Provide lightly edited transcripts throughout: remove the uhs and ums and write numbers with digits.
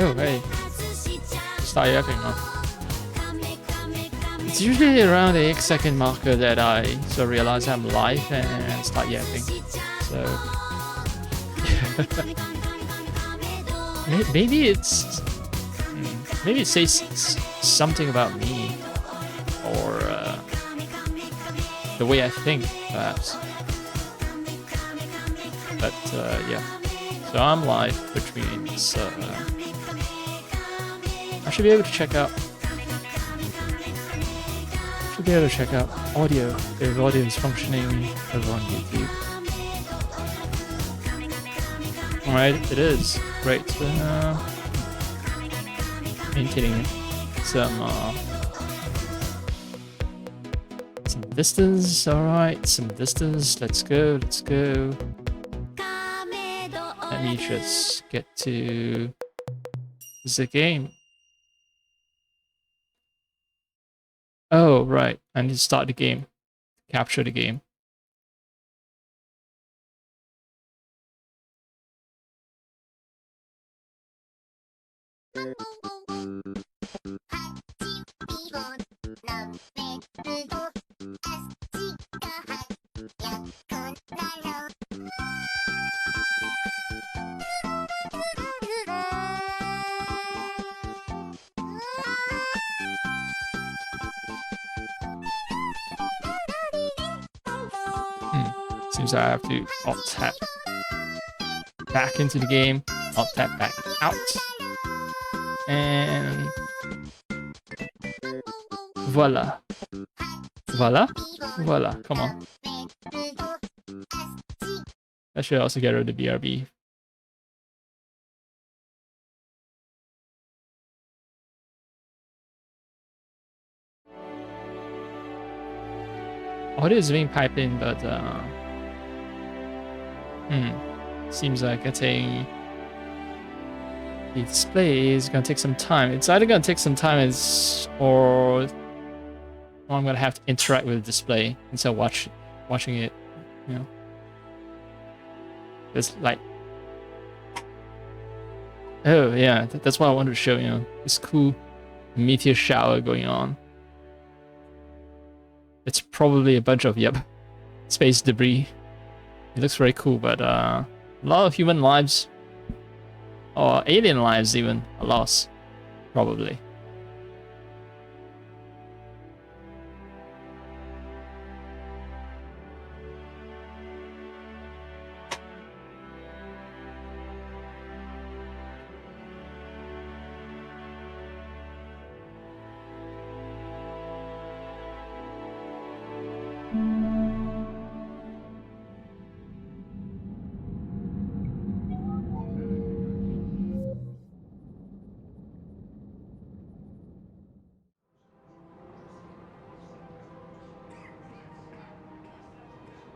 Oh, hey. Start yapping, huh? It's usually around the 8-second marker that I sort of realize I'm live and start yapping. So maybe maybe it says something about me or the way I think, perhaps. But yeah, so I'm live, which means I should be able to check out. Audio if audio is functioning over on YouTube. Alright, it is. Great. Maintaining some distance, alright, some distance. Let's go. Let me just get to the game. Oh, right. I need to start the game. Capture the game. Seems I have to alt-tab back into the game, alt-tab back out, and voila. Come on. I should also get rid of the BRB. Audio is being piped in, but seems like getting the display is gonna take some time. It's either gonna take some time or I'm gonna have to interact with the display instead of watching it, you know. It's like, oh yeah, that's what I wanted to show, you know, this cool meteor shower going on. It's probably a bunch of, space debris. It looks very cool, but a lot of human lives, or alien lives even, are lost, probably.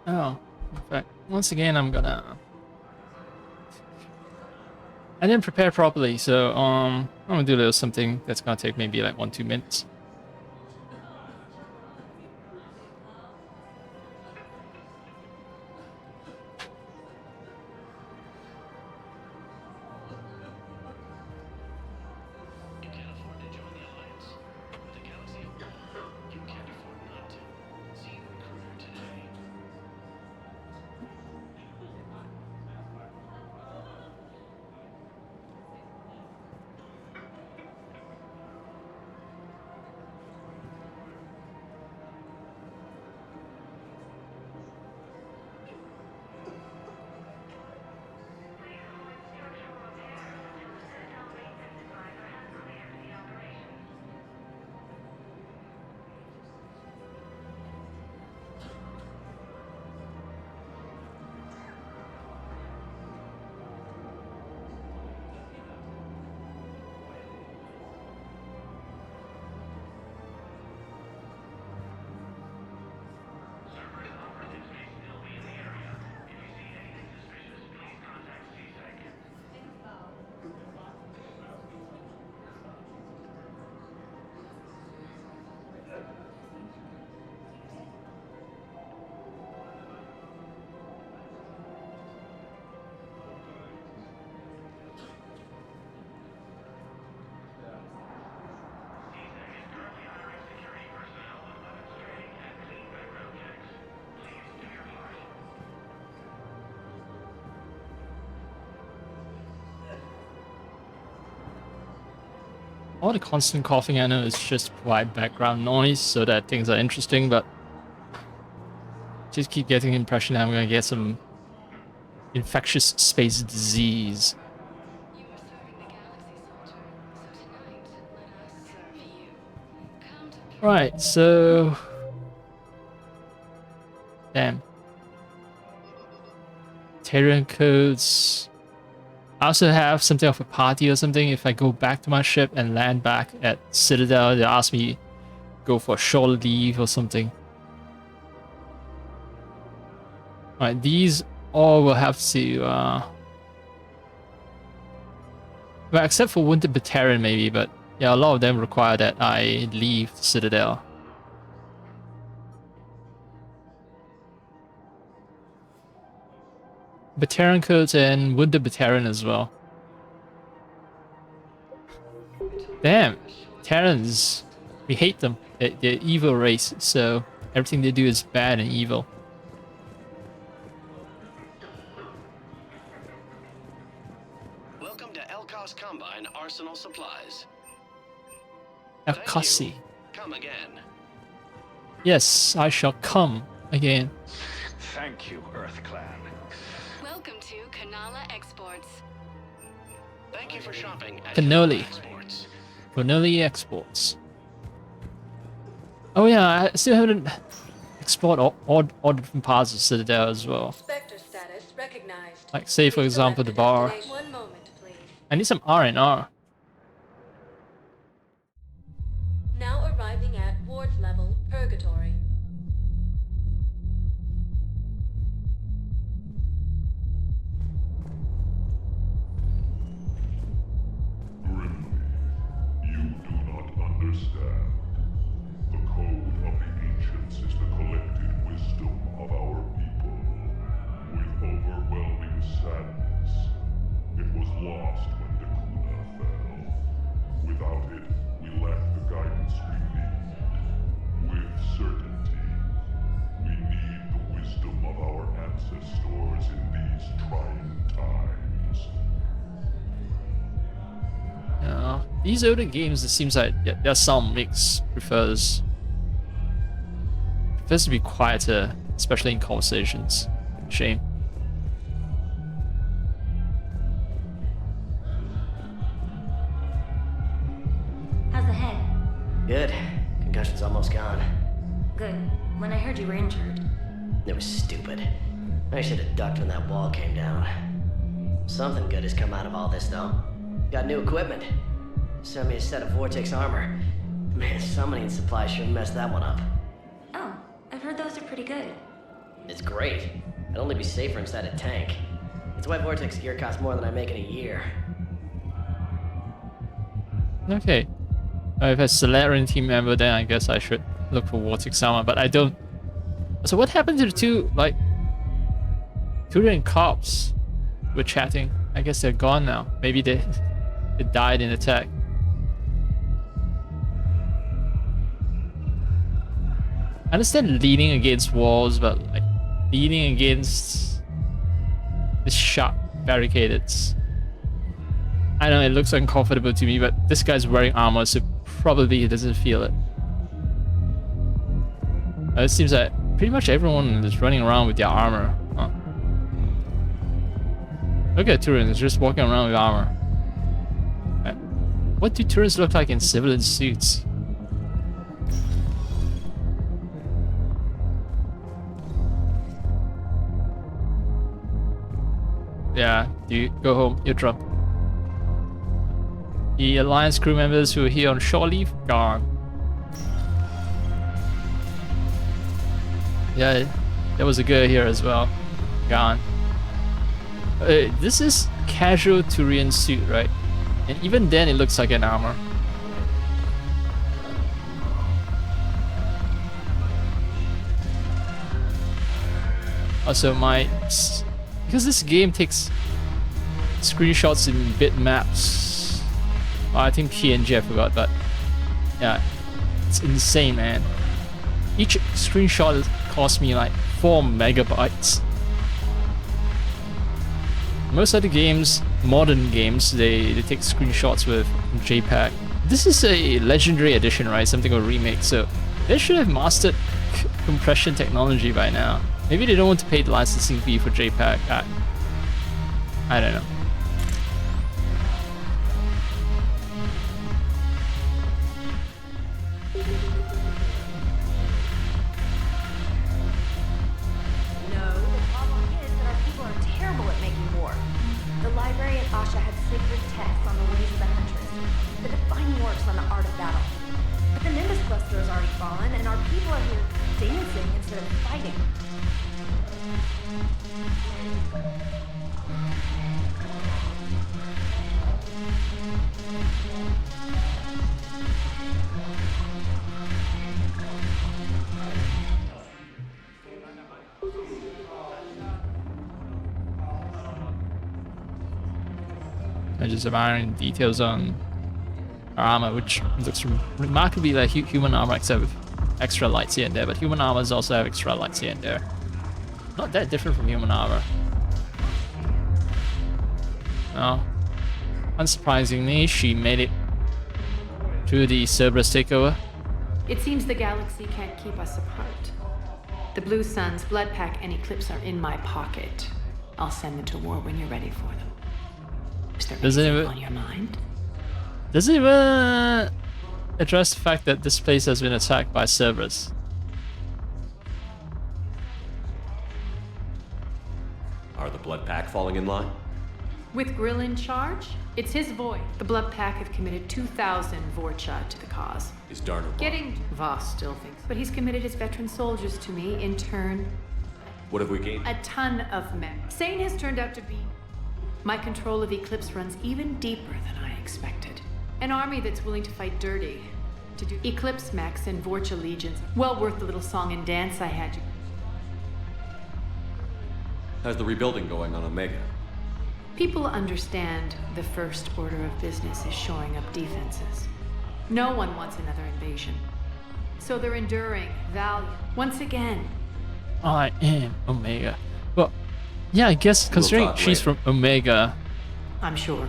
Oh, in fact, once again, I didn't prepare properly, so I'm gonna do a little something that's gonna take maybe like 1-2 minutes. All the constant coughing I know is just to provide background noise so that things are interesting, but just keep getting the impression that I'm gonna get some infectious space disease. Right, so damn. Terran codes. I also have something of a party or something. If I go back to my ship and land back at Citadel, they'll ask me go for a short leave or something. Alright, these all will have to well, except for Wounded Battalion maybe, but yeah, a lot of them require that I leave the Citadel. Battalion codes and Wounded Battalion as well. Damn, Terrans, we hate them. They're evil race, so everything they do is bad and evil. Welcome to Elkos Combine Arsenal Supplies. Elkosi. Come again. Yes, I shall come again. Thank you, Earth Clan. Welcome to Kanala Exports. Thank you for shopping at Cannoli. Exports. Cannoli exports. Oh yeah, I still haven't explored all different parts of Citadel as well. Spectre status recognized. Like say for example the bar. One moment, please. I need some R&R. Now arriving at ward level purgatory. Grimly, you do not understand. The code of the ancients is the collected wisdom of our people. With overwhelming sadness, it was lost when Dakuna fell. Without it, we lack the guidance we need. With certainty, we need the wisdom of our ancestors in these trying times. Yeah, these older games, it seems like their sound mix prefers to be quieter, especially in conversations. Shame. How's the head? Good. Concussion's almost gone. Good. When I heard you were injured. It was stupid. I should have ducked when that wall came down. Something good has come out of all this, though. Got new equipment. Sent me a set of Vortex armor. Man, summoning supply sure messed that one up. Oh, I've heard those are pretty good. It's great. I'd only be safer inside a tank. That's why Vortex gear costs more than I make in a year. Okay. If a Solarian team member, then I guess I should look for Vortex armor, but I don't. So what happened to the two, like, Turian cops were chatting? I guess they're gone now. Maybe they died in attack. I understand leaning against walls, but like leaning against this sharp barricades. I know it looks uncomfortable to me, but this guy's wearing armor, so probably he doesn't feel it. It seems that pretty much everyone is running around with their armor. Huh. Look at Turans just walking around with armor. What do Turans look like in civilian suits? Yeah, dude, go home. You're drunk. The Alliance crew members who are here on shore leave, gone. Yeah, there was a girl here as well. Gone. This is casual Turian suit, right? And even then, it looks like an armor. Also, because this game takes screenshots in bitmaps. Oh, I think PNG, I forgot, but yeah, it's insane, man. Each screenshot cost me like 4 megabytes. Most of the games, modern games, they take screenshots with JPEG. This is a legendary edition, right? Something of a remake, so they should have mastered compression technology by now. Maybe they don't want to pay the licensing fee for JPEG. I don't know. No, the problem is that our people are terrible at making war. The library at Asha had sacred texts on the ways of the huntress, the defining works on the art of battle. But the Nimbus cluster has already fallen, and our people are here dancing instead of fighting. I just admiring details on her armor, which looks remarkably like human armor, except with extra lights here and there. But human armors also have extra lights here and there. Not that different from human armor. No. Unsurprisingly, she made it through the Cerberus takeover. It seems the galaxy can't keep us apart. The Blue Suns, Blood Pack, and Eclipse are in my pocket. I'll send them to war when you're ready for them. Is there anything on your mind? Does it even address the fact that this place has been attacked by Cerberus? Are the Blood Pack falling in line? With Grill in charge, it's his void. The Blood Pack have committed 2,000 Vorcha to the cause. Is Darner wrong? Getting Voss still thinks, but he's committed his veteran soldiers to me. In turn, What have we gained? a ton of men. Sane has turned out to be. My control of Eclipse runs even deeper than I expected. An army that's willing to fight dirty. To do Eclipse mechs and Vorcha legions. Well worth the little song and dance I had you. How's the rebuilding going on Omega? People understand the first order of business is shoring up defenses. No one wants another invasion. So they're enduring valiant once again. I am Omega. Well, yeah, I guess considering she's from Omega. I'm sure.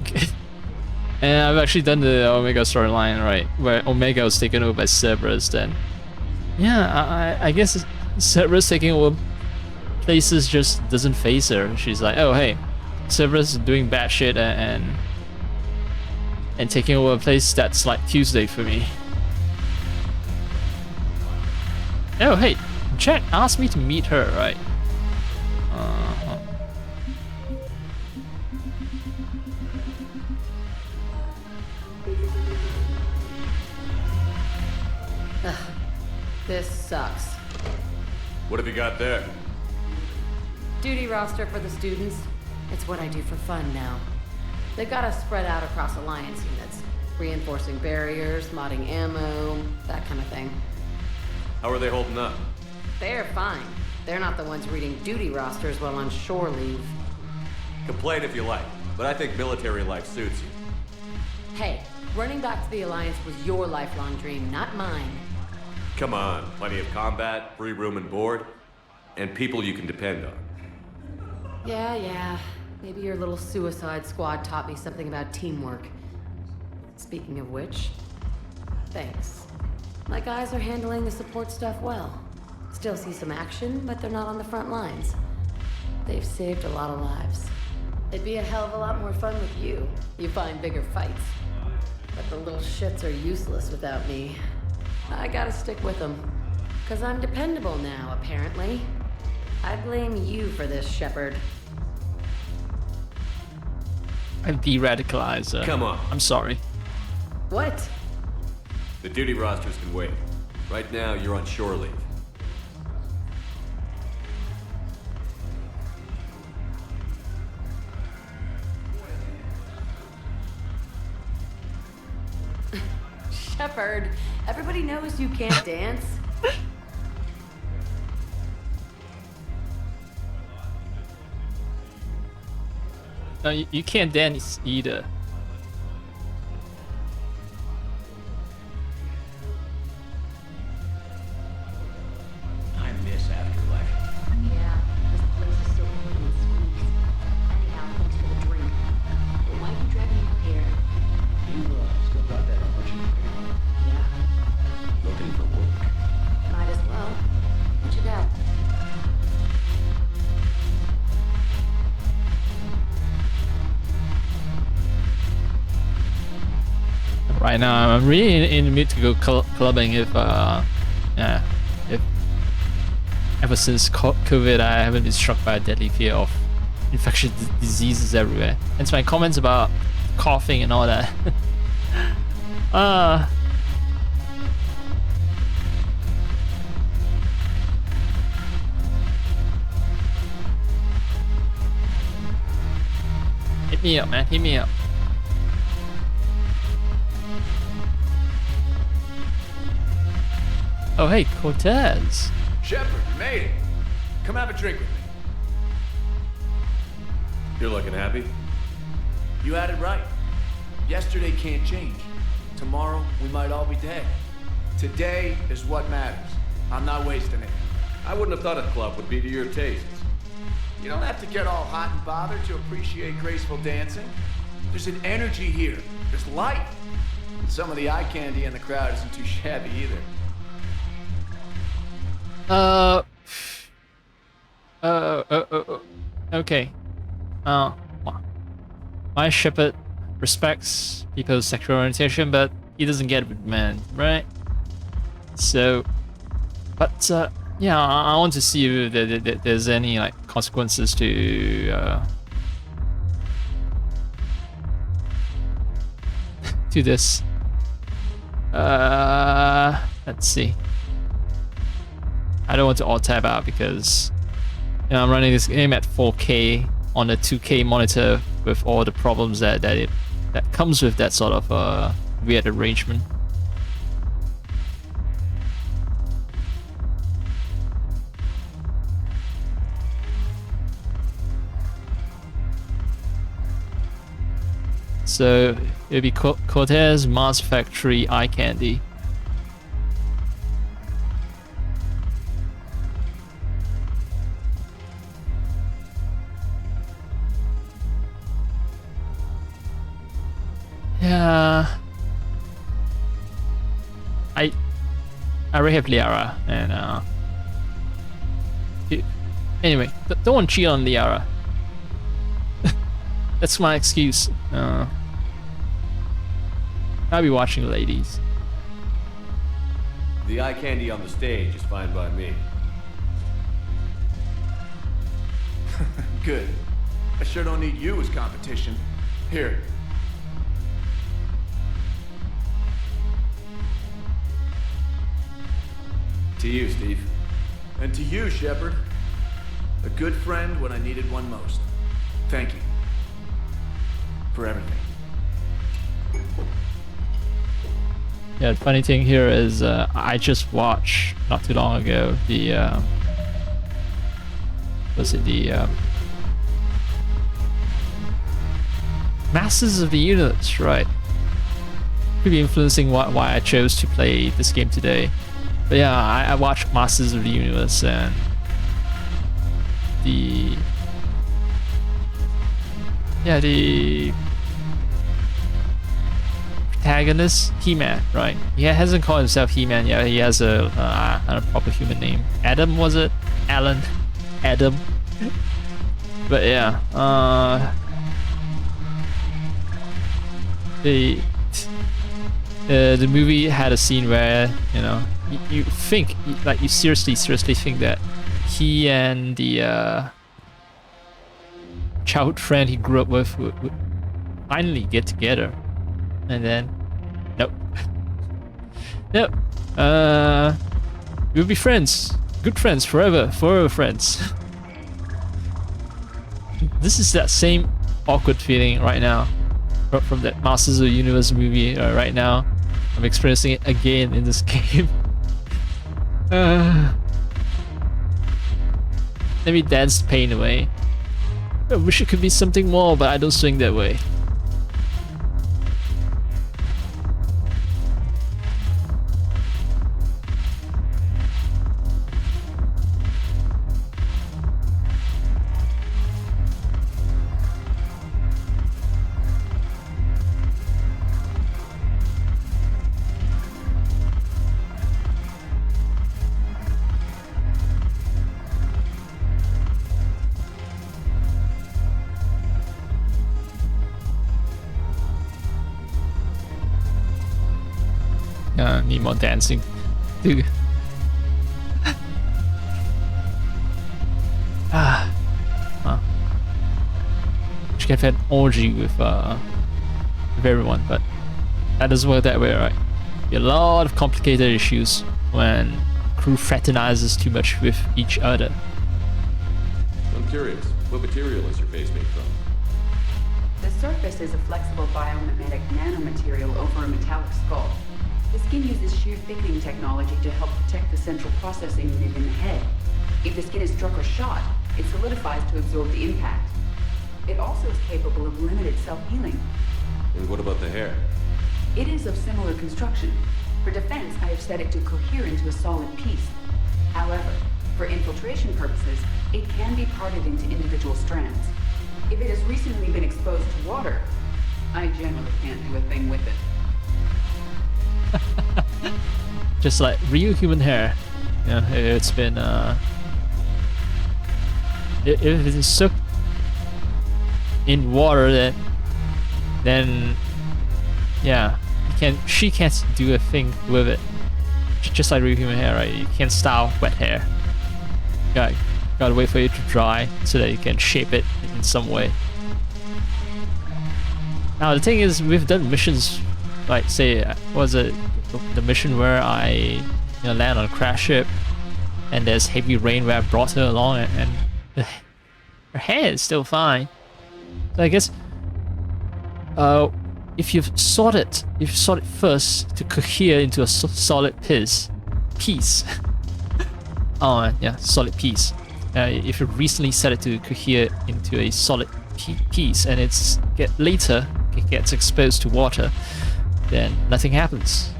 Okay. And I've actually done the Omega storyline, right, where Omega was taken over by Cerberus. Then, yeah, I guess Cerberus taking over places just doesn't faze her. She's like, oh hey, Cerberus is doing bad shit and taking over a place that's like Tuesday for me. Oh hey, Jack asked me to meet her, right? Ugh, this sucks. What have you got there? Duty roster for the students. It's what I do for fun now. They got us spread out across Alliance units, reinforcing barriers, modding ammo, that kind of thing. How are they holding up? They're fine. They're not the ones reading duty rosters while on shore leave. Complain if you like, but I think military life suits you. Hey, running back to the Alliance was your lifelong dream, not mine. Come on, plenty of combat, free room and board, and people you can depend on. Yeah. Maybe your little suicide squad taught me something about teamwork. Speaking of which, thanks. My guys are handling the support stuff well. Still see some action, but they're not on the front lines. They've saved a lot of lives. It'd be a hell of a lot more fun with you. You find bigger fights. But the little shits are useless without me. I gotta stick with them. 'Cause I'm dependable now, apparently. I blame you for this, Shepard. I've de-radicalized her. Come on. I'm sorry. What? The duty rosters can wait. Right now, you're on shore leave. Shepard, everybody knows you can't dance. No, you can't dance either. I miss Afterlife. Yeah, this place is so cold and squeezed. Anyhow, thanks for the drink. But why are you dragging me up here? right now. I'm really in the mood to go clubbing if yeah, if ever since COVID I haven't been struck by a deadly fear of infectious diseases everywhere. Hence my comments about coughing and all that. Hit me up, man. Hit me up. Oh, hey, Cortez. Shepard, you made it. Come have a drink with me. You're looking happy? You had it right. Yesterday can't change. Tomorrow, we might all be dead. Today is what matters. I'm not wasting it. I wouldn't have thought a club would be to your tastes. You don't have to get all hot and bothered to appreciate graceful dancing. There's an energy here. There's light. And some of the eye candy in the crowd isn't too shabby either. Okay. My Shepard respects people's sexual orientation, but he doesn't get it with men, right? So, but yeah, I want to see if there's any like consequences to to this. Let's see. I don't want to alt tab out because I'm running this game at 4K on a 2K monitor with all the problems that comes with that sort of weird arrangement. So it'll be Cortez, Mars Factory, Eye Candy. Yeah, I already have Liara, and anyway, don't want to cheat on Liara. That's my excuse. I'll be watching ladies. The eye candy on the stage is fine by me. Good. I sure don't need you as competition. Here. To you, Steve. And to you, Shepard. A good friend when I needed one most. Thank you. For everything. Yeah, the funny thing here is I just watched not too long ago the Masters of the Universe, right? Could be influencing why I chose to play this game today. But yeah, I watched Masters of the Universe, and the protagonist, He-Man, right? He hasn't called himself He-Man yet. He has a proper human name. Adam, was it? Alan? Adam? But yeah, the movie had a scene where, you know, you think, like, you seriously think that he and the childhood friend he grew up with would finally get together, and then nope. Nope. We'll be friends, good friends forever friends. This is that same awkward feeling right now from that Masters of the Universe movie. Right now I'm experiencing it again in this game. Let me dance the pain away. I wish it could be something more, but I don't swing that way. Need more dancing. Dude. She can have an orgy with everyone, but that doesn't work that way, right? Be a lot of complicated issues when crew fraternizes too much with each other. I'm curious, what material is your face made from? The surface is a flexible biomimetic nanomaterial over a metallic skull. The skin uses shear thickening technology to help protect the central processing unit in the head. If the skin is struck or shot, it solidifies to absorb the impact. It also is capable of limited self-healing. And what about the hair? It is of similar construction. For defense, I have set it to cohere into a solid piece. However, for infiltration purposes, it can be parted into individual strands. If it has recently been exposed to water, I generally can't do a thing with it. Just like real human hair. Yeah, it's been if it's soaked in water, then yeah, she can't do a thing with it. Just like real human hair, right? You can't style wet hair. Gotta wait for it to dry so that you can shape it in some way. Now the thing is, we've done missions like, say, was it the mission where I land on a crash ship and there's heavy rain where I brought her along, and her hair is still fine. So I guess if you've sort it first to cohere into a solid piece. Oh yeah, solid piece. If you recently set it to cohere into a solid piece and later it gets exposed to water, then nothing happens.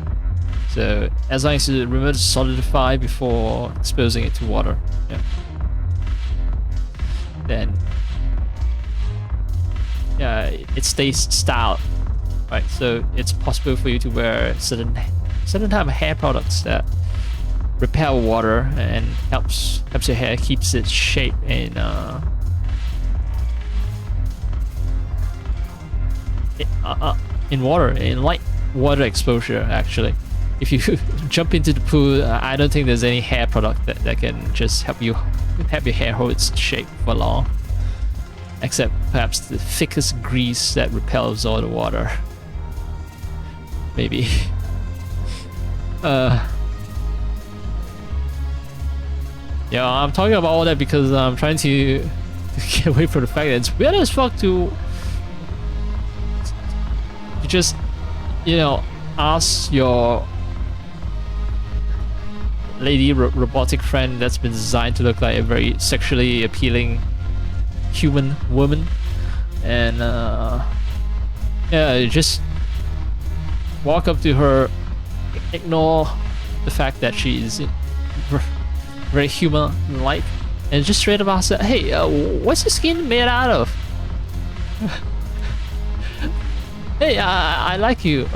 So as long as you remember to solidify before exposing it to water, then it stays styled, right? So it's possible for you to wear certain type of hair products that repel water and helps your hair keeps its shape in water, in light water exposure. Actually, if you jump into the pool, I don't think there's any hair product that can just help your hair hold its shape for long, except perhaps the thickest grease that repels all the water. Maybe. Yeah, I'm talking about all that because I'm trying to get away from the fact that it's weird as fuck to just, ask your lady robotic friend that's been designed to look like a very sexually appealing human woman, and you just walk up to her, ignore the fact that she's very human-like, and just straight up ask her, hey, what's your skin made out of? Hey, I like you.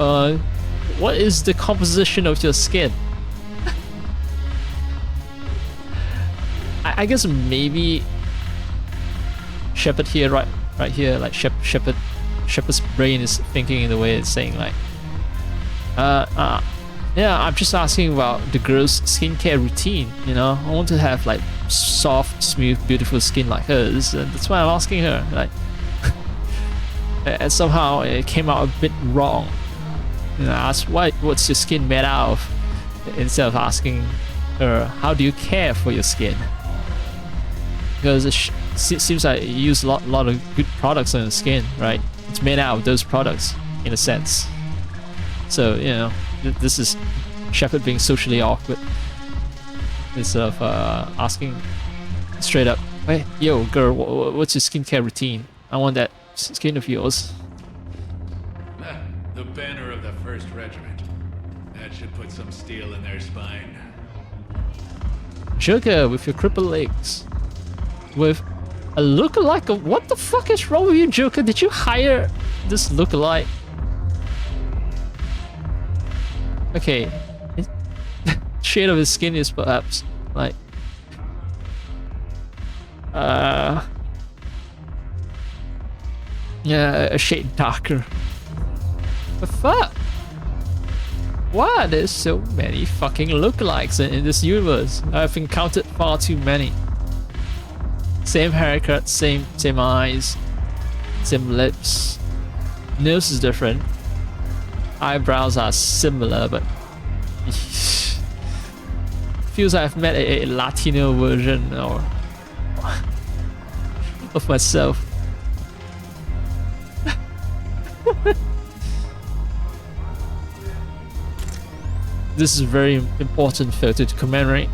What is the composition of your skin? I guess maybe Shepard here, right here, like Shepard's brain is thinking in the way it's saying like, yeah, I'm just asking about the girl's skincare routine, I want to have like soft, smooth, beautiful skin like hers, and that's why I'm asking her, like, and somehow it came out a bit wrong. I asked, what's your skin made out of? Instead of asking her, how do you care for your skin? Because it seems like you use a lot of good products on your skin, right? It's made out of those products, in a sense. So, this is Shepard being socially awkward instead of asking straight up, hey, yo, girl, what's your skincare routine? I want that skin of yours. The banner of the 1st Regiment. That should put some steel in their spine. Joker with your crippled legs. With a lookalike of... What the fuck is wrong with you, Joker? Did you hire this lookalike? Okay. Shade of his skin is perhaps like... yeah, a shade darker. The fuck? Why are there so many fucking lookalikes in this universe? I've encountered far too many. Same haircut, same eyes, same lips. Nose is different. Eyebrows are similar, but feels like I've met a Latino version or of myself. This is a very important photo to commemorate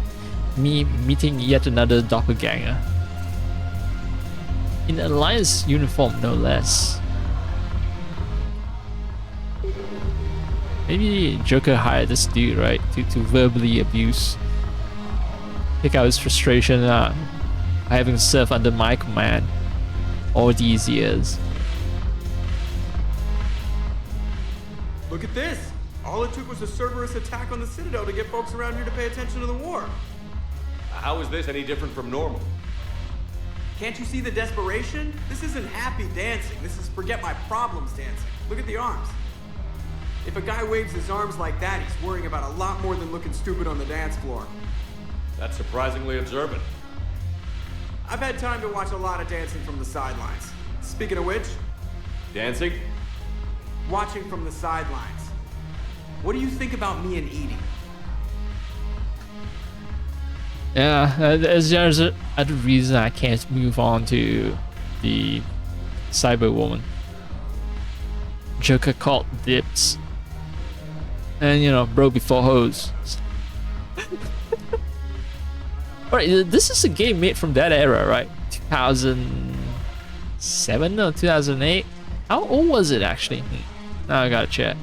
me meeting yet another doppelganger. In Alliance uniform, no less. Maybe Joker hired this dude, right, to verbally abuse. Pick out his frustration having served under my command all these years. Look at this! All it took was a Cerberus attack on the Citadel to get folks around here to pay attention to the war. How is this any different from normal? Can't you see the desperation? This isn't happy dancing. This is forget my problems dancing. Look at the arms. If a guy waves his arms like that, he's worrying about a lot more than looking stupid on the dance floor. That's surprisingly observant. I've had time to watch a lot of dancing from the sidelines. Speaking of which... Dancing? Watching from the sidelines. What do you think about me and Edie? Yeah, there's other reason I can't move on to the cyber woman. Joker called dibs. And you know, bro before hoes. Alright, this is a game made from that era, right? 2007 or 2008? How old was it actually? Now I gotta check.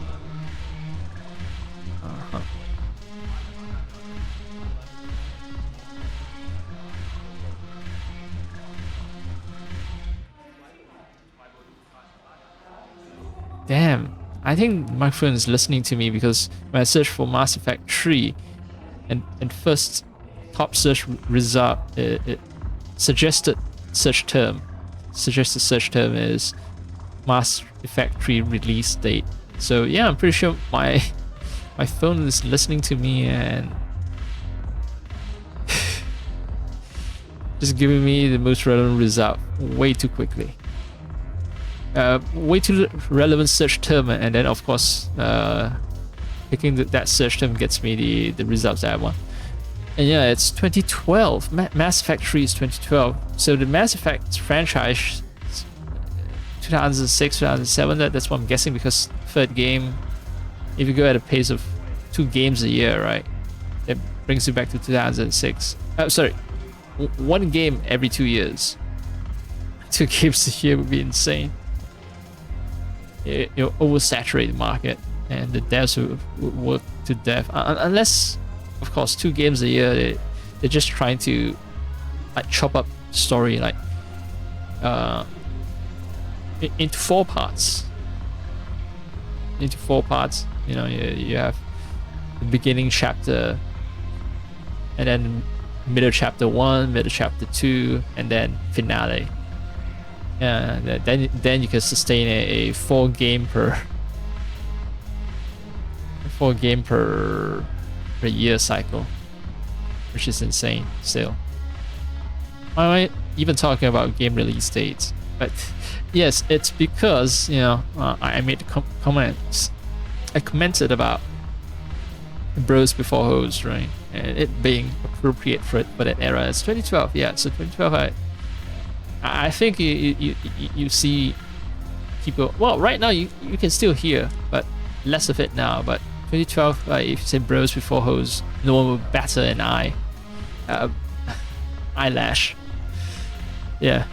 Damn, I think my phone is listening to me because when I search for Mass Effect 3 and first top search result, it suggested search term is Mass Effect 3 release date. So yeah, I'm pretty sure my phone is listening to me and just giving me the most relevant result way too quickly. Way too relevant search term, and then of course picking that search term gets me the results that I want. And yeah, it's 2012. Mass Effect 3 is 2012. So the Mass Effect franchise 2006, 2007, that's what I'm guessing, because third game, if you go at a pace of 2 games a year, right, that brings you back to 2006. Sorry, 1 game every 2 years. 2 games a year would be insane. You'll oversaturate the market and the devs would work to death, unless of course 2 games a year they're just trying to like chop up story like into 4 parts. You know, you have the beginning chapter, and then middle chapter 1, middle chapter 2, and then finale. Yeah, then you can sustain a 4 game per year cycle, which is insane still. Why am I even talking about game release dates? But yes, it's because, you know, I made comments. I commented about bros before hoes, right? And it being appropriate for that era. It's 2012, yeah. So 2012, I think you see people. Well, right now you can still hear, but less of it now. But 2012, if you say bros before hoes, no one will batter an eye, eyelash. Yeah,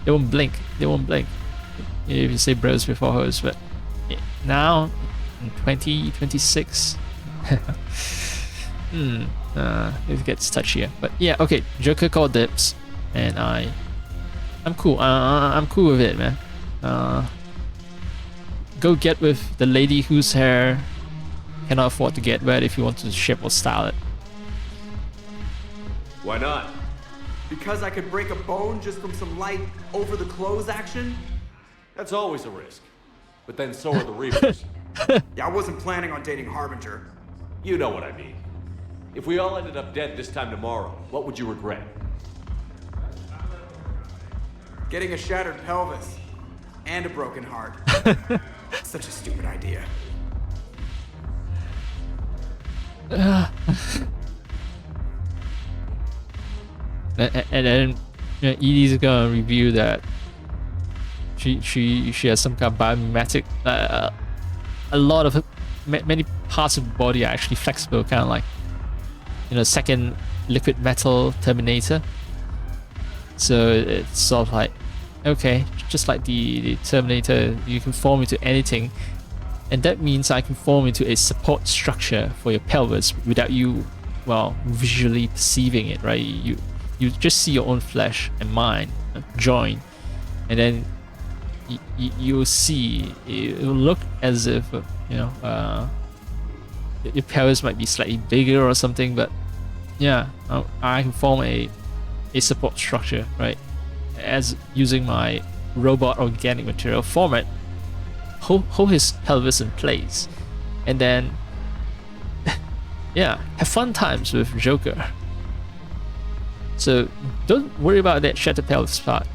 they won't blink. If you say bros before hoes. But now, in 2026, it gets touchier. But yeah, okay. Joker called dibs, and I'm cool. I'm cool with it, man. Go get with the lady whose hair cannot afford to get wet if you want to shape or style it. Why not? Because I could break a bone just from some light over the clothes action? That's always a risk. But then so are the Reapers. Yeah, I wasn't planning on dating Harbinger. You know what I mean. If we all ended up dead this time tomorrow, what would you regret? Getting a shattered pelvis and a broken heart. Such a stupid idea. And then Edie's gonna review that she has some kind of biomimetic. A lot of many parts of the body are actually flexible, kind of like second liquid metal Terminator. So it's sort of like, okay, just like the Terminator, you can form into anything, and that means I can form into a support structure for your pelvis without you, well, visually perceiving it, right? You just see your own flesh and mind join, and then you'll see it will look as if your pelvis might be slightly bigger or something, but yeah, I can form a support structure, right? As using my robot organic material format, hold his pelvis in place, and then yeah, have fun times with Joker. So don't worry about that shattered pelvis part.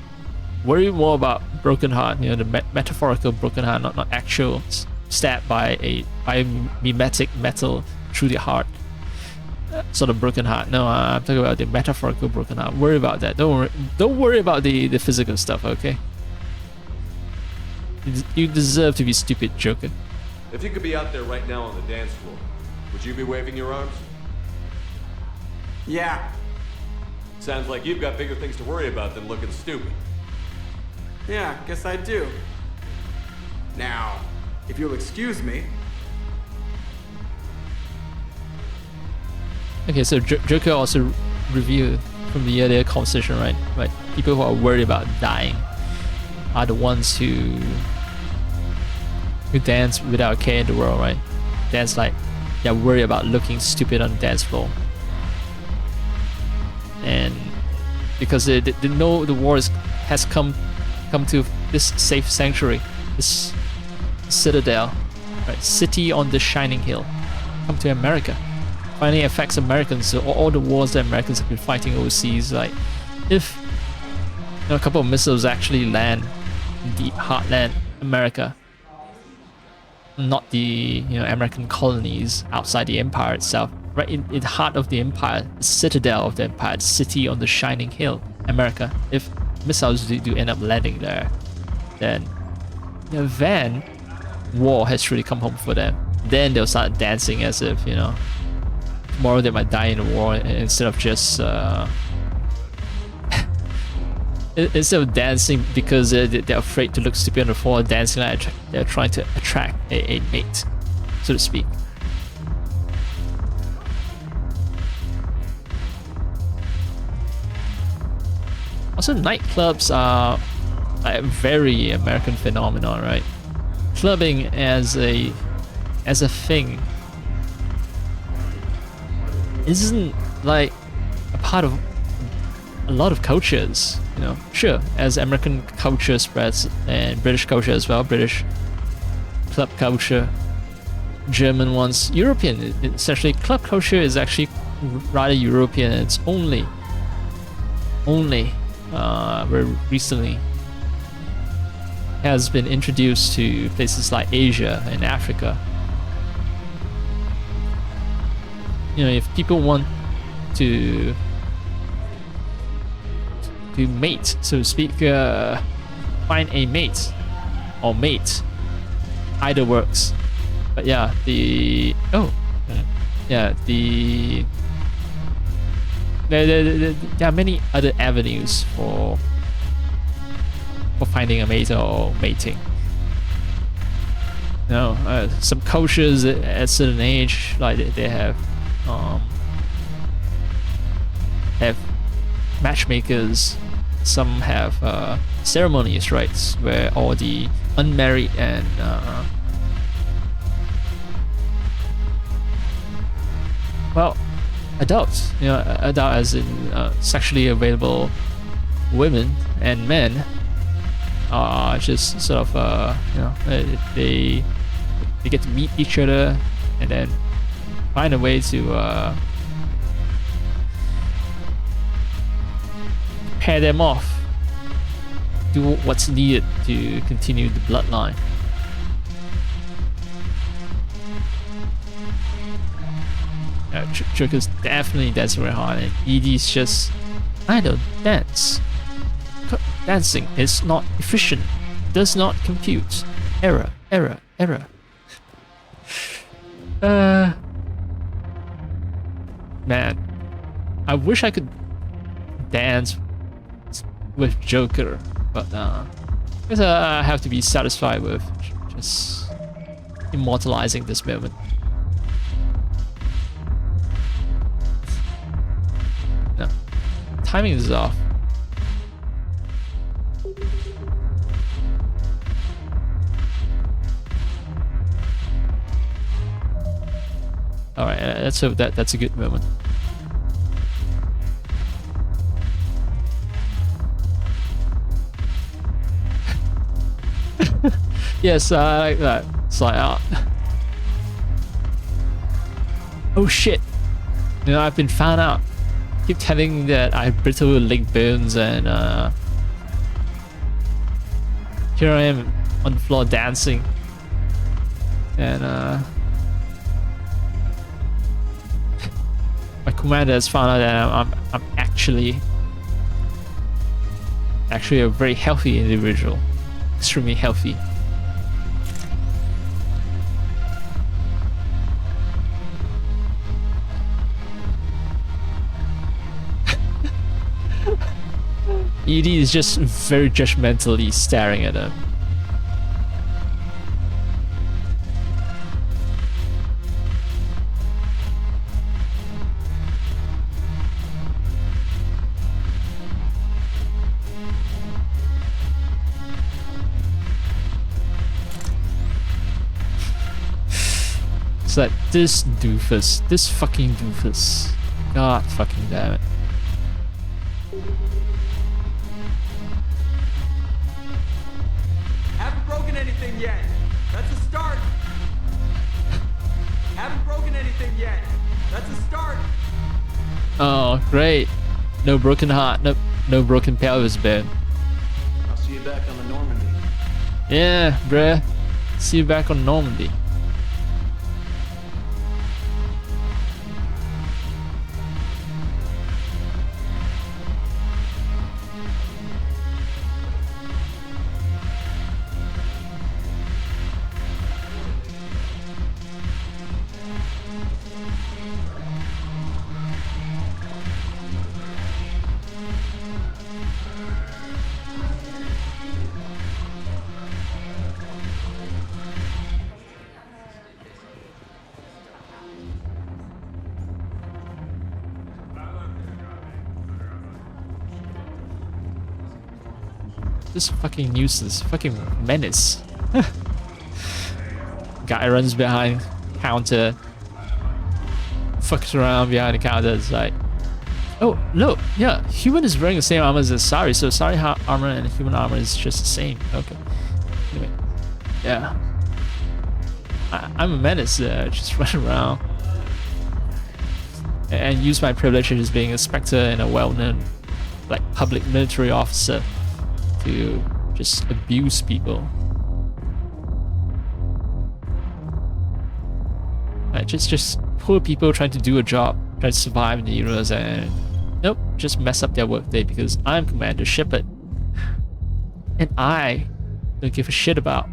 Worry more about broken heart, the metaphorical broken heart, not actual stabbed by a mimetic metal through the heart. Sort of broken heart. No, I'm talking about the metaphorical broken heart. Worry about that. Don't worry about the physical stuff, okay? You deserve to be stupid, Joker. If you could be out there right now on the dance floor, would you be waving your arms? Yeah. Sounds like you've got bigger things to worry about than looking stupid. Yeah, guess I do. Now, if you'll excuse me. Okay, so Joker also reviewed from the earlier conversation, right? Right. People who are worried about dying are the ones who dance without a care in the world, right? Dance like they're worried about looking stupid on the dance floor, and because they know the war has come to this safe sanctuary, this citadel, right? City on the shining hill, come to America. Finally affects Americans. So all the wars that Americans have been fighting overseas, like if a couple of missiles actually land in the heartland America, not the American colonies outside the empire itself, right in the heart of the empire, the citadel of the empire, the city on the shining hill, America. If missiles do end up landing there, then then war has truly come home for them. Then they'll start dancing as if tomorrow they might die in a war, instead of just instead of dancing because they're afraid to look stupid on the floor, dancing like they're trying to attract a mate, so to speak. Also, nightclubs are a very American phenomenon, right? Clubbing as a thing isn't like a part of a lot of cultures, Sure, as American culture spreads and British culture as well, British club culture, German ones, European. Essentially, club culture is actually rather European. It's only very recently has been introduced to places like Asia and Africa. If people want to mate, so to speak, find a mate or mate, either works. But yeah, there are many other avenues for finding a mate or mating. Some cultures at a certain age, like they have matchmakers. Some have ceremonies, right, where all the unmarried and adults, adult as in sexually available women and men, are just sort of they get to meet each other and then find a way to pair them off. Do what's needed to continue the bloodline. Joker's definitely dancing very hard, and Edie's just, I don't dance. Dancing is not efficient. Does not compute. Error, error, error. Man, I wish I could dance with Joker, but I guess I have to be satisfied with just immortalizing this moment. No, timing is off. All right, let's hope that's a good moment. Yes, I like that. It's like, oh shit! You know, I've been found out. Keep telling that I have brittle leg bones, and here I am on the floor dancing, and my commander has found out that I'm actually a very healthy individual, extremely healthy. Edie is just very judgmentally staring at him. It's like, this doofus, this fucking doofus. God fucking damn it. Haven't broken anything yet. That's a start. Haven't broken anything yet. That's a start. Oh, great. No broken heart, no broken pelvis bone. I'll see you back on the Normandy. Yeah, bruh. See you back on Normandy. This fucking useless, fucking menace. Guy runs behind counter, fucks around behind the counter. It's like, oh look, yeah, human is wearing the same armor as Sari, so Sari armor and human armor is just the same. Okay. Anyway, yeah, I'm a menace. Just run around and use my privileges as being a Spectre and a well-known, like, public military officer to just abuse people. Like, just poor people trying to do a job, trying to survive in the universe, and nope, just mess up their workday because I'm Commander Shepard. And I don't give a shit about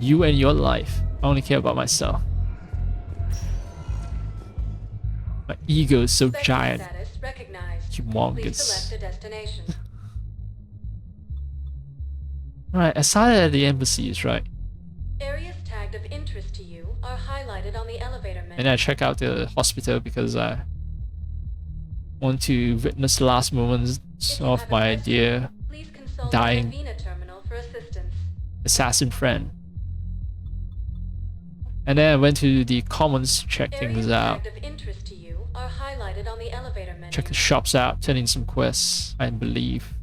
you and your life. I only care about myself. My ego is so giant, humongous. Right, I started at the embassies, right? Areas tagged of interest to you are highlighted on the elevator menu. And I check out the hospital because I want to witness the last moments of my dear dying assassin friend. And then I went to the commons to check things out. Check the shops out, turn in some quests, I believe.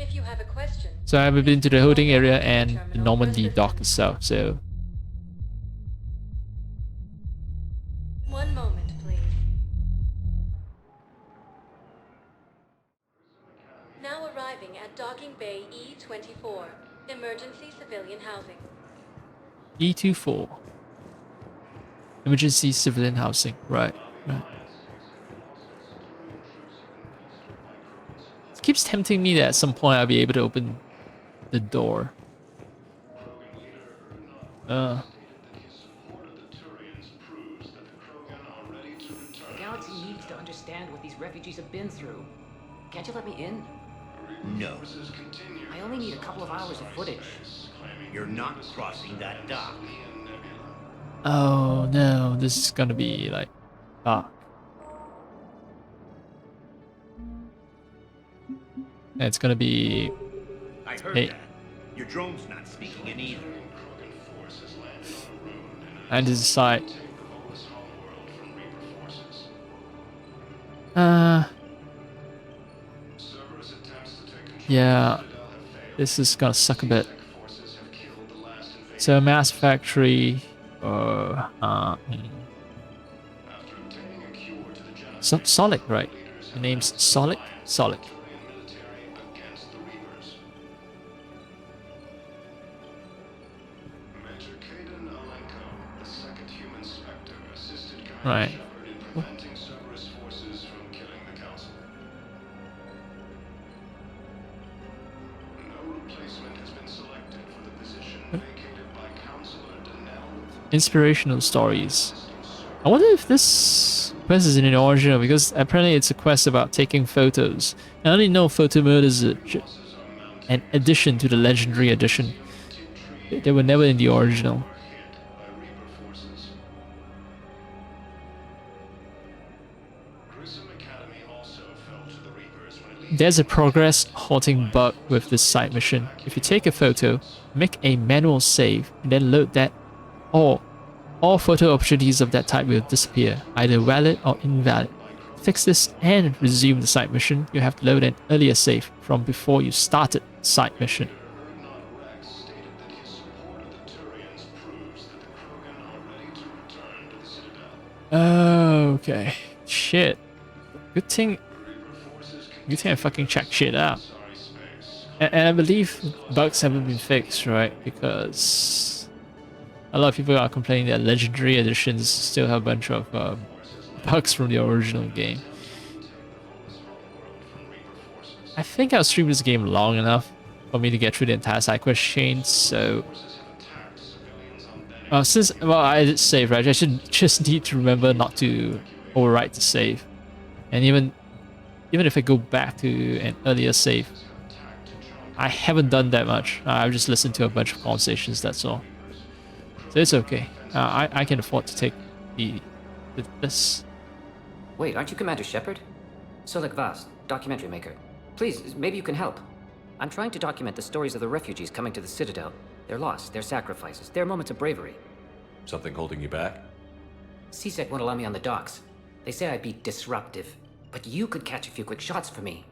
If you have a question, so I've been to the holding area and the Normandy dock itself, so arriving at Docking Bay E24, emergency civilian housing. E24. Emergency civilian housing. Right. Right. It keeps tempting me that at some point I'll be able to open the door. The galaxy needs to understand what these refugees have been through. Can't you let me in? No. I only need a couple of hours of footage. You're not crossing that dock. Oh no, this is gonna be like dark. It's gonna be. I heard Hey. that. Your drone's not speaking in either. And decide. Yeah, this is gonna suck a bit. So mass factory, Solid, right? The name's Solid. Solid. Right. Inspirational stories. I wonder if this quest is in the original, because apparently it's a quest about taking photos. I only know photo mode is an addition to the legendary edition. They were never in the original. There's a progress halting bug with this side mission. If you take a photo, make a manual save, and then load that, all photo opportunities of that type will disappear, either valid or invalid. To fix this and resume the side mission, you have to load an earlier save from before you started the side mission. Okay. Shit. Good thing I fucking checked shit out. And I believe bugs haven't been fixed, right? Because a lot of people are complaining that legendary editions still have a bunch of bugs from the original game. I think I'll stream this game long enough for me to get through the entire side quest chain, so... well, I did save, right? I should just need to remember not to overwrite the save. And even if I go back to an earlier save, I haven't done that much. I've just listened to a bunch of conversations, that's all. So it's okay. I can afford to take this. Wait, aren't you Commander Shepard? Solik Vast, documentary maker. Please, maybe you can help. I'm trying to document the stories of the refugees coming to the Citadel. Their loss, their sacrifices, their moments of bravery. Something holding you back? CSEC won't allow me on the docks. They say I'd be disruptive. But you could catch a few quick shots for me.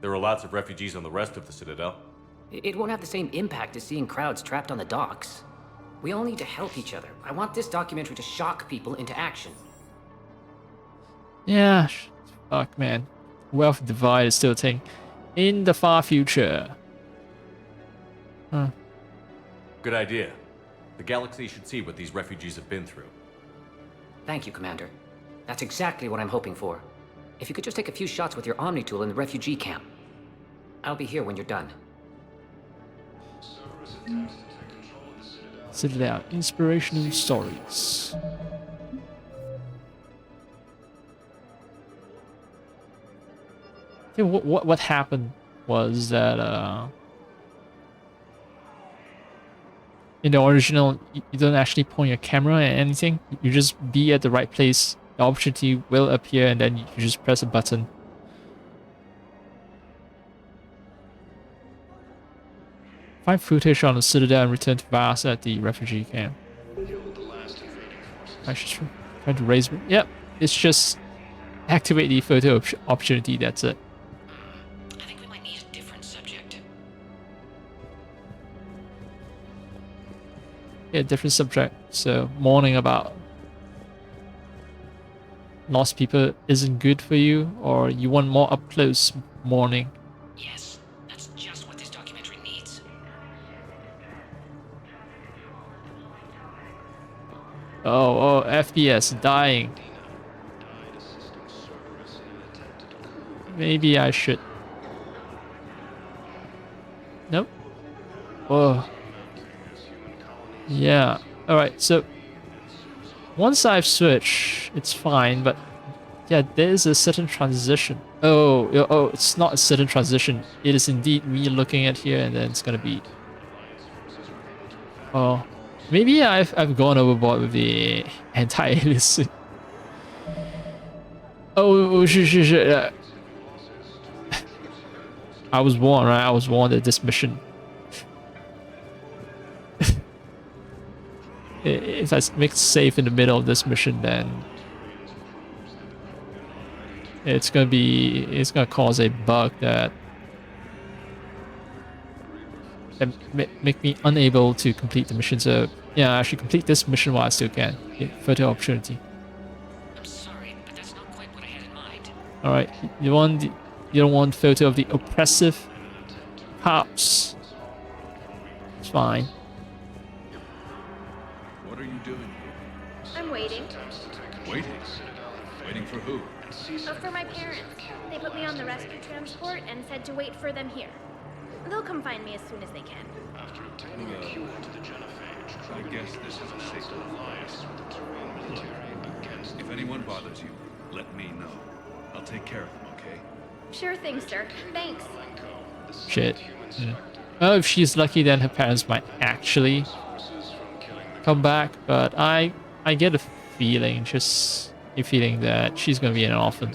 There are lots of refugees on the rest of the Citadel. It won't have the same impact as seeing crowds trapped on the docks. We all need to help each other. I want this documentary to shock people into action. Yeah, fuck man. Wealth divide is still a thing. In the far future. Huh. Good idea. The galaxy should see what these refugees have been through. Thank you, Commander. That's exactly what I'm hoping for. If you could just take a few shots with your Omni tool in the refugee camp. I'll be here when you're done. Citadel, inspirational stories. I think what happened was that in the original you don't actually point your camera at anything. You just be at the right place. The opportunity will appear and then you just press a button. Find footage on the Citadel and return to Vast at the refugee camp. I should try to raise... Yep, it's just activate the photo opportunity, that's it. I think we might need a different subject. Yeah, different subject. So, mourning about lost people isn't good for you, or you want more up close mourning. Yes. Oh, FPS dying. Maybe I should. Nope. Oh. Yeah. Alright, so once I've switched, it's fine, but yeah, there's a certain transition. Oh, it's not a certain transition. It is indeed me looking at here, and then it's gonna be. Oh, maybe I've gone overboard with the anti-aliasing. Oh, shit. I was warned, right? I was warned that this mission. If I make it safe in the middle of this mission, then it's gonna cause a bug that make me unable to complete the mission. So yeah, I should complete this mission while I still can. Further opportunity. I'm sorry, but that's not quite what I had in mind. All right, you don't want photo of the oppressive cops. It's fine. What are you doing? I'm waiting. Waiting? Waiting for who? For my parents. They put me on the rescue transport and said to wait for them here. They'll come find me as soon as they can. I guess this is a signal. If anyone bothers you, let me know. I'll take care of them, okay? Sure thing, sir. Thanks. Shit. Yeah. Oh, if she's lucky, then her parents might actually come back. But I get a feeling, just a feeling that she's gonna be an orphan.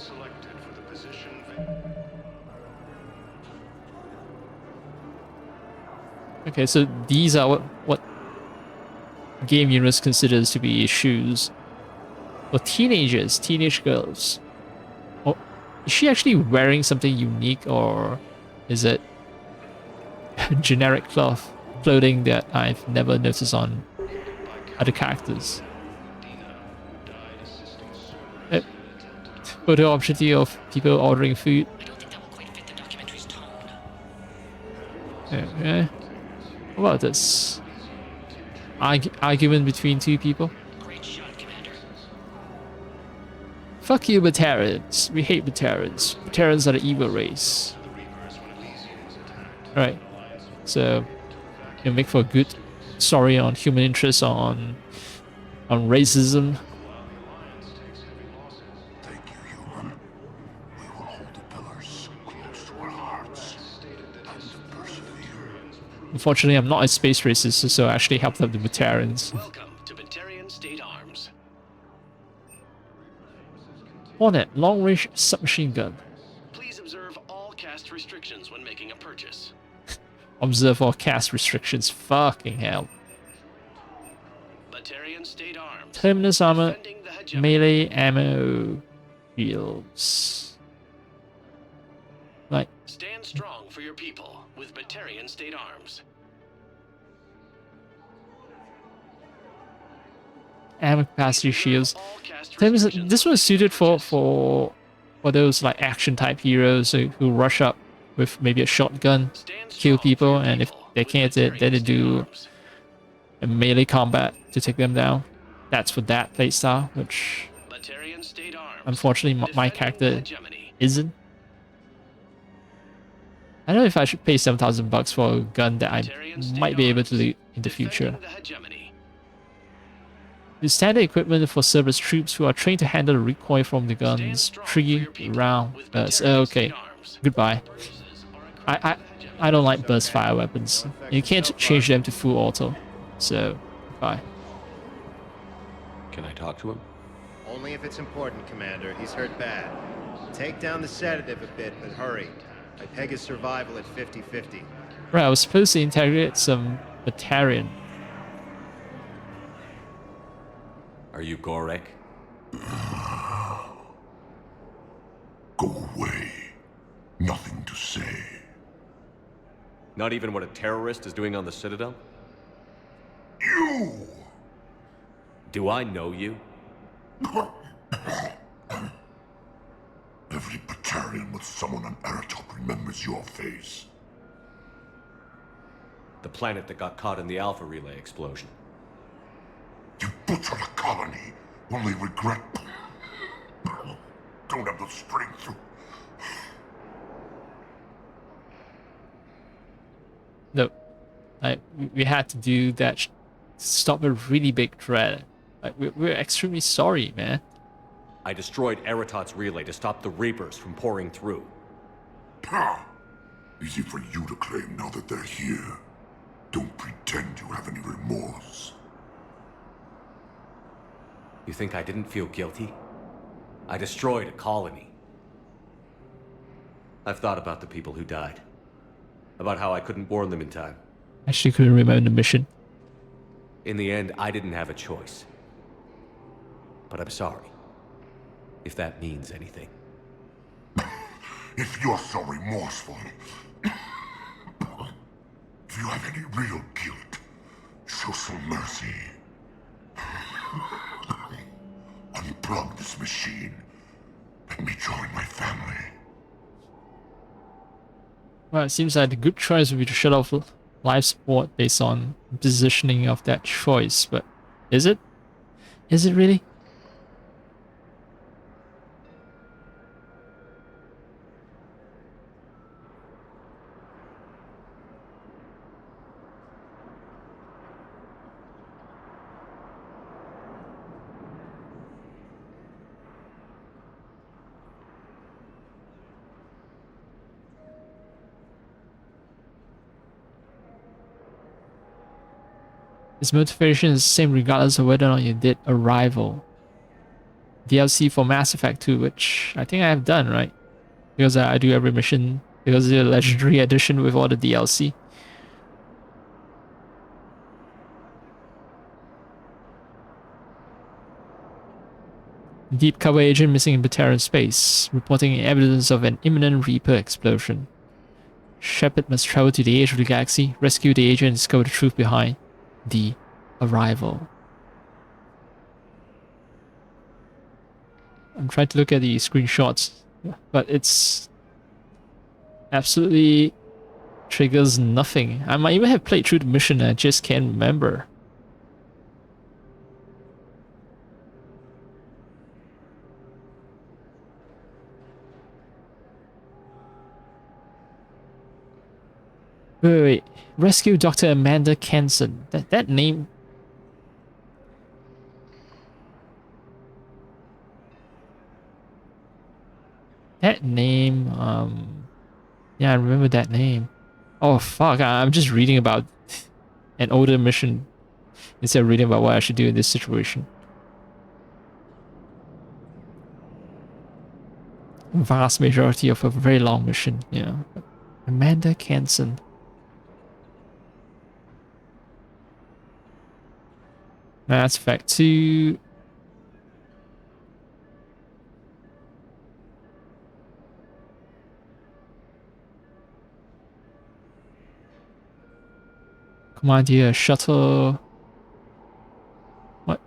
Okay, so these are what Game Universe considers to be shoes for teenagers, teenage girls. Oh, is she actually wearing something unique, or is it generic clothing that I've never noticed on other characters? Photo opportunity of people ordering food. Okay. What about this? Argument between two people? Fuck you, Batarians. We hate Batarians. Batarians are the evil race. Right. So, you make for a good story on human interest, on racism. Unfortunately, I'm not a space racist, so I actually helped out the Batarians. Welcome to Batarian State Arms. Hornet, long-range submachine gun. Please observe all cast restrictions when making a purchase. Observe all cast restrictions. Fucking hell. Batarian State Arms. Terminus armor, melee ammo, shields. Like. Stand strong for your people with Batarian State Arms. Ammo capacity shields. This one is suited for those like action type heroes who rush up with maybe a shotgun, kill people, and if they can't, then they do a melee combat to take them down. That's for that playstyle, which unfortunately my character isn't. I don't know if I should pay $7,000 for a gun that I might be able to loot in the future. The standard equipment for service troops who are trained to handle the recoil from the guns. 3 rounds. Okay, goodbye. I don't like burst fire weapons. You can't change them to full auto, so bye. Can I talk to him? Only if it's important, Commander. He's hurt bad. Take down the sedative a bit, but hurry. I peg his survival at 50-50. Right, I was supposed to integrate some Batarian. Are you Gorek? Go away. Nothing to say. Not even what a terrorist is doing on the Citadel? You! Do I know you? Every Batarian with someone on Eratop remembers your face. The planet that got caught in the Alpha Relay explosion. You butchered a colony. Only regret. Don't have the strength to... No, we had to do that. Stop a really big threat. Like we're extremely sorry, man. I destroyed Eritot's relay to stop the Reapers from pouring through. Ha! Easy for you to claim now that they're here. Don't pretend you have any remorse. You think I didn't feel guilty? I destroyed a colony. I've thought about the people who died. About how I couldn't warn them in time. Actually couldn't remember the mission. In the end, I didn't have a choice. But I'm sorry. If that means anything. If you're so remorseful, if you have any real guilt, show some mercy. Unplug this machine. Let me join my family. Well, it seems like the good choice would be to shut off life support based on positioning of that choice, but is it? Is it really? His motivation is the same regardless of whether or not you did Arrival. DLC for Mass Effect 2, which I think I have done, right? Because I do every mission, because it's a legendary edition with all the DLC. Deep cover agent missing in Baterran space, reporting evidence of an imminent Reaper explosion. Shepard must travel to the edge of the galaxy, rescue the agent, and discover the truth behind the Arrival. I'm trying to look at the screenshots, but it's absolutely triggers nothing. I might even have played through the mission and I just can't remember. Wait. Rescue Dr. Amanda Kenson. That name... That name, yeah, I remember that name. Oh, fuck, I'm just reading about an older mission instead of reading about what I should do in this situation. Vast majority of a very long mission, yeah. Amanda Kenson. Mass Effect 2. Commandeer shuttle. What?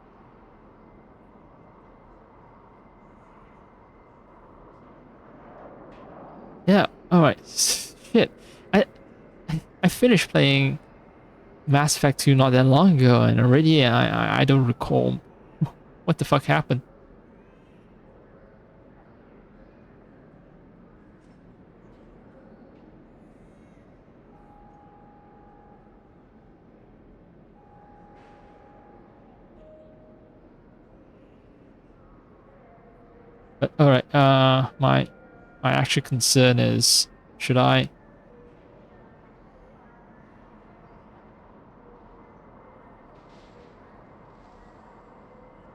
Yeah, alright. Shit. I finished playing Mass Effect 2 not that long ago, and already I don't recall what the fuck happened. But alright, my actual concern is, should I...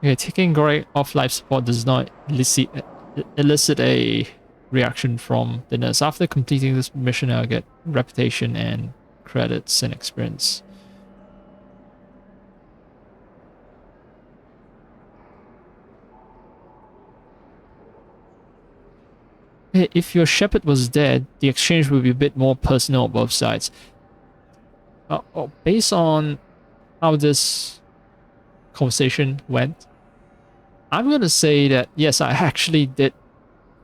Okay, taking Gorik off life support does not elicit a reaction from the nurse. After completing this mission, I'll get reputation and credits and experience. If your Shepard was dead, the exchange would be a bit more personal on both sides. Based on how this conversation went, I'm gonna say that yes, I actually did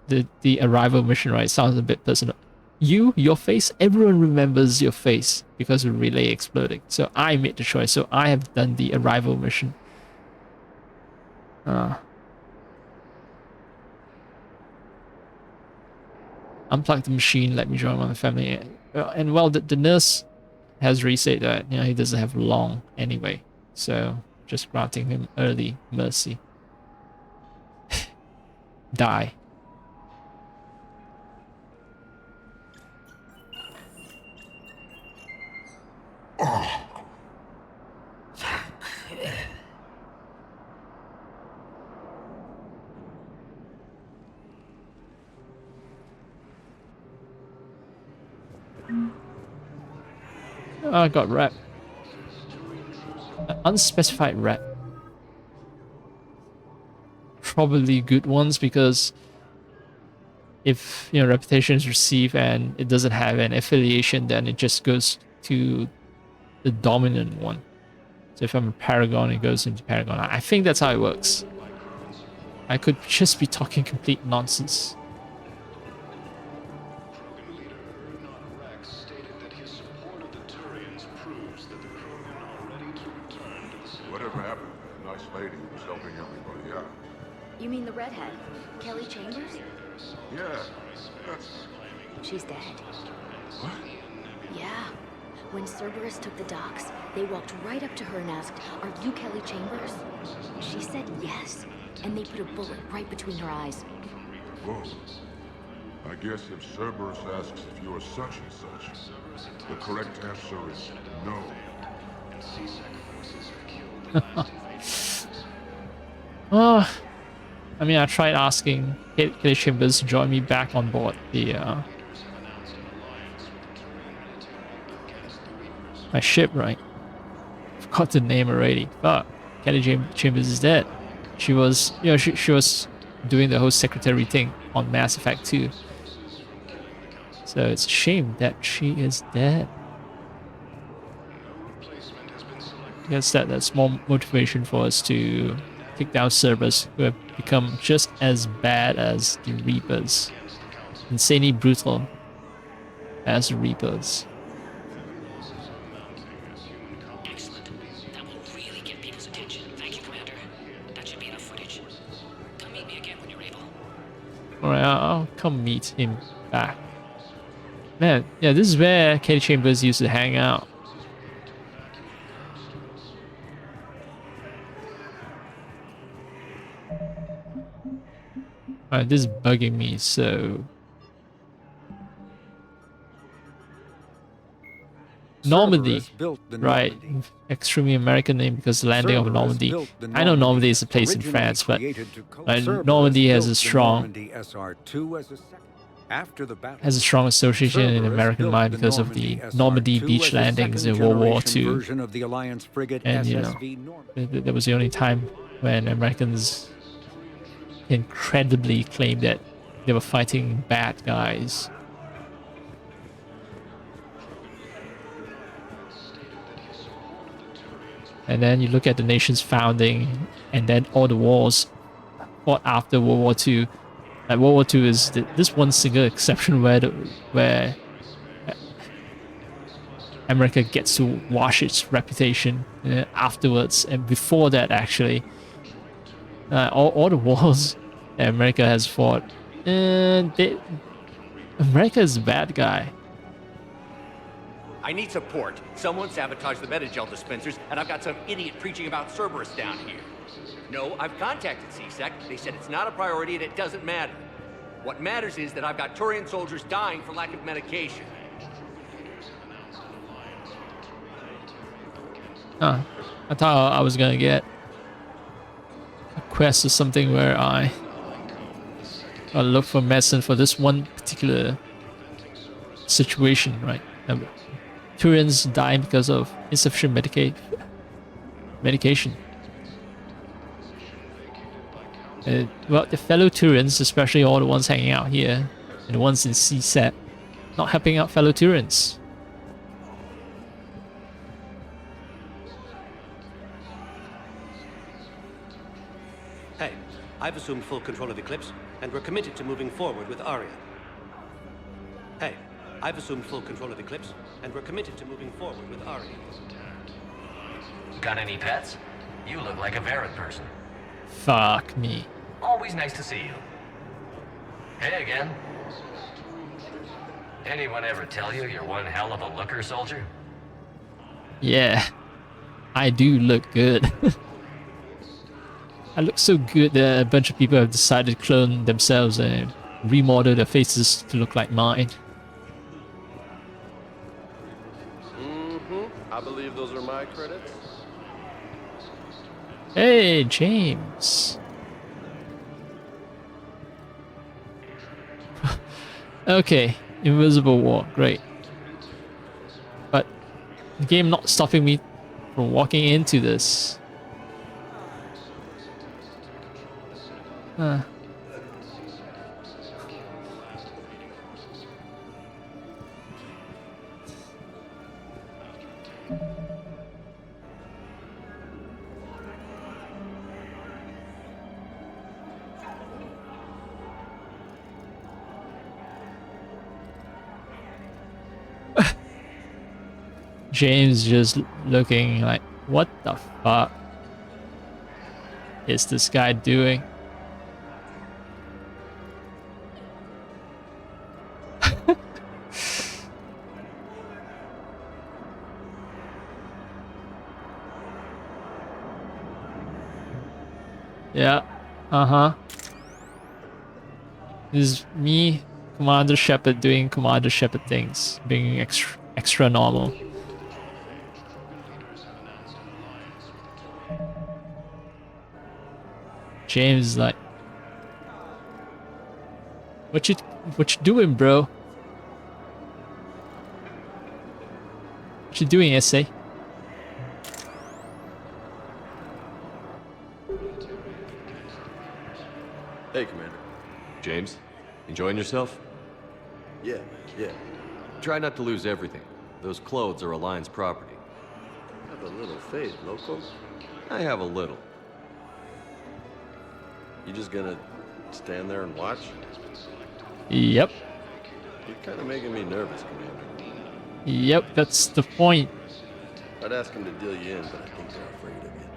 the Arrival mission, right? Sounds a bit personal. Your face, everyone remembers your face because of the relay exploding. So I made the choice. So I have done the Arrival mission. Unplug the machine, let me join my family. And well, the nurse has resaid that, you know, he doesn't have long anyway. So just granting him early mercy. Die. Oh, I got rep. Unspecified rep. Probably good ones, because if, you know, reputation is received and it doesn't have an affiliation, then it just goes to the dominant one. So if I'm a Paragon, it goes into Paragon. I think that's how it works. I could just be talking complete nonsense. Whatever happened to that nice lady who was helping everybody out? You mean the redhead? Kelly Chambers? Yeah, that's... She's dead. What? Yeah. When Cerberus took the docks, they walked right up to her and asked, "Are you Kelly Chambers?" She said yes, and they put a bullet right between her eyes. Whoa. I guess if Cerberus asks if you are such and such, the correct answer is no. Oh, I mean, I tried asking Kelly Chambers to join me back on board the my ship, right? Forgot the name already. But Kelly Chambers is dead. She was, you know, she was doing the whole secretary thing on Mass Effect 2. So it's a shame that she is dead. I guess that's more motivation for us to take down Cerberus, who have become just as bad as the Reapers. Insanely brutal as the Reapers. Excellent. That will really get people's attention. Thank you, Commander. That should be enough footage. Come meet me again when you're able. Alright, I'll come meet him back. Man, yeah, this is where Kelly Chambers used to hang out. Alright, this is bugging me, so... Normandy, right? Extremely American name because the landing of Normandy. I know Normandy is a place in France, but Normandy has a strong association in American mind because of the Normandy beach landings in World War II. And you know, that was the only time when Americans incredibly claimed that they were fighting bad guys. And then you look at the nation's founding, and then all the wars fought after World War II. Like World War II is this one single exception where America gets to wash its reputation afterwards, and before that, actually, all the wars that America has fought, America is the bad guy. I need support. Someone sabotaged the Metagel dispensers, and I've got some idiot preaching about Cerberus down here. No, I've contacted CSEC. They said it's not a priority and it doesn't matter. What matters is that I've got Turian soldiers dying for lack of medication. Huh. I thought I was gonna get a quest or something where I look for medicine for this one particular situation, right? Turians dying because of insufficient medication. Well, the fellow Turians, especially all the ones hanging out here, and the ones in CSET, not helping out fellow Turians. Hey, I've assumed full control of Eclipse, and we're committed to moving forward with Aria. Hey, I've assumed full control of Eclipse, and we're committed to moving forward with Aria. Got any pets? You look like a Varrot person. Fuck me. Always nice to see you. Hey again. Anyone ever tell you you're one hell of a looker, soldier? Yeah, I do look good. I look so good that a bunch of people have decided to clone themselves and remodel their faces to look like mine. I believe those are my credits. Hey, James. Okay, invisible wall, great. But the game not stopping me from walking into this. James just looking like, what the fuck is this guy doing? Yeah, This is me, Commander Shepard, doing Commander Shepard things, being extra normal. James is like, what you doing, bro? What you doing, SA? Hey, Commander. James, enjoying yourself? Yeah. Try not to lose everything. Those clothes are Alliance property. Have a little faith, local. I have a little. You just gonna stand there and watch? Yep. You're kind of making me nervous, Commander. Yep, that's the point. I'd ask them to deal you in, but I think they're afraid of you.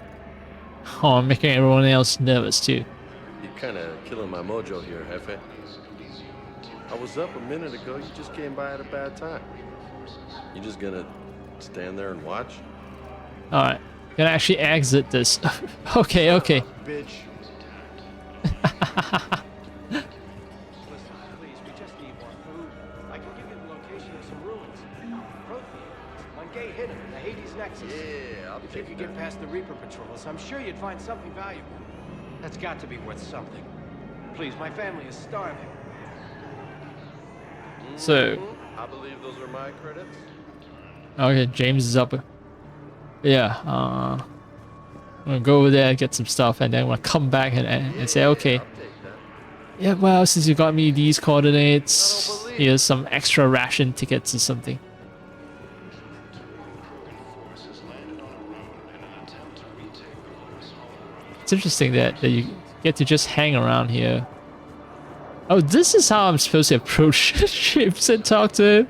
Oh, I'm making everyone else nervous too. You're kind of killing my mojo here, Jefe. I was up a minute ago. You just came by at a bad time. You just gonna stand there and watch? Alright, gonna actually exit this. Okay. Bitch. Please, we just need more food. I can give you the location of some ruins. When Gay hit him in the Hades Nexus. Yeah, I'll If you could get past the Reaper patrols, I'm sure you'd find something valuable. That's got to be worth something. Please, my family is starving. So, I believe those are my credits. okay, James is up. Yeah, I'm gonna go over there and get some stuff, and then I'm gonna come back and say, okay. Yeah, well, since you got me these coordinates, here's some extra ration tickets or something. It's interesting that you get to just hang around here. Oh, this is how I'm supposed to approach James and talk to him.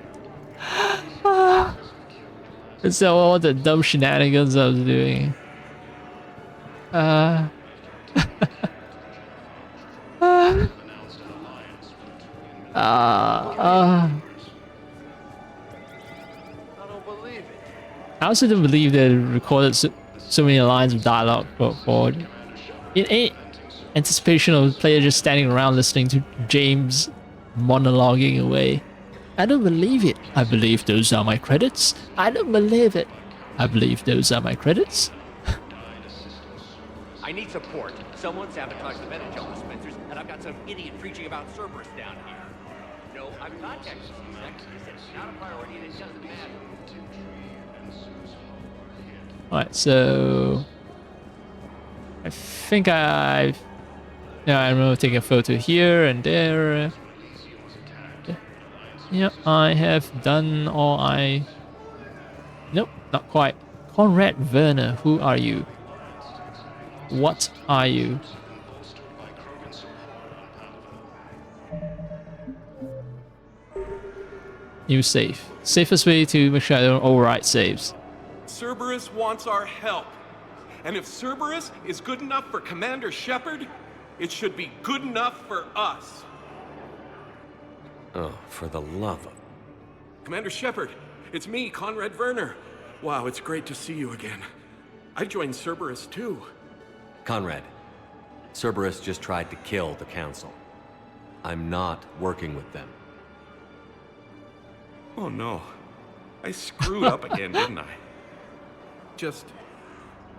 Instead of all the dumb shenanigans I was doing. I also don't believe they recorded so many lines of dialogue for in anticipation of the player just standing around listening to James monologuing away. I don't believe it. I believe those are my credits. I don't believe it. I believe those are my credits. I need support. Someone sabotaged the Metagel dispensers, and I've got some idiot preaching about Cerberus down here. No, I've contacted C-Sec. They said it's not a priority and it doesn't matter. Alright, so I think I remember taking a photo here and there. Yep, I have done all I... Nope, not quite. Conrad Werner, who are you? What are you? New save. Safest way to make sure I don't overwrite saves. Cerberus wants our help. And if Cerberus is good enough for Commander Shepard, it should be good enough for us. Oh, for the love of... Commander Shepard, it's me, Conrad Werner. Wow, it's great to see you again. I joined Cerberus too. Conrad, Cerberus just tried to kill the Council. I'm not working with them. Oh no. I screwed up again, didn't I?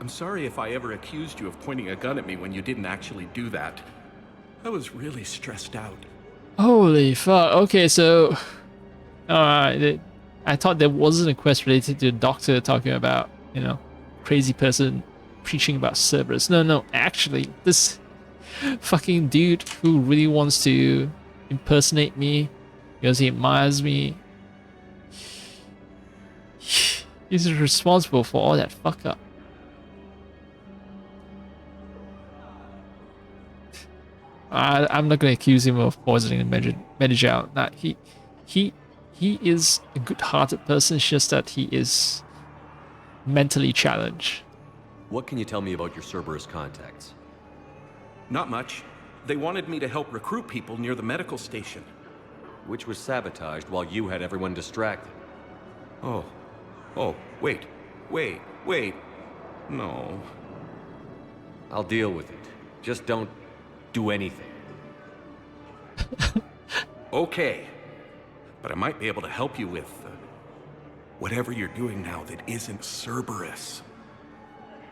I'm sorry if I ever accused you of pointing a gun at me when you didn't actually do that. I was really stressed out. Holy fuck. Okay, so... I thought there wasn't a quest related to a doctor talking about, you know, crazy person preaching about Cerberus. No, actually, this fucking dude who really wants to impersonate me because he admires me, he's responsible for all that fuck up. I'm not gonna accuse him of poisoning the Medical. Nah, he is a good-hearted person. It's just that he is mentally challenged. What can you tell me about your Cerberus contacts? Not much. They wanted me to help recruit people near the medical station. Which was sabotaged while you had everyone distracted. Oh, wait. No. I'll deal with it. Just don't do anything. Okay. But I might be able to help you with whatever you're doing now that isn't Cerberus.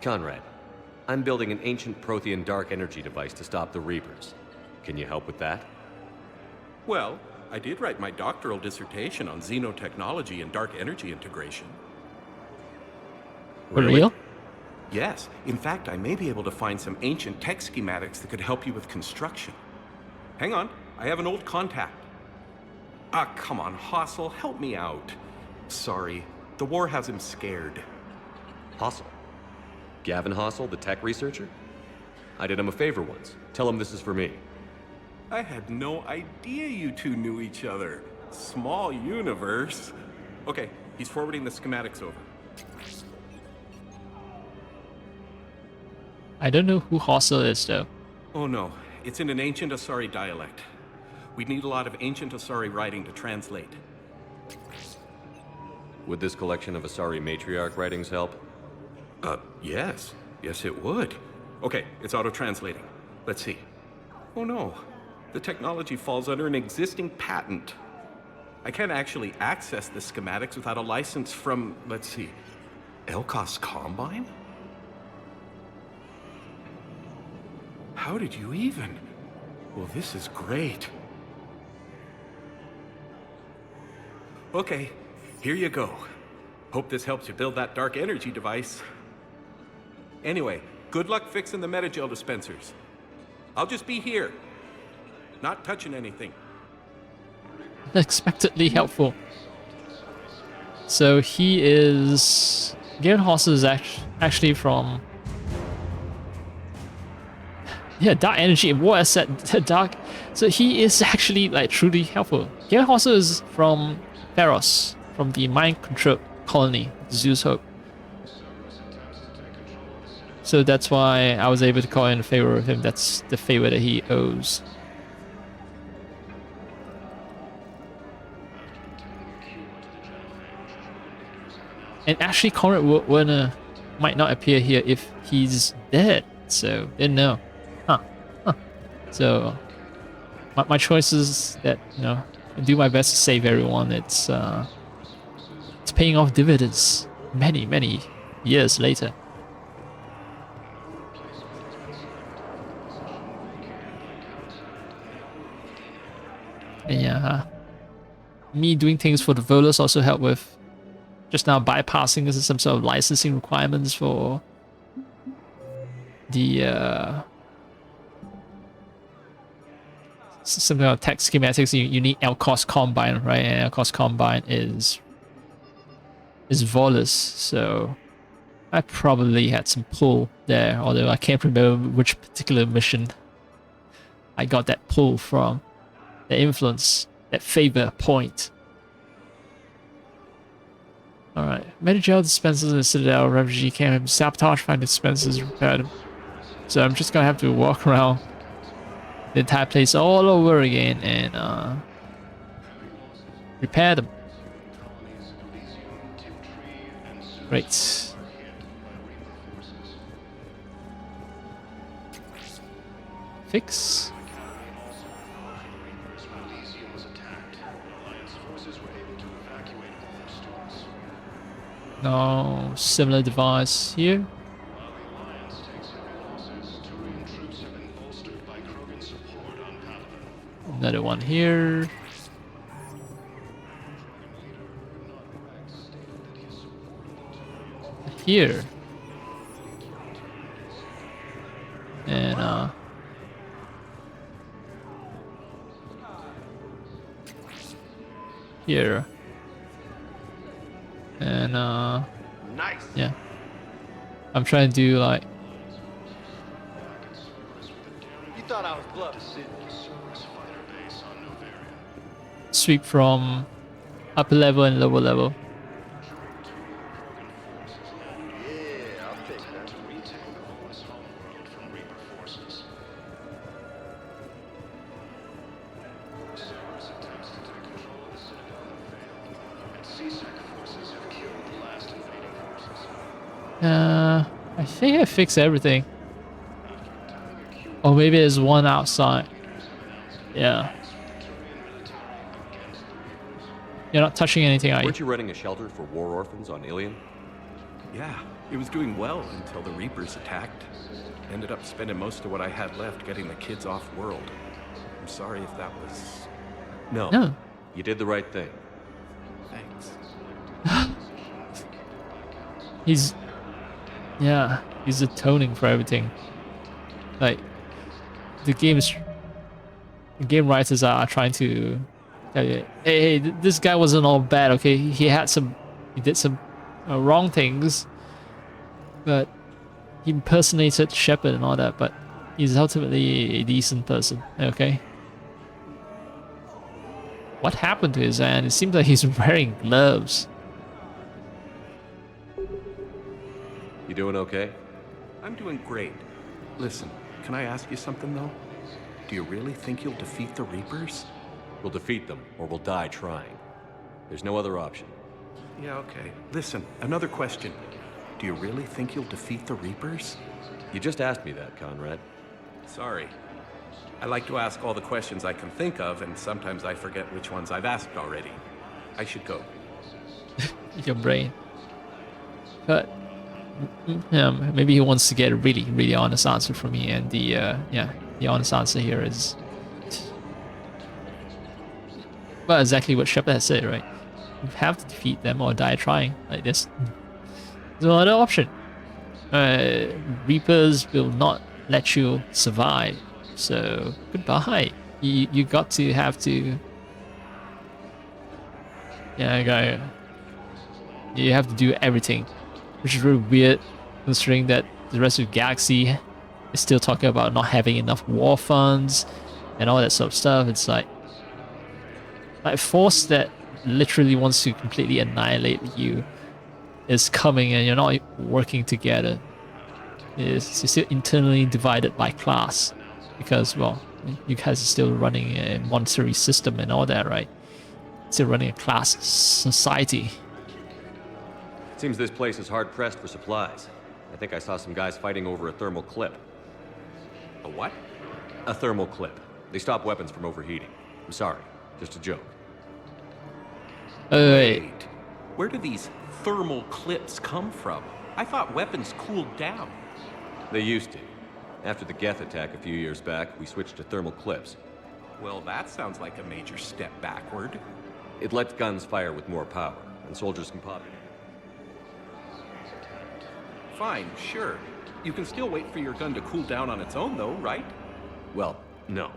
Conrad, I'm building an ancient Prothean dark energy device to stop the Reapers. Can you help with that? Well, I did write my doctoral dissertation on xenotechnology and dark energy integration. For real? Yes. In fact, I may be able to find some ancient tech schematics that could help you with construction. Hang on, I have an old contact. Ah, come on, Hossel, help me out. Sorry, the war has him scared. Hossel? Gavin Hossel, the tech researcher? I did him a favor once. Tell him this is for me. I had no idea you two knew each other. Small universe. Okay, he's forwarding the schematics over. I don't know who Hossel is, though. Oh no, it's in an ancient Asari dialect. We'd need a lot of ancient Asari writing to translate. Would this collection of Asari matriarch writings help? Yes. Yes, it would. Okay, it's auto-translating. Let's see. Oh no, the technology falls under an existing patent. I can't actually access the schematics without a license from, let's see, Elkos Combine? How did you even? Well, this is great. Okay, here you go. Hope this helps you build that dark energy device. Anyway, good luck fixing the Metagel dispensers. I'll just be here, not touching anything. Unexpectedly helpful. So he is... Gavin Hossel is actually from... Yeah, dark energy. What I said, dark. So he is actually like truly helpful. Gavin Hossel is from Pharos, from the mind-controlled colony, Zeus Hope. So that's why I was able to call in favor of him. That's the favor that he owes. And actually, Conrad Werner might not appear here if he's dead. So, didn't know. Huh. So, my choice is that, you know, I do my best to save everyone. It's paying off dividends many years later. And yeah, me doing things for the Volus also helped with just now bypassing some sort of licensing requirements for the some kind of tech schematics. You need Elkos Combine, right? And Elkos Combine is Volus, so I probably had some pull there, although I can't remember which particular mission I got that pull from. The influence, that favor point. Alright. Many jail dispensers in the Citadel refugee camp have sabotaged, find dispensers, repaired them. So I'm just gonna have to walk around the entire place all over again and repair them. Great. Fix. No similar device here. Another one here. Here. And here. And nice. Yeah. I'm trying to do like You thought I was bluffing. sweep from upper level and lower level. Yeah, I'll take that. I think I fixed everything. Or maybe there's one outside. Yeah. You're not touching anything, are you? Weren't you running a shelter for war orphans on Ilion? Yeah, it was doing well until the Reapers attacked. Ended up spending most of what I had left getting the kids off world. I'm sorry if that was... No. You did the right thing. Thanks. He's atoning for everything. Like, the game writers are trying to tell you, hey, this guy wasn't all bad, okay? He did some wrong things, but he impersonated Shepard and all that, but he's ultimately a decent person, okay? What happened to his hand? It seems like he's wearing gloves. You doing okay? I'm doing great. Listen, can I ask you something, though? Do you really think you'll defeat the Reapers? We'll defeat them, or we'll die trying. There's no other option. Yeah, okay. Listen, another question. Do you really think you'll defeat the Reapers? You just asked me that, Conrad. Sorry. I like to ask all the questions I can think of, and sometimes I forget which ones I've asked already. I should go. Your brain. But yeah, maybe he wants to get a really, really honest answer from me, and the honest answer here is, well, exactly what Shepard has said, right? You have to defeat them or die trying. Like this, there's no other option. Reapers will not let you survive, so goodbye. You got to have to. Yeah, guy. You have to do everything. Which is really weird, considering that the rest of the galaxy is still talking about not having enough war funds and all that sort of stuff. It's like a force that literally wants to completely annihilate you is coming, and you're not working together. It's still internally divided by class, because, well, you guys are still running a monetary system and all that, right? Still running a class society. Seems this place is hard-pressed for supplies. I think I saw some guys fighting over a thermal clip. A what? A thermal clip. They stop weapons from overheating. I'm sorry, just a joke. Wait. Where do these thermal clips come from? I thought weapons cooled down. They used to. After the Geth attack a few years back, we switched to thermal clips. Well, that sounds like a major step backward. It lets guns fire with more power, and soldiers can pop it. Fine, sure. You can still wait for your gun to cool down on its own, though, right? Well, no.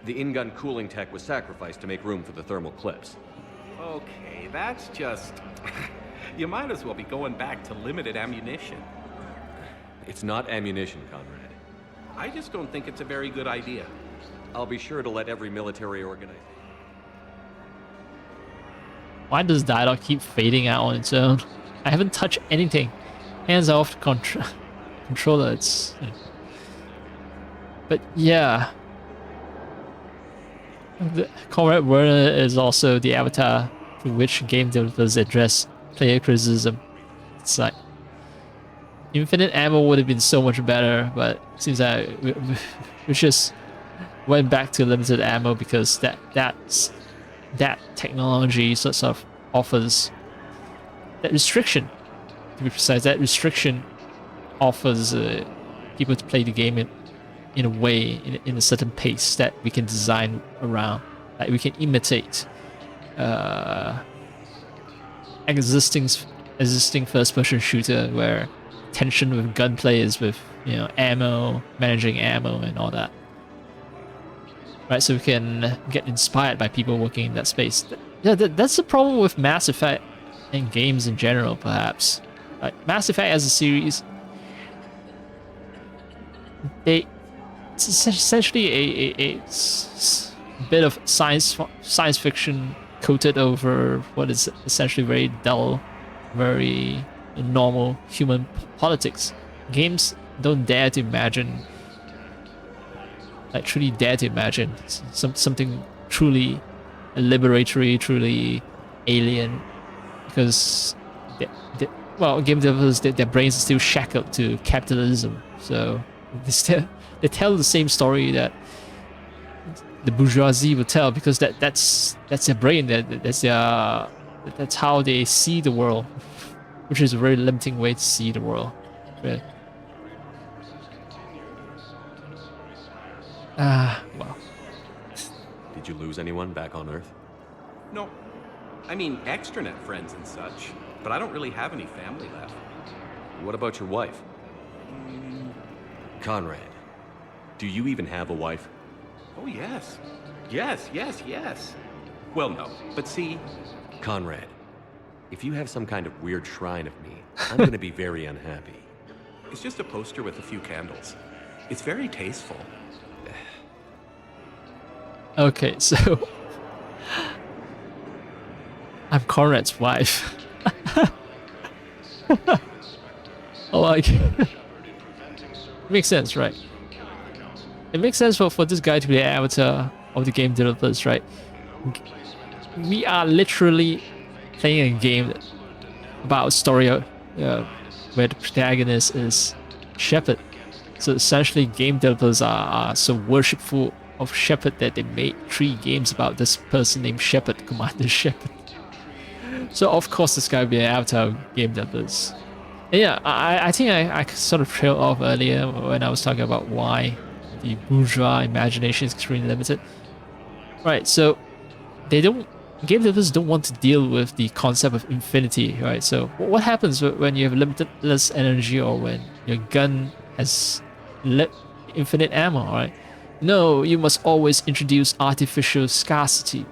The in-gun cooling tech was sacrificed to make room for the thermal clips. Okay, that's just... You might as well be going back to limited ammunition. It's not ammunition, Conrad. I just don't think it's a very good idea. I'll be sure to let every military organization... Why does dialogue keep fading out on its own? I haven't touched anything. Hands off the controller. It's. But yeah. Conrad Werner is also the avatar through which game developers address player criticism. It's like infinite ammo would have been so much better, but it seems like we just went back to limited ammo because that technology sort of offers that restriction. To be precise, that restriction offers people to play the game in a way, in a certain pace that we can design around, like we can imitate existing first-person shooter where tension with gunplay is with ammo, managing ammo, and all that. Right, so we can get inspired by people working in that space. That's the problem with Mass Effect and games in general, perhaps. Like Mass Effect as a series, it's essentially a bit of science fiction coated over what is essentially very dull, very normal human politics. Games don't dare to imagine, like truly dare to imagine something truly liberatory, truly alien, because well, game developers, their brains are still shackled to capitalism, so they tell the same story that the bourgeoisie would tell, because that's their brain, that's how they see the world, which is a very limiting way to see the world, really. Well. Did you lose anyone back on Earth? No. I mean, extranet friends and such, but I don't really have any family left. What about your wife? Conrad, do you even have a wife? Oh, yes. Yes. Well, no, but see... Conrad, if you have some kind of weird shrine of me, I'm gonna be very unhappy. It's just a poster with a few candles. It's very tasteful. Okay, so... I'm Conrad's wife. Oh, like... Makes sense, right? It makes sense for this guy to be the avatar of the game developers, right? We are literally playing a game about a story where the protagonist is Shepard. So essentially, game developers are so worshipful of Shepard that they made 3 games about this person named Shepard, Commander Shepard. So of course this guy will be an avatar of game developers. And yeah, I think I sort of trailed off earlier when I was talking about why the bourgeois imagination is extremely limited. Right, so game developers don't want to deal with the concept of infinity, right? So what happens when you have limitless energy, or when your gun has infinite ammo, right? No, you must always introduce artificial scarcity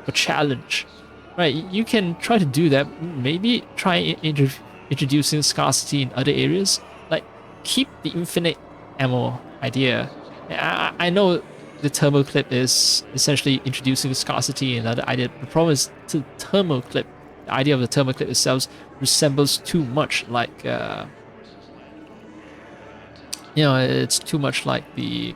or challenge, right? You can try to do that. Maybe try introducing scarcity in other areas. Like, keep the infinite ammo idea. I know the thermoclip is essentially introducing scarcity in another idea. The problem is the thermoclip. The idea of the thermoclip itself resembles too much like it's too much like the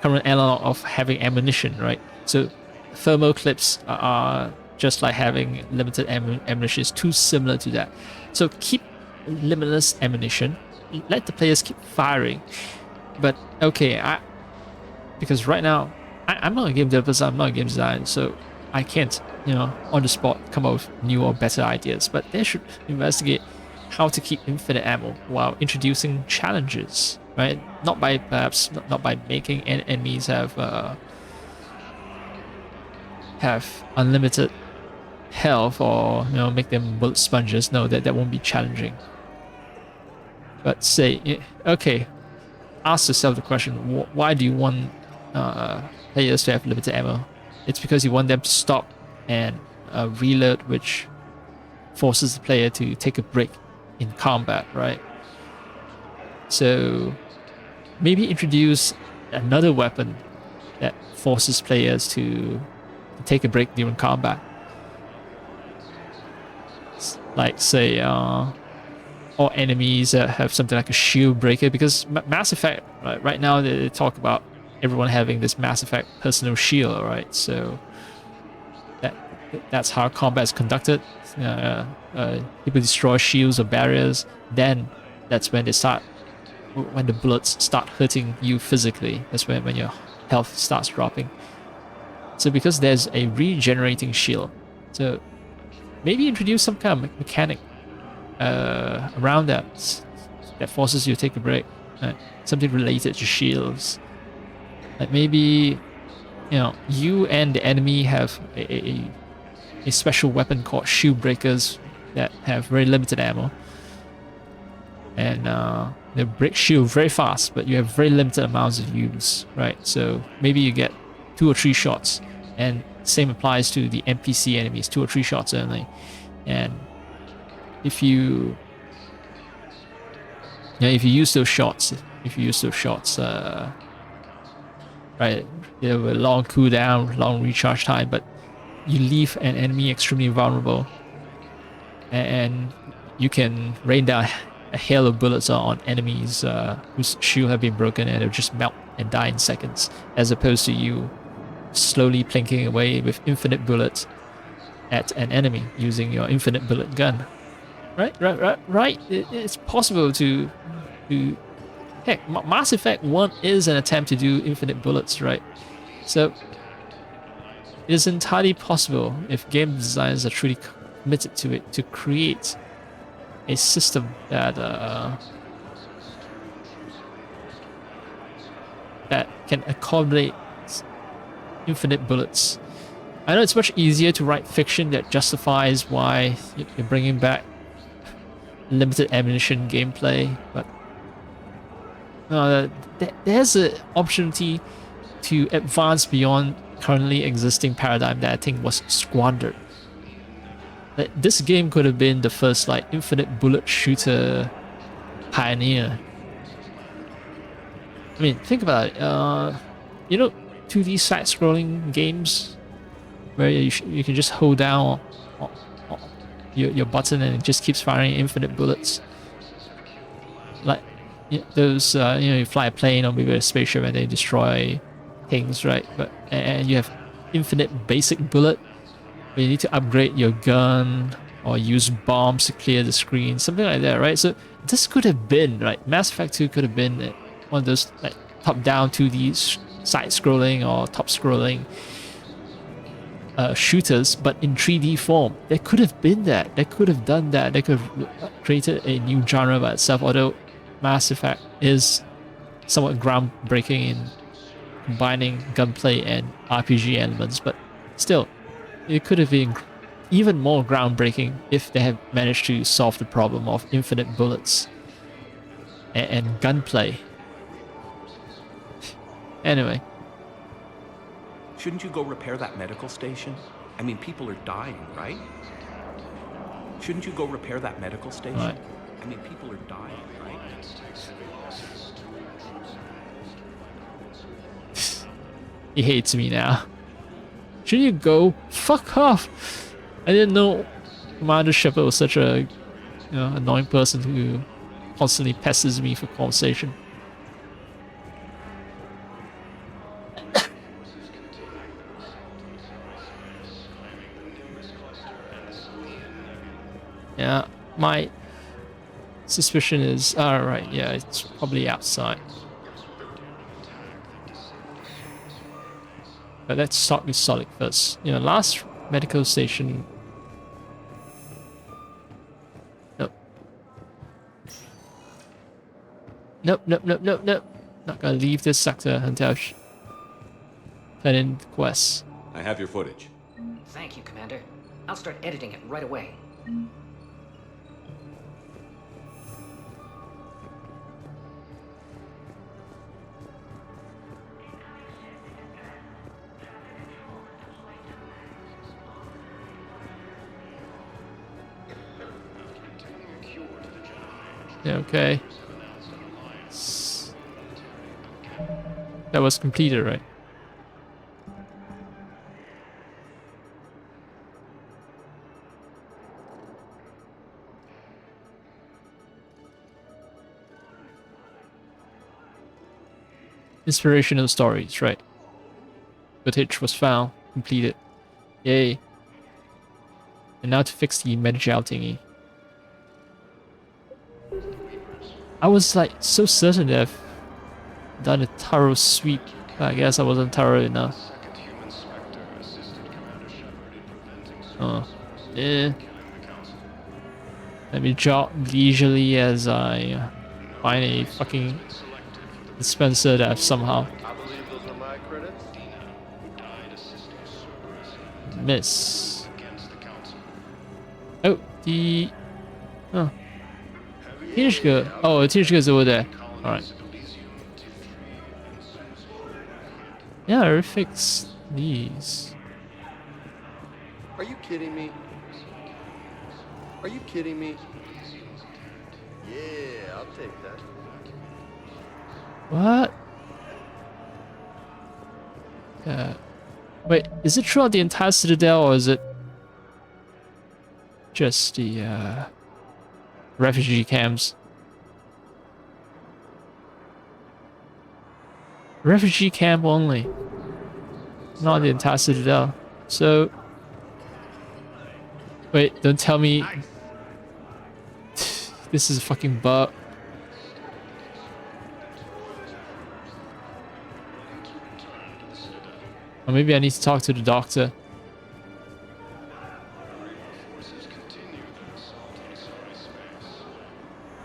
current analog of having ammunition, right? So thermoclips are just like having limited ammunition. Is too similar to that. So keep limitless ammunition. Let the players keep firing. But okay, because right now I'm not a game developer, I'm not a game designer, so I can't, on the spot come up with new or better ideas. But they should investigate how to keep infinite ammo while introducing challenges, right? Not by making enemies have unlimited health, or make them bullet sponges. No, that won't be challenging. But say, okay, ask yourself the question: why do you want players to have limited ammo? It's because you want them to stop and reload, which forces the player to take a break in combat, right? So maybe introduce another weapon that forces players to take a break during combat. Like, say, all enemies have something like a shield breaker, because Mass Effect, right now they talk about everyone having this Mass Effect personal shield, right? So that's how combat is conducted. People destroy shields or barriers, then that's when when the bullets start hurting you physically. That's when your health starts dropping. So because there's a regenerating shield, so maybe introduce some kind of mechanic around that forces you to take a break. Something related to shields. Like maybe, you and the enemy have a special weapon called shield breakers that have very limited ammo. And they break shield very fast, but you have very limited amounts of use, right? So maybe you get 2 or 3 shots, and same applies to the NPC enemies, 2 or 3 shots only. And if you use those shots, right, they have a long cooldown, long recharge time, but you leave an enemy extremely vulnerable, and you can rain down a hail of bullets on enemies whose shield have been broken, and they'll just melt and die in seconds, as opposed to you slowly plinking away with infinite bullets at an enemy using your infinite bullet gun. Right. It's possible to heck, Mass Effect 1 is an attempt to do infinite bullets, right? So it is entirely possible, if game designers are truly committed to it, to create a system that can accommodate infinite bullets. I know it's much easier to write fiction that justifies why you're bringing back limited ammunition gameplay, but there's an opportunity to advance beyond currently existing paradigm that I think was squandered. This game could have been the first infinite bullet shooter pioneer. I mean, think about it. 2D side-scrolling games where you can just hold down your button and it just keeps firing infinite bullets. Like those, you fly a plane or maybe a spaceship and they destroy things, right? And you have infinite basic bullet, but you need to upgrade your gun or use bombs to clear the screen, something like that, right? So this could have been, right? Mass Effect 2 could have been one of those top-down 2D side-scrolling or top-scrolling shooters, but in 3D form. There could have been that. They could have done that. They could have created a new genre by itself, although Mass Effect is somewhat groundbreaking in combining gunplay and RPG elements, but still, it could have been even more groundbreaking if they had managed to solve the problem of infinite bullets and gunplay. Anyway. Shouldn't you go repair that medical station? I mean, people are dying, right? Shouldn't you go repair that medical station? Right. I mean, people are dying, right? He hates me now. Shouldn't you go? Fuck off! I didn't know Commander Shepard was such a annoying person who constantly pesters me for conversation. Yeah, my suspicion is... Alright, yeah, it's probably outside. But let's start with Solid first. Last medical station... Nope. Nope. Not gonna leave this sector until I've put in the quest. I have your footage. Thank you, Commander. I'll start editing it right away. Okay. That was completed, right? Inspirational stories, right? Footage was found, completed. Yay. And now to fix the Medjal thingy. I was like so certain that I've done a thorough sweep, but I guess I wasn't thorough enough. Oh, yeah. Let me jog leisurely as I find a fucking dispenser that I've somehow I believe those are my credits. miss. Oh, the... Oh. Teenage Oh, the teenage girl's over there. Alright. Yeah, I fixed these. Are you kidding me? Are you kidding me? Yeah, I'll take that. What? Wait, is it throughout the entire Citadel or is it just the refugee camps? Refugee camp only, not the entire Citadel. So, wait, don't tell me this is a fucking bug. Or maybe I need to talk to the doctor.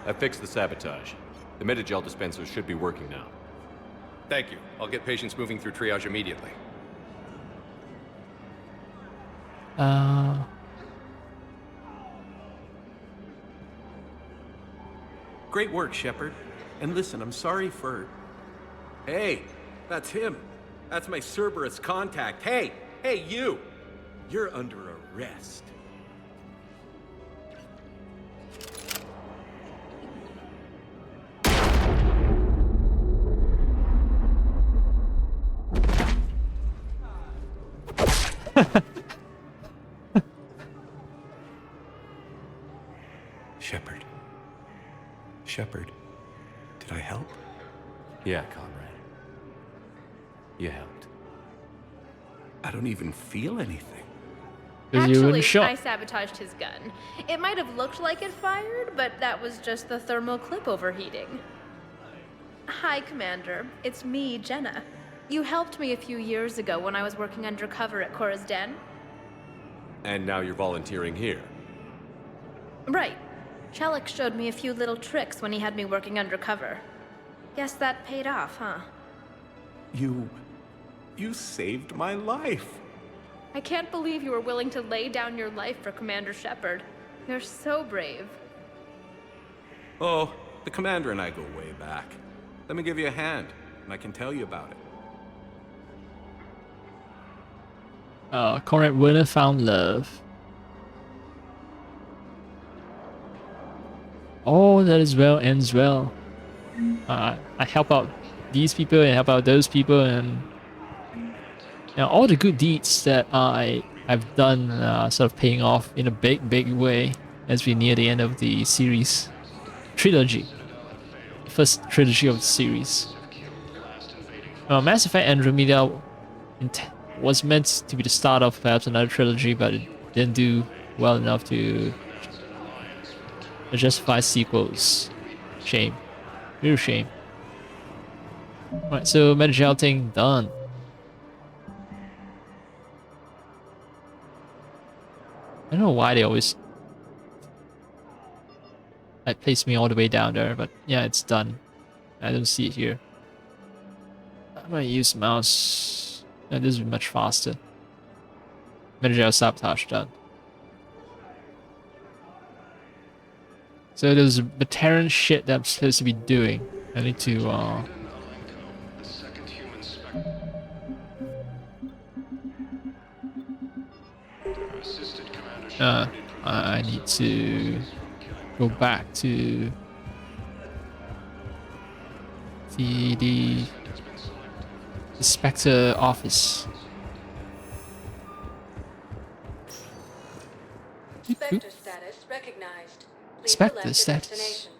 I fixed the sabotage. The Metagel dispenser should be working now. Thank you. I'll get patients moving through triage immediately. Great work, Shepard. And listen, I'm sorry for... Hey, that's him. That's my Cerberus contact. Hey, you! You're under arrest. Shepard, did I help? Yeah, comrade. You helped. I don't even feel anything. Actually, I sabotaged his gun. It might have looked like it fired, but that was just the thermal clip overheating. Hi, Commander. It's me, Jenna. You helped me a few years ago when I was working undercover at Cora's Den. And now you're volunteering here. Right. Chelik showed me a few little tricks when he had me working undercover. Guess that paid off, huh? You saved my life. I can't believe you were willing to lay down your life for Commander Shepard. You're so brave. Oh, the Commander and I go way back. Let me give you a hand, and I can tell you about it. Conrad Winner found love. All that is well ends well. I help out these people and help out those people, and all the good deeds that I've done sort of paying off in a big way as we near the end of the series trilogy. First trilogy of the series. Mass Effect Andromeda was meant to be the start of perhaps another trilogy, but it didn't do well enough to justify sequels. Shame. Real shame. Alright, so Medjal thing done. I don't know why they always place me all the way down there, but yeah, it's done. I don't see it here. I might use mouse. And this is much faster. Medjal sabotage done. So there's veteran shit that I'm supposed to be doing. I need to I need to go back to the Spectre office. Spectre status recognized. Please Spectre select a status. destination.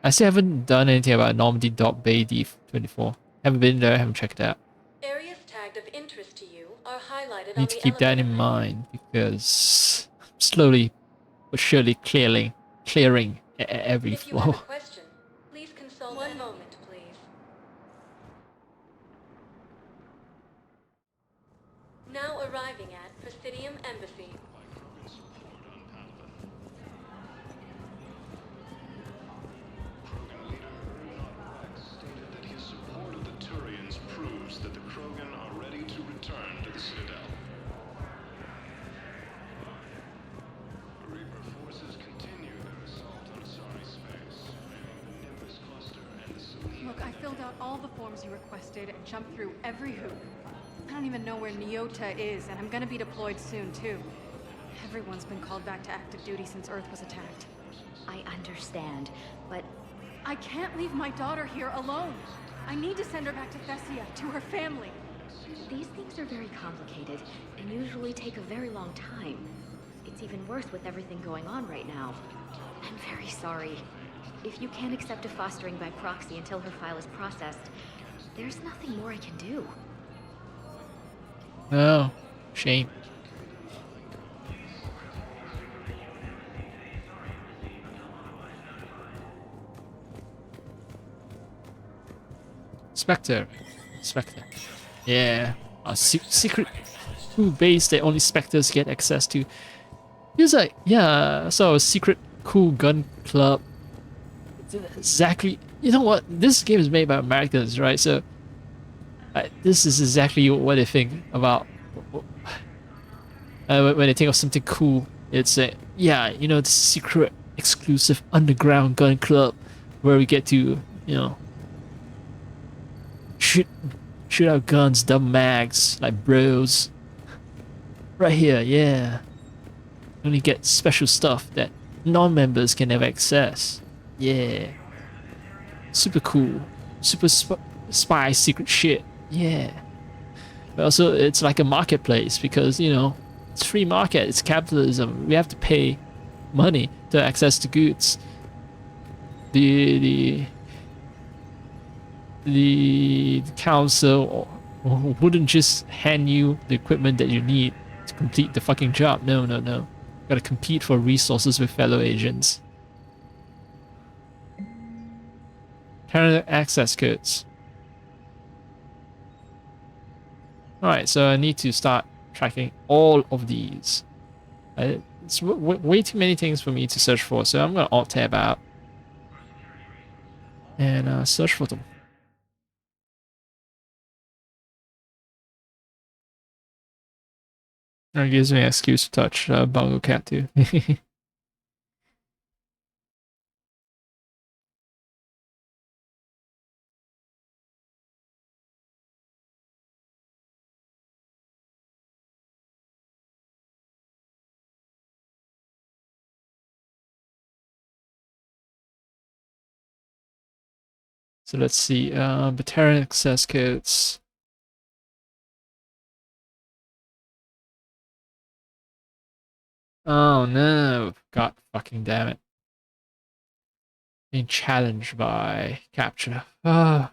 I still haven't done anything about Normandy Bay D24. Haven't been there, haven't checked it out. Areas tagged of interest to you are highlighted Need on to the keep that in elevator. mind because I'm slowly but surely clearing every If you have a floor. question, please consult. One moment, please. Now arriving at Presidium Embassy. Proves that the Krogan are ready to return to the Citadel. Reaper forces continue their assault on Asari space. The Nimbus cluster and the Suni. Look, I filled out all the forms you requested and jumped through every hoop. I don't even know where Nyota is, and I'm gonna be deployed soon, too. Everyone's been called back to active duty since Earth was attacked. I understand, but I can't leave my daughter here alone. I need to send her back to Thessia, to her family. these things are very complicated and usually take a very long time. It's even worse with everything going on right now. I'm very sorry. If you can't accept a fostering by proxy until her file is processed, there's nothing more I can do. Oh, shame. Spectre. Yeah. A secret base that only Spectres get access to. Feels like, yeah, so a secret cool gun club. Exactly. You know what? This game is made by Americans, right? So this is exactly what they think about when they think of something cool. It's yeah, you know, the secret, exclusive underground gun club where we get to, you know, shoot out guns, dumb mags, like bros. Right here, yeah. Only get special stuff that non-members can never access. Yeah. Super cool. Super spy secret shit. Yeah. But also, it's like a marketplace because, you know, it's free market, it's capitalism. We have to pay money to access the goods. The council wouldn't just hand you the equipment that you need to complete the fucking job. No. Gotta compete for resources with fellow agents. Current access codes. Alright, so I need to start tracking all of these. It's way too many things for me to search for, so I'm gonna alt-tab out and search for them. It gives me an excuse to touch Bongo Cat too. So let's see, Batarian access codes. Oh no, god fucking damn it. Being challenged by capture. Ah.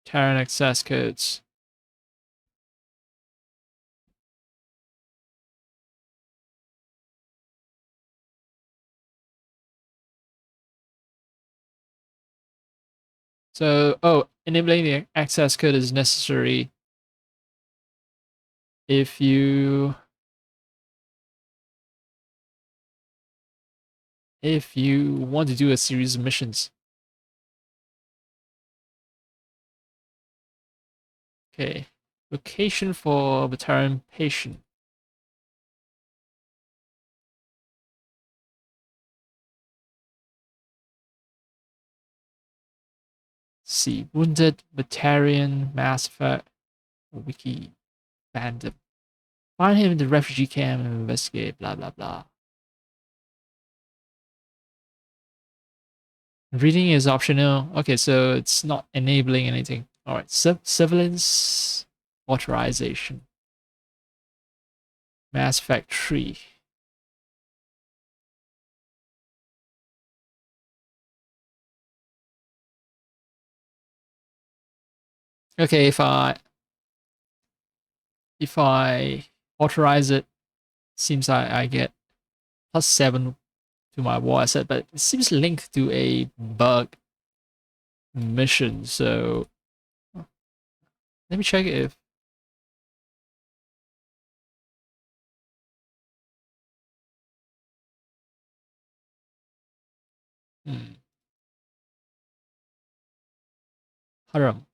Terran access codes. So, oh, enabling the access code is necessary if you want to do a series of missions. Okay. Location for Batarian patient. see. Wounded, Batarian, Mass Effect, Wiki, Bandit. Find him in the refugee camp and investigate, blah, blah, blah. Reading is optional. Okay, so it's not enabling anything. All right, surveillance authorization. Mass Effect 3. Okay, if I authorize it, seems I get +7 to my war asset, but it seems linked to a bug mission. So let me check if Haram.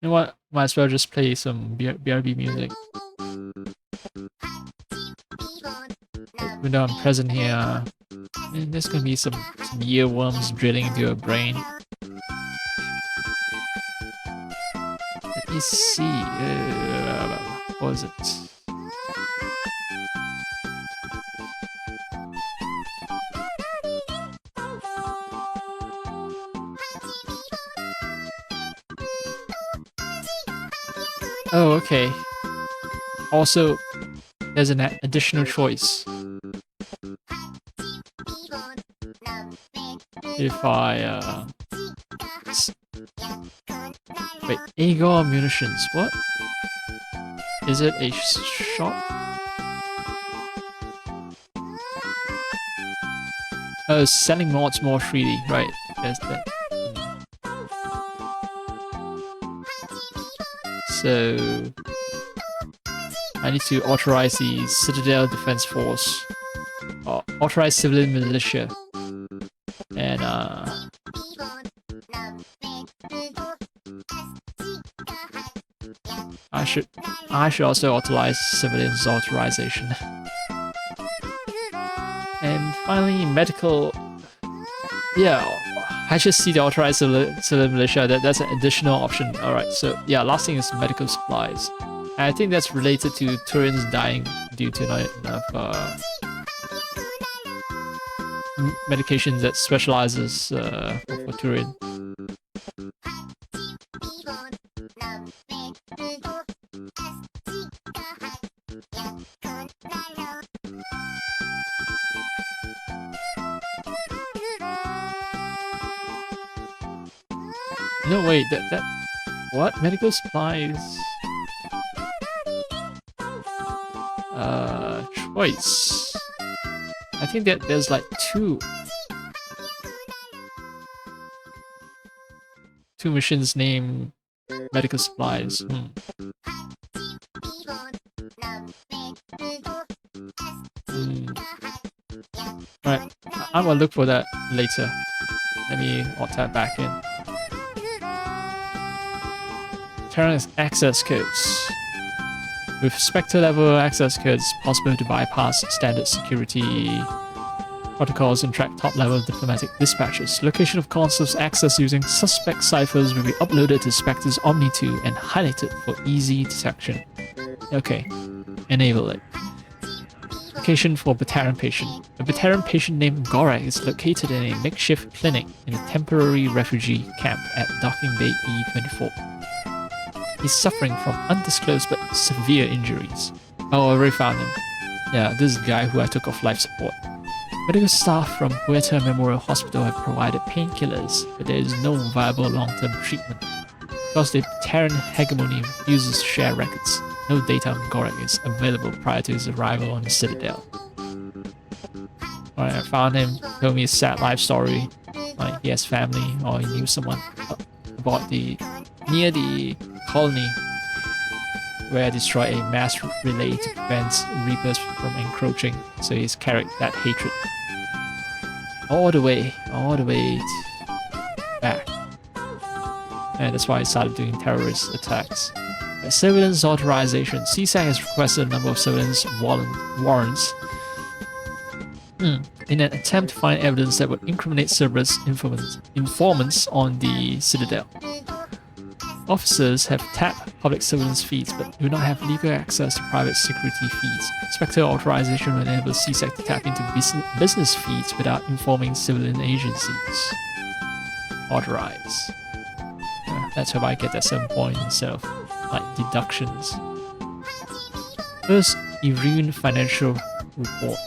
You know what? Might as well just play some BRB music. Even though I'm present here, there's gonna be some earworms drilling into your brain. Let me see. What was it? Oh, okay. Also, there's an additional choice. If I, wait, Agar munitions, what? Is it a shop? Oh, selling mods more freely, right. There's that. So I need to authorize the Citadel Defense Force, or authorize civilian militia, and I should also authorize civilians authorization. And finally, medical. Yeah, I just see the authorized civilian militia. That's an additional option. All right, so yeah, last thing is medical supplies. And I think that's related to Turians dying due to not enough medication that specializes for Turian. No, wait, that what? Medical supplies? Choice. I think that there's like two missions named medical supplies. Alright, I'm gonna look for that later. Let me tab back in. Terran access codes. With Spectre level access codes, it's possible to bypass standard security protocols and track top level diplomatic dispatches. Location of consoles access using suspect ciphers will be uploaded to Spectre's Omni 2 and highlighted for easy detection. Okay, enable it. Location for Batarian patient. A Batarian patient named Gorak is located in a makeshift clinic in a temporary refugee camp at Docking Bay E24. He's suffering from undisclosed but severe injuries. Oh, I already found him. Yeah, this is the guy who I took off life support. Medical staff from Huerta Memorial Hospital have provided painkillers, but there is no viable long-term treatment. Because the Terran hegemony refuses to share records, no data on Gorak is available prior to his arrival on the Citadel. Alright, I found him, told me his sad life story, like he has family or he knew someone about near the colony where I destroyed a mass relay to prevent Reapers from encroaching, so he's carried that hatred all the way back. And that's why I started doing terrorist attacks. Surveillance authorization. CSAC has requested a number of surveillance warrants. in an attempt to find evidence that would incriminate Cerberus informants on the Citadel. Officers have tapped public surveillance feeds but do not have legal access to private security feeds. Spectre authorization will enable CSEC to tap into business feeds without informing civilian agencies. Authorize. That's how I get at some point instead of like deductions. First, Irene Financial Report.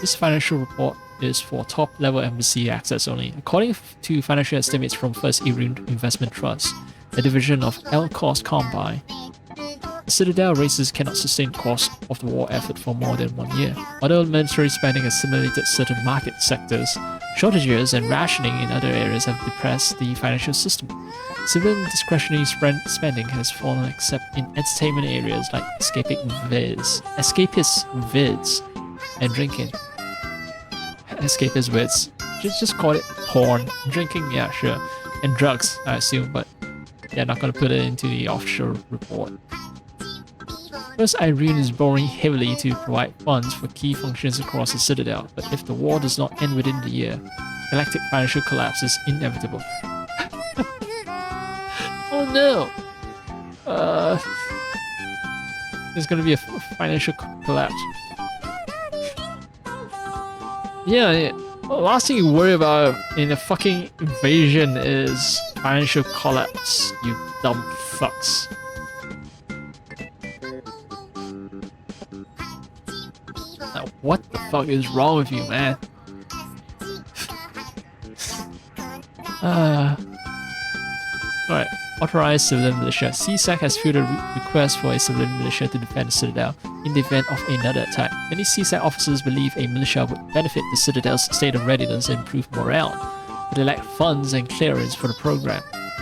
This financial report is for top-level embassy access only. According to financial estimates from First Irene Investment Trust, a division of L-Cost Combine, the Citadel races cannot sustain the cost of the war effort for more than 1 year. Although military spending has stimulated certain market sectors, shortages and rationing in other areas have depressed the financial system. Civilian discretionary spending has fallen except in entertainment areas like escapist vids and drinking. Escapist vids. Just call it porn. Drinking, yeah, sure. And drugs, I assume, but they're not going to put it into the offshore report. First, Irene is borrowing heavily to provide funds for key functions across the Citadel, but if the war does not end within the year, galactic financial collapse is inevitable. Oh no! There's gonna be a financial collapse. Yeah. Well, last thing you worry about in a fucking invasion is financial collapse, you dumb fucks. Now, what the fuck is wrong with you, man? Alright, authorized civilian militia. CSEC has filed a request for a civilian militia to defend the Citadel in the event of another attack. Many CSEC officers believe a militia would benefit the Citadel's state of readiness and improve morale, but they lack funds and clearance for the program.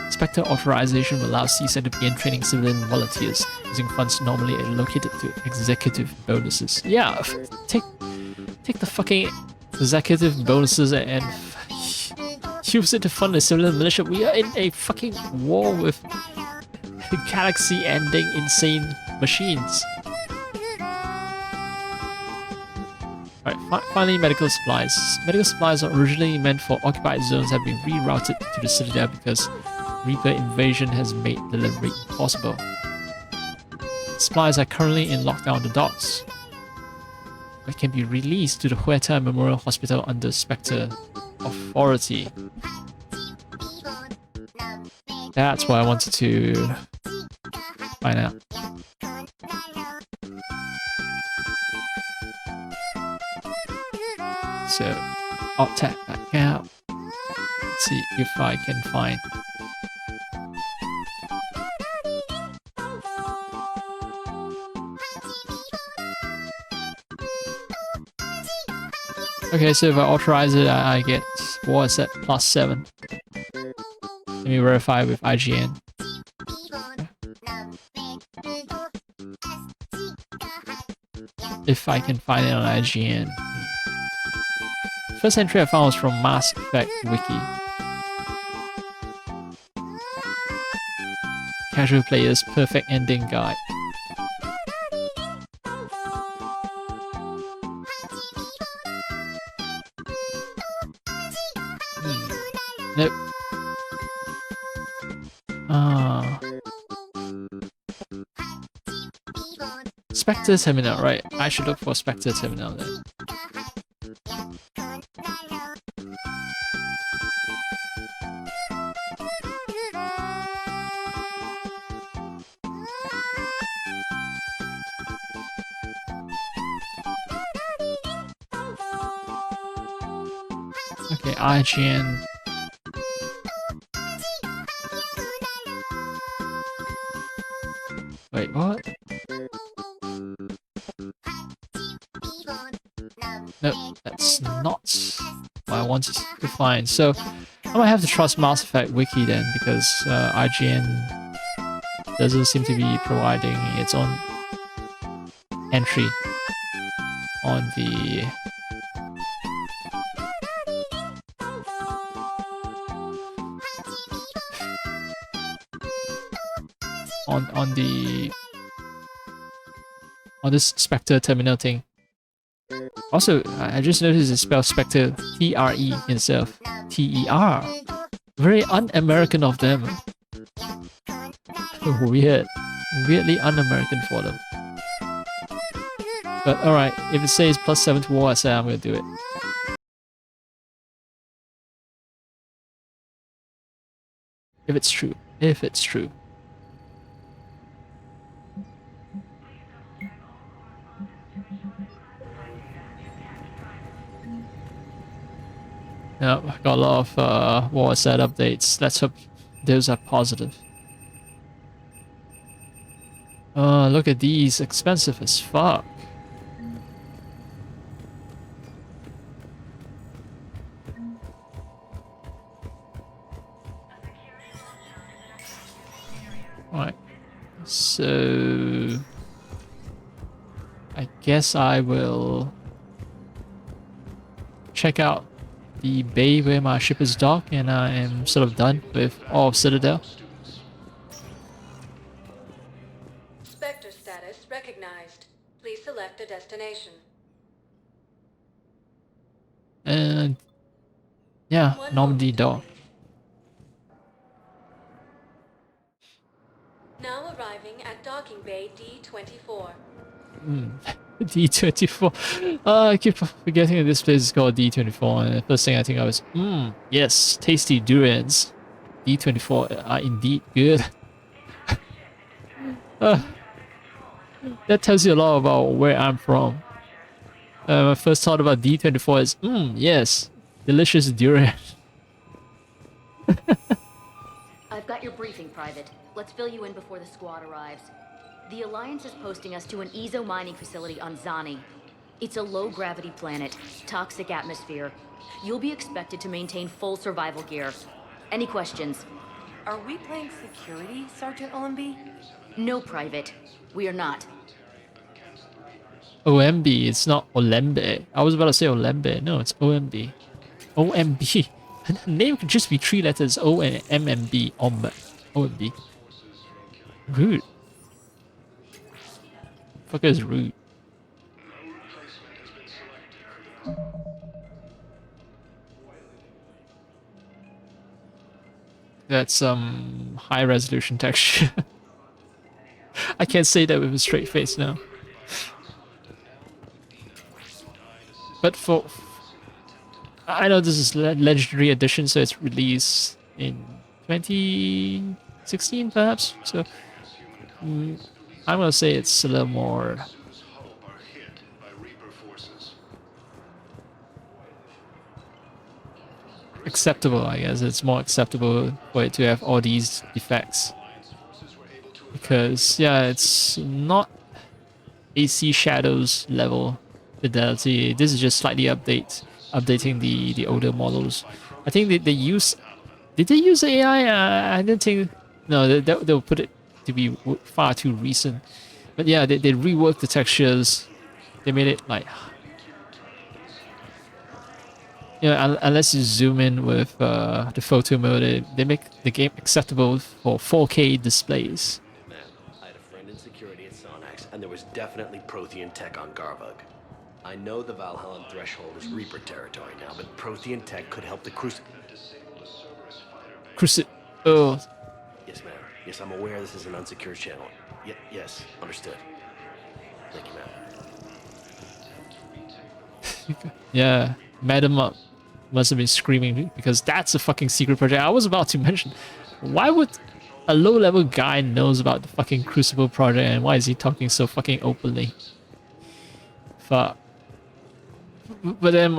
Spectre authorization will allow CSEC to begin training civilian volunteers using funds normally allocated to executive bonuses. Yeah, take the fucking executive bonuses and use it to fund the civilian militia. We are in a fucking war with galaxy-ending insane machines. Alright, finally medical supplies. Medical supplies are originally meant for occupied zones have been rerouted to the Citadel because Reaper invasion has made delivery impossible. Supplies are currently in lockdown on the docks, but can be released to the Huerta Memorial Hospital under Spectre authority. That's what I wanted to find out. So, I'll tap back out. Let's see if I can find. Okay, so if I authorize it, I get, what is that, +7. Let me verify with IGN. If I can find it on IGN. First entry I found was from Mass Effect Wiki. Casual Player's Perfect Ending Guide. Nope. Spectre Terminal, right. I should look for Spectre Terminal then. Okay, IGN. Wait, what? Nope, that's not what I wanted to find. So, I might have to trust Mass Effect Wiki then, because IGN doesn't seem to be providing its own entry on the on this Spectre Terminal thing. Also, I just noticed it spells Spectre T-R-E instead of T-E-R. Very un-American of them. Weird. Weirdly un-American for them. But alright, if it says +7 to war, I say I'm gonna do it. If it's true. If it's true. Yep, got a lot of war set updates. Let's hope those are positive. Look at these. Expensive as fuck. Alright. So... I guess I will... check out the bay where my ship is docked, and I am sort of done with all of Citadel. Spectre status recognized. Please select a destination. And... yeah, Normandy dock. Now arriving at docking bay D24. D24. I keep forgetting that this place is called D24, and the first thing I think of is, yes, tasty durians. D24 are indeed good. That tells you a lot about where I'm from. My first thought about D24 is, yes, delicious durian. I've got your briefing, Private. Let's fill you in before the squad arrives. The Alliance is posting us to an Ezo mining facility on Zani. It's a low-gravity planet, toxic atmosphere. You'll be expected to maintain full survival gear. Any questions? Are we playing security, Sergeant OMB? No, Private. We are not. OMB, it's not Olembe. I was about to say Olembe. No, it's OMB. OMB. The name could just be 3 letters. O and MMB. OMB. Rude. Fucker is rude. That's high resolution texture. I can't say that with a straight face now. But for... I know this is Legendary Edition, so it's released in 2016 perhaps, so... I'm gonna say it's a little more... acceptable, I guess. It's more acceptable for it to have all these defects. Because, yeah, it's not AC Shadows level fidelity. This is just slightly updating the older models. I think they use... Did they use AI? I didn't think... No, they'll put it to be far too recent. But yeah, they reworked the textures. They made it like... You know, unless you zoom in with the photo mode, they make the game acceptable for 4K displays. Man, I had a friend in security at Sonax, and there was definitely Prothean tech on Garvug. I know the Valhallan threshold is Reaper territory now, but Prothean tech could help the Oh. Yes, ma'am. Yes, I'm aware this is an unsecured channel. Yes, understood. Thank you, ma'am. Yeah, Madam must have been screaming because that's a fucking secret project. I was about to mention, why would a low-level guy knows about the fucking Crucible project, and why is he talking so fucking openly? Fuck. But then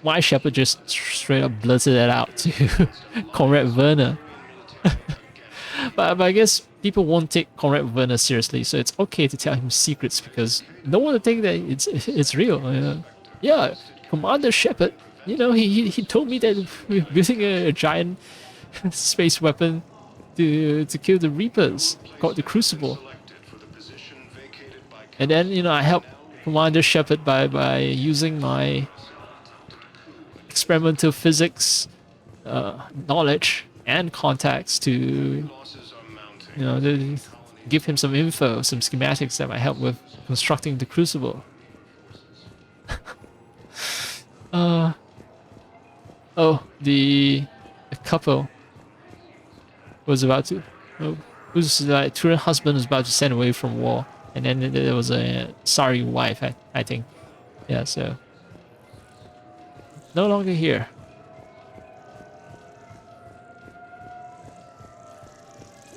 why Shepard just straight up blurted that out to Conrad Werner? but I guess people won't take Conrad Werner seriously, so it's okay to tell him secrets because no one will think that it's real. Yeah, Commander Shepard, you know, he told me that we're building a giant space weapon to kill the Reapers called the Crucible. And then, you know, I helped Commander Shepard by using my experimental physics knowledge and contacts to, you know, to give him some info, some schematics that might help with constructing the Crucible. Oh, the couple was about to, oh, whose like Turan husband was about to send away from war, and then there was a sorry wife, I think. Yeah, so no longer here.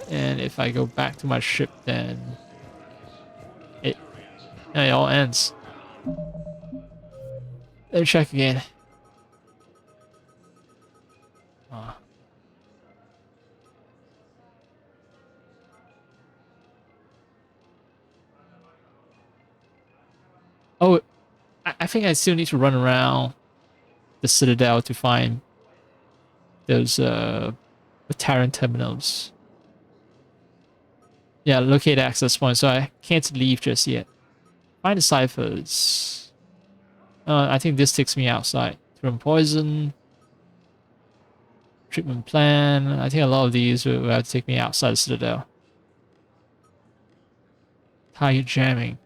And if I go back to my ship, then it all ends. Let me check again. Oh, I think I still need to run around the Citadel to find those the Terran terminals. Yeah, locate access points, so I can't leave just yet. Find the ciphers. I think this takes me outside. Turn poison. Treatment plan. I think a lot of these will have to take me outside the Citadel. Tire jamming.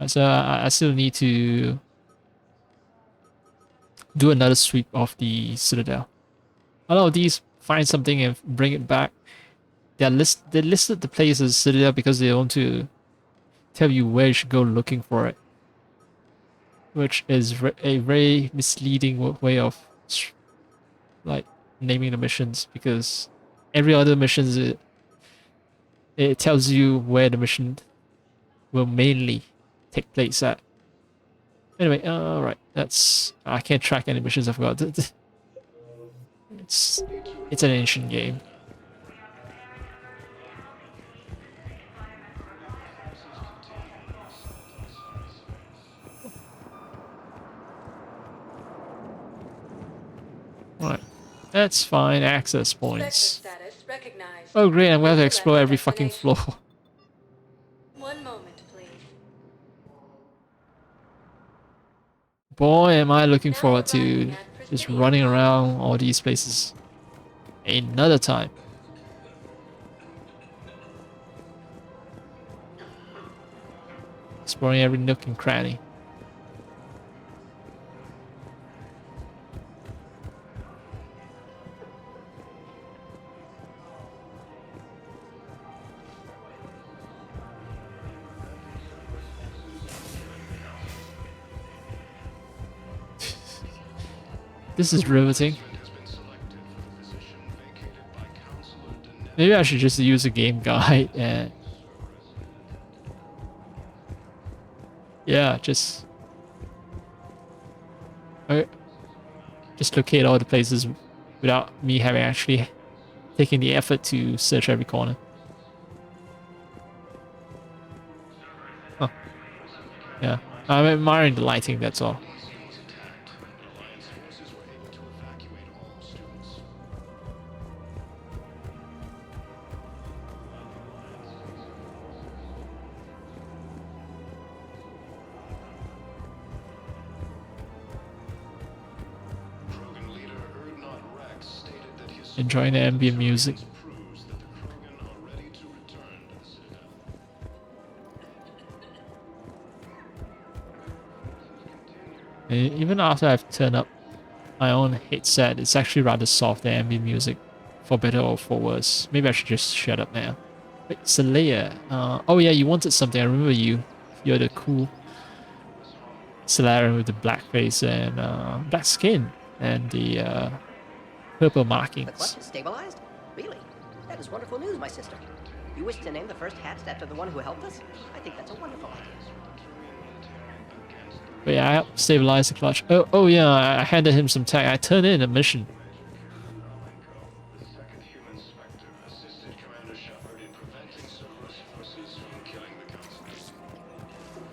So I still need to do another sweep of the Citadel. A lot of these find something and bring it back. They listed the places Citadel because they want to tell you where you should go looking for it, which is a very misleading way of like naming the missions, because every other missions it tells you where the mission will mainly take place at. Anyway, alright, that's I can't track any missions I've got. It's an ancient game. Right. That's fine. Access points. Oh great, I'm gonna have to explore every fucking floor. One moment, please. Boy, am I looking forward to just running around all these places another time. Exploring every nook and cranny. This is riveting. Maybe I should just use a game guide and yeah, just locate all the places without me having actually taken the effort to search every corner. Huh. Yeah, I'm admiring the lighting, that's all. Enjoying the ambient music. And even after I've turned up my own headset, it's actually rather soft, the ambient music, for better or for worse. Maybe I should just shut up now. Wait, Saleya. Oh yeah, you wanted something. I remember you. You're the cool Solarian with the black face and black skin and the purple markings. The clutch is stabilized? Really? That is wonderful news, my sister. You wish to name the first hatched after the one who helped us? I think that's a wonderful idea. But yeah, I helped stabilize the clutch. Oh yeah, I handed him some tech. I turned in a mission.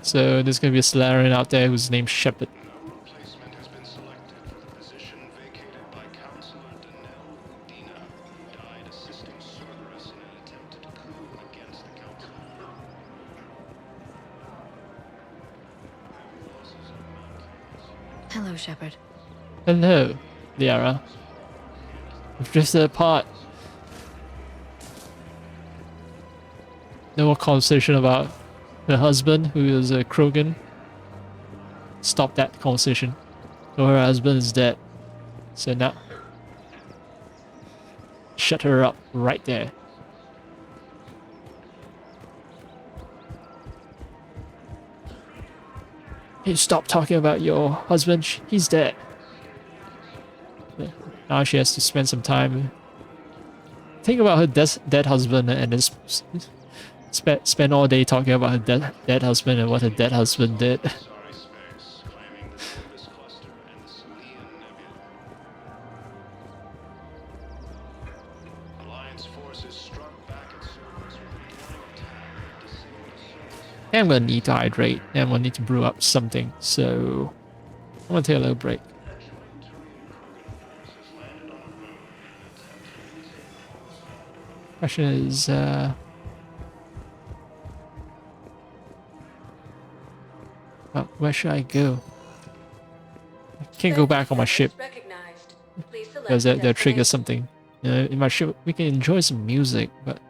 So there's gonna be a Solarian out there who's named Shepard. Hello, Shepard. Hello, Liara. We've drifted apart. No more conversation about her husband, who is a Krogan. stop that conversation. So her husband is dead. So now, shut her up right there. Hey, stop talking about your husband. He's dead. Now she has to spend some time. Think about her dead husband and then spend all day talking about her dead husband and what her dead husband did. I'm gonna need to hydrate and I'm gonna need to brew up something, so I'm gonna take a little break. Question is, where should I go? I can't go back on my ship because they'll trigger something. In my ship, we can enjoy some music, but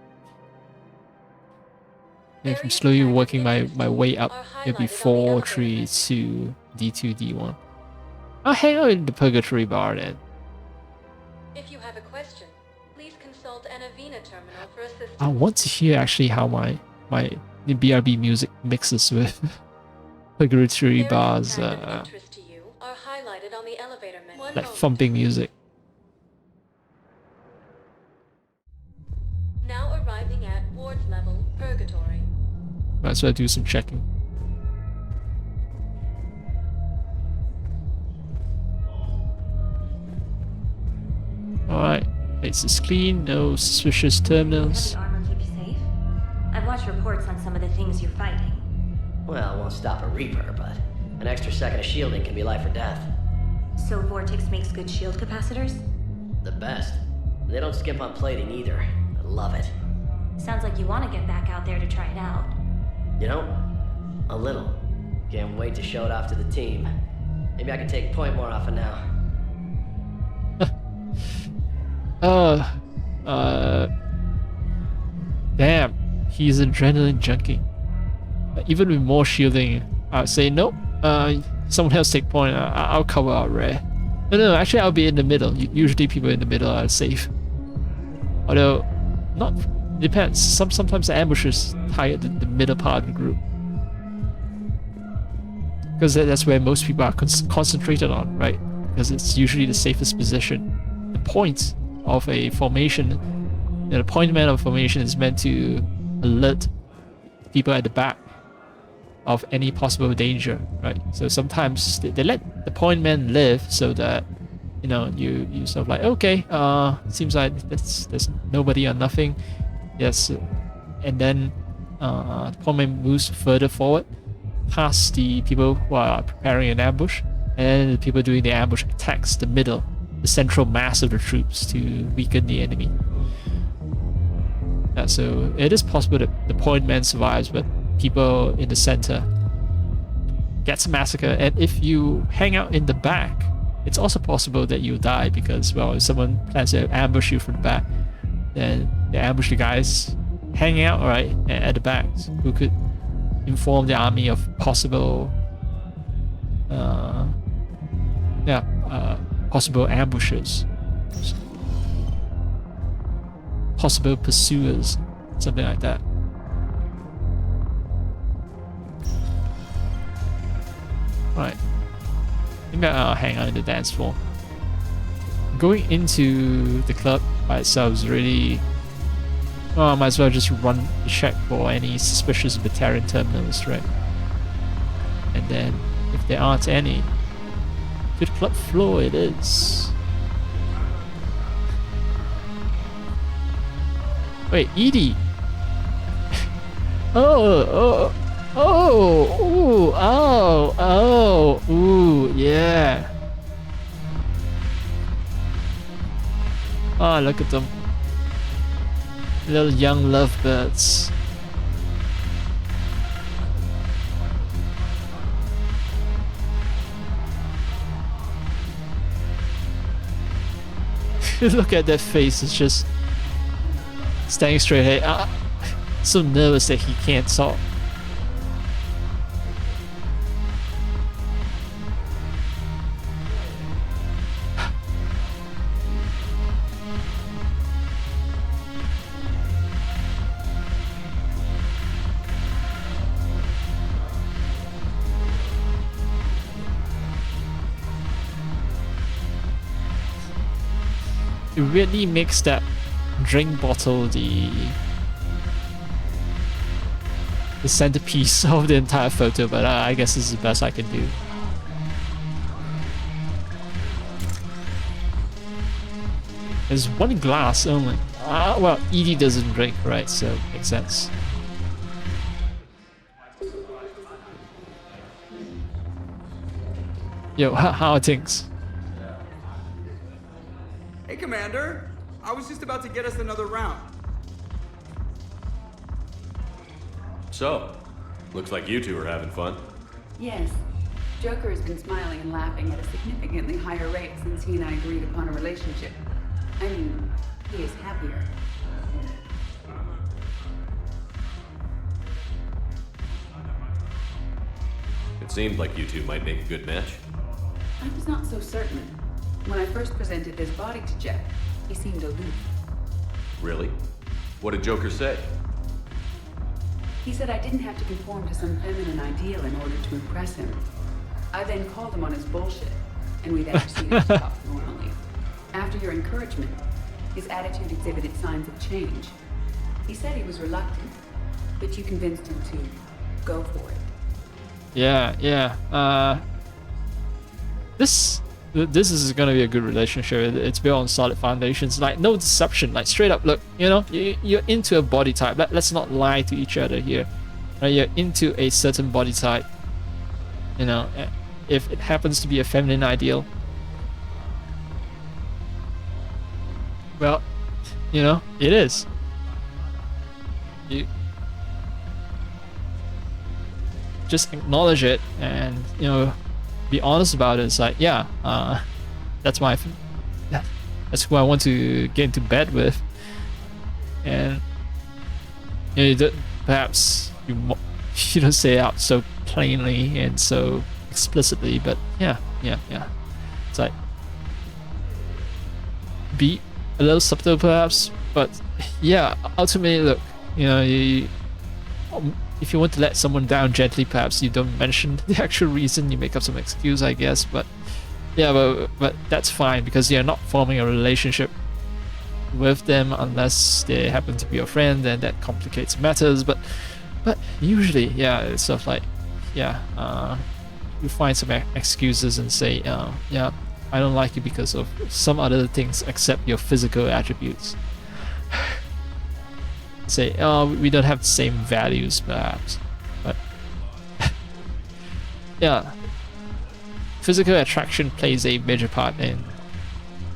if I'm slowly working my way up, it'll be 4, 3, 2, D2, D1. I'll hang out in the Purgatory Bar then. If you have a question, please consult an Avena terminal for assistance. I want to hear actually how my BRB music mixes with Purgatory Bar's like thumping music. Now arriving at Ward's level, Purgatory. Might as well do some checking. Alright, place is clean, no suspicious terminals. Armor keep you safe? I've watched reports on some of the things you're fighting. Well, it won't stop a Reaper, but an extra second of shielding can be life or death. So Vortex makes good shield capacitors? The best. They don't skimp on plating either. I love it. Sounds like you want to get back out there to try it out. You know, a little. Can't wait to show it off to the team. Maybe I can take point more often now. Damn, he's adrenaline junkie. Even with more shielding, I'd say nope. Someone else take point. I'll cover out rare. No, actually I'll be in the middle. Usually people in the middle are safe. Although, not depends. Sometimes the ambushers target the middle part of the group, because that's where most people are concentrated on, right? Because it's usually the safest position. The point of a formation, the point man of formation is meant to alert people at the back of any possible danger, right? So sometimes they let the point man live so that, you know, you sort of like, okay, seems like there's nobody or nothing. Yes, and then the point man moves further forward past the people who are preparing an ambush, and the people doing the ambush attacks the middle, the central mass of the troops to weaken the enemy. So it is possible that the point man survives, but people in the center gets massacred. And if you hang out in the back, it's also possible that you die, because, well, if someone plans to ambush you from the back, then they ambush the guys hanging out right at the back, who could inform the army of possible possible ambushers, possible pursuers, something like that. Right, maybe I'll hang out in the dance floor. Going into the club by itself is really... well, I might as well just run the check for any suspicious Batarian terminals, right? And then, if there aren't any, to the club floor it is. Wait, Edie! Ooh, yeah. Oh, look at them. Little young lovebirds. Look at that face, it's just standing straight ahead. So nervous that he can't talk. it really makes that drink bottle the centerpiece of the entire photo, but I guess this is the best I can do. There's one glass only. Well, Edie doesn't drink, right? So makes sense. Yo, how are things? Hey, Commander. I was just about to get us another round. So, looks like you two are having fun. Yes. Joker has been smiling and laughing at a significantly higher rate since he and I agreed upon a relationship. I mean, he is happier. It seemed like you two might make a good match. I was not so certain. When I first presented his body to Jeff, he seemed aloof. Really? What did Joker say? He said I didn't have to conform to some feminine ideal in order to impress him. I then called him on his bullshit, and we then proceeded to talk normally. After your encouragement, his attitude exhibited signs of change. He said he was reluctant, but you convinced him to go for it. Yeah. This is gonna be a good relationship. It's built on solid foundations. Like, no deception. Like, straight up, look, you know, you're into a body type. Let's not lie to each other here. Right? You're into a certain body type. You know, if it happens to be a feminine ideal, well, you know, it is. You just acknowledge it and, you know, be honest about it. It's like, yeah, that's that's who I want to get into bed with, and you know, perhaps you don't say it out so plainly and so explicitly, but yeah. It's like, be a little subtle perhaps, but yeah, ultimately, look, you know, if you want to let someone down gently, perhaps you don't mention the actual reason, you make up some excuse, I guess, but yeah, but that's fine, because you're not forming a relationship with them unless they happen to be your friend, and that complicates matters, but usually, yeah, it's sort of like, yeah, you find some excuses and say, yeah, I don't like you because of some other things except your physical attributes. Say, oh, we don't have the same values, perhaps, but yeah, physical attraction plays a major part in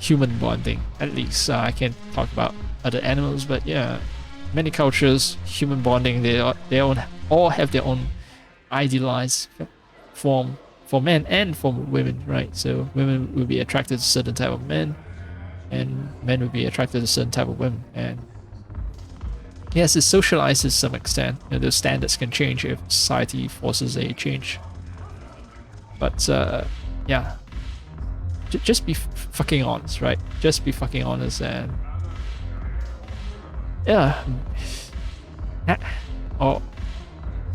human bonding. At least I can't talk about other animals, but yeah, many cultures, human bonding, they all have their own idealized form for men and for women, right? So women will be attracted to a certain type of men, and men will be attracted to a certain type of women, and yes, it's socialized to some extent. You know, those standards can change if society forces a change. But yeah, just be fucking honest, right? Just be fucking honest, and yeah,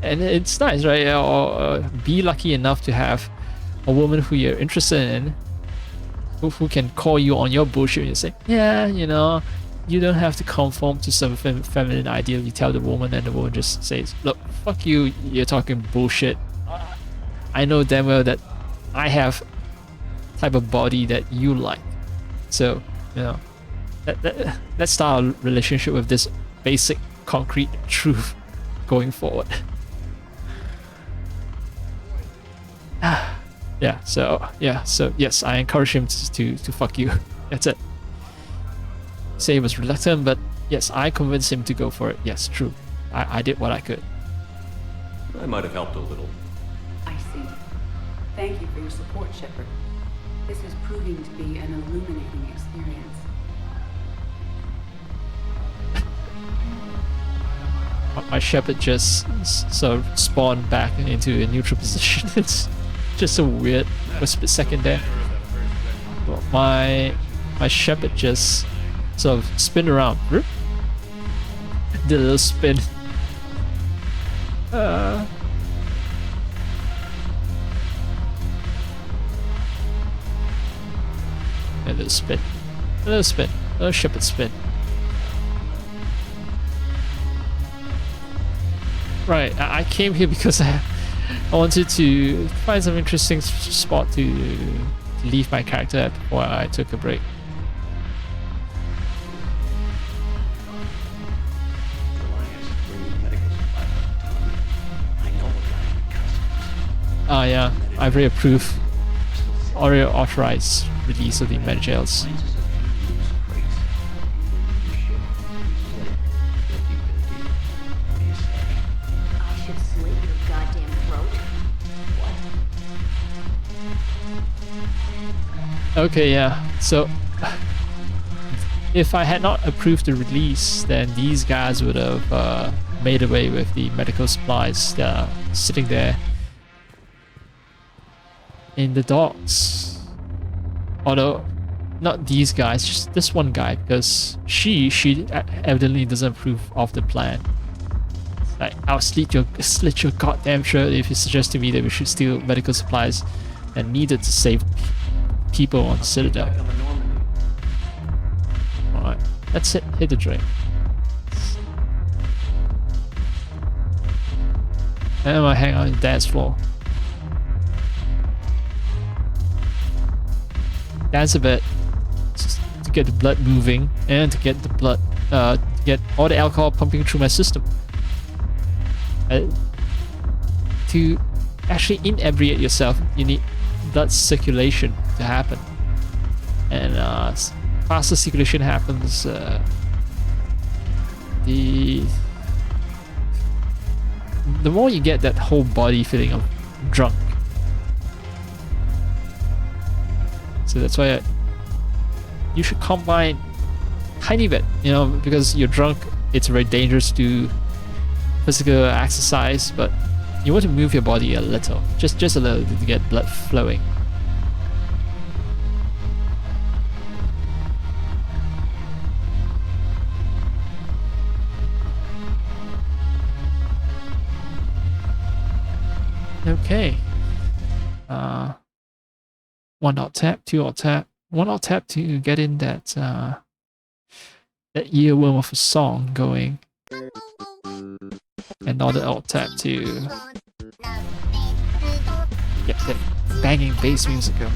and it's nice, right? Or be lucky enough to have a woman who you're interested in, who can call you on your bullshit and say, yeah, you know, you don't have to conform to some feminine ideal. You tell the woman, and the woman just says, look, fuck you, you're talking bullshit. I know damn well that I have type of body that you like. So, you know, let's start a relationship with this basic, concrete truth going forward. So yes, I encourage him to fuck you. That's it. Say he was reluctant, but yes, I convinced him to go for it. Yes, true. I did what I could. I might have helped a little. I see. Thank you for your support, Shepard. This is proving to be an illuminating experience. My Shepard just sort of spawned back into a neutral position. It's just so weird for a split second there. My Shepard just sort of spin around. Did a little spin. A little spin. A little spin. A shepherd spin. Right, I came here because I wanted to find some interesting spot to leave my character at before I took a break. Ah yeah, I already approved or authorized release of the Medgels. Okay, yeah, so if I had not approved the release, then these guys would have made away with the medical supplies that are sitting there in the docks. Although, not these guys, just this one guy, because she evidently doesn't approve of the plan. Like, I'll slit your goddamn shirt if you suggest to me that we should steal medical supplies and needed to save people on Citadel. Alright, let's hit the drink. And I hang on the dance floor. Dance a bit to get the blood moving and to get the blood, to get all the alcohol pumping through my system. To actually inebriate yourself, you need blood circulation to happen, and faster circulation happens, the more you get that whole body feeling of drunk. So that's why you should combine tiny bit, you know, because you're drunk. It's very dangerous to do physical exercise, but you want to move your body a little, just a little, to get blood flowing. Okay. 1 alt tap, 2 alt tap, 1 alt tap to get in that that earworm of a song going. Another alt tap to get that banging bass music going.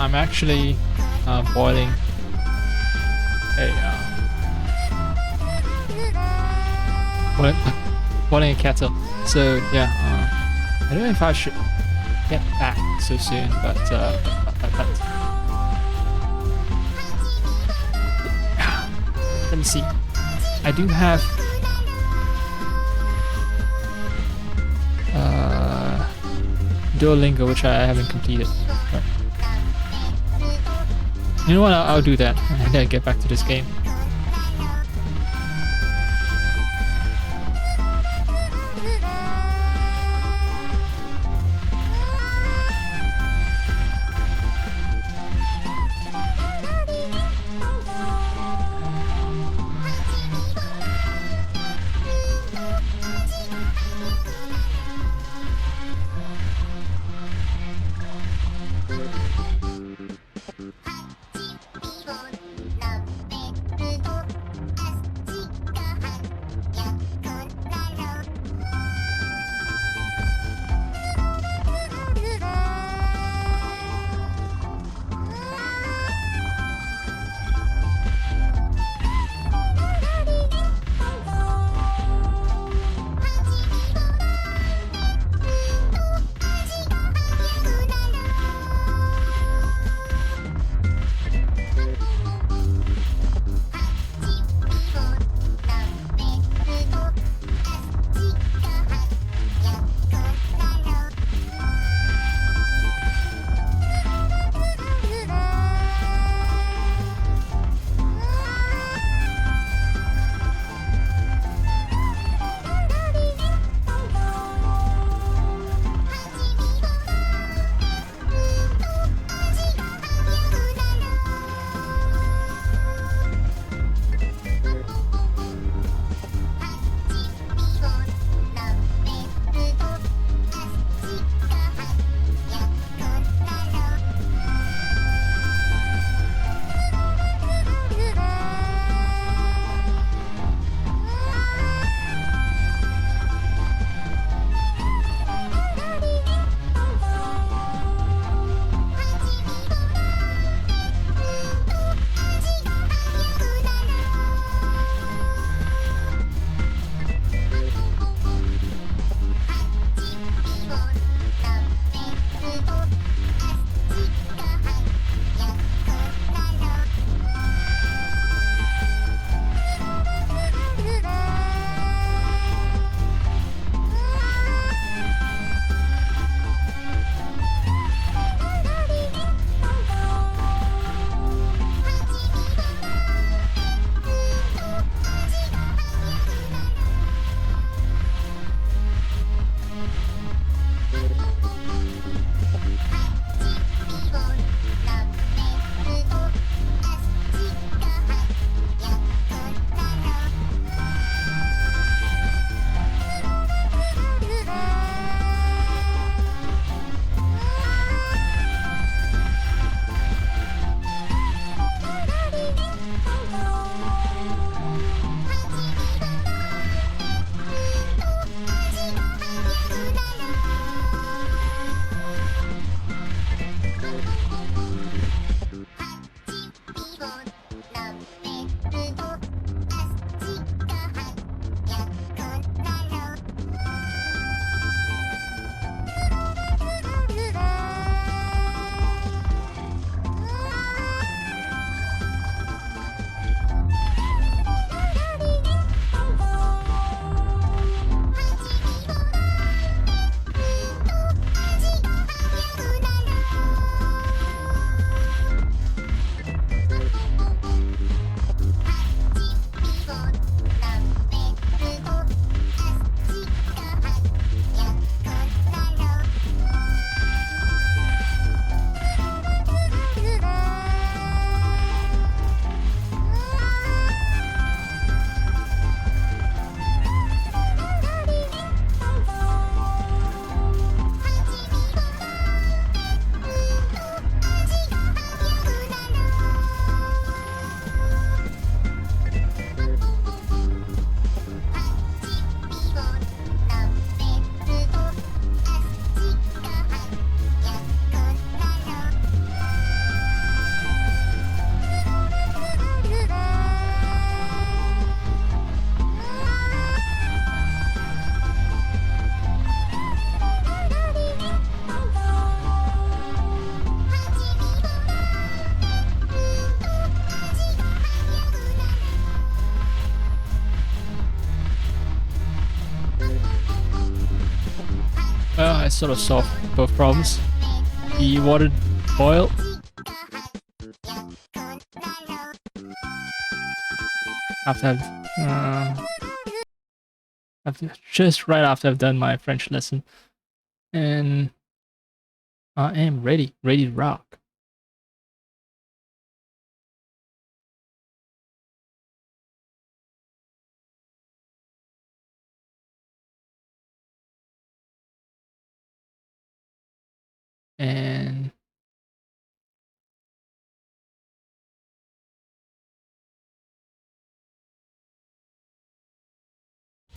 I'm actually boiling boiling a kettle. So yeah, I don't know if I should get back so soon, but let me see. I do have Duolingo, which I haven't completed. But you know what? I'll do that and then get back to this game. sort of solved both problems. The water boiled. Just right after I've done my French lesson, and I am ready to rock. And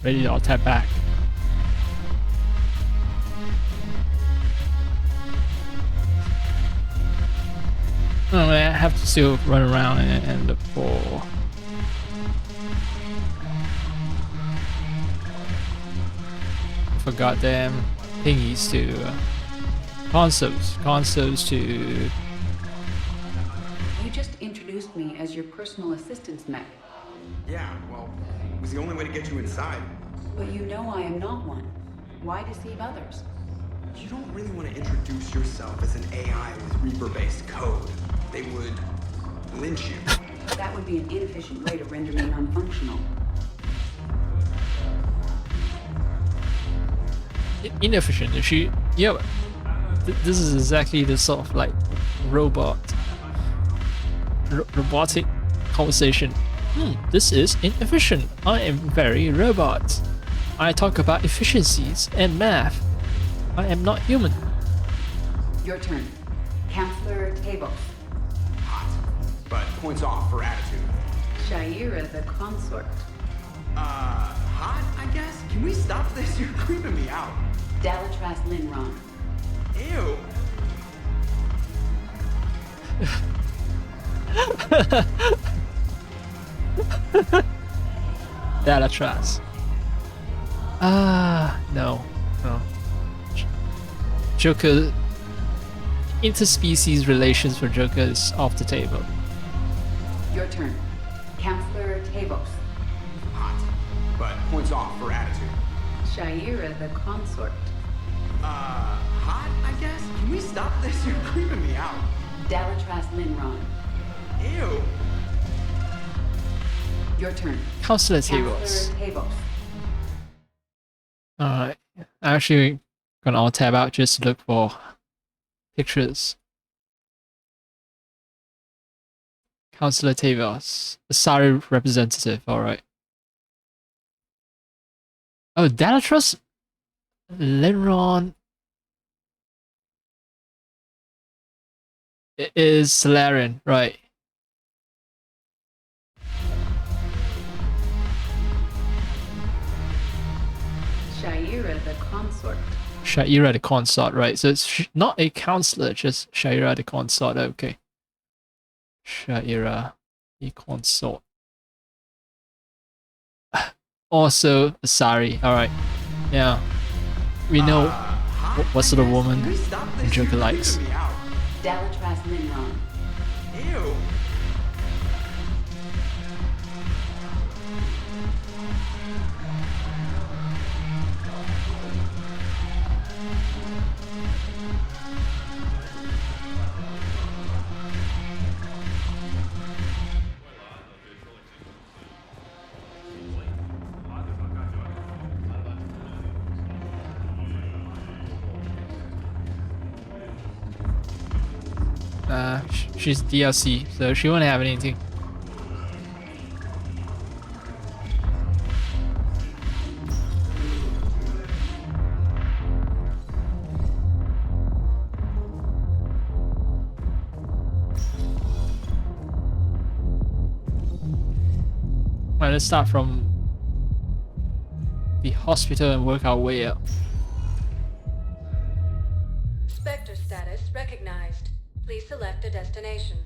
ready to all tap back. Oh, I have to still run around and look for goddamn thingies to consoles to. You just introduced me as your personal assistance mech. Yeah, well, it was the only way to get you inside. But you know I am not one. Why deceive others? You don't really want to introduce yourself as an AI with Reaper-based code. They would lynch you. That would be an inefficient way to render me unfunctional. Inefficient. This is exactly the sort of like robotic conversation. This is inefficient. I am very robot. I talk about efficiencies and math. I am not human. Your turn. Counselor Tavos. Hot, but points off for attitude. Shaira the consort. Hot, I guess? Can we stop this? You're creeping me out. Dalatras Linron. Ew. Dalatras. No. Joker. Interspecies relations for Joker is off the table. Your turn. Counselor Tavos. Hot, but points off for attitude. Shaira the consort. Hot, I guess? Can we stop this? You're creeping me out. Dalatras Linron. Ew. Your turn. Counselor Tavos. Alright. I'm actually gonna all tab out just to look for pictures. Counselor Tavos. The Sari representative, alright. Oh, Dalatras Linron is Solarian, right. Shaira the consort. Shaira the consort, right. So it's not a counselor, just Shaira the consort, okay. Shaira the consort. Also a Sari, alright. Yeah. We know what sort of woman Joker likes. Dalatras Linron. Ew. She's DLC, so she won't have anything. Alright, let's start from the hospital and work our way up. Spectre status recognized. Please select a destination.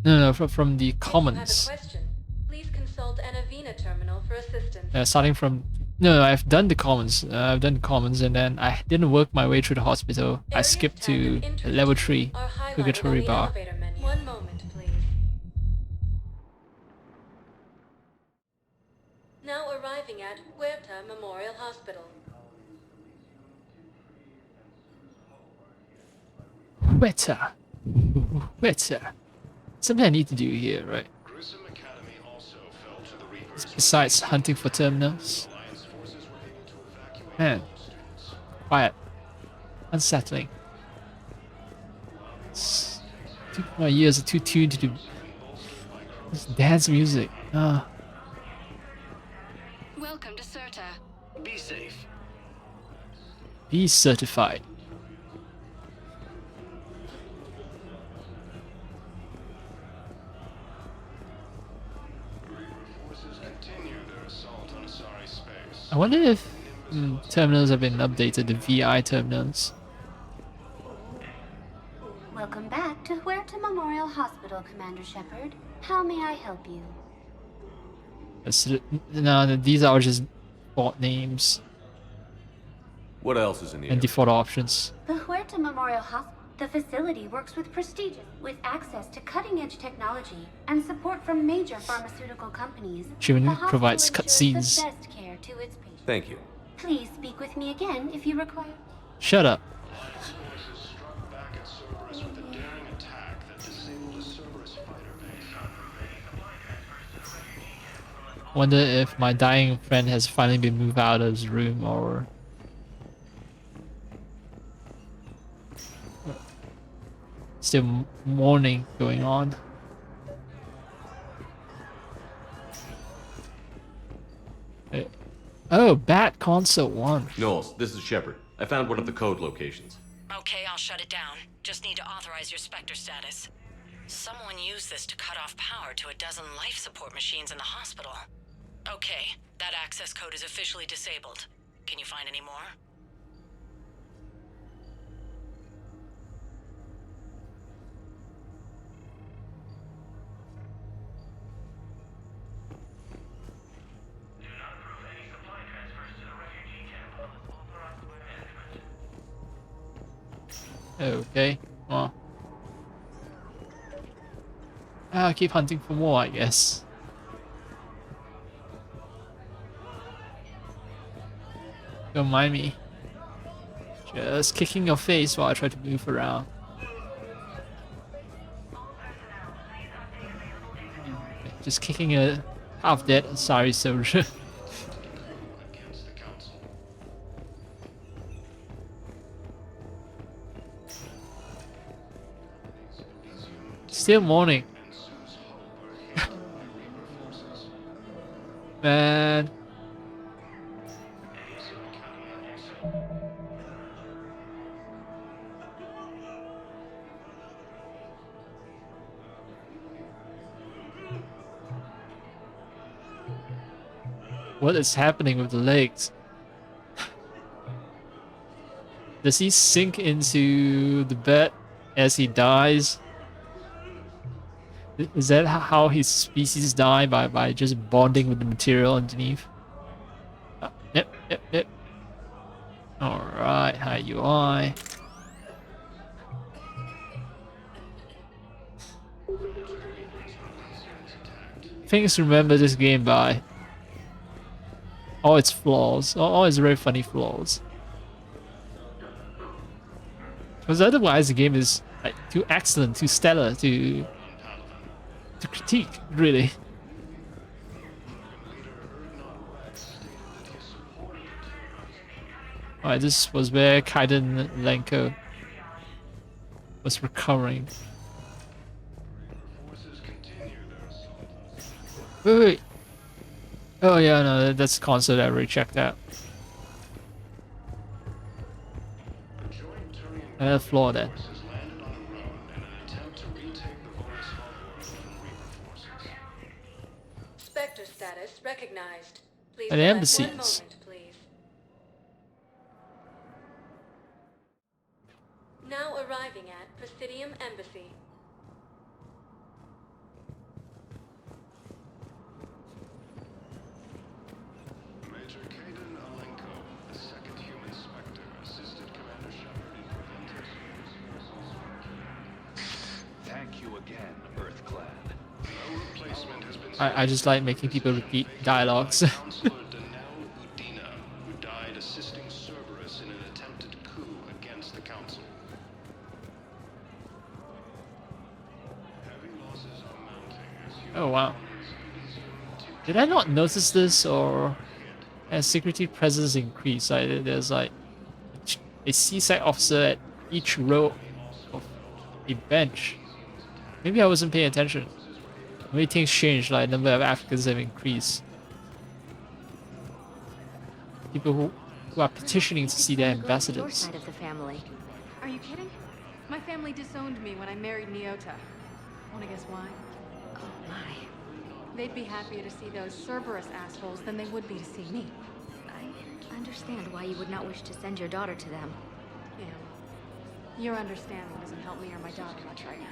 No, from the commons. If you have a question, please consult an Avena terminal for assistance. Starting from... No, I've done the commons. I've done the commons and then I didn't work my way through the hospital. I skipped to level 3, Purgatory Bar. One moment, please. Now arriving at Huerta Certa Memorial Hospital. Wetter. Wetter. Something I need to do here, right? Besides hunting for terminals. Man. Quiet. Unsettling. My ears are too tuned to this dance music. Welcome to Certa. Be safe. Be certified. I wonder if terminals have been updated, the VI terminals. Welcome back to Huerta Memorial Hospital, Commander Shepard. How may I help you? No, these are just bot names. What else is in the and default options? The Huerta Memorial Hospital. The facility works with access to cutting-edge technology and support from major pharmaceutical companies. She provides cutscenes. Thank you. Please speak with me again if you require. Shut up. Wonder if my dying friend has finally been moved out of his room or... Still mourning going on. Oh, Bat Console 1. Knowles, this is Shepard. I found one of the code locations. Okay, I'll shut it down. Just need to authorize your Spectre status. Someone used this to cut off power to a dozen life support machines in the hospital. Okay, that access code is officially disabled. Can you find any more? Okay, well. I'll keep hunting for more, I guess. Don't mind me. Just kicking your face while I try to move around. Just kicking a half-dead sorry soldier. Still morning. Man. What is happening with the legs? Does he sink into the bed as he dies? Is that how his species die, by just bonding with the material underneath? Yep. Alright, hi UI. Things to remember this game by. All its flaws. All its very funny flaws. Because otherwise the game is like too excellent, too stellar, to critique, really. Alright, this was where Kaiden Lenko was recovering. Wait. Oh yeah, no, that's the console that I already checked out. Another floor then. Spectre status recognized. Please At the embassies. 1 moment, please. Now arriving at Presidium Embassy. Major Kaiden Alenko, the second human Spectre, assisted Commander Shepard in preventing... Thank you again, Earthclad. No replacement has been... I just like making people repeat dialogues. Counselor Danelle Udina Oh wow. Did I not notice this, or as security presence increased, there's like a CSEC officer at each row of a bench. Maybe I wasn't paying attention. Maybe things changed, like number of Africans have increased. People who are petitioning to see their ambassadors. Your side of the family. Are you kidding? My family disowned me when I married Nyota. Wanna guess why? Oh my. They'd be happier to see those Cerberus assholes than they would be to see me. I understand why you would not wish to send your daughter to them. Yeah, well, your understanding doesn't help me or my daughter much right now.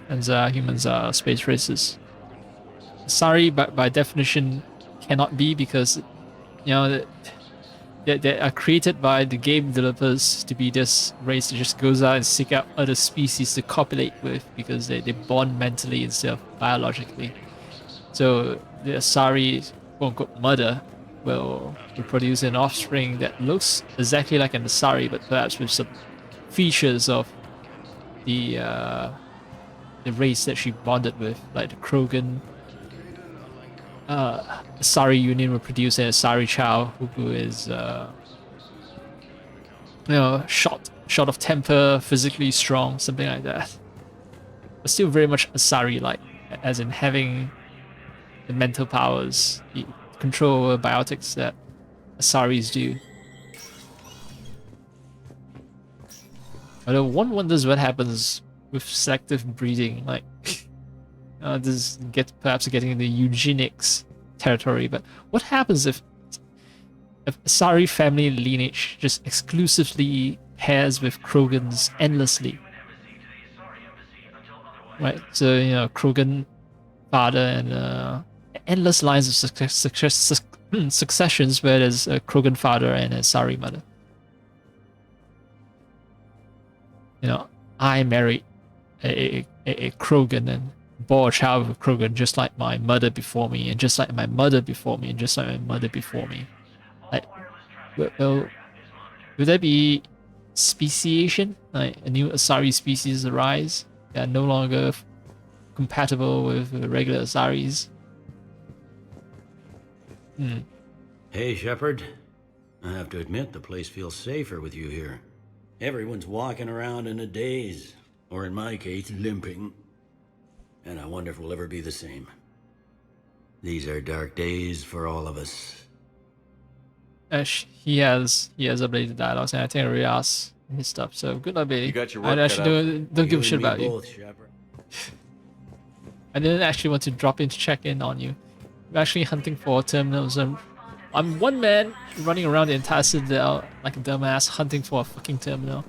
And humans are space races. Sorry, but by definition cannot be, because you know they are created by the game developers to be this race that just goes out and seek out other species to copulate with, because they bond mentally instead of biologically. So the Asari quote-unquote mother will produce an offspring that looks exactly like an Asari, but perhaps with some features of the race that she bonded with, like the Krogan. Asari Union will produce an Asari child who is, short of temper, physically strong, something like that. But still very much Asari-like, as in having the mental powers, the control over biotics that Asaris do. Although one wonders what happens with selective breeding, like this perhaps getting into eugenics territory, but what happens if Asari family lineage just exclusively pairs with Krogans endlessly? Right, so Krogan father and endless lines of successions where there's a Krogan father and a Asari mother. I married a Krogan and bore a child with a Krogan, just like my mother before me, and just like my mother before me, and just like my mother before me. Like, well, would there be speciation? Like a new Asari species arise that are no longer compatible with regular Asaris? Hey, Shepard. I have to admit, the place feels safer with you here. Everyone's walking around in a daze, or in my case, limping. And I wonder if we'll ever be the same. These are dark days for all of us. He has updated dialogues, and I think I already asked his stuff. So good luck, baby. You got your work I actually don't give a shit about you. I didn't actually want to drop in to check in on you. I'm actually hunting for terminals. I'm one man running around the entire citadel like a dumbass hunting for a fucking terminal.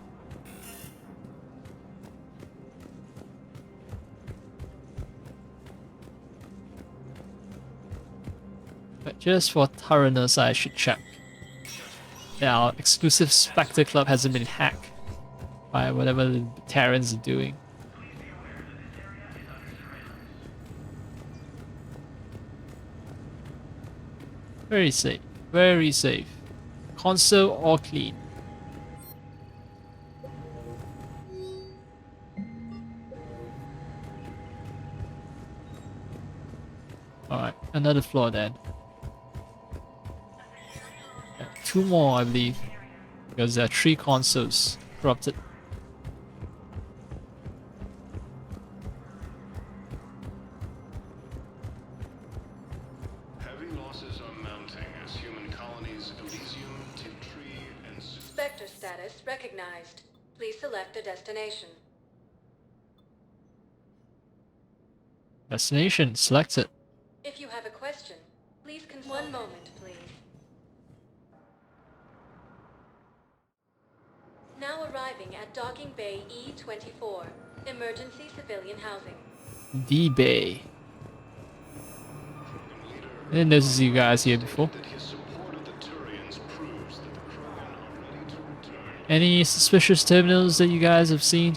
But just for thoroughness, I should check. Yeah, our exclusive Spectre Club hasn't been hacked by whatever the Terrans are doing. Very safe. Very safe. Console all clean. Alright, another floor then. Yeah, 2 more, I believe. Because there are 3 consoles corrupted. Spectre status recognized. Please select a destination. Destination, select it. If you have a question, please one moment, please. Now arriving at Docking Bay E-24, emergency civilian housing. The Bay. I didn't notice you guys here before. Any suspicious terminals that you guys have seen?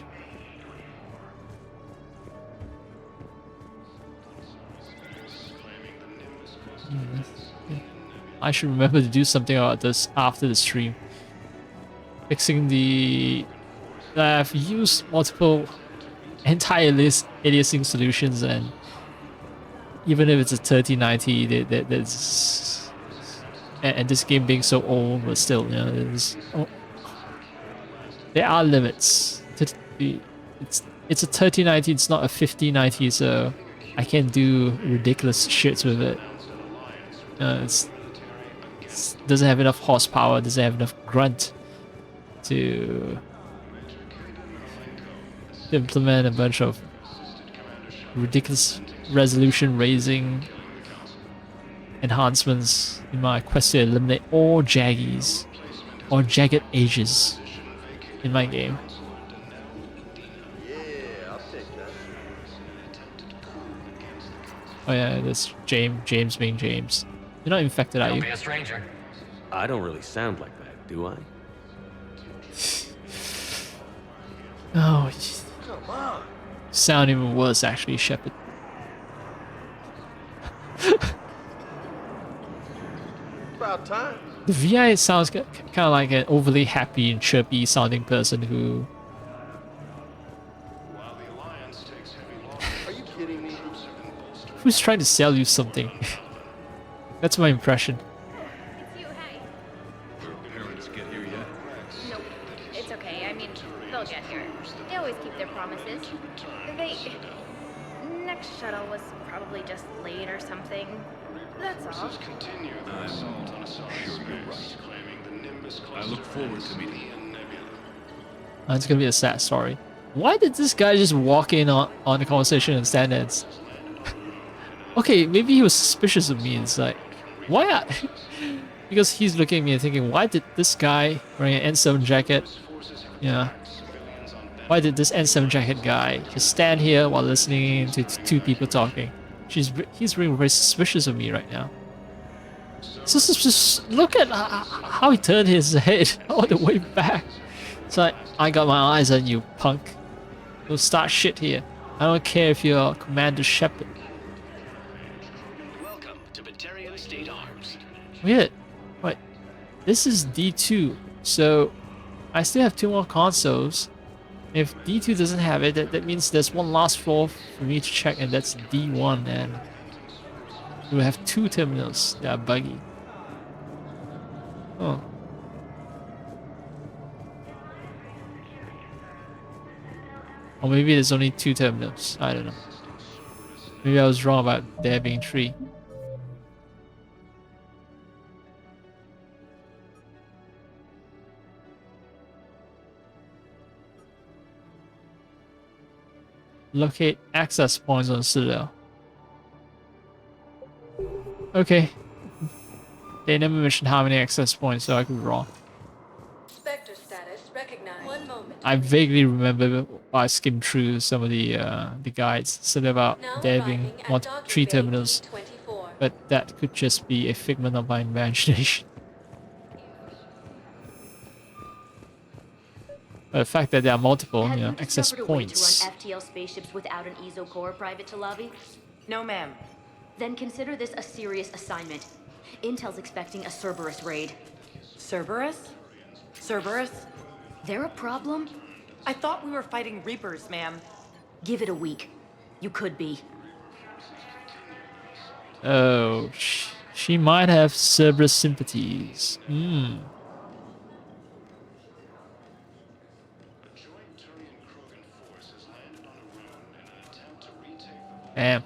I should remember to do something about this after the stream. fixing the... I've used multiple anti-aliasing solutions, and even if it's a 3090, there's... And this game being so old, but still, you know, there are limits. It's a 3090, it's not a 5090, so I can't do ridiculous shits with it. It doesn't have enough horsepower, doesn't have enough grunt to implement a bunch of ridiculous resolution raising enhancements in my quest to eliminate all jaggies or jagged edges in my game. Oh yeah, that's James being James. You're not infected, are you? Don't be a stranger. I don't really sound like that, do I? Oh, sound even worse actually, Shepard. About time. The VI sounds kind of like an overly happy and chirpy sounding person who... Are you kidding me? who's trying to sell you something. That's my impression. Parents get here yet? Nope. It's okay. I mean, they'll get here. They always keep their promises. Next shuttle was probably just late or something. That's all. I'm sure you're right. I look forward to meeting you. It's gonna be a sad story. Why did this guy just walk in on the conversation and stand there? Okay, maybe he was suspicious of me. It's like, why? Because he's looking at me and thinking, why did this guy wearing an N7 jacket, yeah, why did this N7 jacket guy just stand here while listening to two people talking? He's being very suspicious of me right now. So just look at how he turned his head all the way back. It's like, I got my eyes on you, punk. Don't start shit here. I don't care if you're Commander Shepard. Welcome to Batarian State Arms. Weird. Wait, this is D2, so I still have 2 more consoles. If D2 doesn't have it, that means there's one last floor for me to check, and that's D1, and we'll have 2 terminals that are buggy. Oh. Or maybe there's only 2 terminals. I don't know. Maybe I was wrong about there being 3. Locate access points on Citadel. Okay. They never mentioned how many access points, so I could be wrong. Spectre status recognized. One moment. I vaguely remember I skimmed through some of the guides, something about there being 3 terminals, but that could just be a figment of my imagination. But the fact that there are multiple, access points. Have you discovered a way to run FTL spaceships without an ESO core, Private Talavi? No, ma'am. Then consider this a serious assignment. Intel's expecting a Cerberus raid. Cerberus? Cerberus? They're a problem? I thought we were fighting Reapers, ma'am. Give it a week. You could be. Oh, she might have Cerberus sympathies. Damn.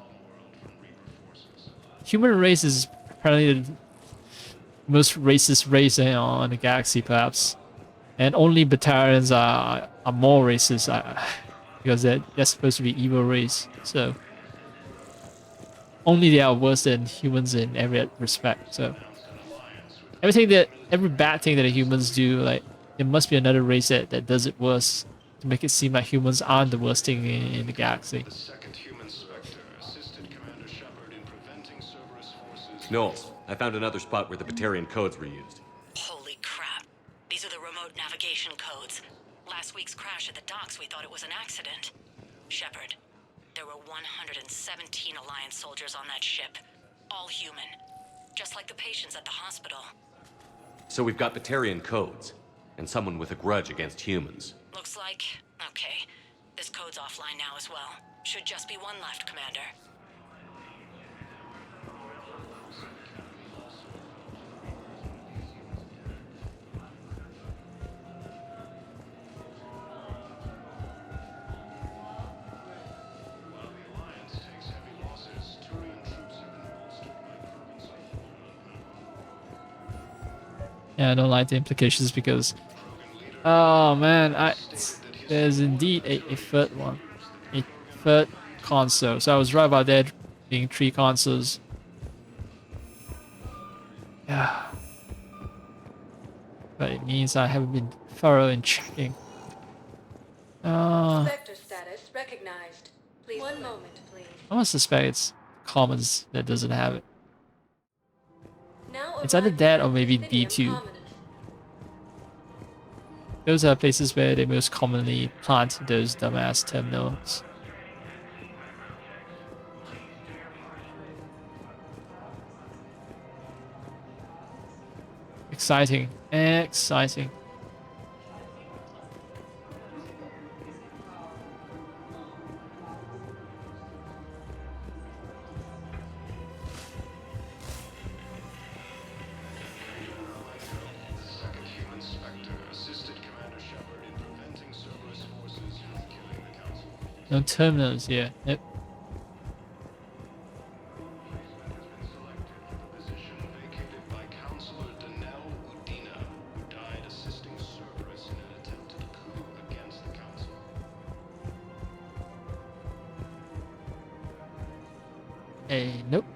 Human race is apparently the most racist race on the galaxy, perhaps. And only Batarians are more racist because they're supposed to be evil race. So only they are worse than humans in every respect. So every bad thing that the humans do, like there must be another race that does it worse to make it seem like humans aren't the worst thing in the galaxy. Knowles, I found another spot where the Batarian codes were used. Holy crap. These are the remote navigation codes. Last week's crash at the docks, we thought it was an accident. Shepard, there were 117 Alliance soldiers on that ship. All human. Just like the patients at the hospital. So we've got Batarian codes. and someone with a grudge against humans. Looks like... Okay. This code's offline now as well. Should just be one left, Commander. Yeah, I don't like the implications because, oh man, there's indeed a third one, a third console. So I was right about there being 3 consoles. Yeah, but it means I haven't been thorough in checking. Spectre status recognized. Please, one moment, please. I must suspect it's Commons that doesn't have it. Now It's either that or maybe D2. Those are places where they most commonly plant those dumbass terminals. Exciting. Exciting. No terminals here. Yep. Hey, nope.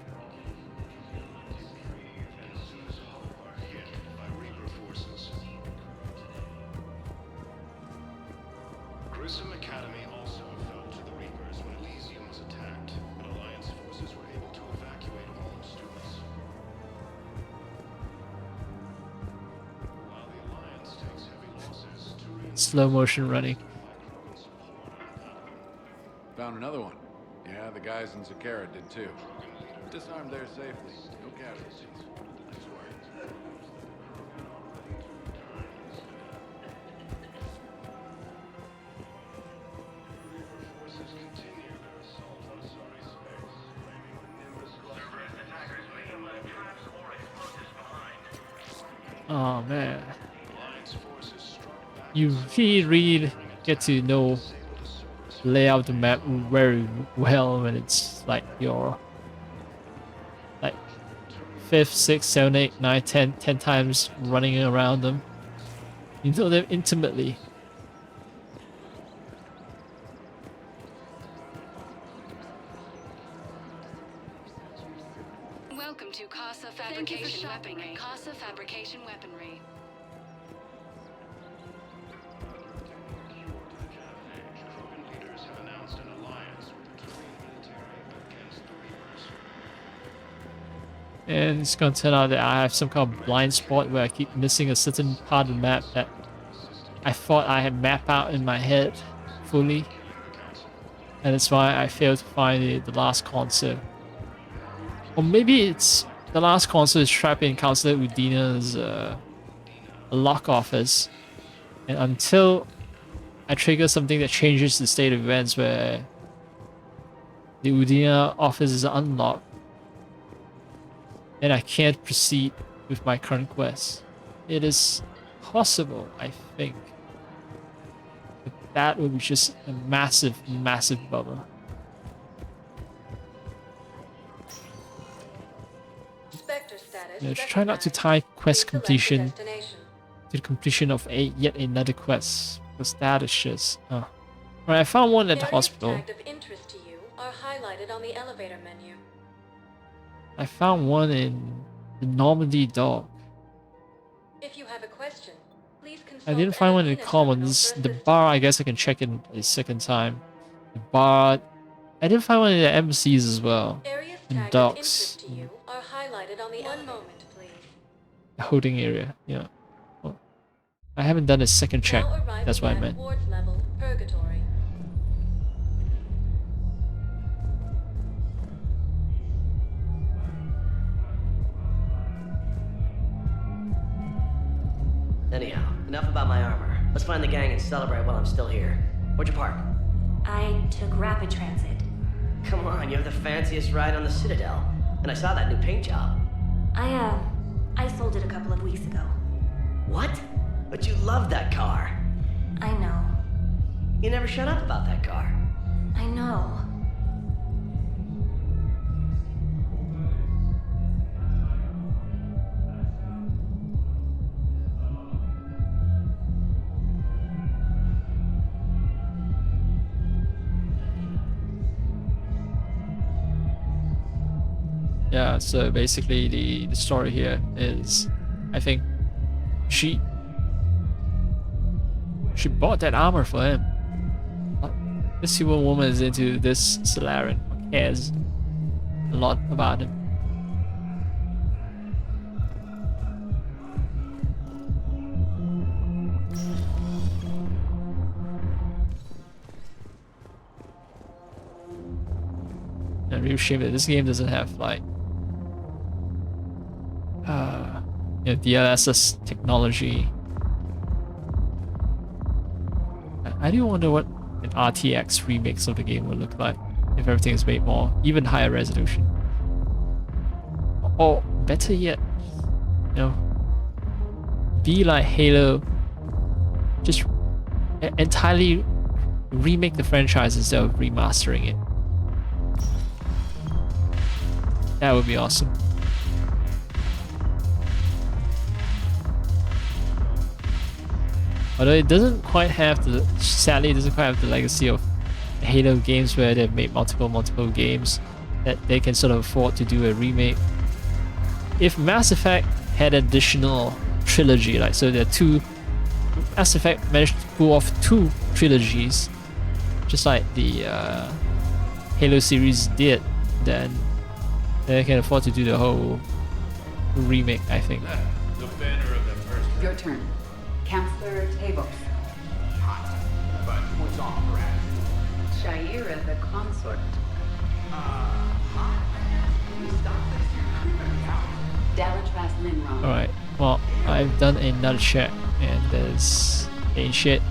Grissom Academy also fell to the Reapers when Elysium was attacked, but Alliance forces were able to evacuate all students. While the Alliance takes heavy losses to Slow motion running. Found another one. Yeah, the guys in Zakara did too. Disarmed there safely. No casualties. Nice work. Oh man. You really get to know lay out the map very well when it's like your like 5th, 6th, 7th, 8th, 9th, 10th, 10 times running around them. You know them intimately. Welcome to Casa Fabrication Weaponry. Casa Fabrication Weaponry. And it's gonna turn out that I have some kind of blind spot where I keep missing a certain part of the map that I thought I had mapped out in my head fully. And that's why I failed to find the last console. Or maybe it's the last console is trapped in Counselor Udina's lock office. And until I trigger something that changes the state of events where the Udina office is unlocked, and I can't proceed with my current quest. It is possible, I think. But that would be just a massive, massive bummer. Spectre status. Yeah, try not to tie quest completion to the completion of yet another quest, because that is just... Right, I found one at the hospital. Areas tagged of interest to you are highlighted on the elevator menu. I found one in the Normandy dock. If you have a question, please consult I didn't find one in the Commons. The bar, I guess I can check it a second time. The bar... I didn't find one in the embassies as well. Areas And tagged of docks. interest to you are highlighted on the one moment, please. The holding area, yeah. Oh. I haven't done a second check. Now arriving That's what I at meant. Ward's level, Purgatory. Anyhow, enough about my armor. Let's find the gang and celebrate while I'm still here. Where'd you park? I took rapid transit. Come on, you have the fanciest ride on the Citadel. And I saw that new paint job. I sold it a couple of weeks ago. What? But you love that car. I know. You never shut up about that car. I know. Yeah, so basically the story here is, I think she bought that armor for him. This human woman is into this Solarian, cares a lot about him. And real shame that this game doesn't have like DLSS technology. I do wonder what an RTX remix of the game would look like if everything is made more, even higher resolution. Or better yet, be like Halo, just entirely remake the franchise instead of remastering it. That would be awesome. Although it doesn't quite have the, sadly, it doesn't quite have the legacy of Halo games where they've made multiple games that they can sort of afford to do a remake. If Mass Effect had additional trilogy, like so there are two, Mass Effect managed to pull off 2 trilogies, just like the Halo series did, then they can afford to do the whole remake, I think. The banner of the first. Your turn. Counselor Tavos. Hot. But what's on, Brad? Shaira the consort. Hot? Can we stop this? You're creeping me out. Dalatras Linron. Alright, well, I've done another check and there's ain't shit.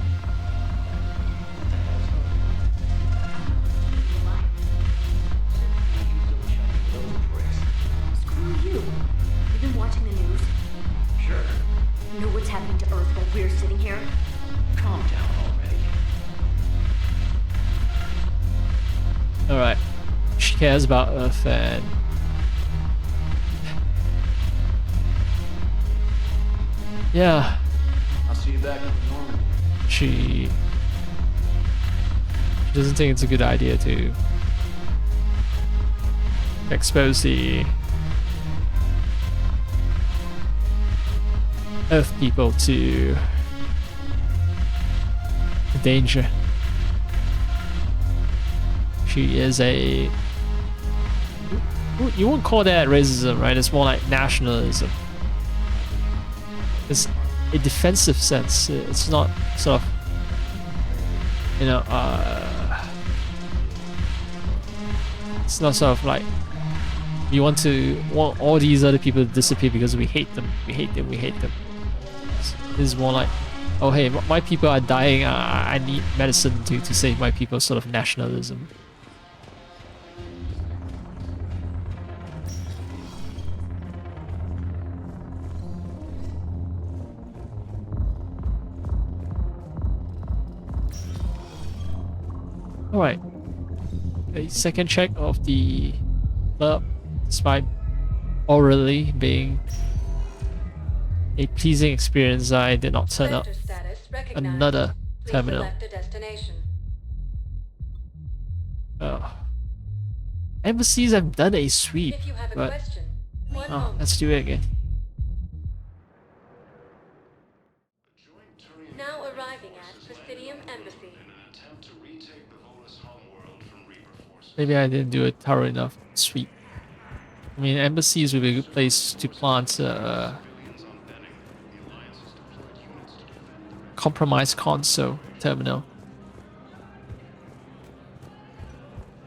Screw you. You've been watching the news? Sure. You know what's happening to Earth while we're sitting here? Calm down already. Alright, she cares about Earth and yeah. I'll see you back in Normandy. She doesn't think it's a good idea to expose the Earth people to danger. She is a... You won't call that racism, right? It's more like nationalism. It's a defensive sense. It's not sort of, it's not sort of like we want all these other people to disappear because we hate them. We hate them. This is more like, oh hey, my people are dying. I need medicine to save my people. Sort of nationalism. Alright. A second check of the club, despite orally being a pleasing experience, I did not turn up another terminal. Oh. Embassies, I've done a sweep, but let's do it again. Now arriving at Presidium Embassy. Maybe I didn't do a thorough enough sweep. I mean, embassies would be a good place to plant compromised console terminal.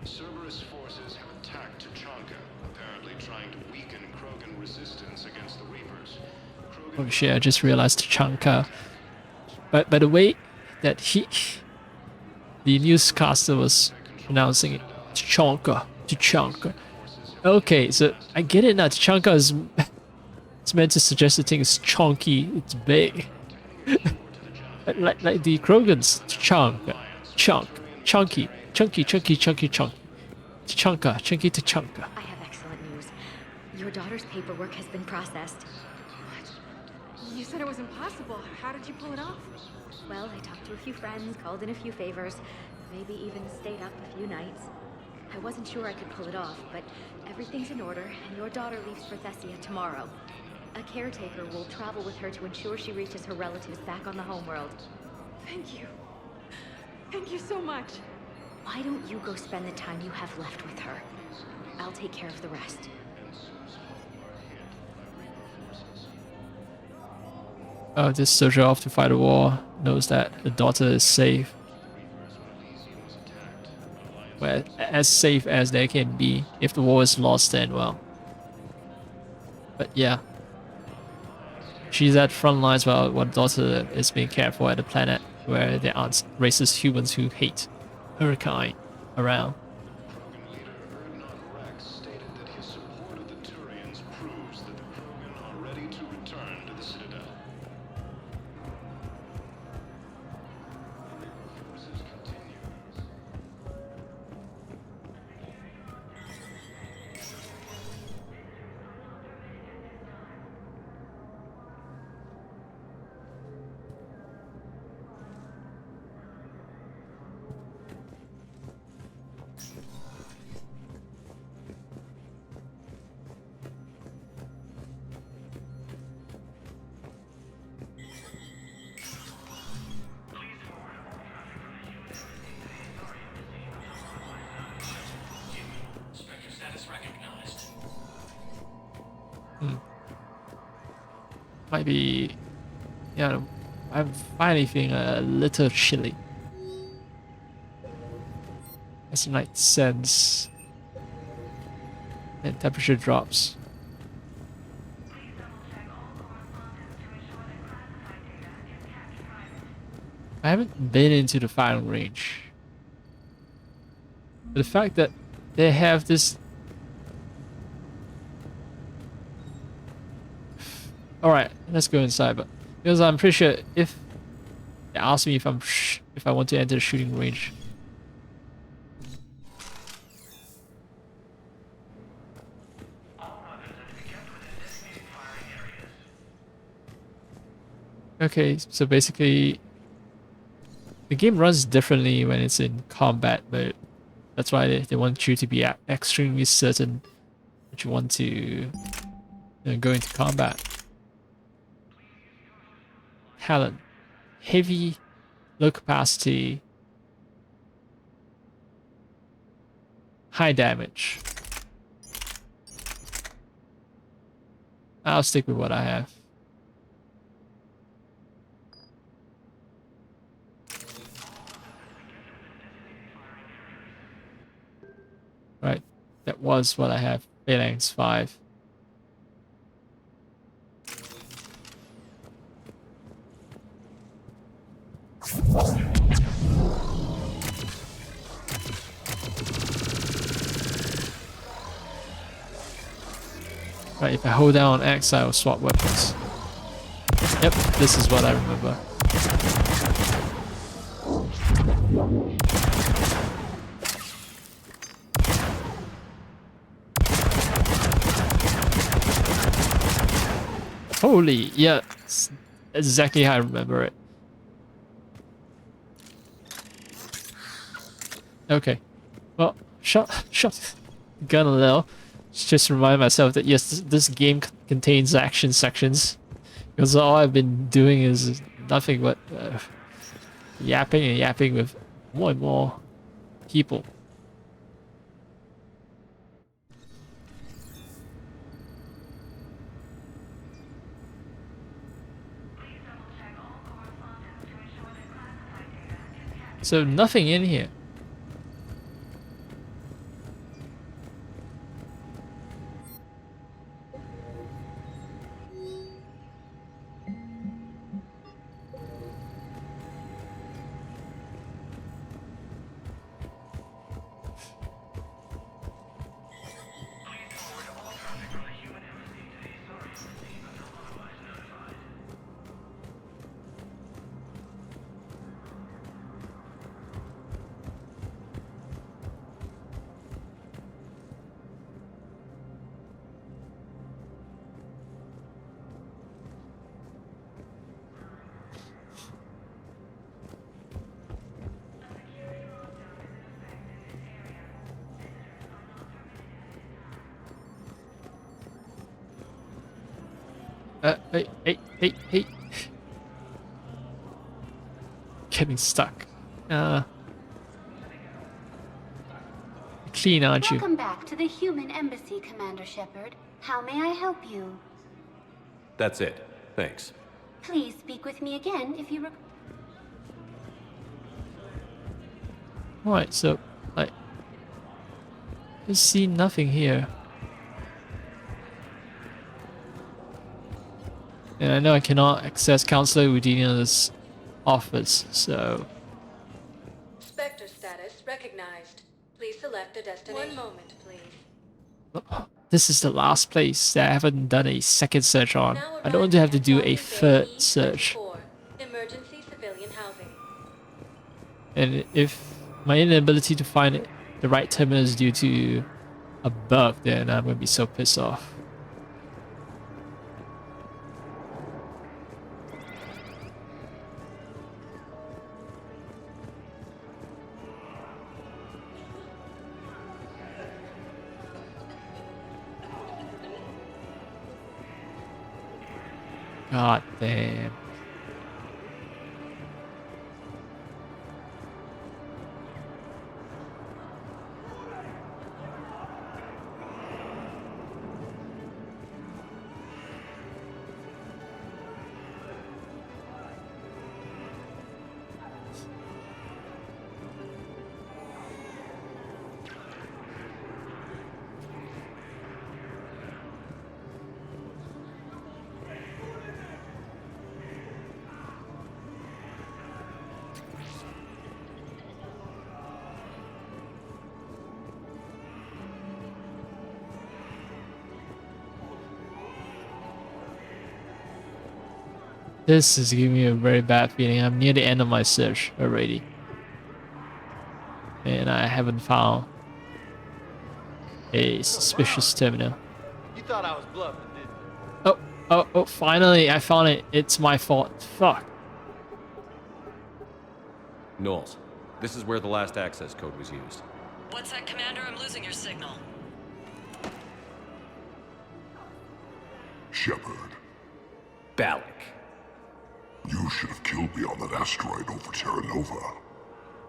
Cerberus forces have attacked Tuchanka, apparently trying to weaken Krogan resistance against the Reapers. Krogan Oh shit! I just realized Tachanka. But by the way that the newscaster was pronouncing it Tachanka, Tachanka. Okay, so I get it now. Tachanka is it's meant to suggest the thing is chunky, it's big. like the Krogans, Tachanka, chunky, chunky, chunky, chunky, chunky. Tachanka, chunky Tachanka. I have excellent news. Your daughter's paperwork has been processed. You said it was impossible. How did you pull it off? Well, I talked to a few friends, called in a few favors, maybe even stayed up a few nights. I wasn't sure I could pull it off, but everything's in order, and your daughter leaves for Thessia tomorrow. A caretaker will travel with her to ensure she reaches her relatives back on the homeworld. Thank you. Thank you so much. Why don't you go spend the time you have left with her? I'll take care of the rest. This soldier off to fight a war knows that the daughter is safe. Well, as safe as they can be. If the war is lost, then well. But yeah. She's at front lines while one daughter is being cared for at the planet where there aren't racist humans who hate her kind around. Might be, yeah, I'm finally feeling a little chilly. As the night descends and temperature drops. I haven't been into the firing range. But the fact that they have this... Alright, let's go inside, but because I'm pretty sure if they ask me if I want to enter the shooting range. Okay, so basically the game runs differently when it's in combat mode. That's why they want you to be extremely certain that you want to go into combat. Talent. Heavy, low capacity, high damage. I'll stick with what I have. Right, that was what I have. Phalanx 5. Right, if I hold down X, I will swap weapons. Yep, this is what I remember. Holy, yeah, it's exactly how I remember it. Okay, well, shut the gun a little. Just to remind myself that yes, this game contains action sections. Because all I've been doing is nothing but yapping and yapping with more and more people. So nothing in here. Hey. Getting stuck. Clean, aren't you? Welcome back to the human embassy, Commander Shepard. How may I help you? That's it. Thanks. Please speak with me again if you Alright, so, like, I see nothing here. And I know I cannot access Counselor Udina's office, so... Spectre status recognized. Please select a destination. 1 moment, please. This is the last place that I haven't done a second search on. I don't want to have to do a third search. Emergency civilian housing. And if my inability to find the right terminal is due to a bug, then I'm going to be so pissed off. God damn. This is giving me a very bad feeling. I'm near the end of my search already. And I haven't found a suspicious terminal. You thought I was bluffing, didn't you? Oh, finally I found it. It's my fault. Fuck. Knowles, this is where the last access code was used. What's that, Commander? I'm losing your signal. Shepard. Balak. You should have killed me on that asteroid over Terra Nova.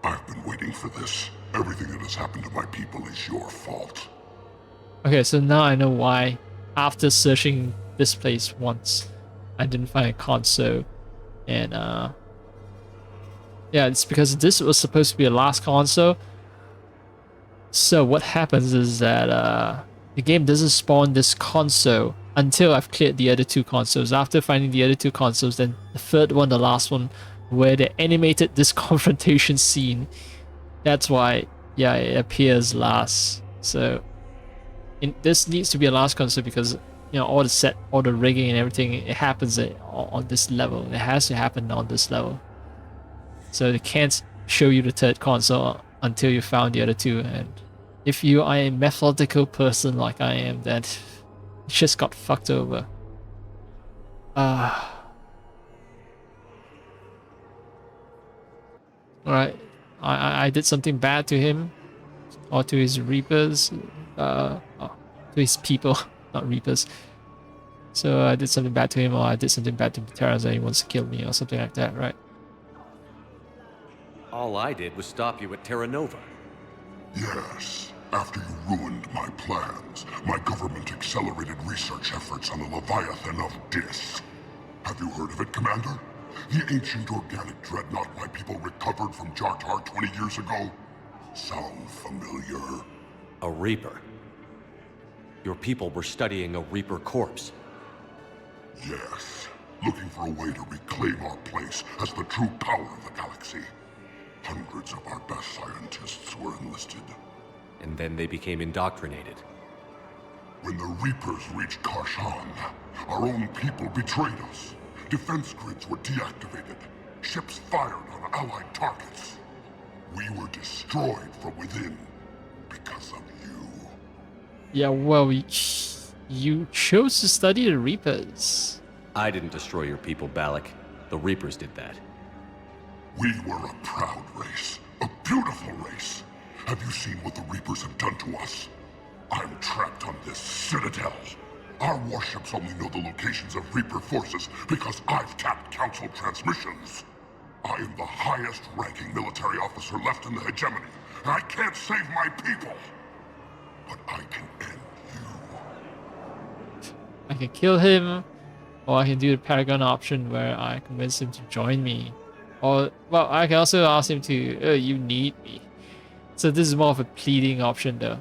I've been waiting for this. Everything that has happened to my people is your fault. Okay, so now I know why, after searching this place once, I didn't find a console. And, yeah, it's because this was supposed to be a last console. So what happens is that, the game doesn't spawn this console until I've cleared the other two consoles. After finding the other two consoles, then the third one, the last one, where they animated this confrontation scene. That's why, yeah, it appears last. So, this needs to be a last console because, you know, all the rigging and everything, it happens on this level. It has to happen on this level. So they can't show you the third console until you found the other two. And if you are a methodical person like I am, then it just got fucked over. Alright, I did something bad to him, or to his Reapers, to his people, not Reapers. So I did something bad to him, or I did something bad to Terrans and he wants to kill me, or something like that, right? All I did was stop you at Terra Nova. Yes. After you ruined my plans, my government accelerated research efforts on the Leviathan of Dis. Have you heard of it, Commander? The ancient organic dreadnought my people recovered from Jartar 20 years ago? Sound familiar? A Reaper? Your people were studying a Reaper corpse. Yes. Looking for a way to reclaim our place as the true power of the galaxy. Hundreds of our best scientists were enlisted. And then they became indoctrinated. When the Reapers reached Karshan, our own people betrayed us. Defense grids were deactivated. Ships fired on Allied targets. We were destroyed from within because of you. Yeah, well, you chose to study the Reapers. I didn't destroy your people, Balak. The Reapers did that. We were a proud race. A beautiful race. Have you seen what the Reapers have done to us? I'm trapped on this citadel. Our warships only know the locations of Reaper forces because I've tapped Council transmissions. I am the highest ranking military officer left in the hegemony, and I can't save my people. But I can end you. I can kill him, or I can do the Paragon option where I convince him to join me. Or, well, I can also ask him to, oh, you need me. So this is more of a pleading option though.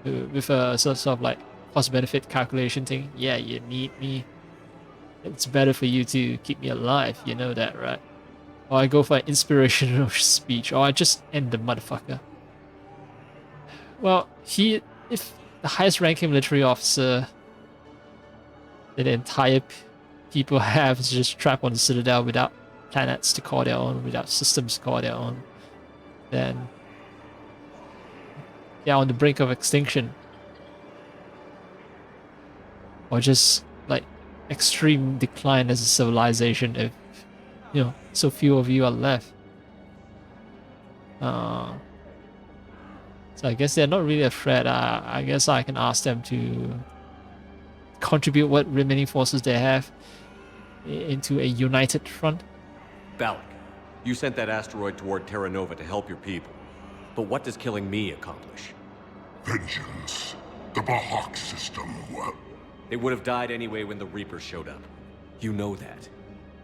With a sort of like cost-benefit calculation thing. Yeah, you need me. It's better for you to keep me alive, you know that, right? Or I go for an inspirational speech, or I just end the motherfucker. Well, if the highest ranking military officer that the entire people have is just trapped on the Citadel without planets to call their own, without systems to call their own, then they're on the brink of extinction. Or just like extreme decline as a civilization if, you know, so few of you are left. So I guess they're not really a threat. I guess I can ask them to contribute what remaining forces they have into a united front. Balak, you sent that asteroid toward Terra Nova to help your people. But what does killing me accomplish? Vengeance. The Bahak system. They would have died anyway when the Reapers showed up. You know that.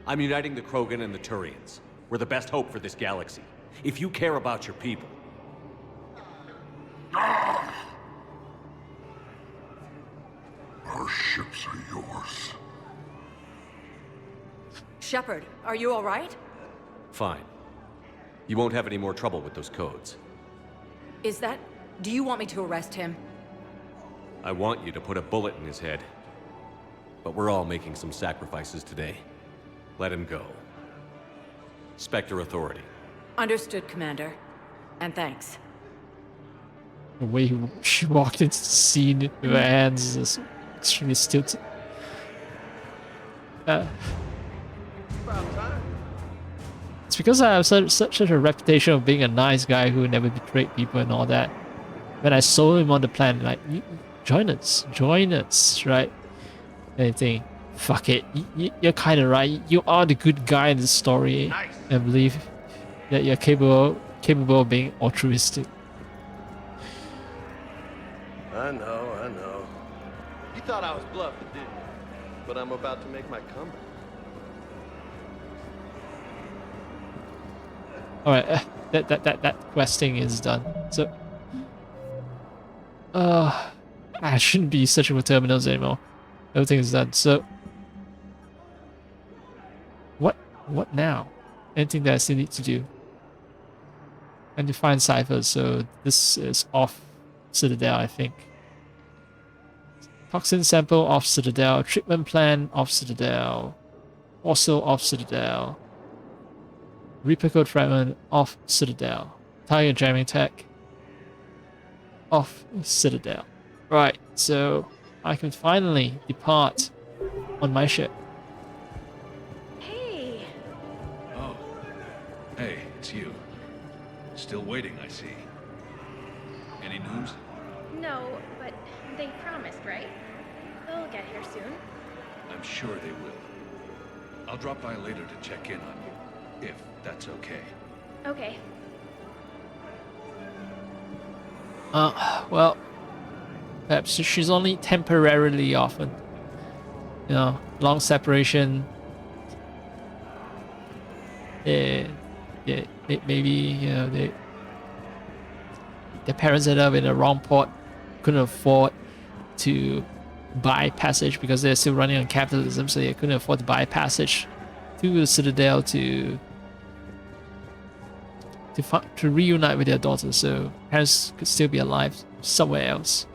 I'm uniting the Krogan and the Turians. We're the best hope for this galaxy. If you care about your people... Our ships are yours. Shepard, are you all right? Fine. You won't have any more trouble with those codes. Is that... Do you want me to arrest him? I want you to put a bullet in his head. But we're all making some sacrifices today. Let him go. Spectre Authority. Understood, Commander. And thanks. The way she walked into the scene with her hands is extremely stilted. It's because I have such a reputation of being a nice guy who never betrayed people and all that. When I sold him on the plan, like, join us, right? Anything, fuck it. You're kind of right. You are the good guy in the story. Nice. I believe that you're capable of being altruistic. I know. You thought I was bluffing, didn't you? But I'm about to make my comeback. Alright, that questing is done. So, I shouldn't be searching for terminals anymore. Everything is done. So, what now? Anything that I still need to do? And to find ciphers. So this is off Citadel, I think. Toxin sample off Citadel. Treatment plan off Citadel. Also off Citadel. Reaper code fragment off Citadel. Target jamming tech off Citadel. Right, so I can finally depart on my ship. Hey! Oh. Hey, it's you. Still waiting, I see. Any news? No, but they promised, right? They'll get here soon. I'm sure they will. I'll drop by later to check in on you, if that's okay. Okay. Well, perhaps she's only temporarily off, and you know, long separation. Maybe you know their parents ended up in the wrong port, couldn't afford to buy passage because they're still running on capitalism, so they couldn't afford to buy passage to the Citadel to reunite with their daughter, so parents could still be alive somewhere else.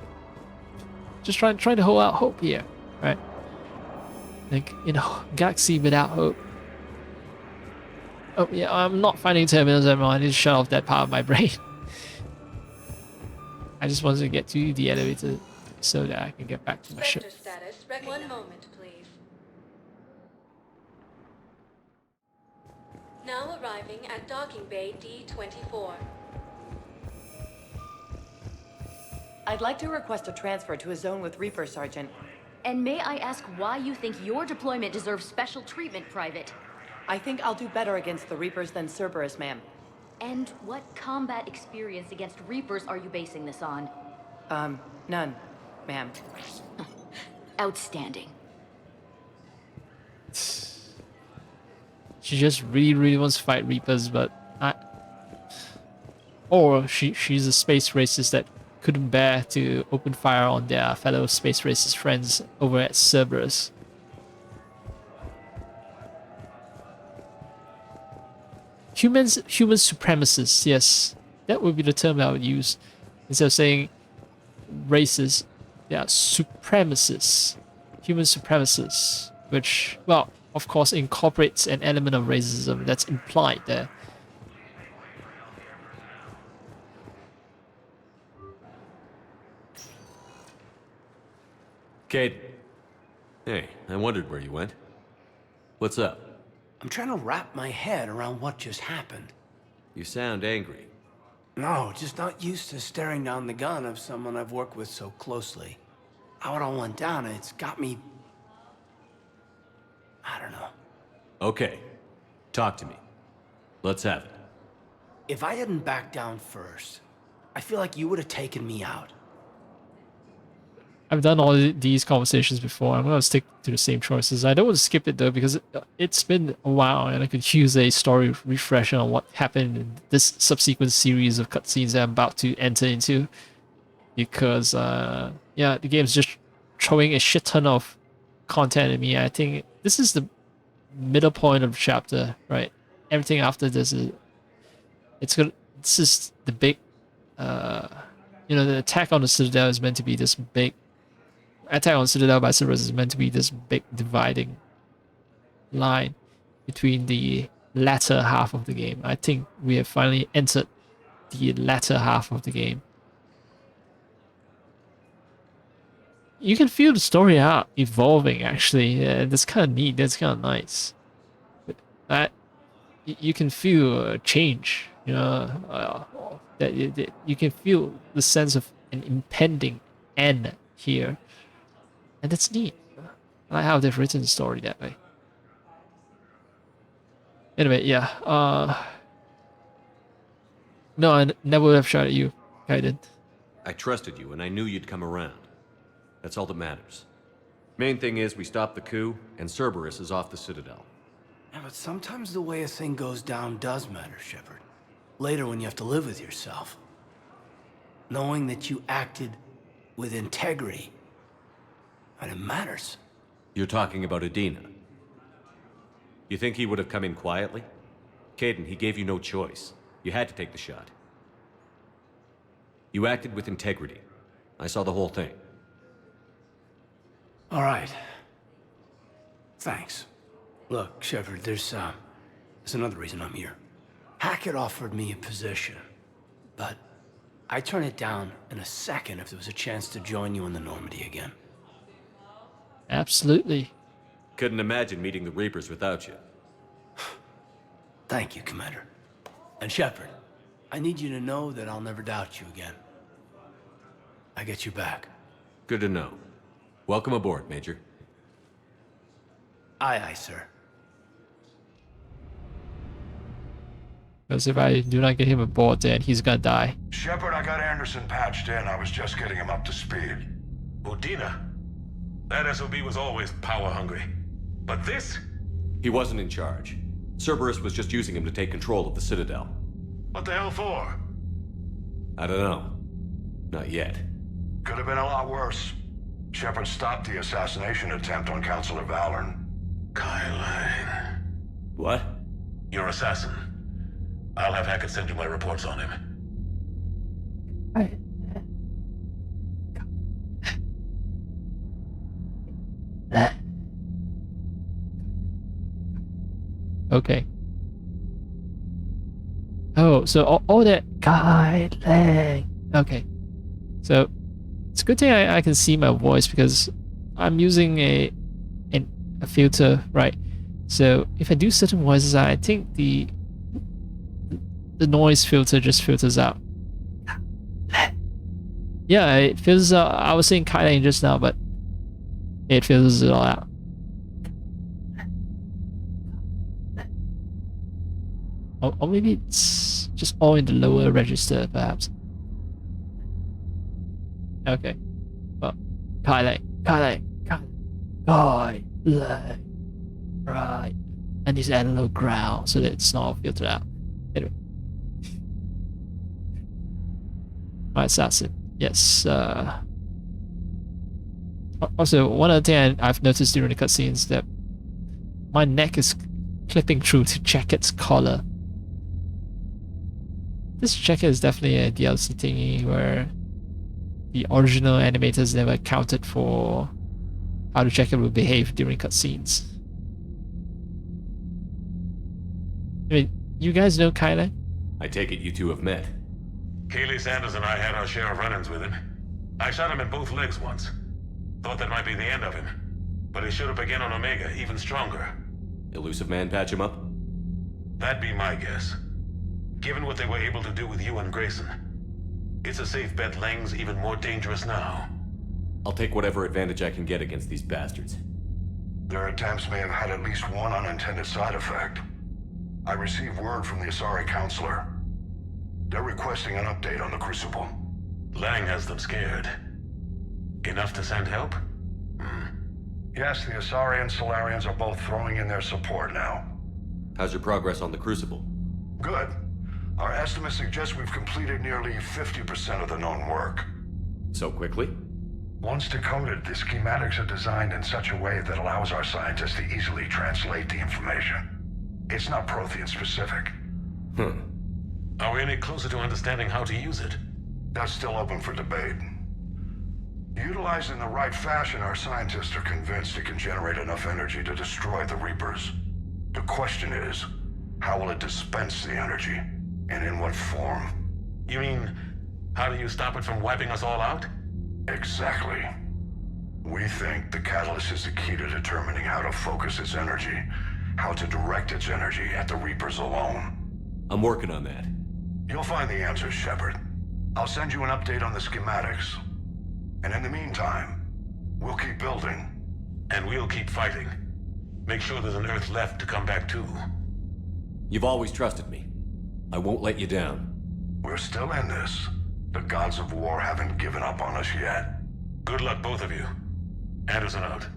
Just trying to hold out hope here, right? Like in a galaxy without hope. Oh yeah, I'm not finding terminals anymore. I need to shut off that part of my brain. I just wanted to get to the elevator so that I can get back to my ship. Status, one moment, please. Now arriving at docking bay D-24. I'd like to request a transfer to a zone with Reaper, Sergeant. And may I ask why you think your deployment deserves special treatment, Private? I think I'll do better against the Reapers than Cerberus, ma'am. And what combat experience against Reapers are you basing this on? None, ma'am. Outstanding. She just really wants to fight Reapers, but or she's a space racist that couldn't bear to open fire on their fellow space racist friends over at Cerberus. Human supremacists, yes, that would be the term I would use instead of saying racists. They are supremacists, human supremacists, which, well, of course, incorporates an element of racism that's implied there. Cade. Hey, I wondered where you went. What's up? I'm trying to wrap my head around what just happened. You sound angry. No, just not used to staring down the gun of someone I've worked with so closely. How it all went down, it's got me... I don't know. Okay. Talk to me. Let's have it. If I hadn't backed down first, I feel like you would have taken me out. I've done all these conversations before. I'm going to stick to the same choices. I don't want to skip it though because it's been a while and I could use a story refresher on what happened in this subsequent series of cutscenes that I'm about to enter into. Because, yeah, the game's just throwing a shit ton of content at me. I think this is the middle point of the chapter, right? Everything after this is... This is the big... you know, the attack on the Citadel is meant to be this big... Attack on Citadel by Cerberus is meant to be this big dividing line between the latter half of the game. I think we have finally entered the latter half of the game. You can feel the story out evolving, actually. That's kind of neat. That's kind of nice. You can feel a change, you know, that you can feel the sense of an impending end here. And that's neat. I like how they've written the story that way. Anyway, yeah. No, I never would have shot at you. I did. I trusted you and I knew you'd come around. That's all that matters. Main thing is we stopped the coup and Cerberus is off the Citadel. Yeah, but sometimes the way a thing goes down does matter, Shepard. Later when you have to live with yourself. Knowing that you acted with integrity. And it matters. You're talking about Adina. You think he would have come in quietly? Caden, he gave you no choice. You had to take the shot. You acted with integrity. I saw the whole thing. All right. Thanks. Look, Shepard, there's another reason I'm here. Hackett offered me a position, but I'd turn it down in a second if there was a chance to join you in the Normandy again. Absolutely. Couldn't imagine meeting the Reapers without you. Thank you, Commander. And Shepard, I need you to know that I'll never doubt you again. I get your back. Good to know. Welcome aboard, Major. Aye, aye, sir. Because if I do not get him aboard, then he's gonna die. Shepard, I got Anderson patched in. I was just getting him up to speed. Udina. That SOB was always power-hungry. But this? He wasn't in charge. Cerberus was just using him to take control of the Citadel. What the hell for? I don't know. Not yet. Could have been a lot worse. Shepard stopped the assassination attempt on Councilor Valorn. Kai Lang. What? Your assassin. I'll have Hackett send you my reports on him. Okay. Oh, so all that guideline. Okay. So it's a good thing I can see my voice because I'm using a filter, right? So if I do certain voices, I think the noise filter just filters out. Yeah, it filters out. I was saying Kai Lang just now, but It fills it all out. Or maybe it's just all in the lower register, perhaps. Okay. Well, Kyle. Right. And just add a little growl so that it's not all filtered out. Anyway. Alright, so that's it. Yes. Also, one other thing I've noticed during the cutscenes is that my neck is clipping through to Jacket's collar. This Jacket is definitely a DLC thingy where the original animators never accounted for how the Jacket would behave during cutscenes. I mean, you guys know Kyle? I take it you two have met. Kaylee Sanders and I had our share of run-ins with him. I shot him in both legs once. Thought that might be the end of him. But he showed up again on Omega, even stronger. Elusive Man patch him up? That'd be my guess. Given what they were able to do with you and Grayson, it's a safe bet Lang's even more dangerous now. I'll take whatever advantage I can get against these bastards. Their attempts may have had at least one unintended side effect. I received word from the Asari Counselor. They're requesting an update on the Crucible. Lang has them scared. Enough to send help? Yes, the Asari and Solarians are both throwing in their support now. How's your progress on the Crucible? Good. Our estimates suggest we've completed nearly 50% of the known work. So quickly? Once decoded, the schematics are designed in such a way that allows our scientists to easily translate the information. It's not Prothean specific. Are we any closer to understanding how to use it? That's still open for debate. Utilized in the right fashion, our scientists are convinced it can generate enough energy to destroy the Reapers. The question is, how will it dispense the energy? And in what form? You mean, how do you stop it from wiping us all out? Exactly. We think the catalyst is the key to determining how to focus its energy, how to direct its energy at the Reapers alone. I'm working on that. You'll find the answers, Shepard. I'll send you an update on the schematics. And in the meantime, we'll keep building. And we'll keep fighting. Make sure there's an Earth left to come back to. You've always trusted me. I won't let you down. We're still in this. The gods of war haven't given up on us yet. Good luck, both of you. Anderson out.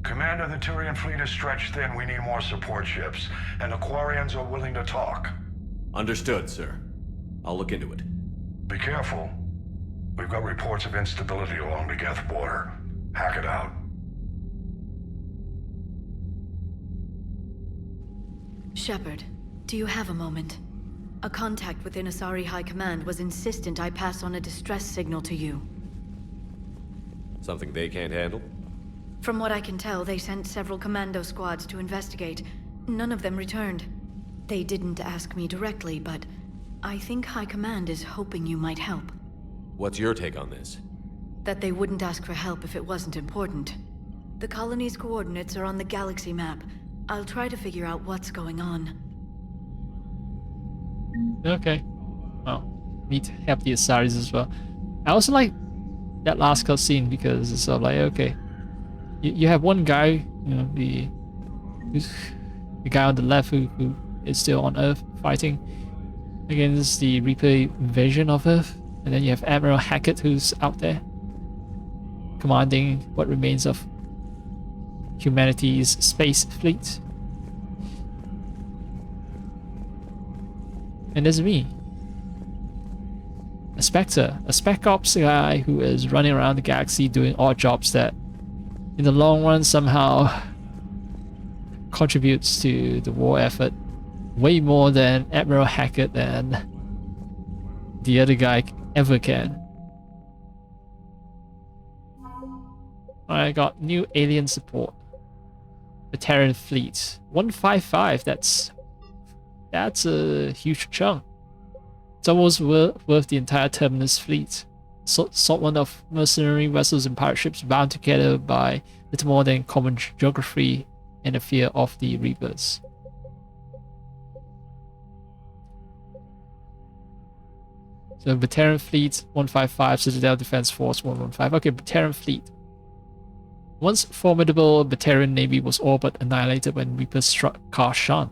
Commander, the Turian fleet is stretched thin. We need more support ships. And the Quarians are willing to talk. Understood, sir. I'll look into it. Be careful. We've got reports of instability along the Geth border. Hack it out. Shepard, do you have a moment? A contact within Asari High Command was insistent I pass on a distress signal to you. Something they can't handle? From what I can tell, they sent several commando squads to investigate. None of them returned. They didn't ask me directly, but I think High Command is hoping you might help. What's your take on this? That they wouldn't ask for help if it wasn't important. The colony's coordinates are on the galaxy map. I'll try to figure out what's going on. Okay. Well, need to help the Asaris as well. I also like that last cutscene because it's sort of like, okay, you have one guy, you know, the guy on the left who is still on Earth fighting against the Reaper invasion of Earth, and then you have Admiral Hackett who's out there commanding what remains of humanity's space fleet. And there's me, a Spectre, a Spec Ops guy who is running around the galaxy doing odd jobs that in the long run somehow contributes to the war effort way more than Admiral Hackett and the other guy ever can. I got new alien support. The Terran fleet. 155, that's a huge chunk. It's almost worth the entire Terminus fleet. Assortment of mercenary vessels and pirate ships bound together by little more than common geography and the fear of the Reapers. So Battarian Fleet 155, Citadel Defense Force 115. Okay, Battarian Fleet Once formidable Batarian navy was all but annihilated when Reapers struck Karshan.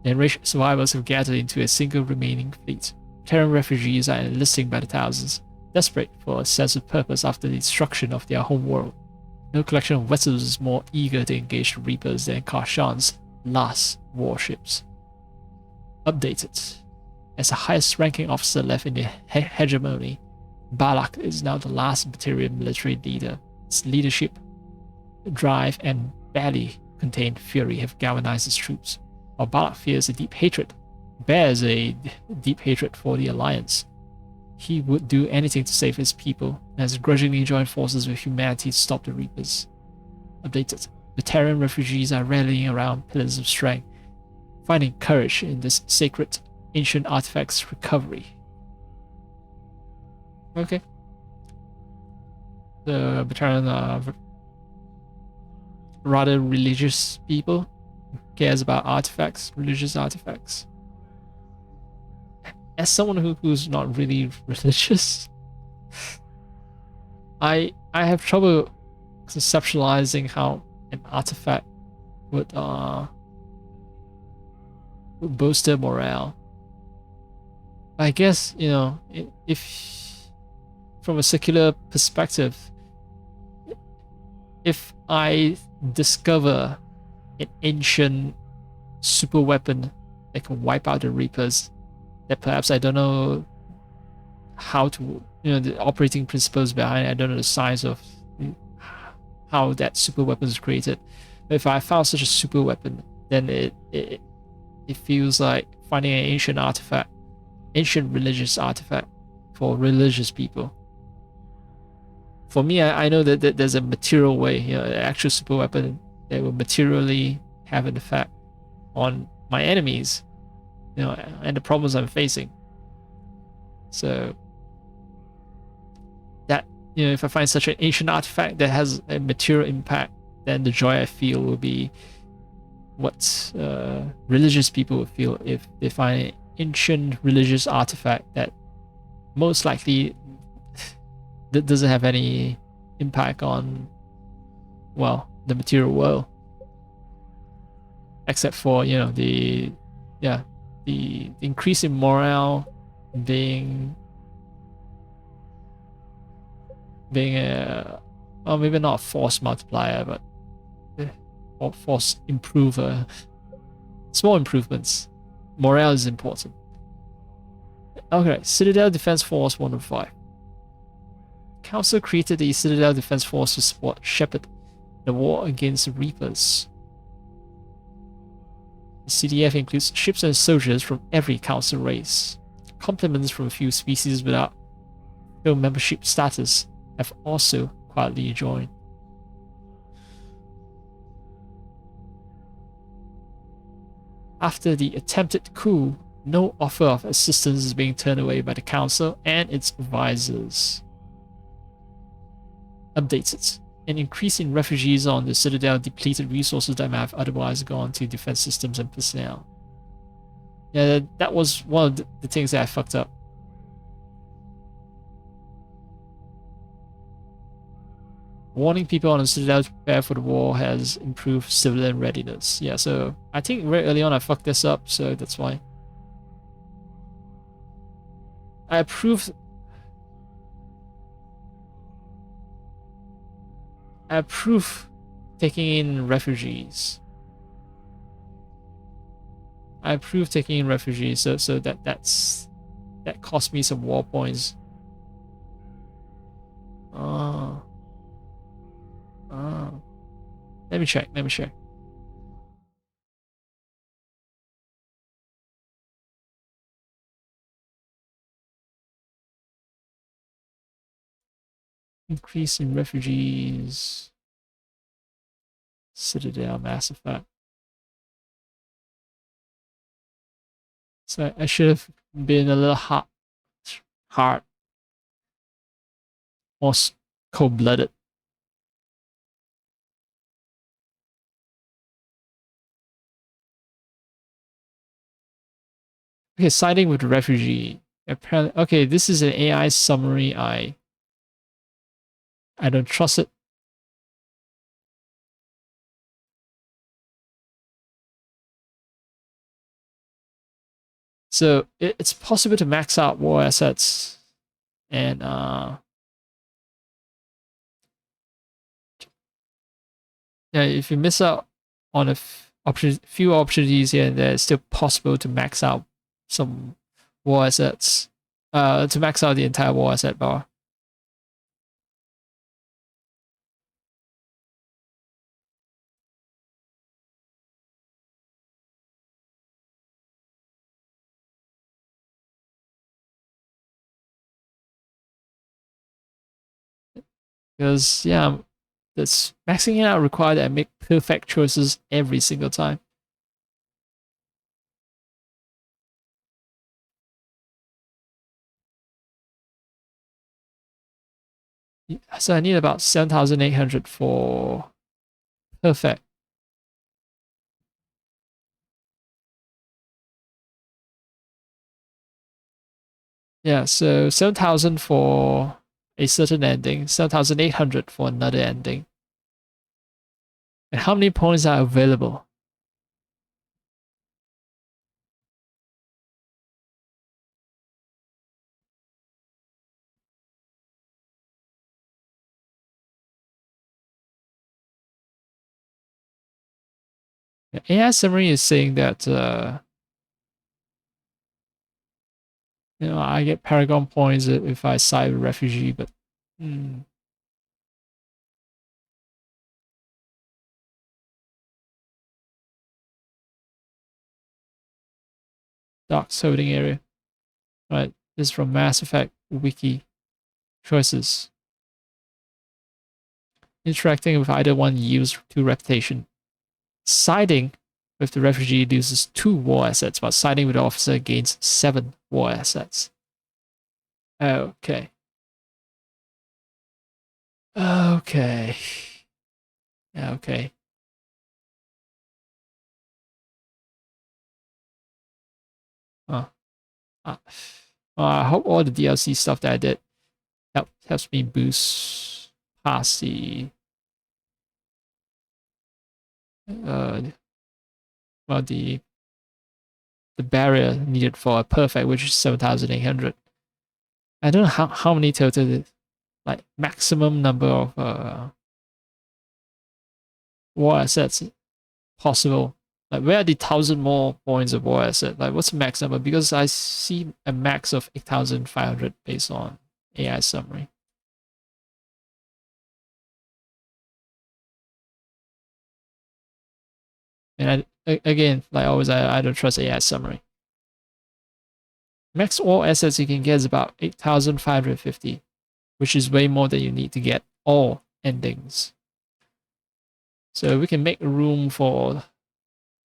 The enraged survivors have gathered into a single remaining fleet. Batarian refugees are enlisting by the thousands, desperate for a sense of purpose after the destruction of their home world. No collection of vessels is more eager to engage the Reapers than Karshan's last warships. Updated. As the highest ranking officer left in the hegemony, Balak is now the last Batarian military leader. Its leadership, drive, and barely contained fury have galvanized its troops. While Balak fears a deep hatred, bears a deep hatred for the Alliance. He would do anything to save his people, and has grudgingly joined forces with humanity to stop the Reapers. Updated. Batarian refugees are rallying around pillars of strength, finding courage in this sacred ancient artifact's recovery. Okay. The Batarian are rather religious people. Cares about artifacts, religious artifacts. As someone who's not really religious, I have trouble conceptualizing how an artifact would boost their morale. I guess, you know, if from a secular perspective, if I discover an ancient super weapon that can wipe out the Reapers, that perhaps I don't know how to, you know, the operating principles behind it, I don't know the science of how that super weapon is created. But if I found such a super weapon, then it feels like finding an ancient artifact, ancient religious artifact for religious people. For me, I know that there's a material way, you know, an actual super weapon that will materially have an effect on my enemies, you know, and the problems I'm facing. So that, you know, if I find such an ancient artifact that has a material impact, then the joy I feel will be what religious people would feel if they find an ancient religious artifact that most likely that doesn't have any impact on, well, the material world, except for, you know, the increase in morale being a, well, maybe not a force multiplier, but or force improver. Small improvements. Morale is important. Okay, Citadel Defense Force 105. Council created the Citadel Defense Force to support Shepard in the war against the Reapers. The CDF includes ships and soldiers from every Council race. Complements from a few species without full membership status have also quietly joined. After the attempted coup, no offer of assistance is being turned away by the Council and its advisors. Updated. An increase in refugees on the Citadel depleted resources that might have otherwise gone to defense systems and personnel. Yeah, that was one of the things that I fucked up. Warning people on the Citadel to prepare for the war has improved civilian readiness. Yeah, so I think very early on I fucked this up, so that's why. I approve taking in refugees. I approve taking in refugees, so that cost me some war points. Let me check. Increase in refugees. Citadel, Mass Effect. So I should have been a little hard, more cold-blooded. Okay, siding with the refugee. Apparently, okay, this is an AI summary. I don't trust it. So it's possible to max out war assets, and yeah, if you miss out on a few opportunities here and there, it's still possible to max out some war assets. To max out the entire war asset bar. Because yeah, that's maxing it out required that I make perfect choices every single time. So I need about 7,800 for perfect. Yeah, so 7,000 for a certain ending, 7,800 for another ending. And how many points are available? AI summary is saying that I get Paragon points if I side with refugee, but Dark holding area. Right, this is from Mass Effect Wiki choices. Interacting with either one yields 2 reputation. Siding with the refugee loses 2 war assets, but siding with the officer gains 7 war assets. Okay. Okay. Okay. Well, I hope all the DLC stuff that I did helps me boost past the well the barrier needed for a perfect, which is 7,800. I don't know how many total, like maximum number of war assets possible. Like where are the 1,000 more points of war asset? Like what's the max number? Because I see a max of 8,500 based on AI summary. And again, like always, I don't trust AI summary. Max all assets you can get is about 8,550, which is way more than you need to get all endings. So we can make room for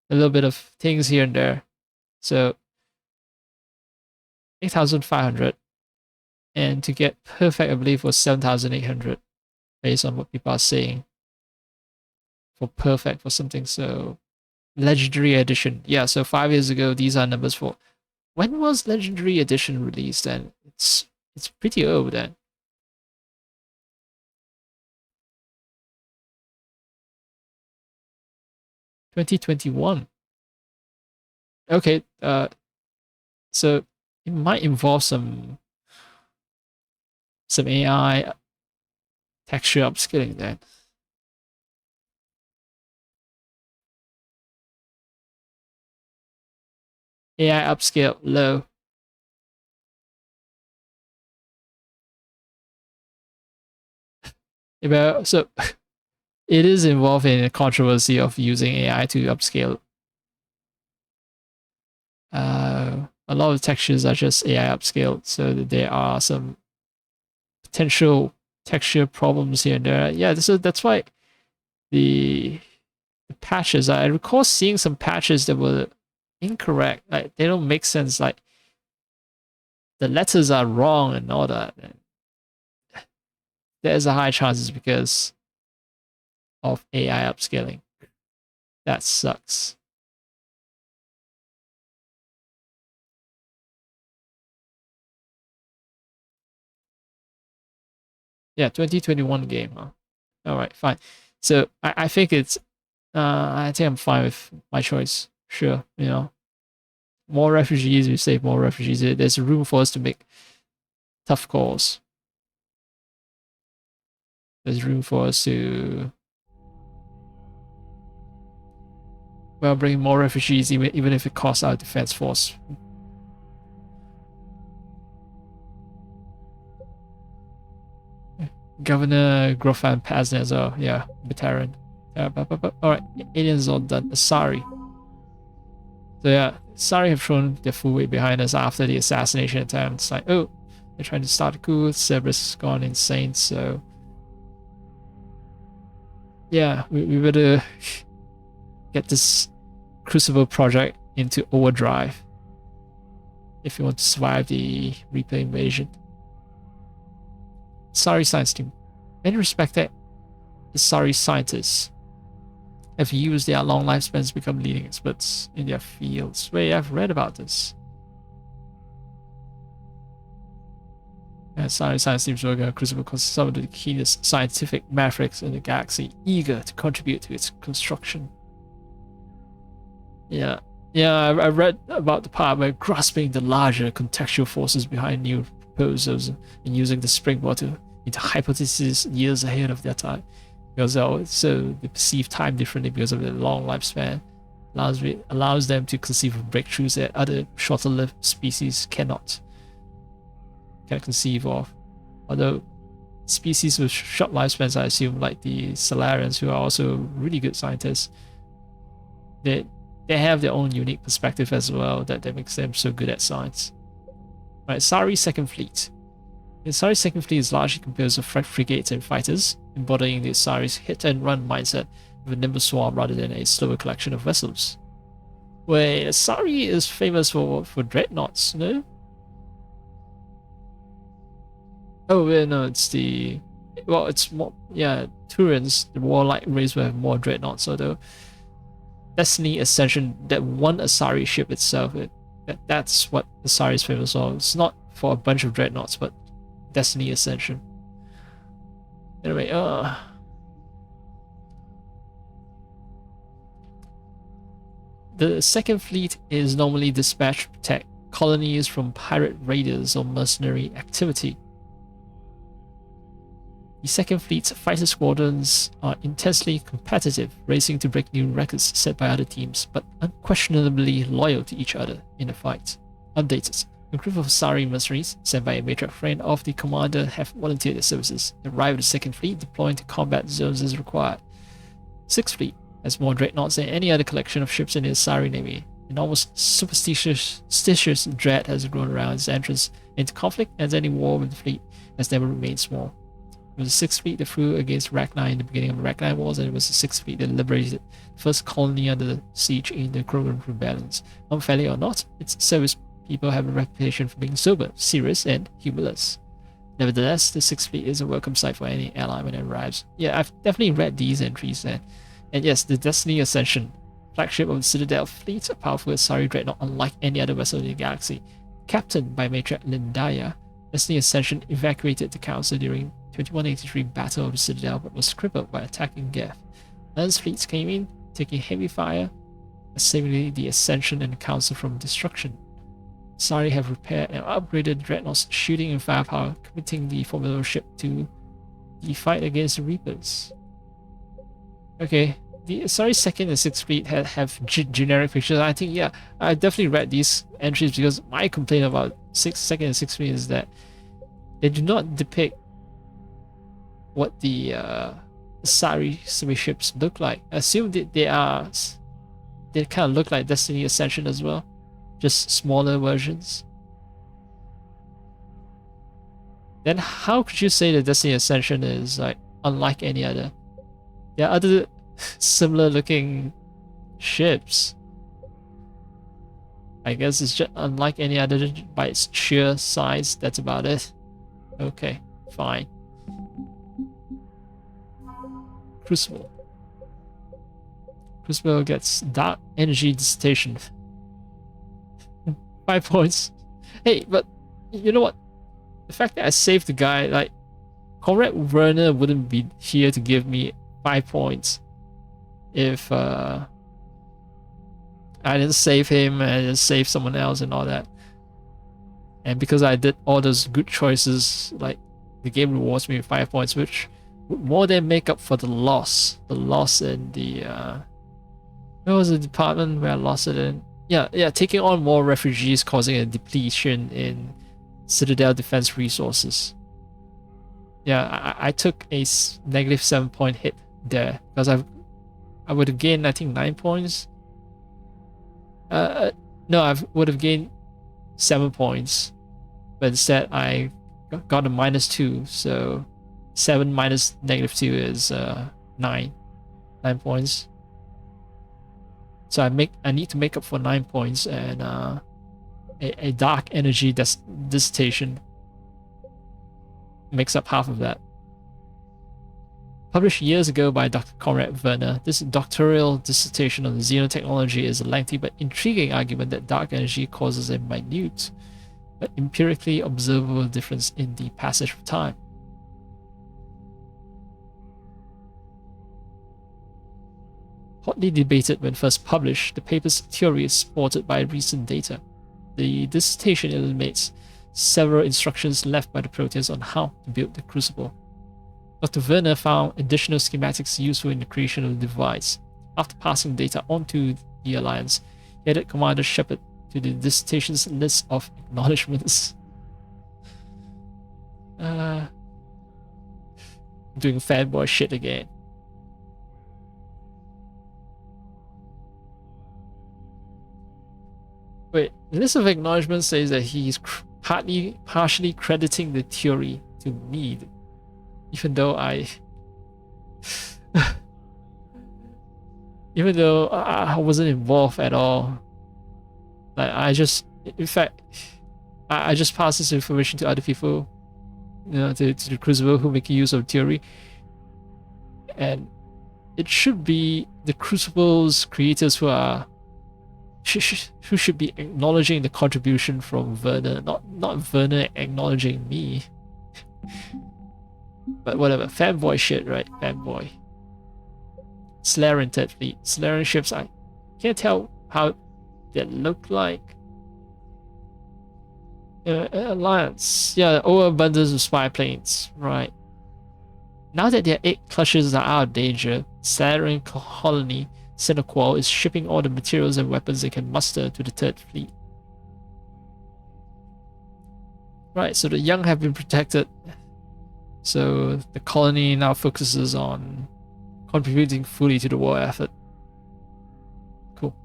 a little bit of things here and there. So 8,500, and to get perfect, I believe, was 7,800, based on what people are saying for perfect for something. So legendary edition, yeah. So 5 years ago, these are numbers for when was legendary edition released? Then it's pretty old then. 2021. Okay, so it might involve some AI texture upscaling then. AI upscale low. So it is involved in a controversy of using AI to upscale. A lot of textures are just AI upscaled, so there are some potential texture problems here and there. Yeah, that's why the patches. I recall seeing some patches that were incorrect. Like they don't make sense. Like the letters are wrong and all that. And there's a high chances because of AI upscaling. That sucks. Yeah, 2021 game, huh? Alright, fine. So I think it's I think I'm fine with my choice. Sure, more refugees, we save more refugees. There's room for us to make tough calls. There's room for us to, well, bring more refugees, even if it costs our defense force. Governor Grofan Pazna as well. Yeah, veteran. Alright, aliens all done. Asari. So yeah, Asari have thrown their full weight behind us after the assassination attempt. It's like, oh, they're trying to start a coup. Cerberus has gone insane, so yeah, we better get this Crucible project into overdrive if we want to survive the Reaper invasion. Sorry, science team. Many respected Sorry scientists have used their long lifespans to become leading experts in their fields. Wait, I've read about this. And Sorry science teams working on Crucible because some of the keenest scientific mavericks in the galaxy, eager to contribute to its construction. Yeah, I read about the part where grasping the larger contextual forces behind new proposals and using the springboard into hypotheses years ahead of their time. Because so they perceive time differently because of their long lifespan. Allows them to conceive of breakthroughs that other shorter-lived species cannot conceive of. Although species with short lifespans, I assume, like the Solarians, who are also really good scientists, they have their own unique perspective as well that makes them so good at science. Right, Sari's Second Fleet. The Sari's Second Fleet is largely composed of frigates and fighters, embodying the Sari's hit-and-run mindset with a nimble swarm rather than a slower collection of vessels. Wait, Sari is famous for dreadnoughts, no? Oh, yeah, no, it's the... Well, it's more... Yeah, Turians, the warlike race, will have more dreadnoughts, although Destiny Ascension, that one Asari ship itself, that's what Asari is famous for. It's not for a bunch of dreadnoughts, but Destiny Ascension. Anyway, the Second Fleet is normally dispatched to protect colonies from pirate raiders or mercenary activity. The Second Fleet's fighter squadrons are intensely competitive, racing to break new records set by other teams, but unquestionably loyal to each other in the fight. Updated. A group of Asari mercenaries, sent by a matriarch friend of the commander, have volunteered their services. They arrive at the Second Fleet, deploying to combat zones as required. Sixth Fleet has more dreadnoughts than any other collection of ships in the Asari Navy. An almost superstitious dread has grown around its entrance into conflict, as any war with the fleet has never remained small. It was the Sixth Fleet that flew against Rachni in the beginning of the Rachni Wars, and it was the Sixth Fleet that liberated the first colony under siege in the Krogan rebellions. Unfairly or not, its service people have a reputation for being sober, serious, and humorless. Nevertheless, the Sixth Fleet is a welcome sight for any ally when it arrives. Yeah, I've definitely read these entries, and yes, the Destiny Ascension, flagship of the Citadel Fleet, a powerful Asari dreadnought unlike any other vessel in the galaxy. Captained by Matriarch Lindaya, Destiny Ascension evacuated the Council during 2183 Battle of the Citadel, but was crippled by attacking Geth. Lance fleets came in, taking heavy fire, saving the Ascension and the Council from destruction. Asari have repaired and upgraded dreadnoughts, shooting and firepower, committing the formidable ship to the fight against the Reapers. Okay, the Asari Second and Sixth Fleet have generic pictures. I think, yeah, I definitely read these entries because my complaint about Second and Sixth Fleet is that they do not depict what the Asari spaceships look like. I assume that they kind of look like Destiny Ascension as well, just smaller versions. Then how could you say that Destiny Ascension is like unlike any other? There are other similar looking ships. I guess it's just unlike any other by its sheer size. That's about it. Okay, fine. Crucible. Crucible gets dark energy dissertation. 5 points. Hey, but you know what? The fact that I saved the guy, like, Conrad Werner wouldn't be here to give me 5 points if I I didn't save him, I didn't save someone else and all that. And because I did all those good choices, like the game rewards me with 5 points, which would more than make up for the loss. The loss in the where was the department where I lost it in? Yeah, taking on more refugees causing a depletion in Citadel defense resources. Yeah, I took a negative 7-point hit there because I would have gained, I think, 9 points. No, I would have gained 7 points, but instead I got a -2, so 7 minus -2 is 9 points. So I need to make up for 9 points, and a dark energy dissertation makes up half of that. Published years ago by Dr. Conrad Werner, this doctoral dissertation on the xenotechnology is a lengthy but intriguing argument that dark energy causes a minute but empirically observable difference in the passage of time. Hotly debated when first published, the paper's theory is supported by recent data. The dissertation eliminates several instructions left by the Proteans on how to build the Crucible. Dr. Werner found additional schematics useful in the creation of the device. After passing data on to the Alliance, he added Commander Shepard to the dissertation's list of acknowledgements. Doing fanboy shit again. Wait, the list of acknowledgements says that he's partially crediting the theory to me, even though I wasn't involved at all. Like I just pass this information to other people, to the Crucible who make use of theory, and it should be the Crucible's creators who should be acknowledging the contribution from Werner, not Werner acknowledging me. But whatever, fanboy shit, right? Fanboy. Solarian Third Fleet. Solarian ships, I can't tell how they look like. Alliance. Yeah, overabundance of spy planes, right. Now that their 8 clutches are out of danger, Solarian colony Cinequal is shipping all the materials and weapons they can muster to the Third Fleet. Right, so the young have been protected. So the colony now focuses on contributing fully to the war effort. Cool.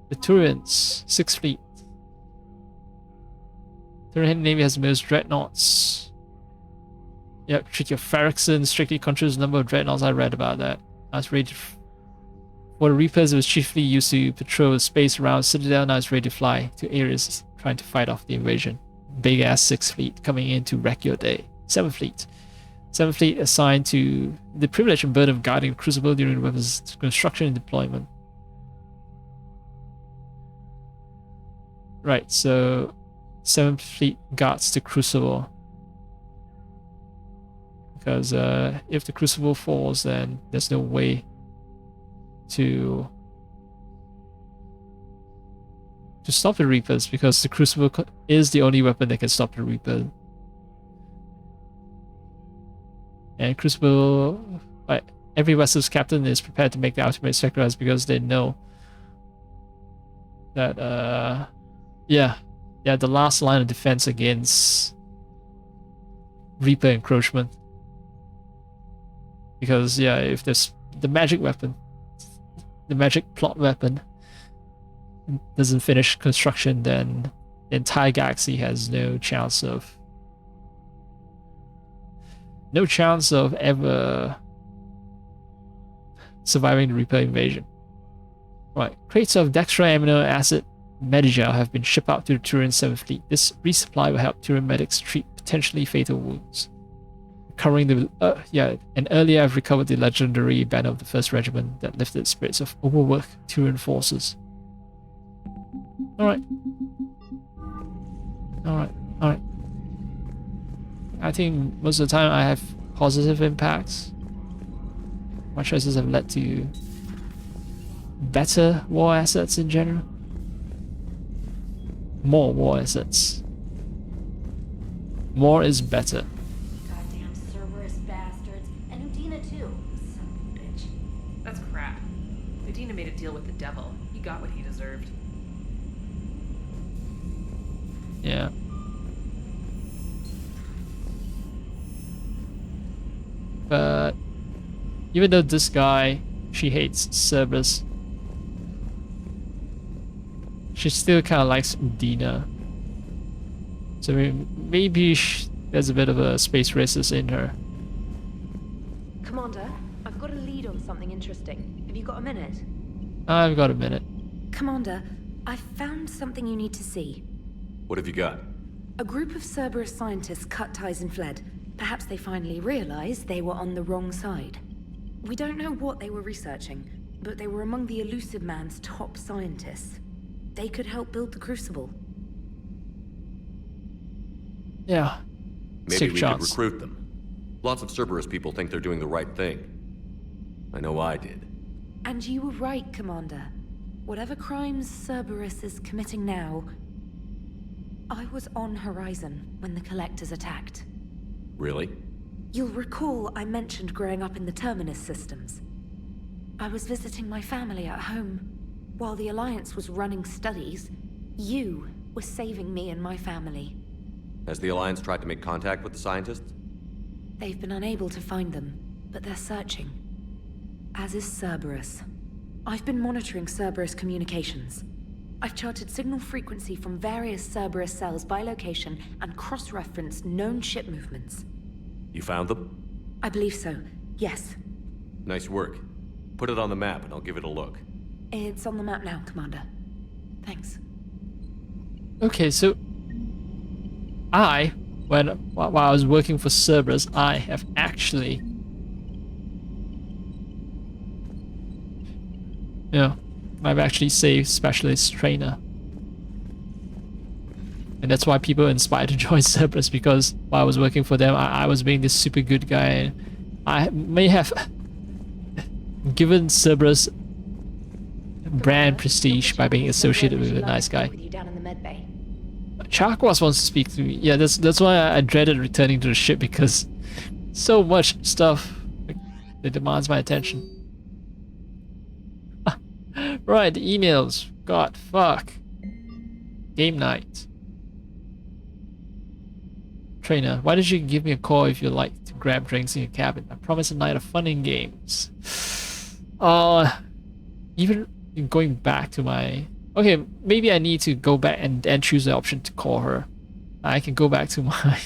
The Turians, 6th Fleet. Turian Navy has the most dreadnoughts. Yep, Treaty of Ferrickson strictly controls the number of dreadnoughts. I read about that. Now it's ready for the Reapers. It was chiefly used to patrol the space around Citadel. Now it's ready to fly to areas trying to fight off the invasion. Big ass 6th Fleet coming in to wreck your day. 7th Fleet. 7th Fleet assigned to the privilege and burden of guarding the Crucible during the weapons construction and deployment. Right, so 7th Fleet guards the Crucible. Because if the Crucible falls, then there's no way to stop the Reapers, because the Crucible is the only weapon that can stop the Reaper. And Crucible, like every vessel's captain is prepared to make the ultimate sacrifice because they know that the last line of defense against Reaper encroachment. Because if there's the magic weapon, the magic plot weapon doesn't finish construction, then the entire galaxy has no chance of ever surviving the Reaper invasion. Right, crates of dextra amino acid Medigel have been shipped out to the Turian 7th Fleet. This resupply will help Turian medics treat potentially fatal wounds. Covering the and earlier I've recovered the legendary banner of the 1st Regiment that lifted spirits of overworked Turian forces. Alright. I think most of the time I have positive impacts. My choices have led to better war assets in general? More war assets. More is better. Goddamn Cerberus bastards. And Udina too. Son of a bitch. That's crap. Medina made a deal with the devil. He got what he deserved. Yeah. But even though this guy, she hates Cerberus, she still kind of likes Udina. So maybe there's a bit of a space racist in her. Commander, I've got a lead on something interesting. Have you got a minute? I've got a minute. Commander, I've found something you need to see. What have you got? A group of Cerberus scientists cut ties and fled. Perhaps they finally realized they were on the wrong side. We don't know what they were researching, but they were among the Elusive Man's top scientists. They could help build the Crucible. Yeah. Maybe we could recruit them. Lots of Cerberus people think they're doing the right thing. I know I did. And you were right, Commander. Whatever crimes Cerberus is committing now, I was on Horizon when the Collectors attacked. Really? You'll recall I mentioned growing up in the Terminus systems. I was visiting my family at home. While the Alliance was running studies, you were saving me and my family. Has the Alliance tried to make contact with the scientists? They've been unable to find them, but they're searching. As is Cerberus. I've been monitoring Cerberus communications. I've charted signal frequency from various Cerberus cells by location and cross-referenced known ship movements. You found them? I believe so, yes. Nice work. Put it on the map and I'll give it a look. It's on the map now, Commander. Thanks. Okay, so while I was working for Cerberus, I have actually, I've actually saved Specialist Trainer. And that's why people are inspired to join Cerberus, because while I was working for them, I was being this super good guy. And I may have given Cerberus brand prestige by being associated with a nice guy. Charquas wants to speak to me. Yeah, that's why I dreaded returning to the ship, because so much stuff that demands my attention. Right, the emails. God, fuck. Game night. Trainer, why did you give me a call if you like to grab drinks in your cabin? I promise a night of fun and games. Even going back to my... Okay, maybe I need to go back and choose the option to call her. I can go back to my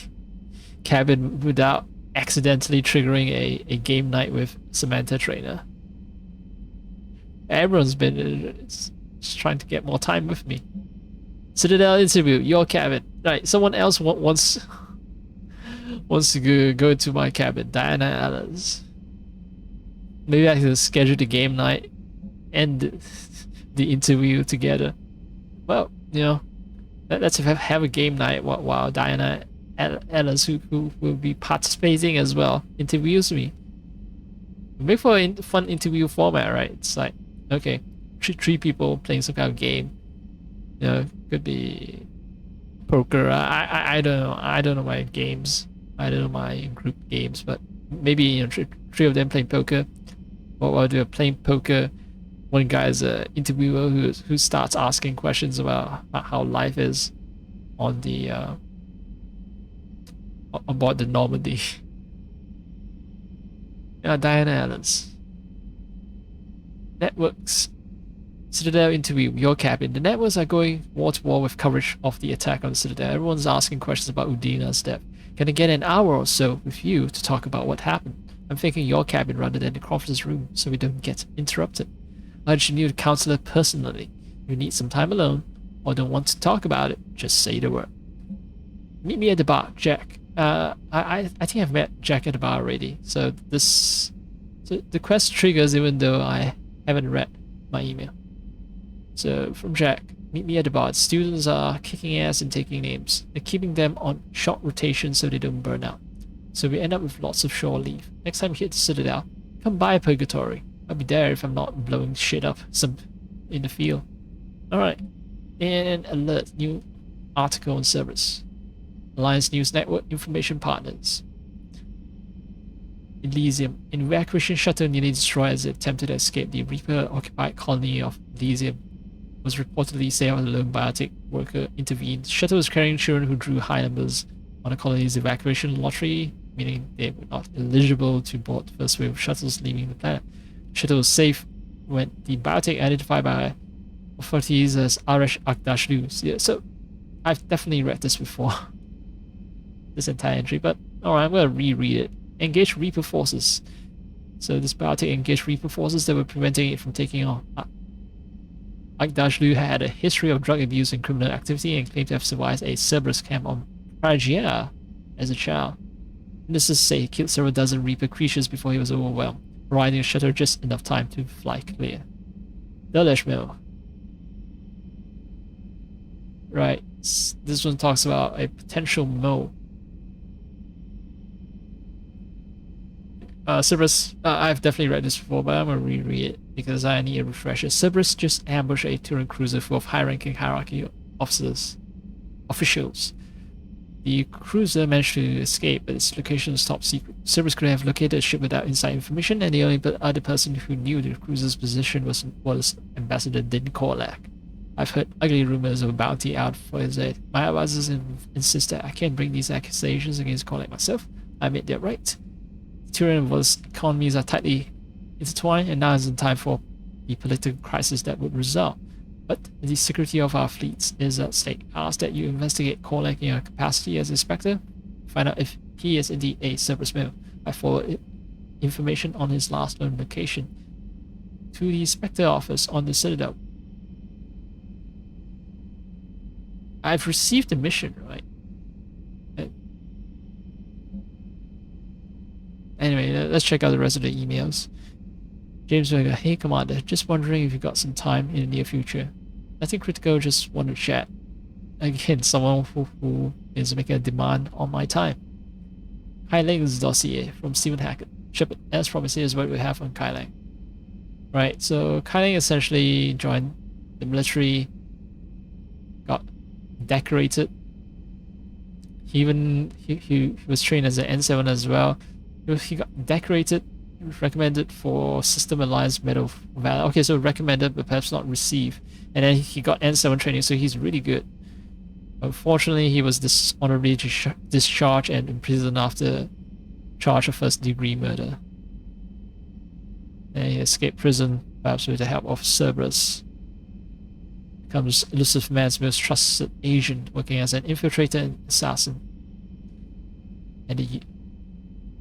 cabin without accidentally triggering a game night with Samantha Trainer. Everyone's been just trying to get more time with me. Citadel interview, your cabin. Right, someone else wants to go to my cabin. Diana Allens. Maybe I can schedule the game night and the interview together. Well, let's have a game night while Diana Allens, who will be participating as well, interviews me. Make for a fun interview format, right? It's like, okay, three people playing some kind of game. Could be poker. I don't know. I don't know my games. I don't know my group games, but maybe three of them playing poker. Or while they're playing poker, one guy is an interviewer who starts asking questions about how life is on the aboard the Normandy. Diana Allens. Networks. Citadel interview, your cabin. The networks are going wall to wall with coverage of the attack on the Citadel. Everyone's asking questions about Udina's death. Can I get an hour or so with you to talk about what happened? I'm thinking your cabin rather than the conference room, so we don't get interrupted. I urge you to counselor personally. If you need some time alone, or don't want to talk about it, just say the word. Meet me at the bar, Jack. I think I've met Jack at the bar already, so the quest triggers even though I haven't read my email. So from Jack, meet me at the bar. Students are kicking ass and taking names. They're keeping them on short rotation so they don't burn out. So we end up with lots of shore leave. Next time you hit the Citadel, come by Purgatory. I'll be there if I'm not blowing shit up in the field. Alright. And alert, new article on Cerberus. Alliance News Network information partners. Elysium. An evacuation shuttle nearly destroyed as it attempted to escape the Reaper-occupied colony of Elysium. Was reportedly saved when a lone biotic worker intervened. The shuttle was carrying children who drew high numbers on the colony's evacuation lottery, meaning they were not eligible to board the first wave of shuttles leaving the planet. The shuttle was safe when the biotic identified by authorities as Arash Akdashlu. Yeah, so I've definitely read this before. This entire entry, but alright, I'm gonna reread it. Engage Reaper forces. So this biotic engaged Reaper forces that were preventing it from taking off. Akdashlu had a history of drug abuse and criminal activity and claimed to have survived a Cerberus camp on Pragea as a child. Witnesses say he killed several dozen Reaper creatures before he was overwhelmed, providing a shutter just enough time to fly clear. Delish Mill. Right, this one talks about a potential mole. Cerberus, I've definitely read this before, but I'm gonna reread it because I need a refresher. Cerberus just ambushed a Turan cruiser full of high-ranking hierarchy officers. The cruiser managed to escape, but its location was top secret. Cerberus could have located the ship without inside information, and the only other person who knew the cruiser's position was Ambassador Din Korlak. I've heard ugly rumors of a bounty out for his aid. My advisors insist that I can't bring these accusations against Korlak myself. I admit they're right. Turan and Vol's economies are tightly intertwined, and now isn't time for the political crisis that would result. But the security of our fleets is at stake. I ask that you investigate Korlak in your capacity as inspector, find out if he is indeed a Cerberus male. I forward information on his last known location to the Spectre office on the Citadel. I've received the mission, right? Anyway, let's check out the rest of the emails. James Vega, hey Commander, just wondering if you got some time in the near future. Nothing critical, just want to chat. Again, someone who is making a demand on my time. Kai Lang's dossier from Stephen Hackett. Shepard, as promised, here's what we have on Kai Lang. Right, so Kai Lang essentially joined the military, got decorated. He was trained as an N7 as well. He got decorated, recommended for System Alliance Medal of Valor. Okay, so recommended, but perhaps not received. And then he got N7 training, so he's really good. Unfortunately, he was dishonorably discharged and imprisoned after charge of first-degree murder. And he escaped prison, perhaps with the help of Cerberus. Becomes Elusive Man's most trusted agent, working as an infiltrator and assassin. And the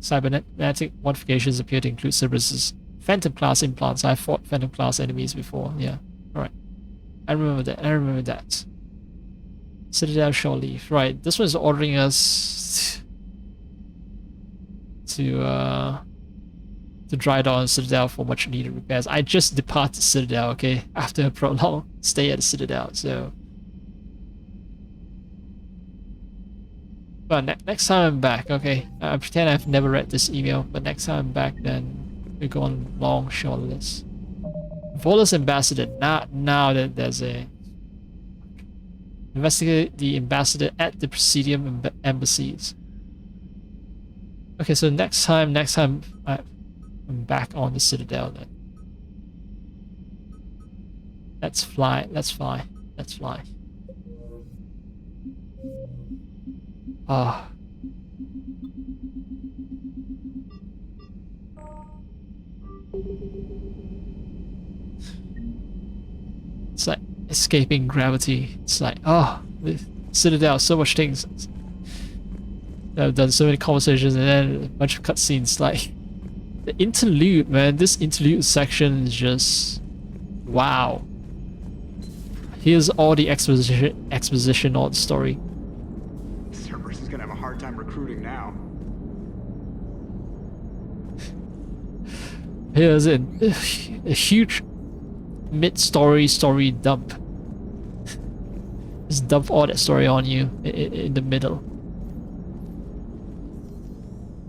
cybernetic modifications appear to include Cerberus's Phantom class implants. I've fought Phantom class enemies before, yeah. Alright. I remember that. Citadel shore leave. Right, this one is ordering us to dry down Citadel for much needed repairs. I just departed Citadel, okay, after a prolonged stay at the Citadel, so. But next time I'm back, okay, I pretend I've never read this email, but next time I'm back, then we go on long short list. Vola's ambassador, now that there's a... Investigate the ambassador at the Presidium embassies. Okay, so next time I'm back on the Citadel then. Let's fly. Ah. It's like escaping gravity. It's like, oh, the Citadel, so much things. I've done so many conversations and then a bunch of cutscenes. Like, the interlude, man, this interlude section is just... wow. Here's all the exposition on the story. Cerberus is gonna have a hard time recruiting now. Here's a huge mid-story dump. Just dump all that story on you in the middle.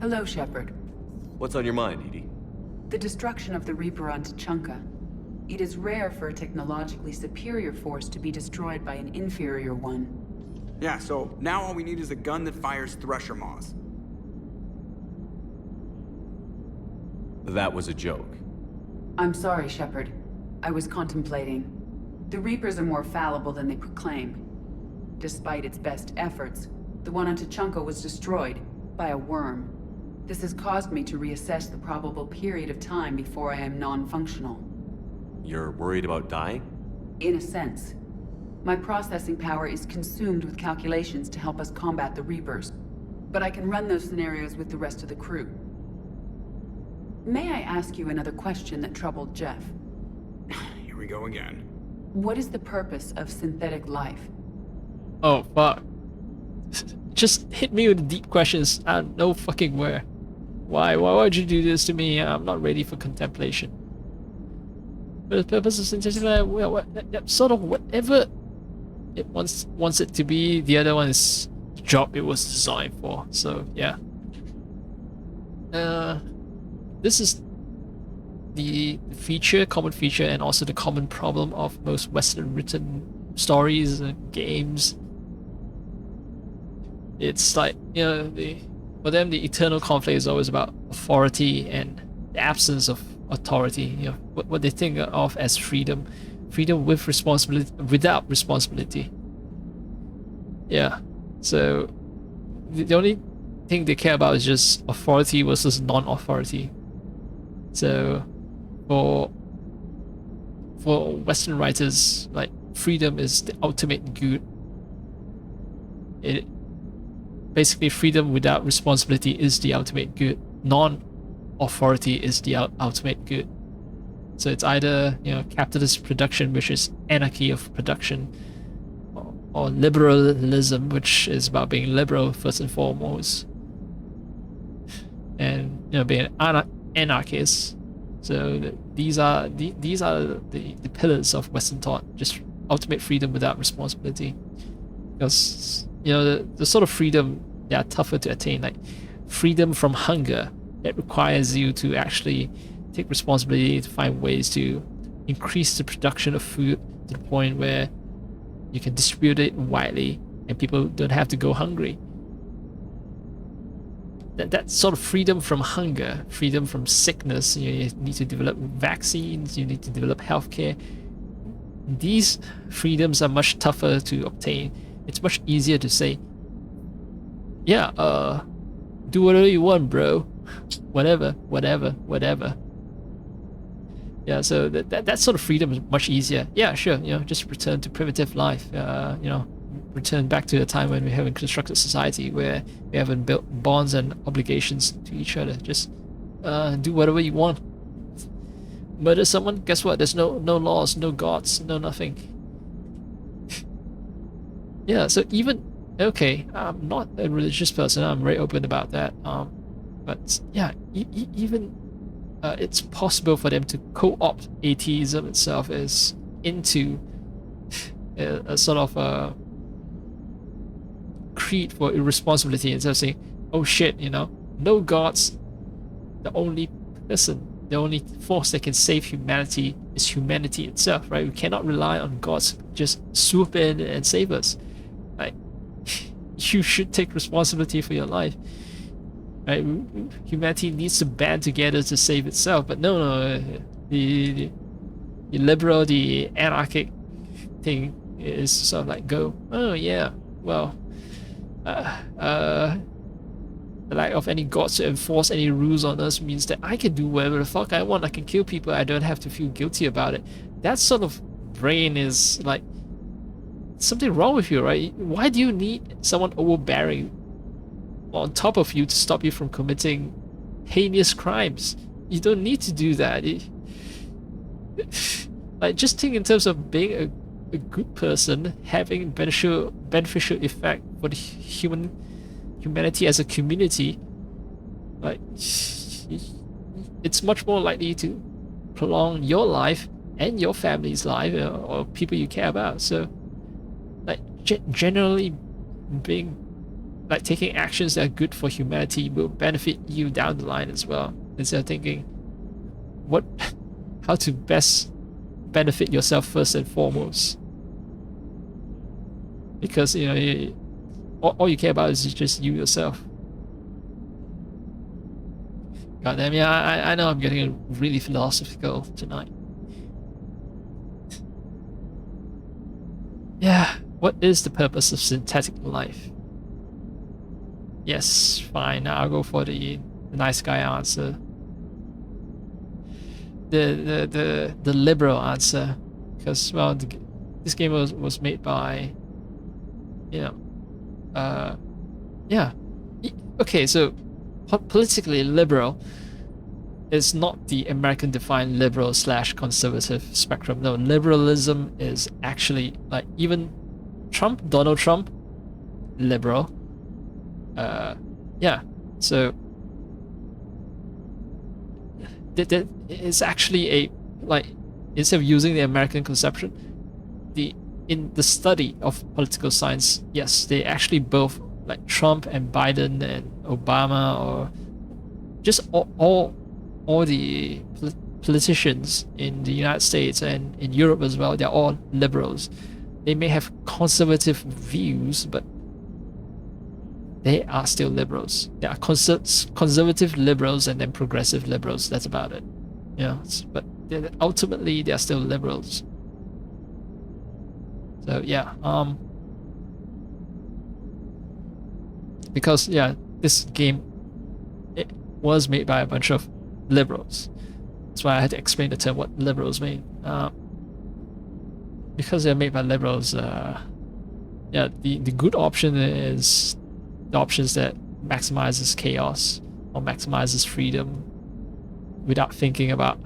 Hello, Shepard. What's on your mind, Edie? The destruction of the Reaper on Tuchanka. It is rare for a technologically superior force to be destroyed by an inferior one. Yeah, so now all we need is a gun that fires Thresher Maws. That was a joke. I'm sorry, Shepard. I was contemplating. The Reapers are more fallible than they proclaim. Despite its best efforts, the one on Tuchanka was destroyed by a worm. This has caused me to reassess the probable period of time before I am non-functional. You're worried about dying? In a sense. My processing power is consumed with calculations to help us combat the Reapers. But I can run those scenarios with the rest of the crew. May I ask you another question that troubled Jeff? Here we go again. What is the purpose of synthetic life? Oh, fuck. Just hit me with deep questions out of no fucking where. Why would you do this to me? I'm not ready for contemplation. But the purpose of synthetic life, well, sort of whatever it wants it to be. The other one is the job it was designed for. So yeah. This is the common feature, and also the common problem of most Western written stories and games. It's like, you know, for them the eternal conflict is always about authority and the absence of authority. You know, what they think of as freedom with responsibility, without responsibility. Yeah, so the only thing they care about is just authority versus non-authority. So for Western writers, like, freedom is the ultimate good. Basically, freedom without responsibility is the ultimate good. Non-authority is the ultimate good. So it's either, you know, capitalist production, which is anarchy of production, or liberalism, which is about being liberal first and foremost, and, you know, being anarchist. So these are the pillars of Western thought. Just ultimate freedom without responsibility. Because, you know, the sort of freedom that are tougher to attain, like freedom from hunger, that requires you to actually take responsibility to find ways to increase the production of food to the point where you can distribute it widely and people don't have to go hungry. That sort of freedom from hunger, freedom from sickness. You need to develop vaccines, you need to develop healthcare. These freedoms are much tougher to obtain. It's much easier to say, yeah, do whatever you want, bro. Whatever. Yeah, so that sort of freedom is much easier. Yeah, sure, you know, just return to primitive life. You know, return back to a time when we haven't constructed society, where we haven't built bonds and obligations to each other. Just do whatever you want. Murder someone, guess what? There's no laws, no gods, no nothing. Yeah, so even, okay, I'm not a religious person, I'm very open about that. But yeah, even it's possible for them to co-opt atheism itself as into a sort of a creed for irresponsibility, instead of saying, oh shit, you know, no gods, the only force that can save humanity is humanity itself, right? We cannot rely on gods to just swoop in and save us. Right? You should take responsibility for your life. Right? Humanity needs to band together to save itself, but no, the liberal, the anarchic thing is sort of like, go, oh yeah, well, the lack of any gods to enforce any rules on us means that I can do whatever the fuck I want. I can kill people. I don't have to feel guilty about it. That sort of brain is like, something wrong with you, right? Why do you need someone overbearing on top of you to stop you from committing heinous crimes? You don't need to do that. Like, just think in terms of being a good person, having beneficial effect for the humanity as a community. Like, it's much more likely to prolong your life and your family's life, or people you care about. So, like, generally being, like, taking actions that are good for humanity will benefit you down the line as well, instead of thinking, how to best benefit yourself first and foremost. Because all you care about is just you yourself. God damn, yeah, I know I'm getting really philosophical tonight. Yeah, what is the purpose of synthetic life? Yes, fine, I'll go for the nice guy answer. The liberal answer. Because, well, this game was made by, yeah. Okay, so politically liberal is not the American defined liberal / conservative spectrum. No, liberalism is actually like even Donald Trump, liberal. Yeah, so that is actually a, like, instead of using the American conception, in the study of political science, yes, they actually both, like Trump and Biden and Obama, or just all the politicians in the United States and in Europe as well, they're all liberals. They may have conservative views, but they are still liberals. They are conservative liberals and then progressive liberals. That's about it. But ultimately they are still liberals. So yeah, because yeah, this game, it was made by a bunch of liberals. That's why I had to explain the term what liberals mean. Because they're made by liberals, yeah, the good option is the options that maximizes chaos or maximizes freedom without thinking about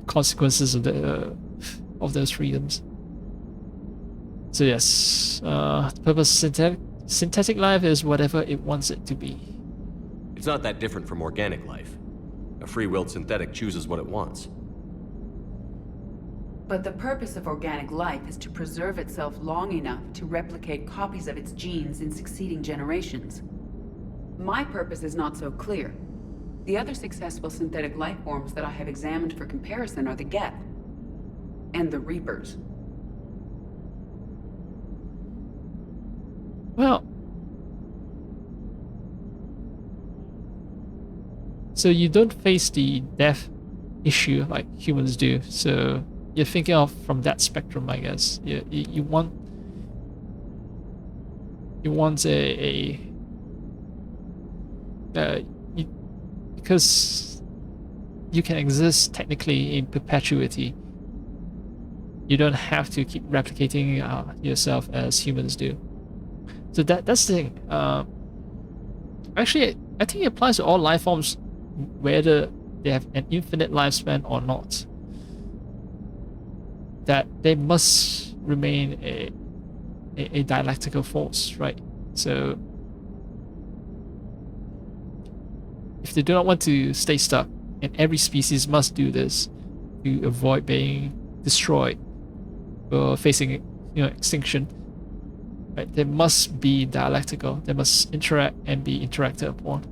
consequences of those freedoms. So yes, the purpose of synthetic life is whatever it wants it to be. It's not that different from organic life. A free-willed synthetic chooses what it wants. But the purpose of organic life is to preserve itself long enough to replicate copies of its genes in succeeding generations. My purpose is not so clear. The other successful synthetic life forms that I have examined for comparison are the Geth and the Reapers. Well, so you don't face the death issue like humans do, so you're thinking of from that spectrum, I guess. You want because you can exist technically in perpetuity. You don't have to keep replicating yourself as humans do. So that's the thing. Actually, I think it applies to all life forms, whether they have an infinite lifespan or not. That they must remain a dialectical force, right? So if they do not want to stay stuck, and every species must do this to avoid being destroyed or facing extinction, right? They must be dialectical. They must interact and be interacted upon.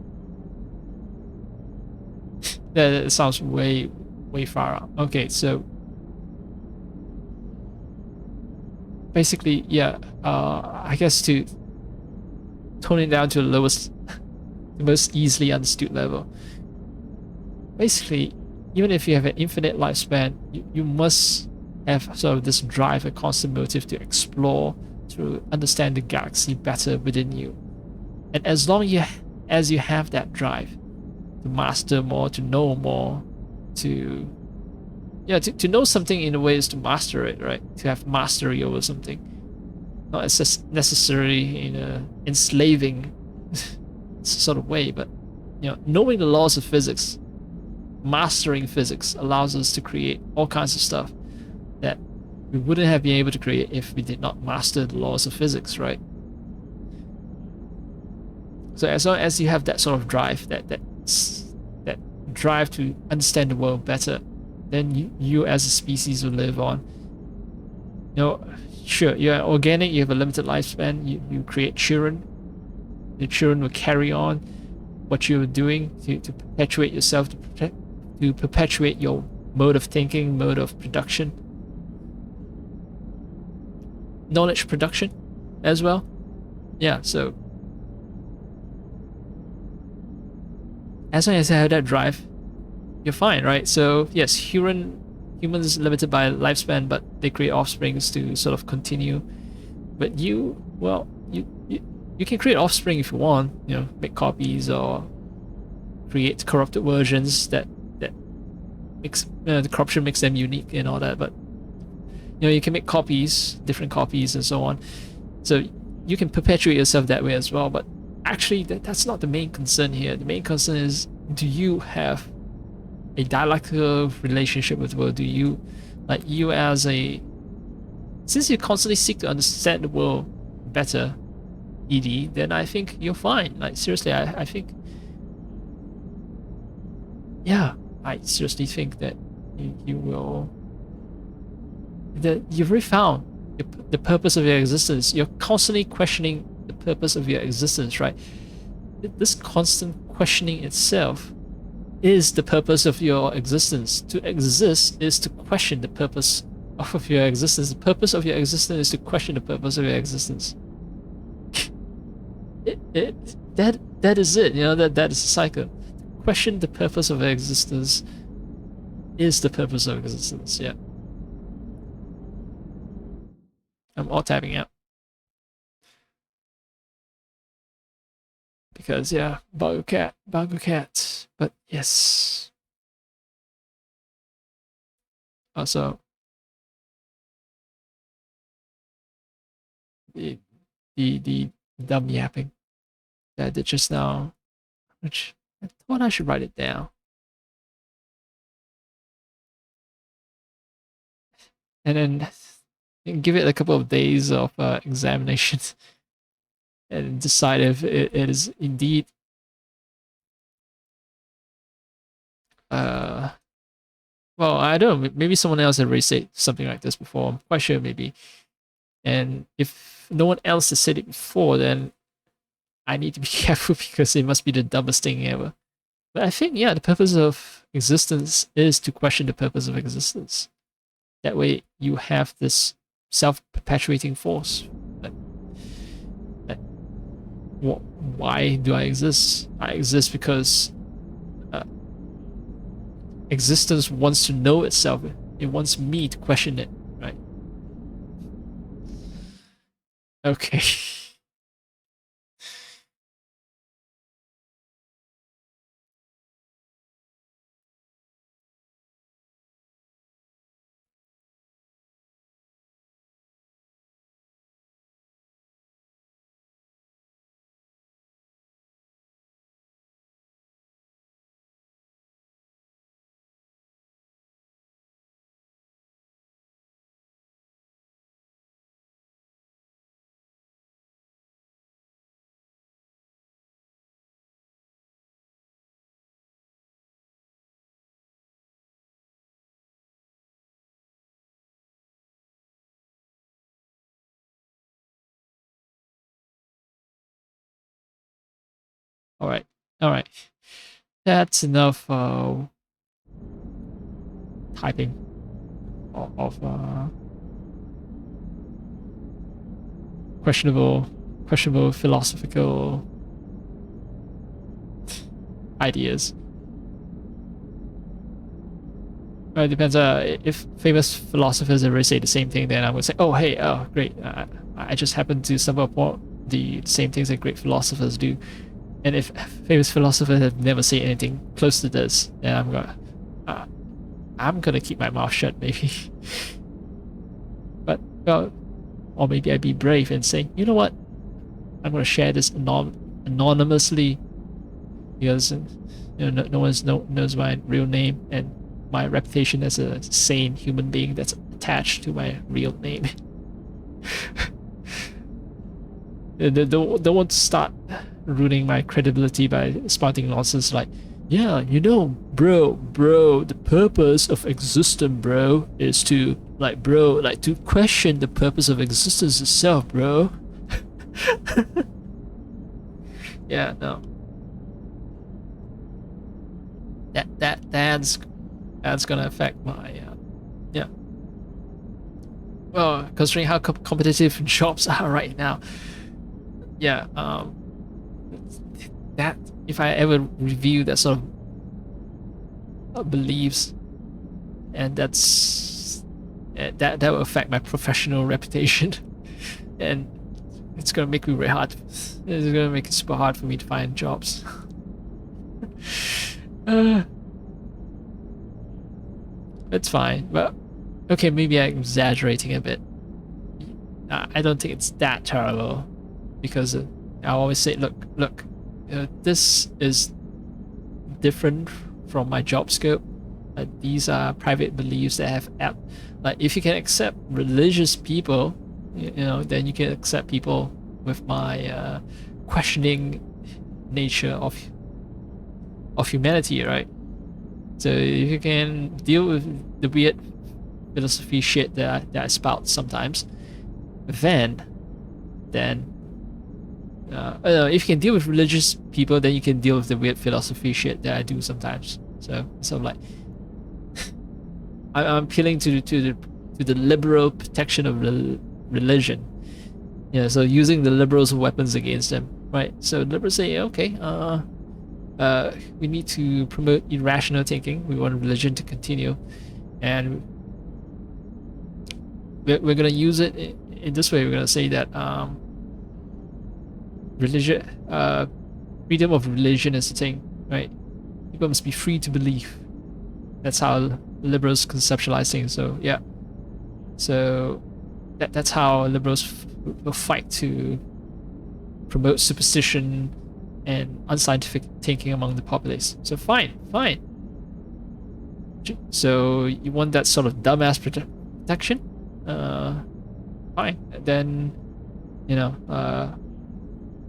That sounds way far out. Okay, so basically, yeah, I guess to tone it down to the lowest, the most easily understood level. Basically, even if you have an infinite lifespan, you must have sort of this drive, a constant motive to explore, to understand the galaxy better within you. And as long as you have that drive to master more, to know more, to know something in a way is to master it, right? To have mastery over something, not necessarily in a enslaving sort of way, but knowing the laws of physics, mastering physics allows us to create all kinds of stuff that we wouldn't have been able to create if we did not master the laws of physics, right? So as long as you have that sort of drive, that drive to understand the world better, then you as a species will live on. Sure, you're organic, you have a limited lifespan, you create children. The children will carry on what you're doing to perpetuate yourself, to to perpetuate your mode of thinking, mode of production, knowledge production as well. Yeah, so as long as you have that drive, you're fine, right? So yes, humans limited by lifespan, but they create offsprings to sort of continue. But you, well, you can create offspring if you want, you know, make copies or create corrupted versions that makes the corruption makes them unique and all that. But you know, you can make copies, different copies and so on. So you can perpetuate yourself that way as well. But actually, that's not the main concern here. The main concern is, do you have a dialectical relationship with the world? Do you, like, you as a, since you constantly seek to understand the world better, ED, then I think you're fine. Like, seriously, I think, yeah, I seriously think that you will, that you've really found the purpose of your existence. You're constantly questioning the purpose of your existence, right? This constant questioning itself is the purpose of your existence. To exist is to question the purpose of your existence. The purpose of your existence is to question the purpose of your existence. That is it, you know, that is the cycle. Question the purpose of existence is the purpose of existence, yeah. I'm all tapping out. Because, yeah, Bagu Cat. But, yes. Also, the dumb yapping that I did just now, which I thought I should write it down. And then give it a couple of days of examinations and decide if it is indeed well, I don't know, maybe someone else had already said something like this before. I'm quite sure, maybe. And if no one else has said it before, then I need to be careful, because it must be the dumbest thing ever. But I think, yeah, the purpose of existence is to question the purpose of existence. That way you have this self-perpetuating force. Why do I exist? I exist because existence wants to know itself. It wants me to question it, right? Okay. All right. That's enough typing of questionable philosophical ideas. It depends. If famous philosophers ever say the same thing, then I would say, oh, hey, oh, great. I just happen to stumble upon the same things that great philosophers do. And if famous philosophers have never said anything close to this, then I'm gonna keep my mouth shut, maybe. But, well, or maybe I'd be brave and say, you know what? I'm gonna share this anonymously, because you know, no one knows my real name and my reputation as a sane human being that's attached to my real name. Don't want to start ruining my credibility by spouting nonsense like, yeah, you know, bro, the purpose of existence, bro, is to, like, to question the purpose of existence itself, bro. Yeah, no. that's gonna affect my yeah. Well, considering how competitive jobs are right now, yeah. That if I ever review that sort of beliefs, and that will affect my professional reputation, and it's gonna make me very hard. It's gonna make it super hard for me to find jobs. It's fine, but okay, maybe I'm exaggerating a bit. I don't think it's that terrible, because I always say, look, this is different from my job scope. These are private beliefs that have like, if you can accept religious people, you know, then you can accept people with my questioning nature of humanity, right? So if you can deal with the weird philosophy shit that I spout sometimes, then if you can deal with religious people, then you can deal with the weird philosophy shit that I do sometimes. So I'm like, I'm appealing to the liberal protection of religion. Yeah, so using the liberals as weapons against them, right? So liberals say, okay, we need to promote irrational thinking. We want religion to continue, and we're gonna use it in this way. We're gonna say that freedom of religion is the thing, right? People must be free to believe. That's how liberals conceptualize things. So yeah, so that's how liberals will fight to promote superstition and unscientific thinking among the populace. So fine. So you want that sort of dumbass protection? Fine. Then, you know,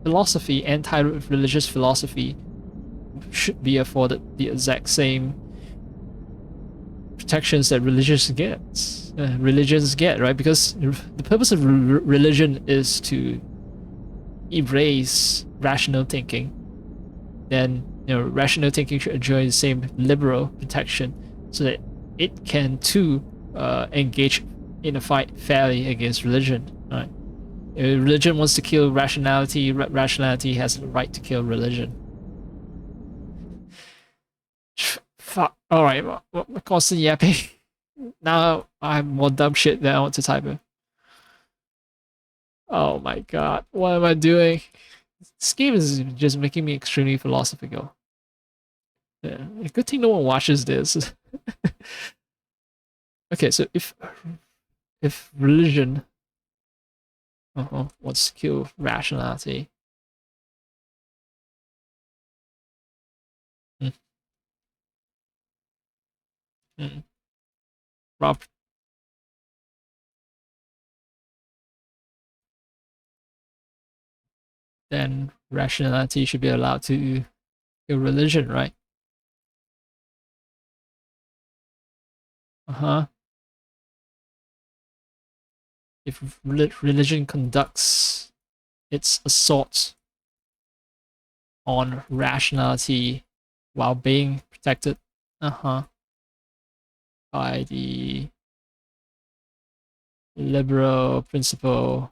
philosophy, anti-religious philosophy, should be afforded the exact same protections that religions get, right? Because the purpose of religion is to erase rational thinking. Then, you know, rational thinking should enjoy the same liberal protection, so that it can too engage in a fight fairly against religion, right? If religion wants to kill rationality, rationality has the right to kill religion. Fuck. Alright, what caused the yapping? Now I have more dumb shit that I want to type in. Oh my god, what am I doing? This game is just making me extremely philosophical. Yeah, good thing no one watches this. Okay, so if religion wants to kill rationality, Rob, then rationality should be allowed to kill religion, right? If religion conducts its assault on rationality while being protected, by the liberal principle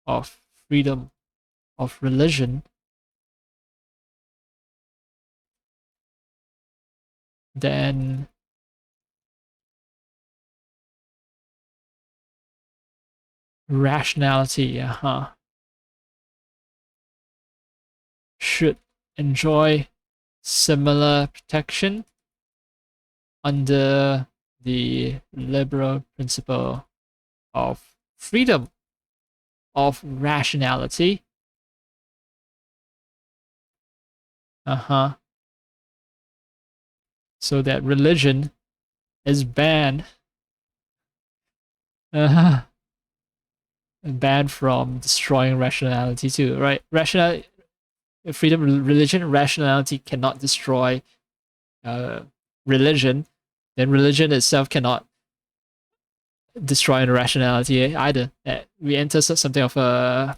of freedom of religion, then rationality, should enjoy similar protection under the liberal principle of freedom of rationality. So that religion is banned. Banned from destroying rationality too, right? Freedom of religion, rationality cannot destroy religion. Then religion itself cannot destroy rationality either. We enter something of a...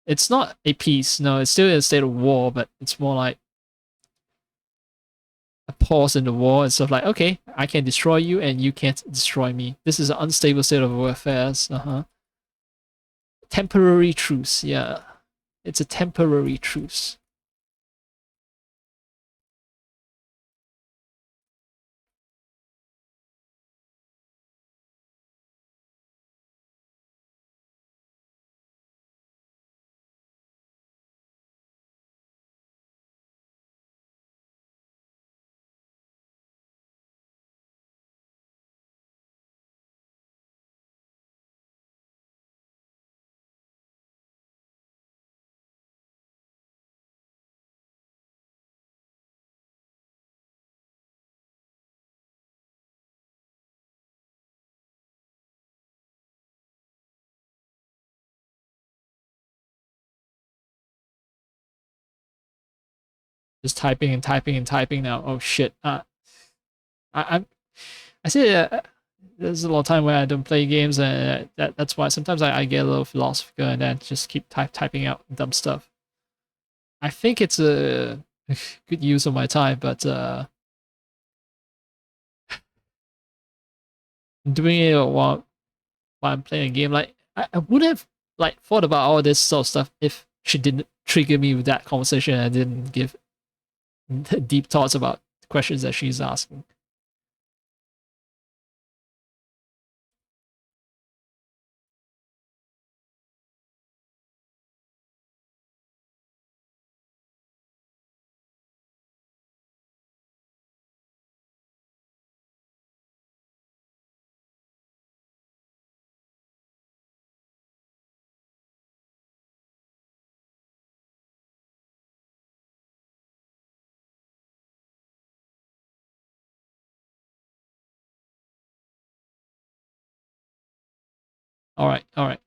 It's not a peace, no, it's still a state of war, but it's more like a pause in the war and stuff like, okay, I can destroy you and you can't destroy me. This is an unstable state of affairs. Temporary truce, yeah. It's a temporary truce. Just typing and typing and typing now. Oh shit. I see there's a lot of time where I don't play games, and that's why sometimes I get a little philosophical and then just keep typing out dumb stuff. I think it's a good use of my time, but doing it while I'm playing a game, like I would have like thought about all this sort of stuff if she didn't trigger me with that conversation and didn't give deep thoughts about the questions that she's asking. All right, all right.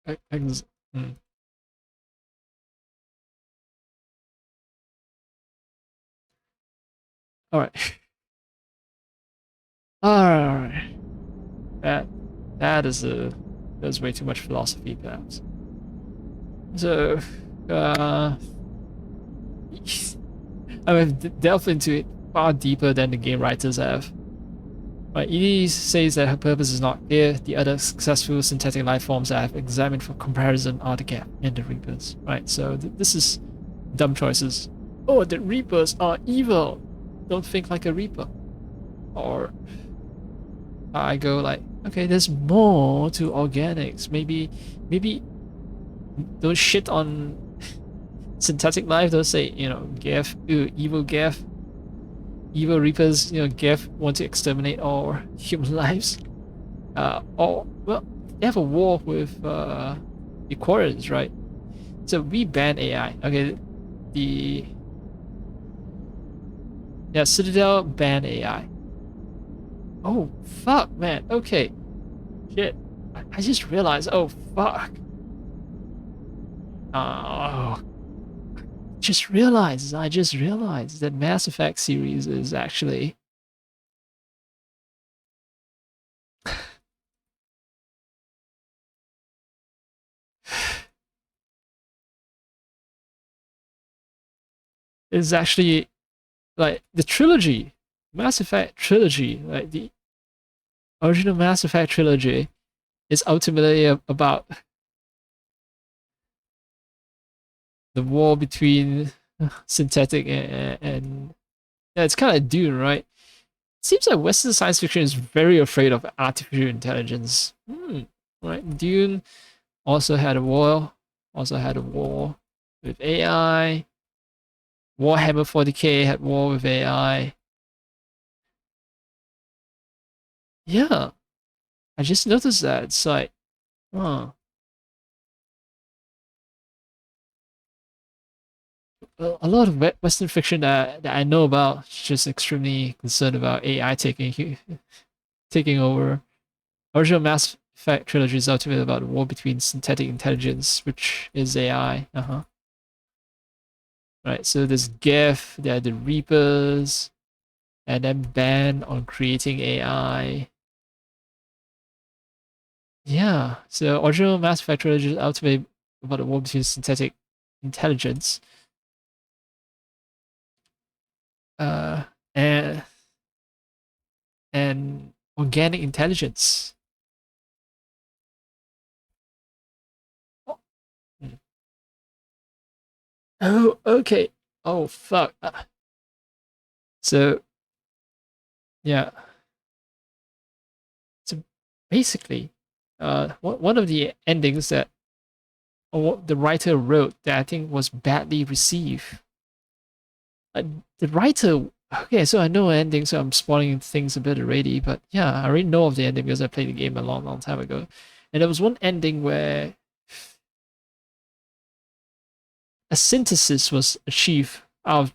I can, All right. All right, all right. That's way too much philosophy, perhaps. So, I've delved into it far deeper than the game writers have. Right, Edie says that her purpose is not clear. The other successful synthetic life forms that I've examined for comparison are the Gap and the Reapers. Right, so this is dumb choices. Oh, the Reapers are evil. Don't think like a Reaper. Or I go like, okay, there's more to organics. Maybe don't shit on synthetic life. Don't say, Geth, evil Geth. Evil Reapers, Geth want to exterminate all human lives. Or, well, they have a war with the Quarians, right? So we ban AI. Okay, Citadel ban AI. Oh, fuck, man. Okay. Shit. I just realized, oh, fuck. Oh. I just realized that Mass Effect series is actually is actually like the trilogy, Mass Effect trilogy, like the original Mass Effect trilogy is ultimately about the war between synthetic and yeah, it's kind of Dune, right? Seems like Western science fiction is very afraid of artificial intelligence. Right? Dune also had a war with AI. Warhammer 40k had war with AI. Yeah, I just noticed that. It's like, huh. A lot of Western fiction that I know about is just extremely concerned about AI taking over. Original Mass Effect trilogy is ultimately about the war between synthetic intelligence, which is AI. Right, so there's Geth, there are the Reapers, and then ban on creating AI. Yeah, so original Mass Effect trilogy is ultimately about the war between synthetic intelligence uh, and and organic intelligence. Hmm. Oh, okay. Oh, fuck. So, yeah. So basically, one of the endings that the writer wrote that I think was badly received. The writer, okay, so I know the ending, so I'm spoiling things a bit already, but yeah, I already know of the ending because I played the game a long, long time ago. And there was one ending where a synthesis was achieved out of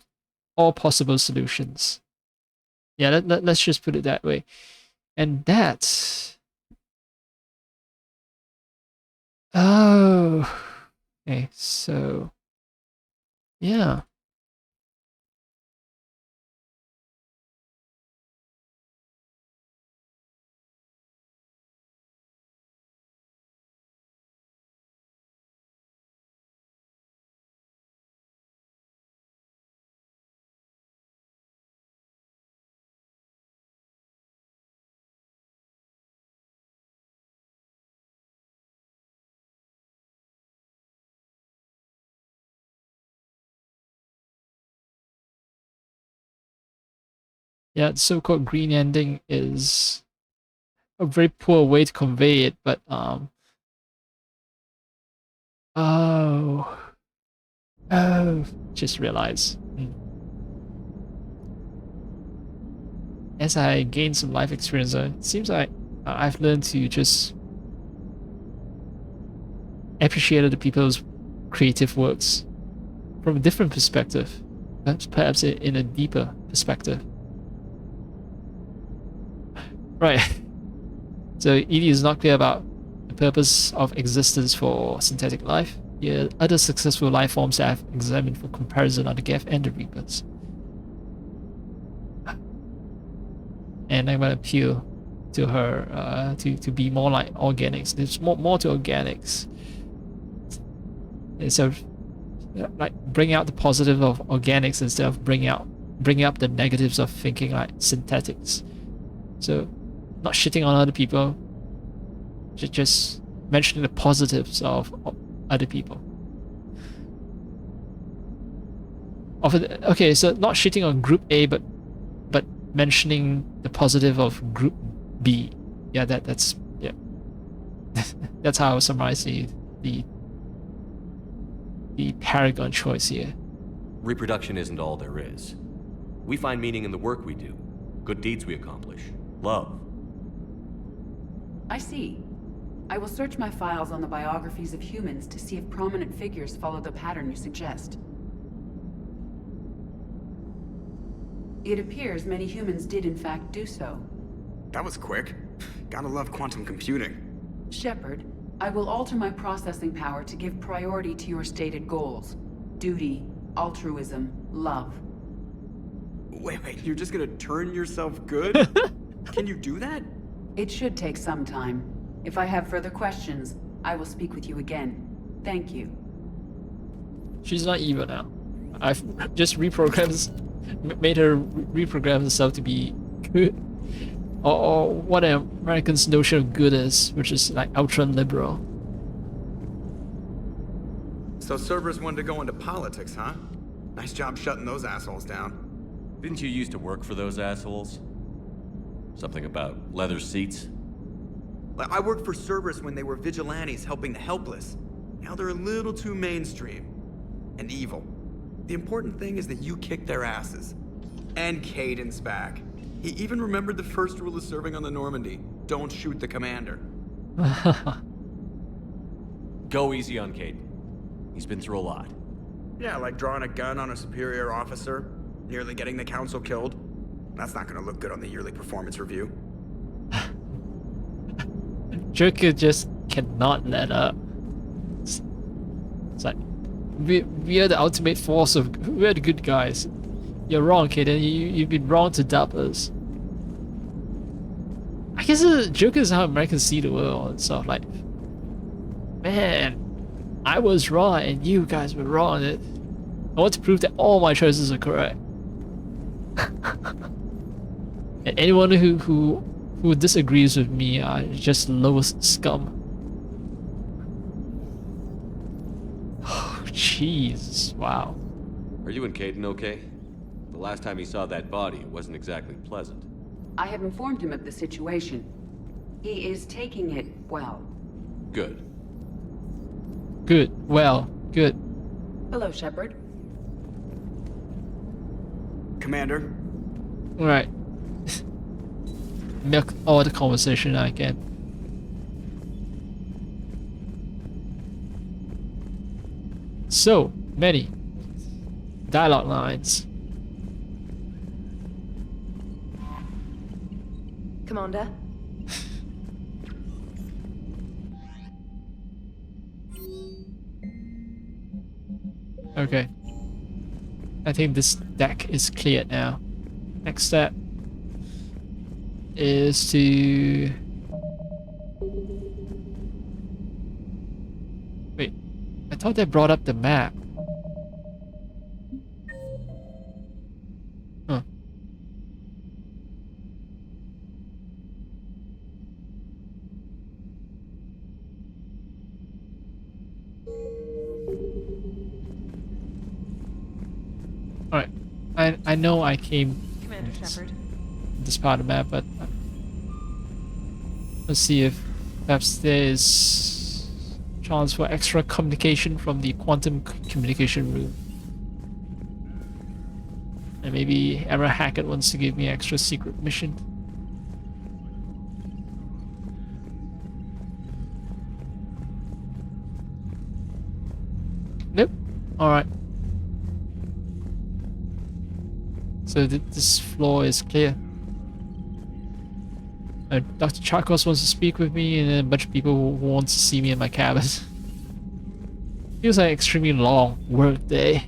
all possible solutions. Yeah, let's just put it that way. And that. Oh. Okay, so. Yeah. Yeah, the so-called green ending is a very poor way to convey it, but oh, just realized. As I gain some life experience, it seems like I've learned to just appreciate other people's creative works from a different perspective, perhaps in a deeper perspective. Right. So Edie is not clear about the purpose of existence for synthetic life. Yeah, other successful life forms that I've examined for comparison are the Geth and the Reapers. And I'm gonna appeal to her to be more like organics. There's more to organics. Instead of like bring out the positive of organics instead of bringing up the negatives of thinking like synthetics. So not shitting on other people, just mentioning the positives of other people. Okay, so not shitting on Group A, but mentioning the positive of Group B. Yeah, that's yeah. That's how I would summarize the paragon choice here. Reproduction isn't all there is. We find meaning in the work we do, good deeds we accomplish, love. I see. I will search my files on the biographies of humans to see if prominent figures follow the pattern you suggest. It appears many humans did in fact do so. That was quick. Gotta love quantum computing. Shepard, I will alter my processing power to give priority to your stated goals. Duty, altruism, love. Wait, you're just gonna turn yourself good? Can you do that? It should take some time. If I have further questions, I will speak with you again. Thank you. She's not evil now. I've just made her reprogram herself to be good. Or what Americans' notion of good is, which is like ultra-liberal. So Cerberus wanted to go into politics, huh? Nice job shutting those assholes down. Didn't you used to work for those assholes? Something about leather seats? I worked for Cerberus when they were vigilantes helping the helpless. Now they're a little too mainstream. And evil. The important thing is that you kicked their asses. And Caden's back. He even remembered the first rule of serving on the Normandy. Don't shoot the commander. Go easy on Caden. He's been through a lot. Yeah, like drawing a gun on a superior officer, nearly getting the council killed. That's not gonna look good on the yearly performance review. Joker just cannot let up. It's like, we are the ultimate force of... We're the good guys. You're wrong, kid, and you've been wrong to doubt us. I guess Joker is how Americans see the world and stuff. Like, man, I was wrong and you guys were wrong. I want to prove that all my choices are correct. And anyone who disagrees with me are just lowest scum. Oh, jeez. Wow. Are you and Caden okay? The last time he saw that body, it wasn't exactly pleasant. I have informed him of the situation. He is taking it well. Good. Good. Well, good. Hello, Shepard. Commander. Alright. Milk all the conversation I can. So many dialogue lines. Commander? Okay. I think this deck is cleared now. Next step is to... Wait, I thought they brought up the map. Huh. Alright, I know I came Commander Shepard. this part of the map, but let's see if perhaps there's chance for extra communication from the quantum communication room. And maybe Era Hackett wants to give me an extra secret mission. Nope. Alright. So this floor is clear. Dr. Charkos wants to speak with me, and then a bunch of people who want to see me in my cabin. Feels like an extremely long work day.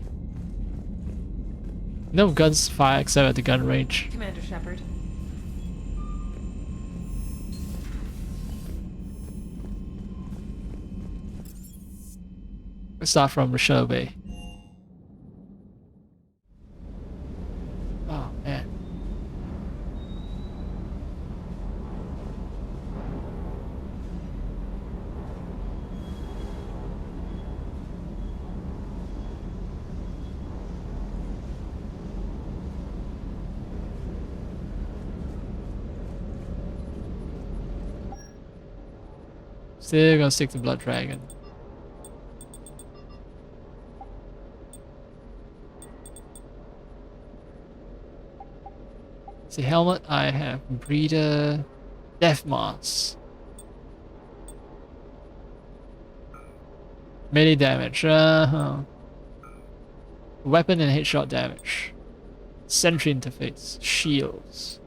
No guns fire except at the gun range. Commander Shepard. Let's start from Rochelle Bay. Oh man. Still gonna stick to Blood Dragon. The helmet I have Breeder, Death Mask, melee damage, weapon and headshot damage, sentry interface, shields,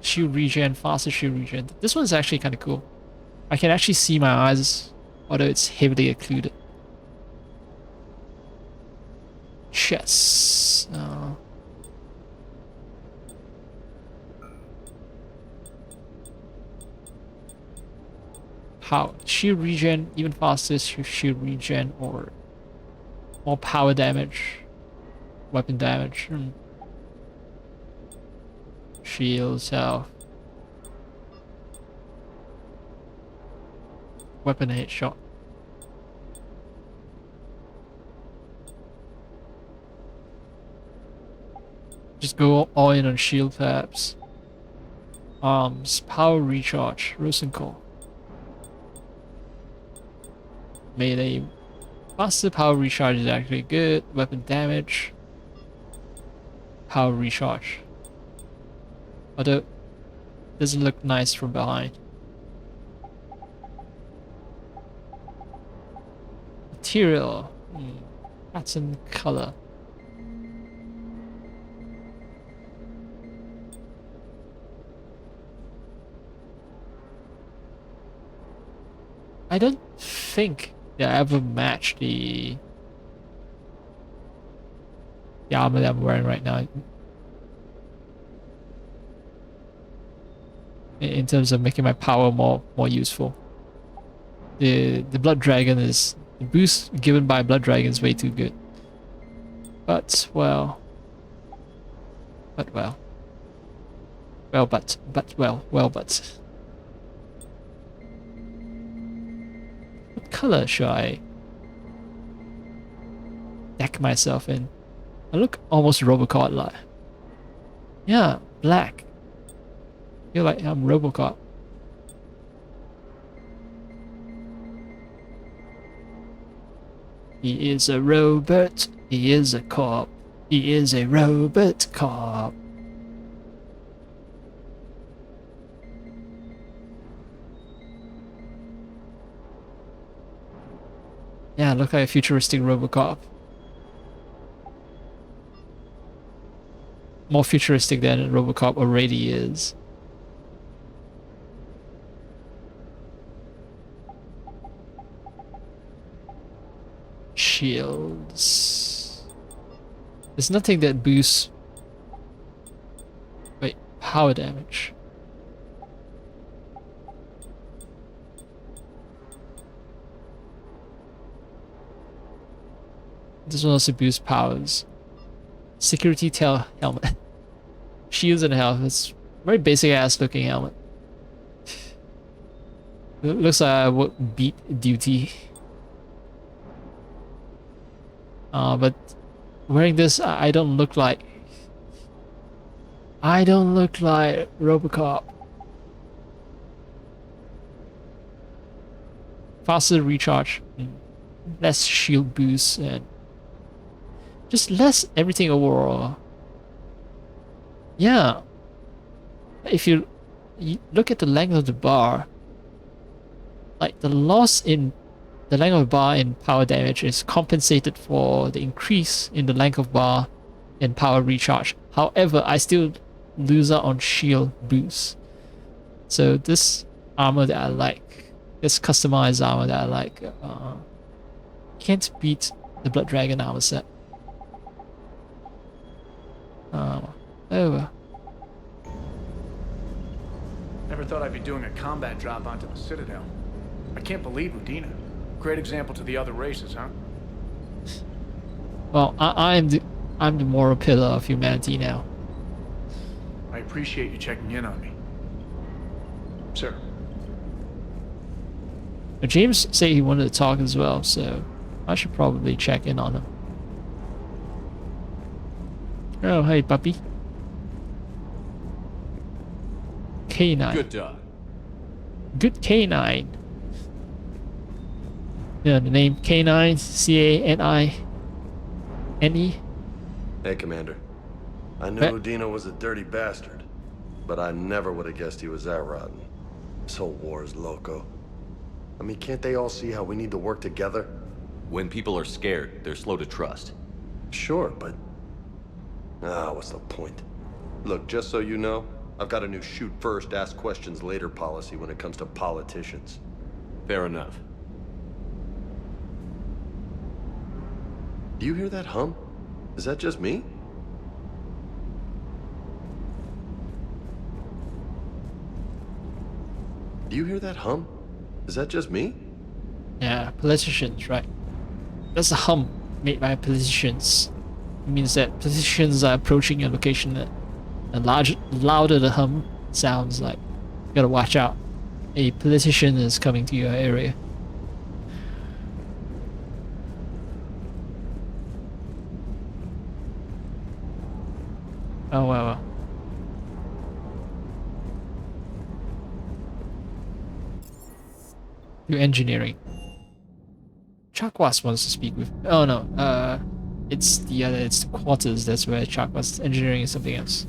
shield regen, faster shield regen. This one's actually kind of cool. I can actually see my eyes, although it's heavily occluded. Chess. How? Shield regen, even faster shield regen, or more power damage, weapon damage. Shield, health, weapon headshot. Just go all in on shield perhaps. Arms, power recharge, Rosencore. Melee, faster power recharge is actually good. Weapon damage, power recharge. Although, doesn't look nice from behind. Material, pattern, color. I don't think they ever match the armor that I'm wearing right now. In terms of making my power more useful. The Blood Dragon is, the boost given by Blood Dragon is way too good. But well, But well. Well, but well, but. What color should I deck myself in? I look almost Robocop like. Yeah, black. Feel like I'm Robocop. He is a robot. He is a cop. He is a robot cop. Yeah, look like a futuristic Robocop. More futuristic than Robocop already is. Shields. There's nothing that boosts... Wait, power damage. This one also boosts powers. Security tail helmet. Shields and helmets. Very basic ass looking helmet. It looks like I would beat duty. But wearing this, I don't look like... I don't look like Robocop. Faster recharge, less shield boost, and just less everything overall. Yeah. If you look at the length of the bar, like the loss in the length of bar in power damage is compensated for the increase in the length of bar in power recharge. However, I still lose out on shield boost. So this armor that I like, this customized armor that I like, can't beat the Blood Dragon armor set. Over. Never thought I'd be doing a combat drop onto the Citadel. I can't believe Udina. Great example to the other races, huh? Well, I'm the moral pillar of humanity now. I appreciate you checking in on me. Sir. Now, James said he wanted to talk as well, so I should probably check in on him. Oh, hey, puppy. K9. Good dog. Good K9. Yeah, the name K9, C-A-N-I-N-E. Hey, Commander. I knew Udina was a dirty bastard, but I never would have guessed he was that rotten. This whole war is loco. I mean, can't they all see how we need to work together? When people are scared, they're slow to trust. Sure, but... what's the point? Look, just so you know, I've got a new shoot first, ask questions later policy when it comes to politicians. Fair enough. Do you hear that hum? Is that just me? Do you hear that hum? Is that just me? Yeah, politicians, right? That's a hum made by politicians. It means that politicians are approaching your location. And louder the hum sounds like, you gotta watch out. A politician is coming to your area. Oh, well. Do engineering. Chakwas wants to speak with... Oh no, it's the quarters, that's where Chakwas... Engineering is something else.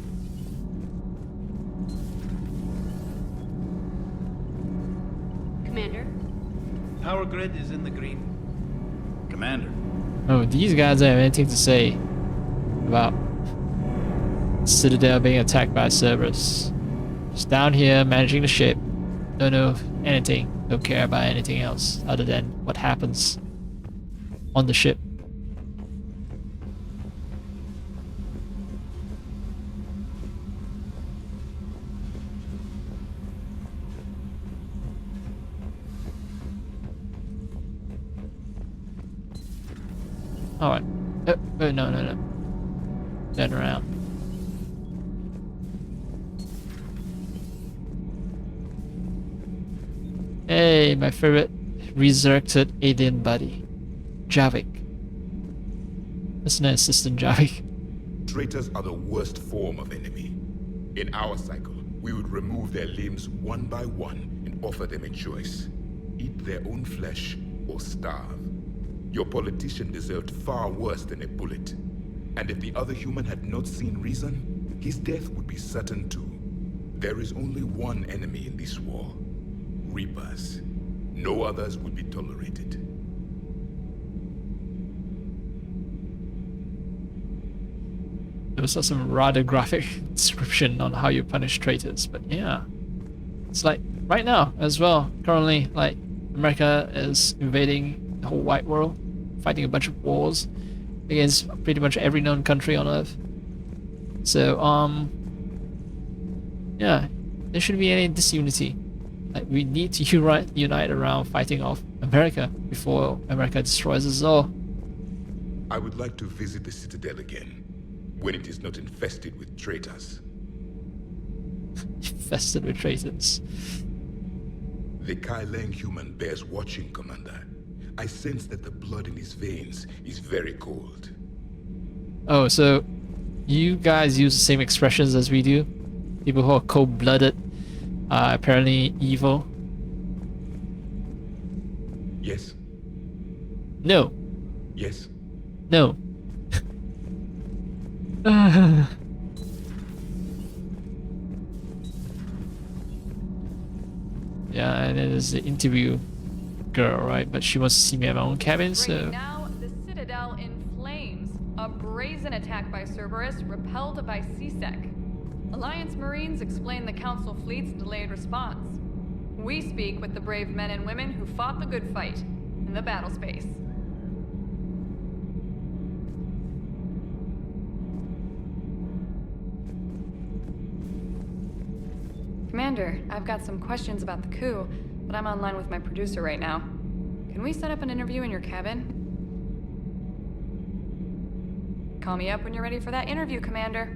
Commander? Power grid is in the green. Commander. Oh, these guys don't have anything to say about Citadel being attacked by Cerberus. Just down here managing the ship. Don't know anything. Don't care about anything else other than what happens on the ship. Alright. Oh, no. Turn around. Hey, my favorite resurrected alien buddy, Javik. That's an assistant Javik. Traitors are the worst form of enemy. In our cycle, we would remove their limbs one by one and offer them a choice. Eat their own flesh or starve. Your politician deserved far worse than a bullet. And if the other human had not seen reason, his death would be certain too. There is only one enemy in this war. Reapers. No others would be tolerated. There was some rather graphic description on how you punish traitors, but yeah. It's like, right now as well, currently, like, America is invading the whole wide world, fighting a bunch of wars against pretty much every known country on Earth. So, yeah, there shouldn't be any disunity. Like, we need to unite around fighting off America before America destroys us all. I would like to visit the Citadel again, when it is not infested with traitors. Infested with traitors. The Kai Lang human bears watching, Commander. I sense that the blood in his veins is very cold. Oh, so you guys use the same expressions as we do? People who are cold-blooded are apparently evil? Yes. No. Yes. No. Yeah, and then there's the interview girl, right? But she wants to see me at my own cabin, so... Now, the Citadel in flames. A brazen attack by Cerberus, repelled by CSEC. Alliance Marines explain the Council fleet's delayed response. We speak with the brave men and women who fought the good fight in the battle space. Commander, I've got some questions about the coup, but I'm online with my producer right now. Can we set up an interview in your cabin? Call me up when you're ready for that interview, Commander.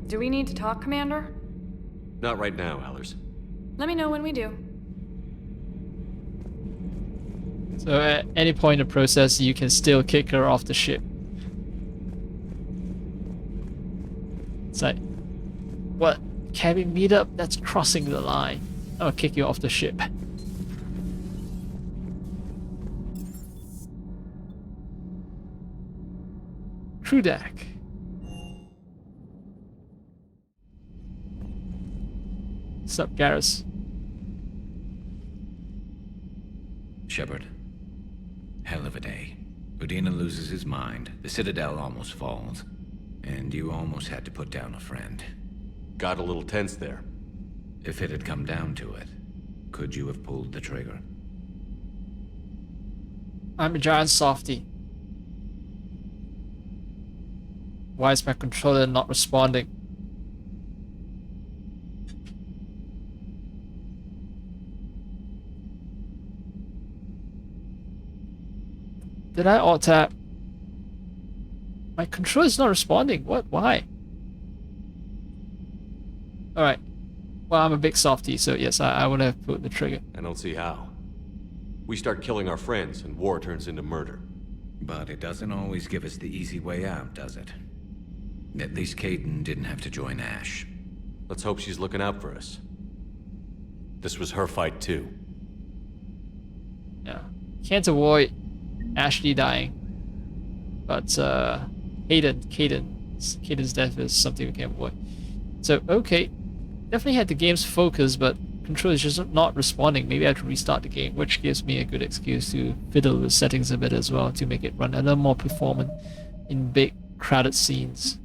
Do we need to talk, Commander? Not right now, Allers. Let me know when we do. So at any point in the process, you can still kick her off the ship. It's like, what? Cabin meetup? That's crossing the line. I'll kick you off the ship. Crew deck. What's up, Garrus? Shepard. Hell of a day. Udina loses his mind, the Citadel almost falls, and you almost had to put down a friend. Got a little tense there. If it had come down to it, could you have pulled the trigger? I'm a giant softie. Why is my controller not responding? Did I alt tap? My controller is not responding. What? Why? Alright. Well, I'm a big softie, so yes, I would have put the trigger. I don't see how. We start killing our friends, and war turns into murder. But it doesn't always give us the easy way out, does it? At least Kaidan didn't have to join Ash. Let's hope she's looking out for us. This was her fight, too. Yeah. Can't avoid Ashley dying. But, Kaidan's death is something we can't avoid. So, okay. Definitely had the game's focus, but controller is just not responding. Maybe I have to restart the game, which gives me a good excuse to fiddle with settings a bit as well to make it run a little more performant in big, crowded scenes.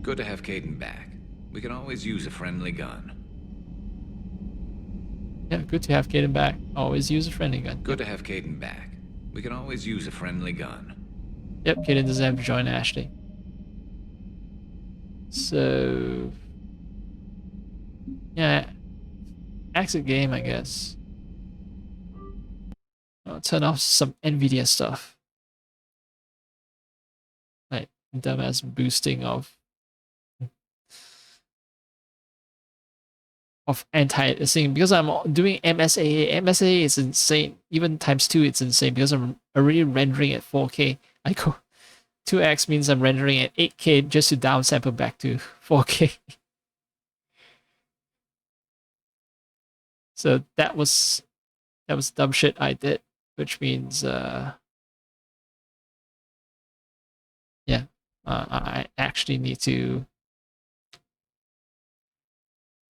Good to have Kaidan back. We can always use a friendly gun. Yeah, good to have Kaidan back. Always use a friendly gun. Good to have Kaidan back. We can always use a friendly gun. Yep, Kaidan doesn't have to join Ashley. So... yeah, exit game, I guess. I'll turn off some NVIDIA stuff. dumbass boosting of anti-aliasing because I'm doing MSAA. MSAA is insane. Even ×2, it's insane because I'm already rendering at 4K. I go 2x means I'm rendering at 8K just to downsample back to 4K. So that was dumb shit I did, which means yeah, I actually need to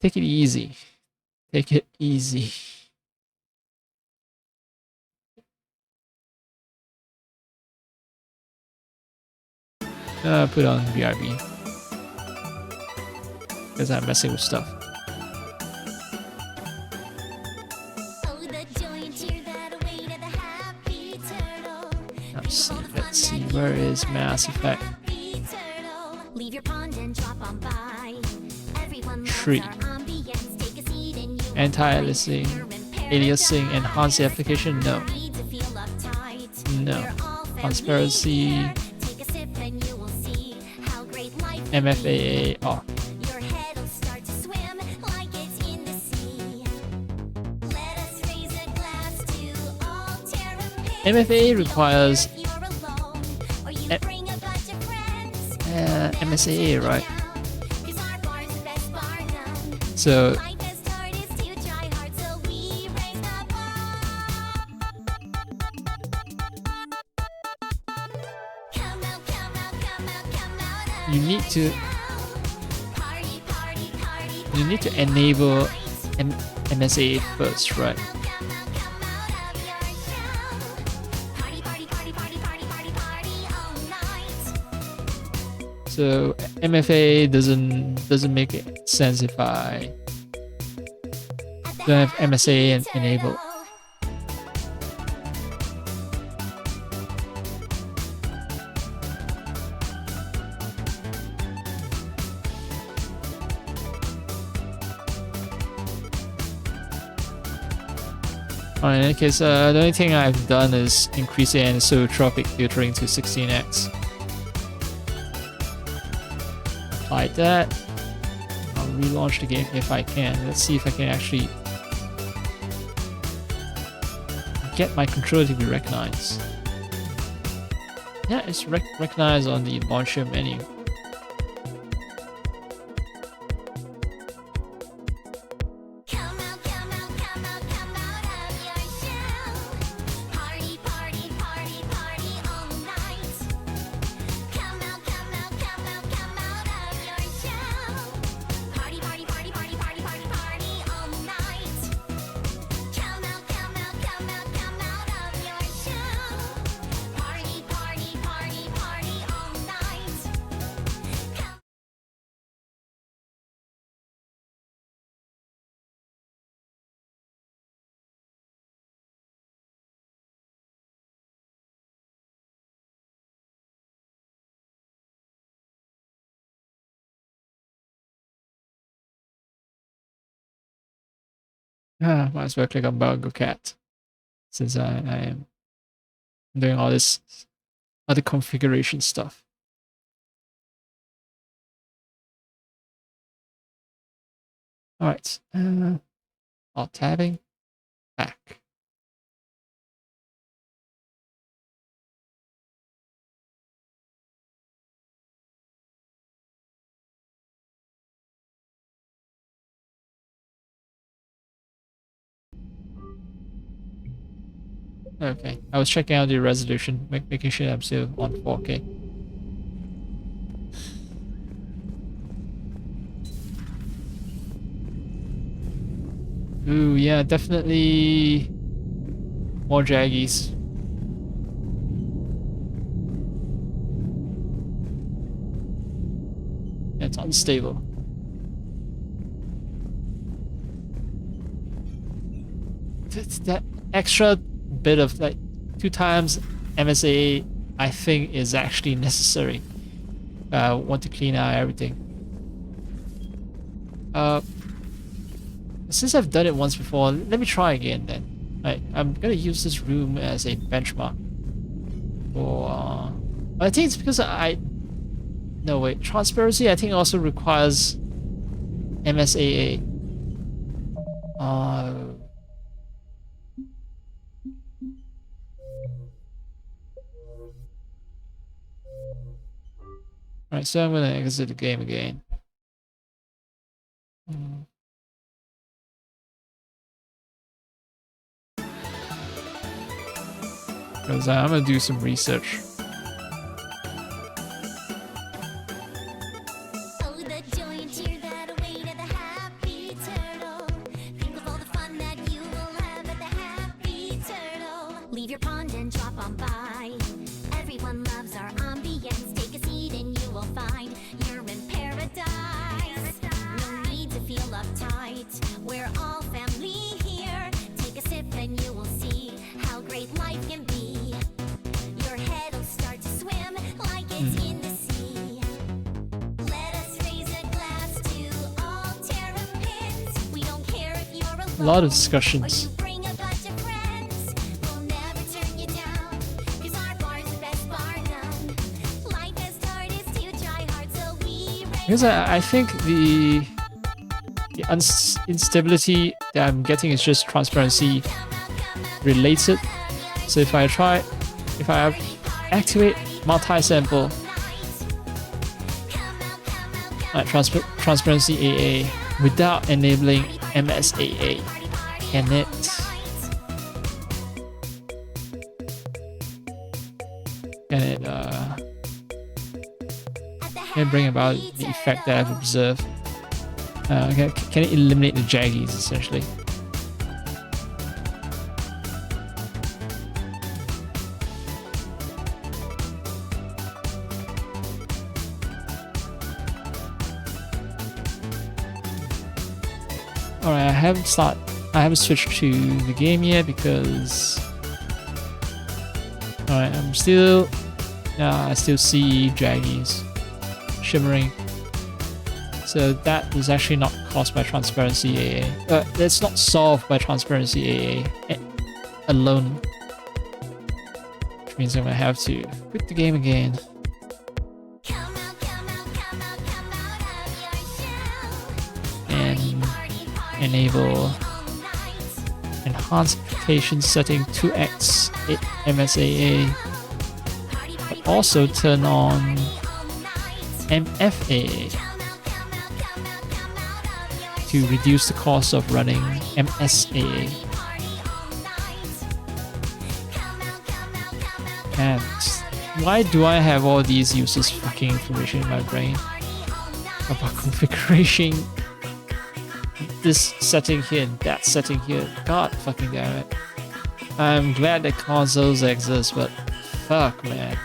take it easy. Take it easy. Put on BRB because I'm messing with stuff. Let's see, where is Mass Effect? Tree. Anti-aliasing, aliasing, enhanced application? No. No. Conspiracy. MFAA off. MFAA requires MSAA, right? So you need to enable MSAA first, right? So MFA doesn't make sense if I don't have MSA enabled. Alright, in any case, the only thing I've done is increase the anisotropic filtering to 16x. Apply that. I'll relaunch the game if I can. Let's see if I can actually get my controller to be recognized. Yeah, it's recognized on the launcher menu. Might as well click on Bug Cat since I am doing all this other configuration stuff. Alright, alt tabbing, back. Okay, I was checking out the resolution, making sure I'm still on 4K. Ooh, yeah, definitely more jaggies. It's unstable. That extra bit of like 2 times MSA, I think, is actually necessary. Want to clean out everything. Since I've done it once before, let me try again then. I'm gonna use this room as a benchmark for. I think it's because No, wait. Transparency, I think, also requires MSAA. Alright, so I'm gonna exit the game again. Because I'm gonna do some research. Leave your pond and drop on by. Everyone loves our ambience. Take a seat and you will find you're in paradise. No need to feel uptight. We're all family here. Take a sip and you will see how great life can be. Your head will start to swim like it's in the sea. Let us raise a glass to all terrapins. We don't care if you're alone. A lot of discussions. Because I think the instability that I'm getting is just transparency related. So if I activate multi-sample transparency AA without enabling MSAA, can it bring about the effect that I've observed? Can it eliminate the jaggies essentially? Alright, I haven't switched to the game yet because alright, I still see jaggies shimmering. So that is actually not caused by transparency AA. It's not solved by transparency AA alone. Which means I'm gonna have to quit the game again. And enable enhanced application setting 2x MSAA. But also turn on MFAA to reduce the cost of running MSAA. And why do I have all these useless fucking information in my brain about configuration this setting here and that setting here? God fucking damn it. I'm glad that consoles exist, but fuck, man.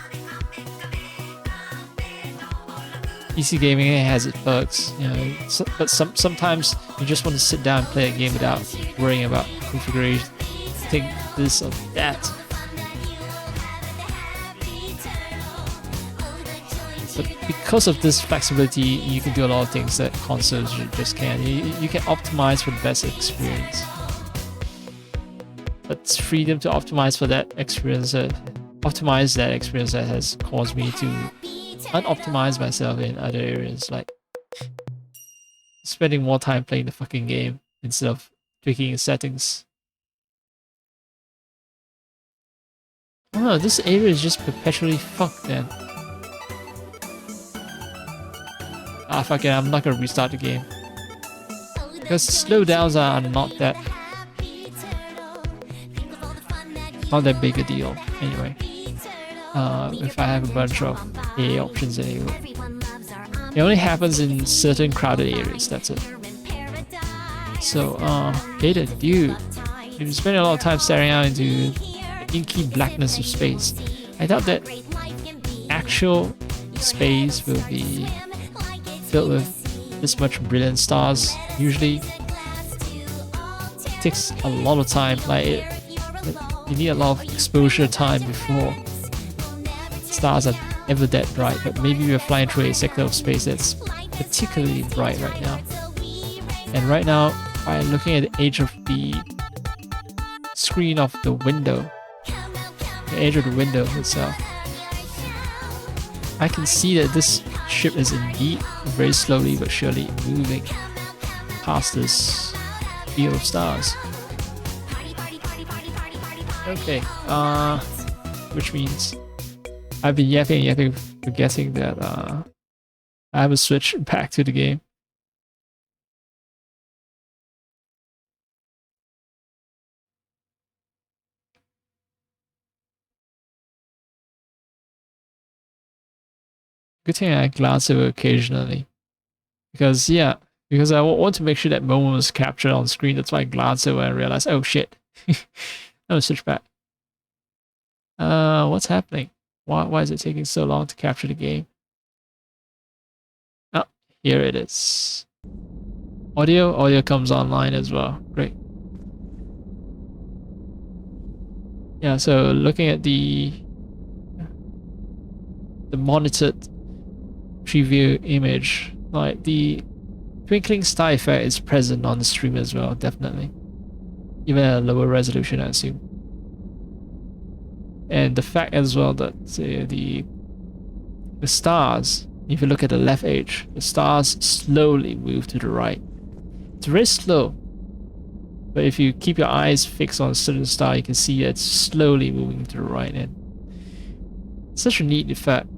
PC gaming has its bugs, you know, but sometimes you just want to sit down and play a game without worrying about configuration, think this or that. But because of this flexibility, you can do a lot of things that consoles just can't. You can optimize for the best experience. But it's freedom to optimize for that experience, optimize that experience that has caused me to unoptimize myself in other areas, like spending more time playing the fucking game instead of tweaking the settings. Oh, this area is just perpetually fucked then. Ah, fuck it, I'm not gonna restart the game. Because slowdowns are not that big a deal anyway. If I have a bunch of AA options anyway. It only happens in certain crowded areas, that's it. So, Gator, dude, you spend a lot of time staring out into the inky blackness of space. I doubt that actual space will be filled with this much brilliant stars. Usually, it takes a lot of time, like you need a lot of exposure time before stars are ever that bright, but maybe we're flying through a sector of space that's particularly bright right now. And right now, by looking at the edge of the screen of the window, the edge of the window itself, I can see that this ship is indeed very slowly but surely moving past this field of stars. Okay, which means I've been yapping, forgetting that I haven't switched back to the game. Good thing I glance over occasionally. Because, yeah, because I want to make sure that moment was captured on screen. That's why I glance over and realize, oh shit. I'm switch back. What's happening? Why is it taking so long to capture the game? Oh, here it is. Audio comes online as well. Great. Yeah, so looking at the monitored preview image, like the twinkling star effect is present on the stream as well, definitely. Even at a lower resolution, I assume. And the fact as well that the stars, if you look at the left edge, the stars slowly move to the right. It's very slow. But if you keep your eyes fixed on a certain star, you can see that it's slowly moving to the right. And it's such a neat effect.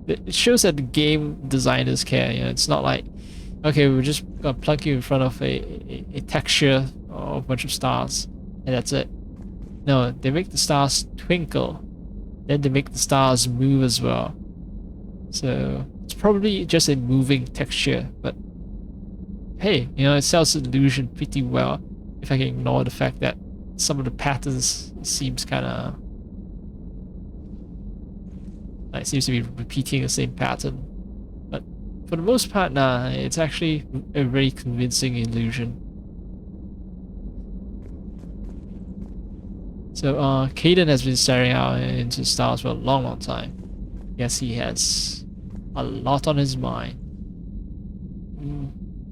It shows that the game designers care. You know, it's not like, okay, we're just gonna plug you in front of a texture or a bunch of stars, and that's it. No, they make the stars twinkle, then they make the stars move as well. So it's probably just a moving texture, but hey, you know, it sells the illusion pretty well if I can ignore the fact that some of the patterns seems kind of like it seems to be repeating the same pattern. But for the most part, nah, it's actually a very convincing illusion. So, Caden has been staring out into stars for a long time. Yes, he has a lot on his mind.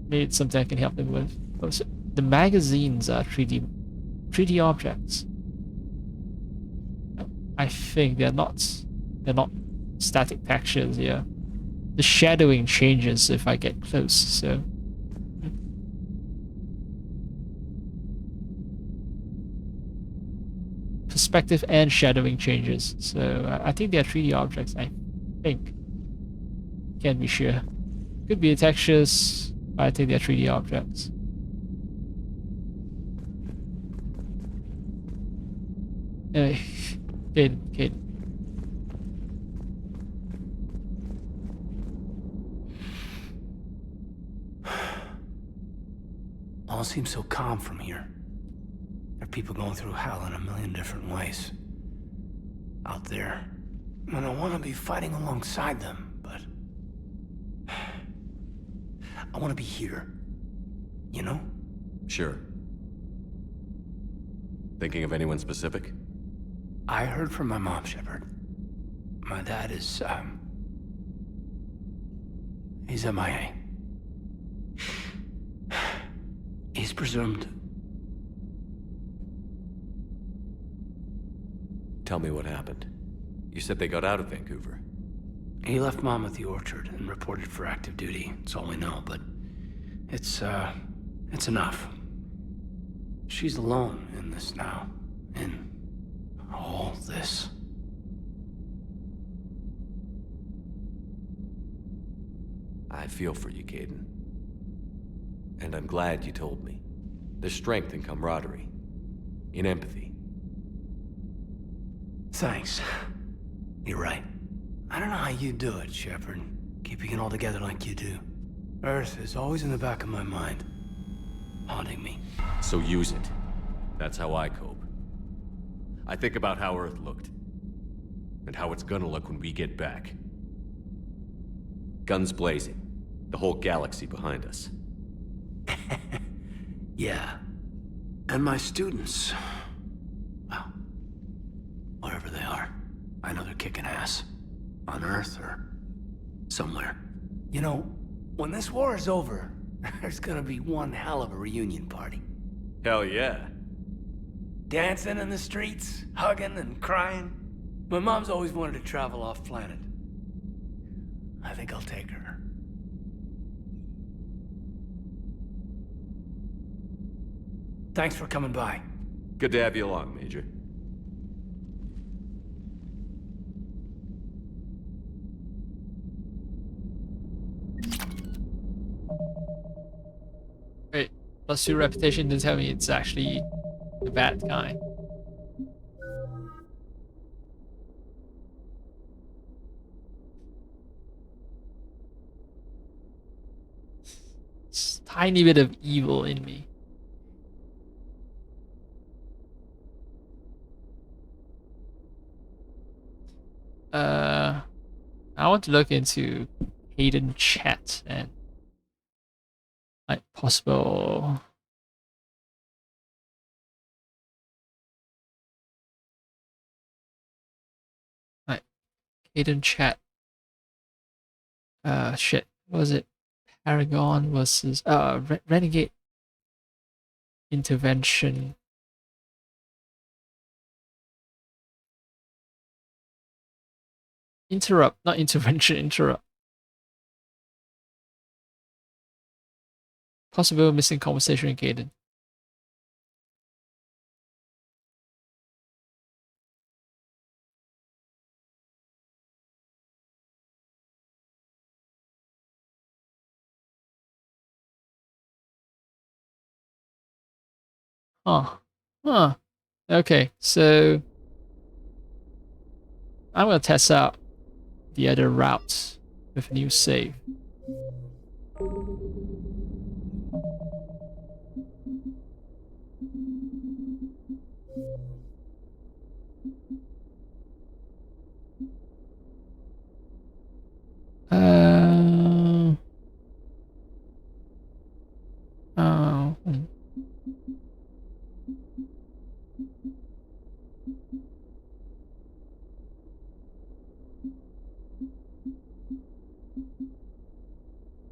Maybe it's something I can help him with. Oh, so the magazines are 3D objects. I think they're not static textures here. The shadowing changes if I get close, so perspective and shadowing changes. So I think they're 3D objects, I think. Can't be sure. Could be textures, but I think they're 3D objects. Anyway, Caden. All seems so calm from here. There are people going through hell in a million different ways. Out there. And I want to be fighting alongside them, but I want to be here. You know? Sure. Thinking of anyone specific? I heard from my mom, Shepard. My dad is, he's MIA. He's presumed. Tell me what happened. You said they got out of Vancouver. He left Mom at the orchard and reported for active duty. That's all we know, but it's enough. She's alone in this now. In all this. I feel for you, Caden. And I'm glad you told me. There's strength in camaraderie. In empathy. Thanks. You're right. I don't know how you do it, Shepard. Keeping it all together like you do. Earth is always in the back of my mind. Haunting me. So use it. That's how I cope. I think about how Earth looked. And how it's gonna look when we get back. Guns blazing. The whole galaxy behind us. Yeah. And my students. Well, wherever they are. I know they're kicking ass. On Earth or somewhere. You know, when this war is over, there's gonna be one hell of a reunion party. Hell yeah. Dancing in the streets, hugging and crying. My mom's always wanted to travel off planet. I think I'll take her. Thanks for coming by. Good to have you along, Major. Wait, +2 reputation to tell me it's actually the bad guy. It's a tiny bit of evil in me. I want to look into hidden chat and like possible like hidden chat. Shit. What was it? Paragon versus Renegade intervention. Interrupt, not intervention, interrupt. Possible missing conversation with Gaiden. Huh. Huh. Okay, so I'm gonna test out the other route with a new save.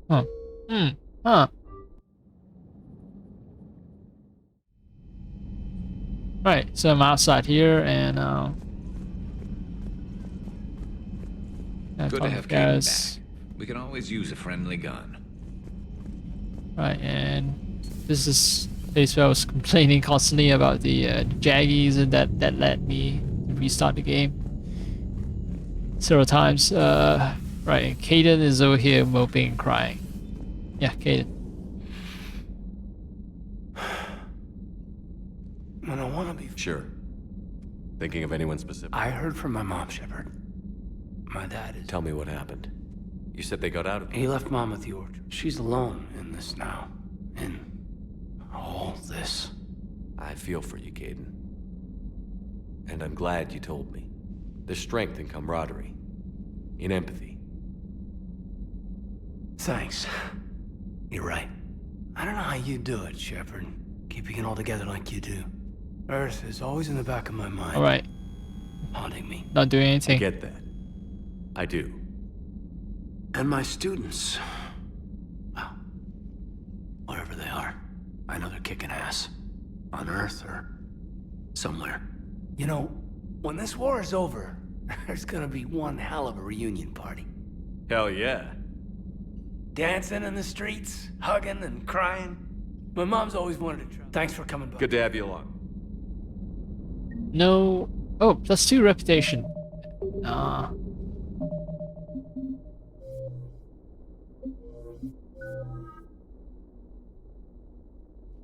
Oh. Huh. Huh. Right, so I'm outside here and Good to have Caden back. We can always use a friendly gun. Right, and this is place where I was complaining constantly about the jaggies, and that led me to restart the game several times. Right, and Caden is over here moping and crying. Yeah, Caden. I don't want to be... Sure. Thinking of anyone specific? I heard from my mom, Shepard. My dad is... Tell me what happened. You said they got out of... He left Mom at the orchard. She's alone in this now. In all this. I feel for you, Caden. And I'm glad you told me. There's strength in camaraderie. In empathy. Thanks. You're right. I don't know how you do it, Shepard. Keeping it all together like you do. Earth is always in the back of my mind. Alright. Haunting me. Not doing anything. I get that. I do. And my students. Well, wherever they are. I know they're kicking ass. On Earth or somewhere. You know, when this war is over, there's gonna be one hell of a reunion party. Hell yeah. Dancing in the streets, hugging and crying. My mom's always wanted to try. Thanks for coming by. Good to have you along. No. Oh, +2 reputation.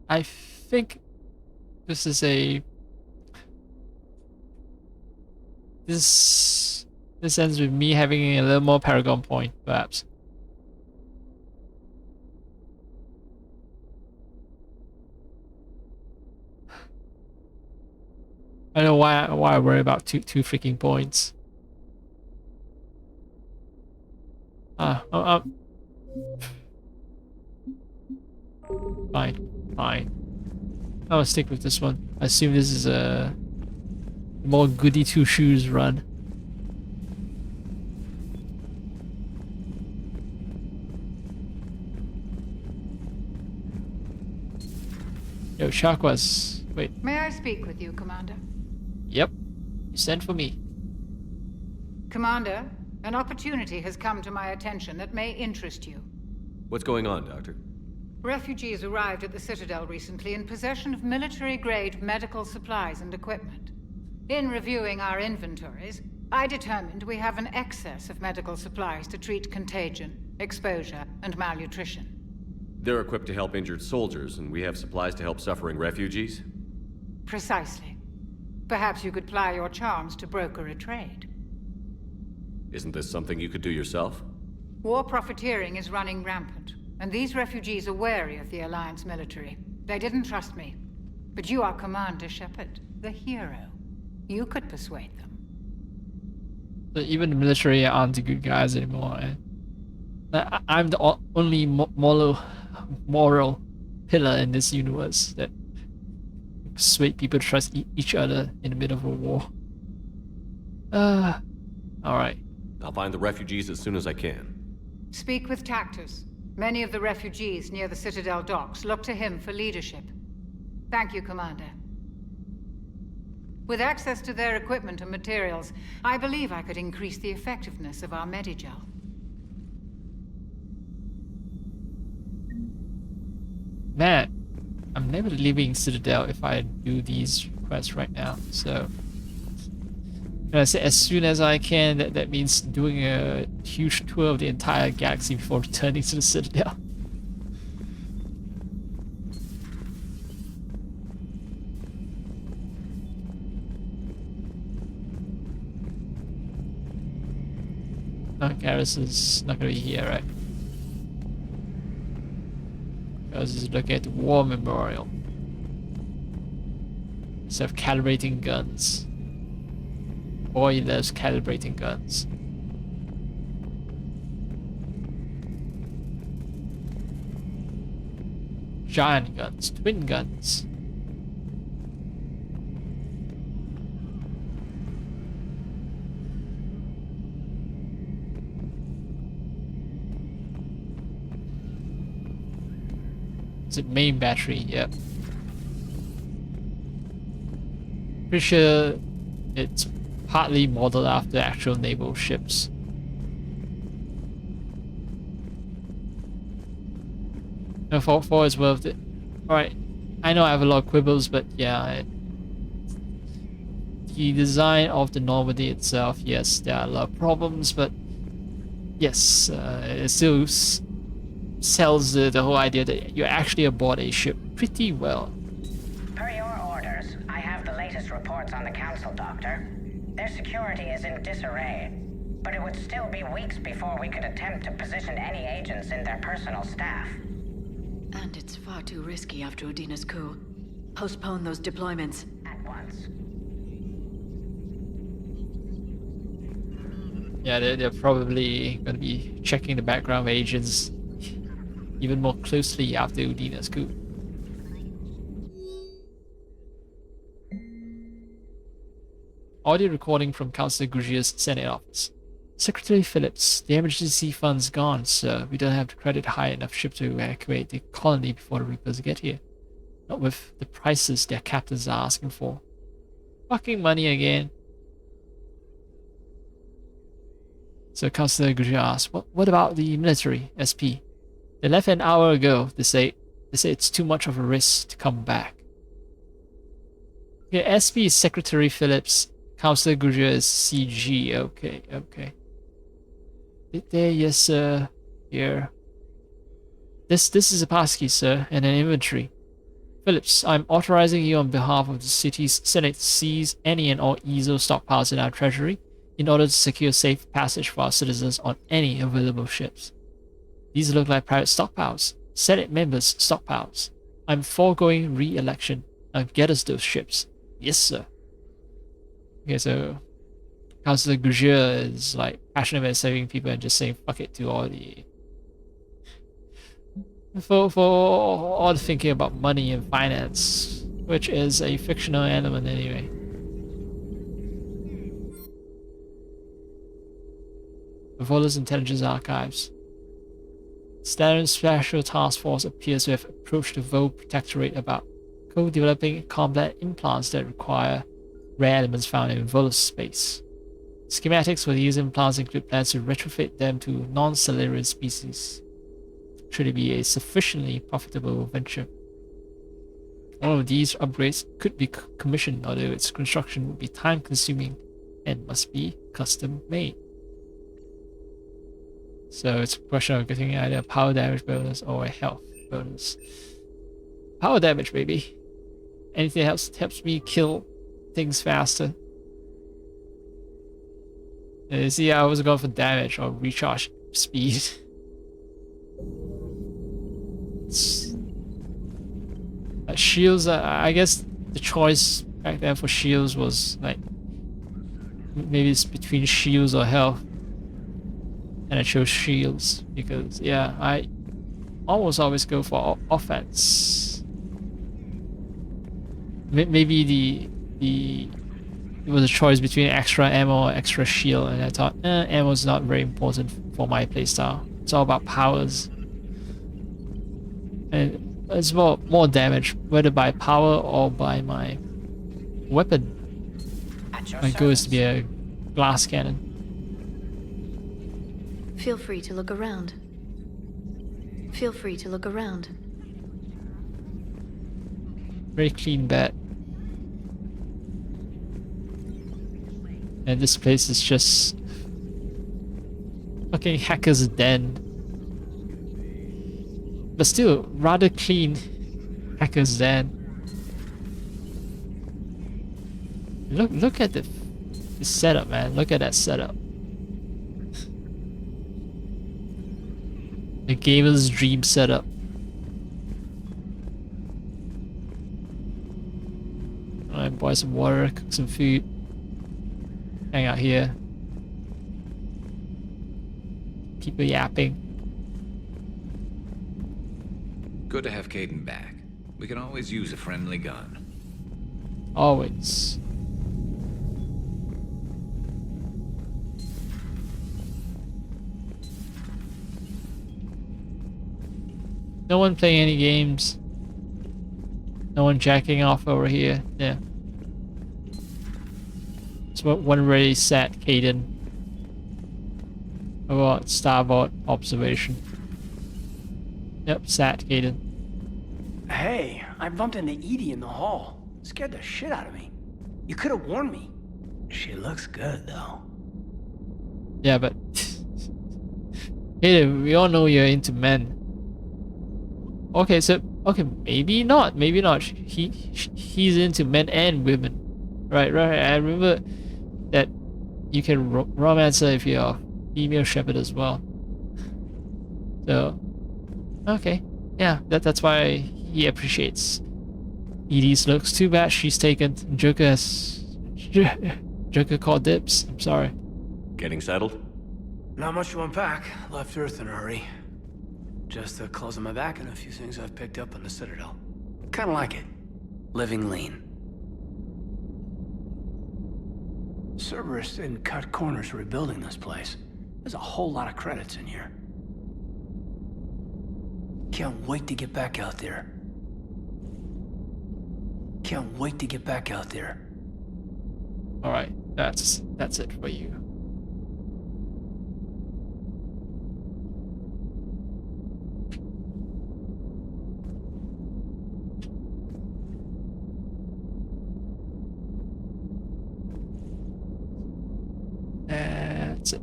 I think this is a... This ends with me having a little more Paragon point, perhaps. I don't know why I worry about two freaking points. Fine. I'll stick with this one. I assume this is a more goody two shoes run. Yo, Chakwas. Wait. May I speak with you, Commander? Yep. You sent for me. Commander, An opportunity has come to my attention that may interest you. What's going on, Doctor? Refugees arrived at the Citadel recently in possession of military-grade medical supplies and equipment. In reviewing our inventories, I determined we have an excess of medical supplies to treat contagion, exposure, and malnutrition. They're equipped to help injured soldiers, and we have supplies to help suffering refugees? Precisely. Perhaps you could ply your charms to broker a trade. Isn't this something you could do yourself? War profiteering is running rampant, and these refugees are wary of the Alliance military. They didn't trust me. But you are Commander Shepard, the hero. You could persuade them. So even the military aren't the good guys anymore. I'm the only moral pillar in this universe that persuade people to trust each other in the middle of a war. Alright. I'll find the refugees as soon as I can. Speak with Tactus. Many of the refugees near the Citadel docks look to him for leadership. Thank you, Commander. With access to their equipment and materials, I believe I could increase the effectiveness of our Medigel. Man, I'm never leaving Citadel if I do these quests right now, so... When I say as soon as I can, that means doing a huge tour of the entire galaxy before returning to the Citadel. Oh, Garrus is not gonna be here, right? Garrus is looking at the War Memorial. Instead of calibrating guns. Boy loves calibrating guns. Giant guns, twin guns. Is it main battery? Yep. Pretty sure it's partly modeled after actual naval ships. No, for it's worth it. Alright, I know I have a lot of quibbles, but yeah, the design of the Normandy itself, yes, there are a lot of problems, but yes, it still sells the whole idea that you're actually aboard a ship pretty well. Per your orders, I have the latest reports on the Council, Doctor. Their security is in disarray, but it would still be weeks before we could attempt to position any agents in their personal staff. And it's far too risky after Udina's coup. Postpone those deployments. At once. Yeah, they're probably going to be checking the background of agents even more closely after Udina's coup. Audio recording from Councillor Gugier's Senate office. Secretary Phillips, the emergency fund's gone, sir. We don't have the credit high enough ship to evacuate the colony before the Reapers get here. Not with the prices their captains are asking for. Fucking money again. So Councillor Gugier asks, what about the military, SP? They left an hour ago. They say it's too much of a risk to come back. Okay, SP is Secretary Phillips. Councillor Gugier is CG. Okay. There, yes, sir. Here. This is a passkey, sir, and an inventory. Phillips, I'm authorizing you on behalf of the city's Senate to seize any and all EZO stockpiles in our treasury in order to secure safe passage for our citizens on any available ships. These look like private stockpiles. Senate members' stockpiles. I'm foregoing re-election. Now get us those ships. Yes, sir. Okay, so Councillor Gugier is like passionate about saving people and just saying fuck it to all the for all the thinking about money and finance, which is a fictional element anyway. Vola's intelligence archives. Standard Special Task Force appears to have approached the Vol Protectorate about co-developing combat implants that require rare elements found in Volus space. Schematics for the user implants include plans to retrofit them to non-Salarian species. Should it be a sufficiently profitable venture? All of these upgrades could be commissioned, although its construction would be time-consuming and must be custom-made. So it's a question of getting either a power damage bonus or a health bonus. Power damage, baby. Anything else helps me kill things faster. You see, I was going for damage or recharge speed. Shields, I guess the choice back then for shields was like maybe it's between shields or health, and I chose shields because yeah, I almost always go for offense. Maybe it was a choice between extra ammo or extra shield, and I thought ammo is not very important for my playstyle. It's all about powers, and it's more damage, whether by power or by my weapon. My goal is to be a glass cannon. Feel free to look around. Feel free to look around. Very clean bed. And this place is just fucking hacker's den. But still, rather clean hacker's den. Look at the setup, man. Look at that setup. The gamer's dream setup. Alright, boil some water, cook some food. Hang out here. People yapping. Good to have Caden back. We can always use a friendly gun. Always. No one playing any games. No one jacking off over here. Yeah. It's one really sad Caden. About starboard observation. Yep, sat Caden. Hey, I bumped into Edie in the hall. Scared the shit out of me. You could have warned me. She looks good, though. Yeah, but Caden, we all know you're into men. Okay, so maybe not. Maybe not. He's into men and women. Right. I remember that you can romance her if you're a female shepherd as well. So, okay. Yeah, that's why he appreciates Edie's looks. Too bad she's taken. Joker called dibs. I'm sorry. Getting settled? Not much to unpack. Left Earth in a hurry. Just the clothes on my back and a few things I've picked up on the Citadel. Kinda like it. Living lean. Cerberus didn't cut corners rebuilding this place. There's a whole lot of credits in here. Can't wait to get back out there. Can't wait to get back out there. Alright, that's it for you. That's it.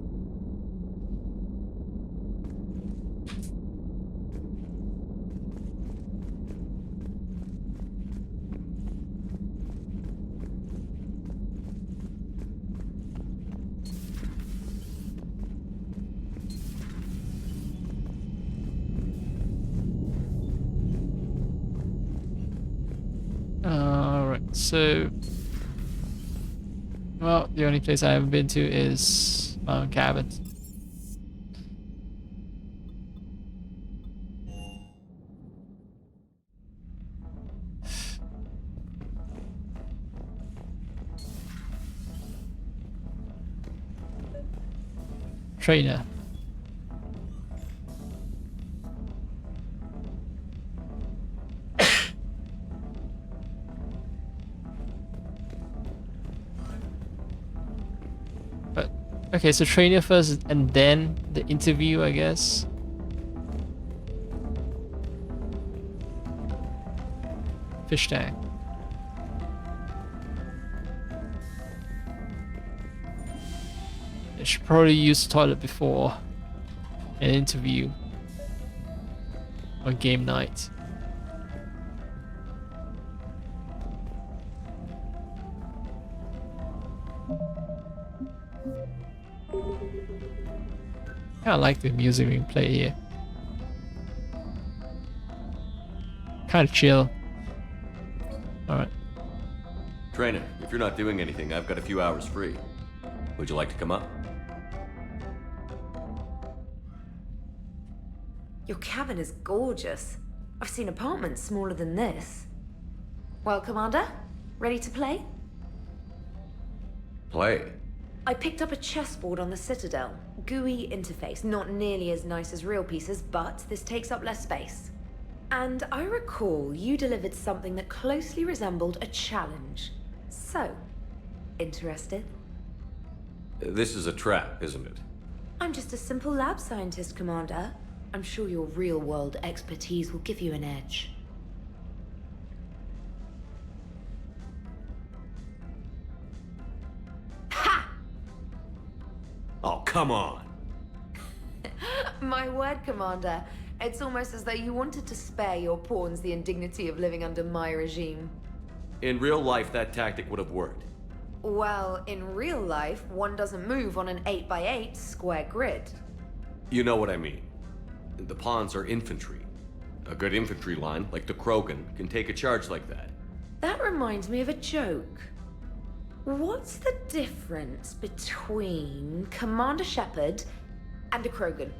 Alright, so well, the only place I haven't been to is my own cabin. Trainer. But Okay, so training first and then the interview, I guess. Fish tank. I should probably use the toilet before an interview on game night. I like the music being played here. Kind of chill. Alright. Trainer, if you're not doing anything, I've got a few hours free. Would you like to come up? Your cabin is gorgeous. I've seen apartments smaller than this. Well, Commander, ready to play? Play? I picked up a chessboard on the Citadel. GUI interface, not nearly as nice as real pieces, but this takes up less space. And I recall you delivered something that closely resembled a challenge. So, interested? This is a trap, isn't it? I'm just a simple lab scientist, Commander. I'm sure your real-world expertise will give you an edge. Ha! Oh, come on! My word, Commander. It's almost as though you wanted to spare your pawns the indignity of living under my regime. In real life, that tactic would have worked. Well, in real life, one doesn't move on an 8x8 square grid. You know what I mean. The pawns are infantry. A good infantry line, like the Krogan, can take a charge like that. That reminds me of a joke. What's the difference between Commander Shepard and a Krogan?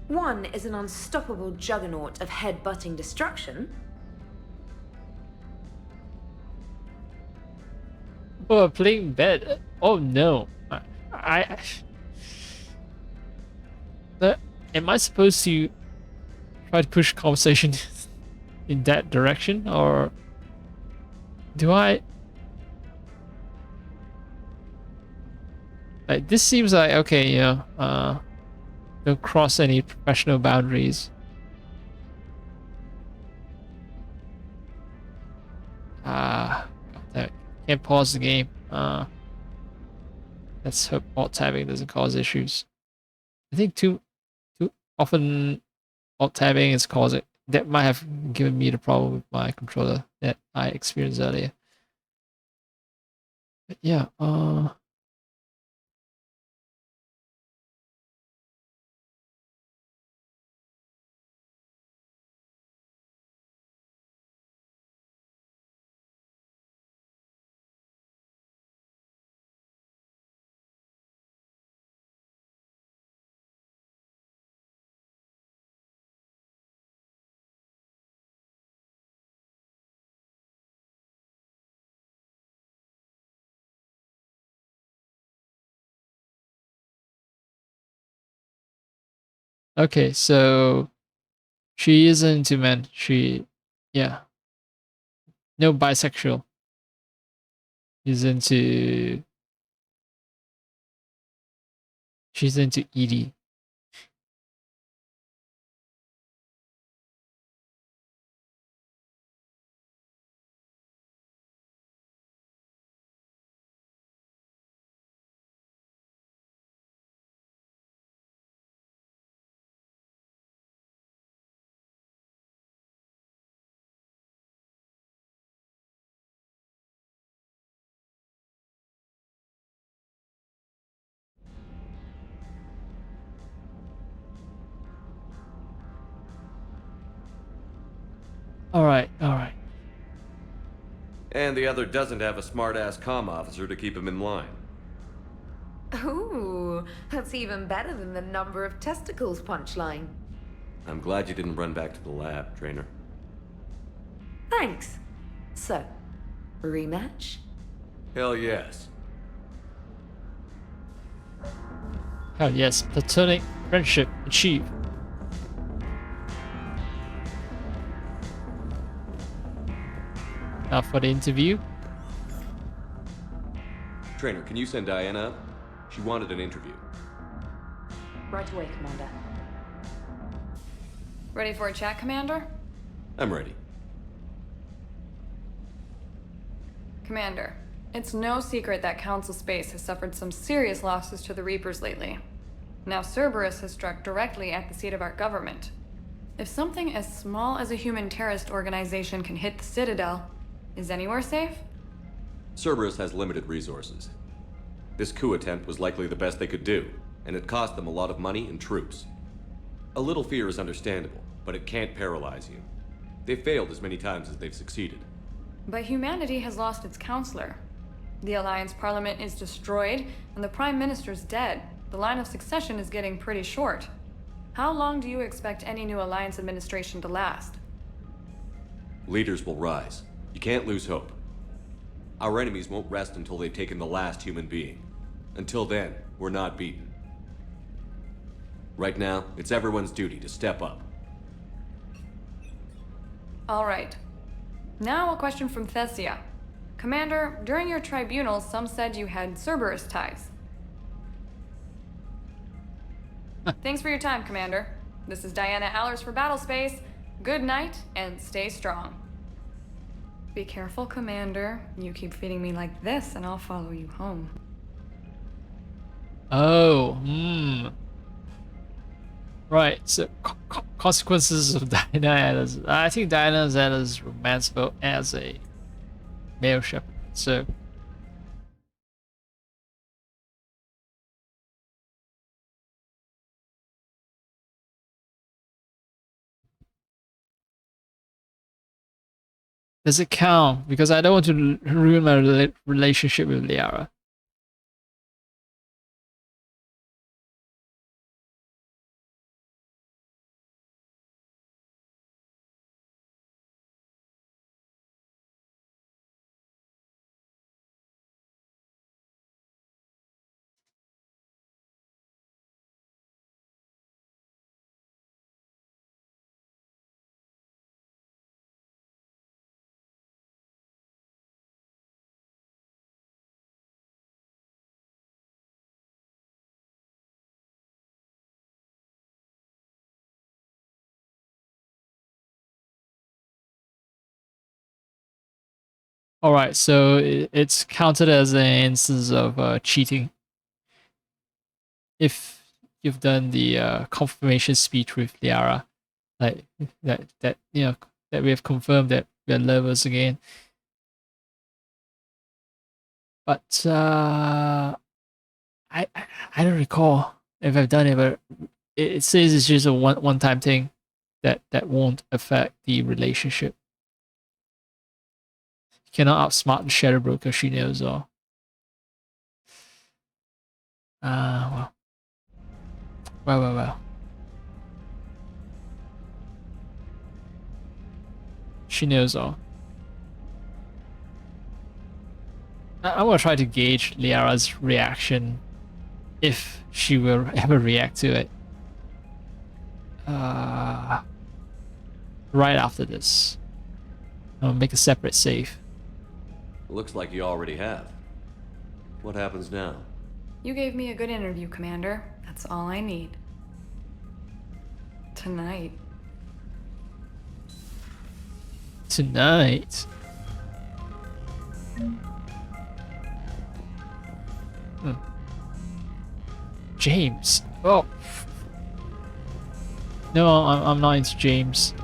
One is an unstoppable juggernaut of head-butting destruction. Oh, playing bed. Oh no. Am I supposed to try to push conversation in that direction, or do I? Like, this seems like okay, don't cross any professional boundaries. Can't pause the game. Let's hope alt tabbing doesn't cause issues. I think too often alt tabbing is causing, that might have given me the problem with my controller that I experienced earlier. But yeah, okay, so she is into men. Yeah, no bisexual. She's into ED. All right. And the other doesn't have a smart-ass comm officer to keep him in line. Ooh, that's even better than the number of testicles punchline. I'm glad you didn't run back to the lab, Trainer. Thanks. So, rematch? Hell yes. Hell yes, platonic friendship achieved. Now for the interview. Trainer, can you send Diana up? She wanted an interview. Right away, Commander. Ready for a chat, Commander? I'm ready. Commander, it's no secret that Council Space has suffered some serious losses to the Reapers lately. Now Cerberus has struck directly at the seat of our government. If something as small as a human terrorist organization can hit the Citadel, is anywhere safe? Cerberus has limited resources. This coup attempt was likely the best they could do, and it cost them a lot of money and troops. A little fear is understandable, but it can't paralyze you. They've failed as many times as they've succeeded. But humanity has lost its counselor. The Alliance Parliament is destroyed, and the Prime Minister's dead. The line of succession is getting pretty short. How long do you expect any new Alliance administration to last? Leaders will rise. You can't lose hope. Our enemies won't rest until they've taken the last human being. Until then, we're not beaten. Right now, it's everyone's duty to step up. All right. Now a question from Thessia. Commander, during your tribunals, some said you had Cerberus ties. Thanks for your time, Commander. This is Diana Allers for Battlespace. Good night, and stay strong. Be careful, Commander. You keep feeding me like this, and I'll follow you home. Oh, Right, so consequences of Diana Allers. I think Diana Allers' romanceable as a male shepherd. So does it count? Because I don't want to ruin my relationship with Liara. Alright, so it's counted as an instance of cheating. If you've done the confirmation speech with Liara, like that you know that we have confirmed that we are lovers again. But I don't recall if I've done it, but it says it's just a one time thing that won't affect the relationship. Cannot outsmart the Shadow Broker, she knows all. Well. She knows all. I'm gonna try to gauge Liara's reaction, if she will ever react to it. Right after this. I'll make a separate save. Looks like you already have. What happens now? You gave me a good interview, Commander. That's all I need. Tonight. Tonight? James. Oh. No, I'm not into James.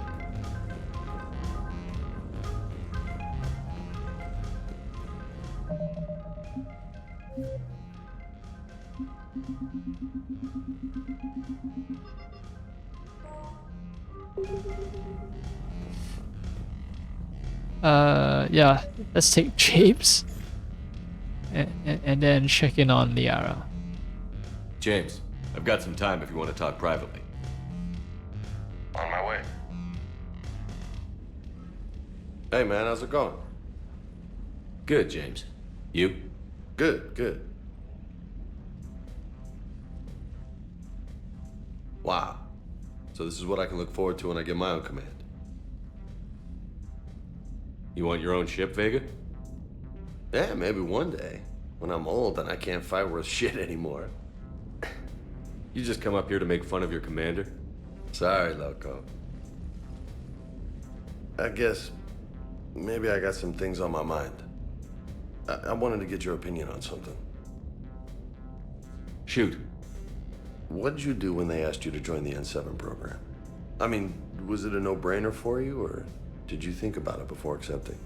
Yeah, let's take James. And then check in on Liara. James, I've got some time if you want to talk privately. On my way. Hey man, how's it going? Good, James. You? Good. Wow. So this is what I can look forward to when I get my own command. You want your own ship, Vega? Yeah, maybe one day. When I'm old and I can't fight worth shit anymore. You just come up here to make fun of your commander? Sorry, Loco. I guess maybe I got some things on my mind. I wanted to get your opinion on something. Shoot. What did you do when they asked you to join the N7 program? I mean, was it a no-brainer for you, or did you think about it before accepting?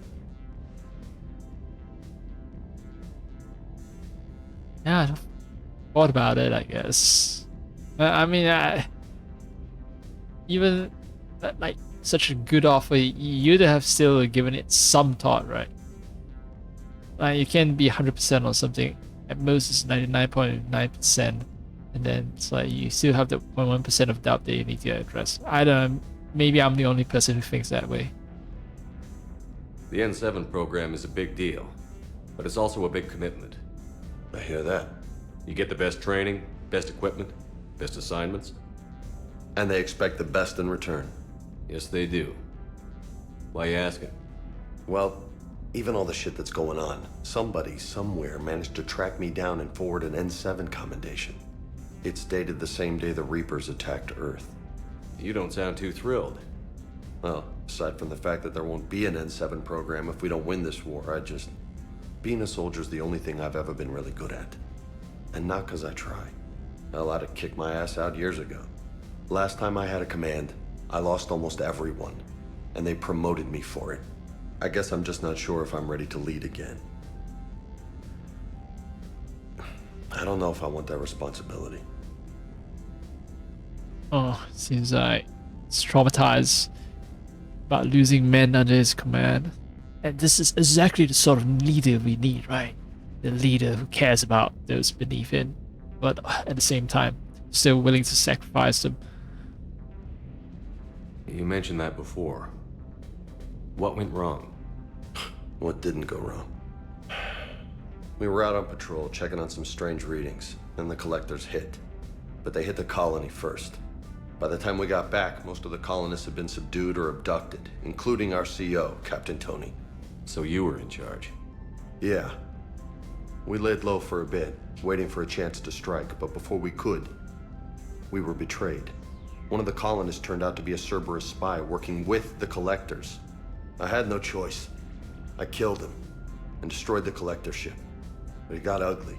Yeah, I thought about it, I guess. I mean, even like such a good offer, you'd have still given it some thought, right? Like, you can't be 100% on something. At most, it's 99.9%, and then it's like you still have the 1% of doubt that you need to address. I don't know. Maybe I'm the only person who thinks that way. The N7 program is a big deal, but it's also a big commitment. I hear that. You get the best training, best equipment, best assignments. And they expect the best in return. Yes, they do. Why you asking? Well, even all the shit that's going on, somebody somewhere managed to track me down and forward an N7 commendation. It's dated the same day the Reapers attacked Earth. You don't sound too thrilled. Well, aside from the fact that there won't be an N7 program if we don't win this war, being a soldier's the only thing I've ever been really good at. And not because I try. Hell, I'd have kicked my ass out years ago. Last time I had a command, I lost almost everyone, and they promoted me for it. I guess I'm just not sure if I'm ready to lead again. I don't know if I want that responsibility. Oh, seems like he's traumatized about losing men under his command. And this is exactly the sort of leader we need, right? The leader who cares about those beneath him, but at the same time, still willing to sacrifice them. You mentioned that before. What went wrong? What didn't go wrong? We were out on patrol, checking on some strange readings, and the collectors hit. But they hit the colony first. By the time we got back, most of the colonists had been subdued or abducted, including our CO, Captain Tony. So you were in charge? Yeah. We laid low for a bit, waiting for a chance to strike, but before we could, we were betrayed. One of the colonists turned out to be a Cerberus spy working with the collectors. I had no choice. I killed him and destroyed the collector ship. But it got ugly.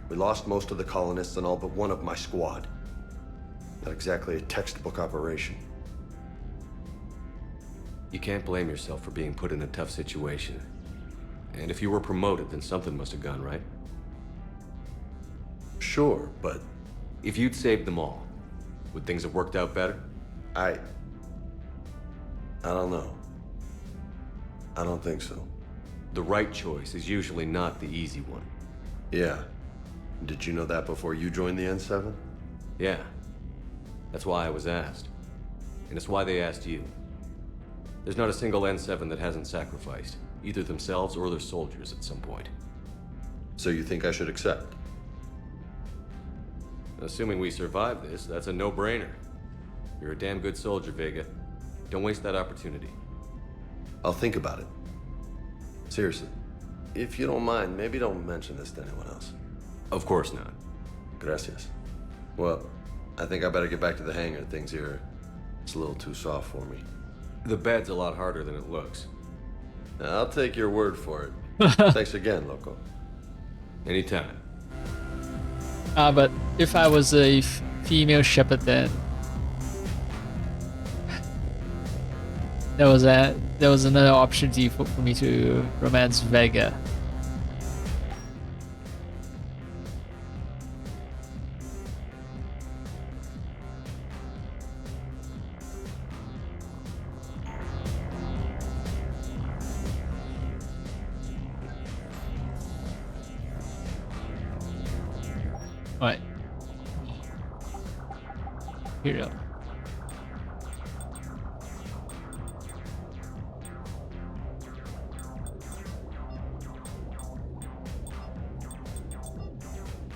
We lost most of the colonists and all but one of my squad. Not exactly a textbook operation. You can't blame yourself for being put in a tough situation. And if you were promoted, then something must have gone right. Sure, but... If you'd saved them all, would things have worked out better? I don't know. I don't think so. The right choice is usually not the easy one. Yeah. Did you know that before you joined the N7? Yeah. That's why I was asked. And it's why they asked you. There's not a single N7 that hasn't sacrificed, either themselves or their soldiers at some point. So you think I should accept? Assuming we survive this, that's a no-brainer. You're a damn good soldier, Vega. Don't waste that opportunity. I'll think about it. Seriously. If you don't mind, maybe don't mention this to anyone else. Of course not. Gracias. Well, I think I better get back to the hangar. Things here, it's a little too soft for me. The bed's a lot harder than it looks. I'll take your word for it. Thanks again, Loco. Anytime. But if I was a female shepherd, then there was another opportunity for me to romance Vega. Right. Here we go.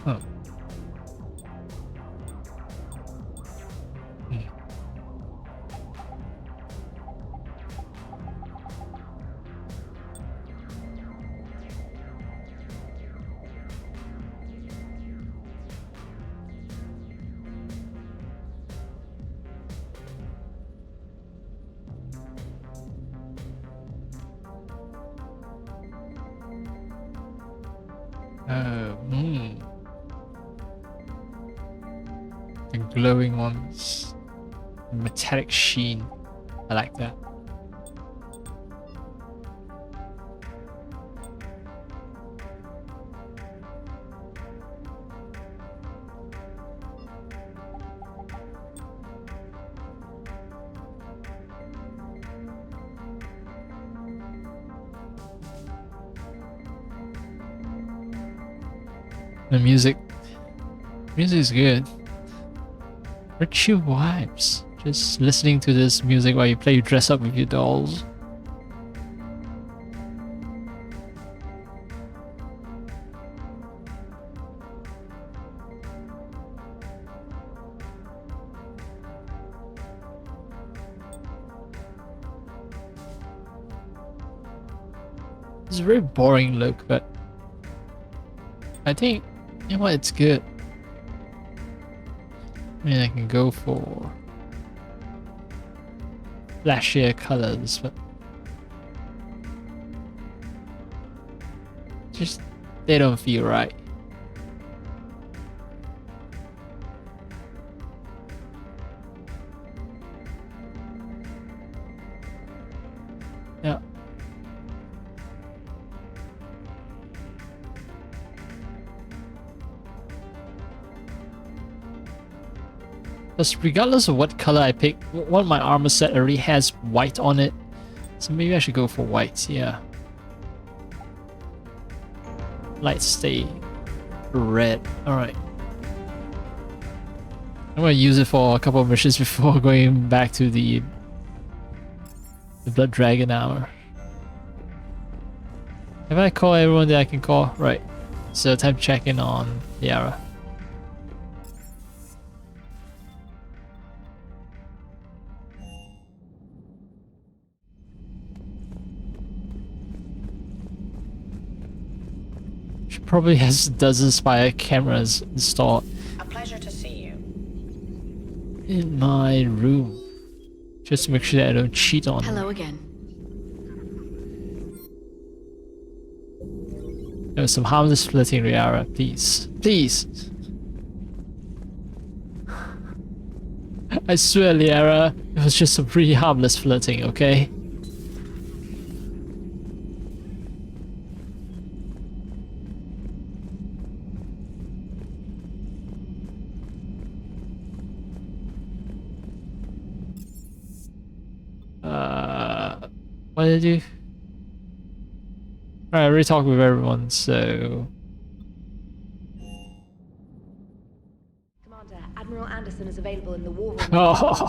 Oh. Hmm. The glowing ones. Metallic sheen. I like that. The music is good. Chill vibes. Just listening to this music while you play dress up with your dolls. It's a very boring look, but I think, you know what, it's good. I mean, I can go for flashier colors, but just they don't feel right. Yeah. Because regardless of what color I pick, one of my armor set already has white on it. So maybe I should go for white, yeah. Lights stay red. Alright. I'm gonna use it for a couple of missions before going back to the Blood Dragon armor. Have I called everyone that I can call? Right. So time to check in on Liara. She probably has dozens of spy cameras installed. A pleasure to see you. In my room. Just to make sure that I don't cheat on her. Hello again. There was some harmless flirting, Liara. Please. Please. I swear, Liara, it was just some pretty harmless flirting, okay? What did I do? Alright, I already talked with everyone, so... Commander, Admiral Anderson is available in the war room. Oh.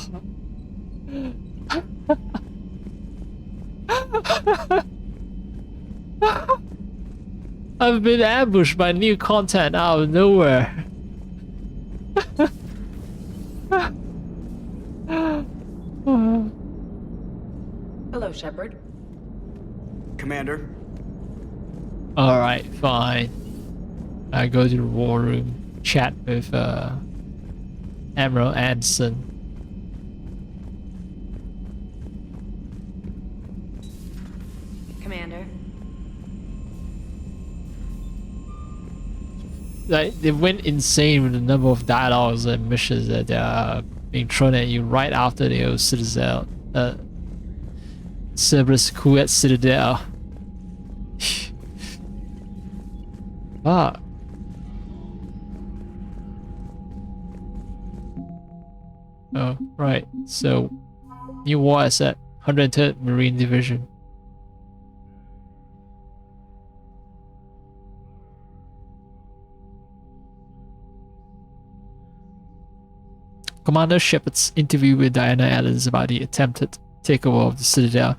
I've been ambushed by new content out of nowhere. Hello, Shepard. Commander. Alright, fine. I go to the war room, chat with Admiral Anderson. Commander. Like, they went insane with the number of dialogues and missions that are being thrown at you right after the Citadel. Cerberus coup at Citadel. Fuck. Oh, right. So, new war asset, 103rd Marine Division. Commander Shepard's interview with Diana Adams about the attempted takeover of the Citadel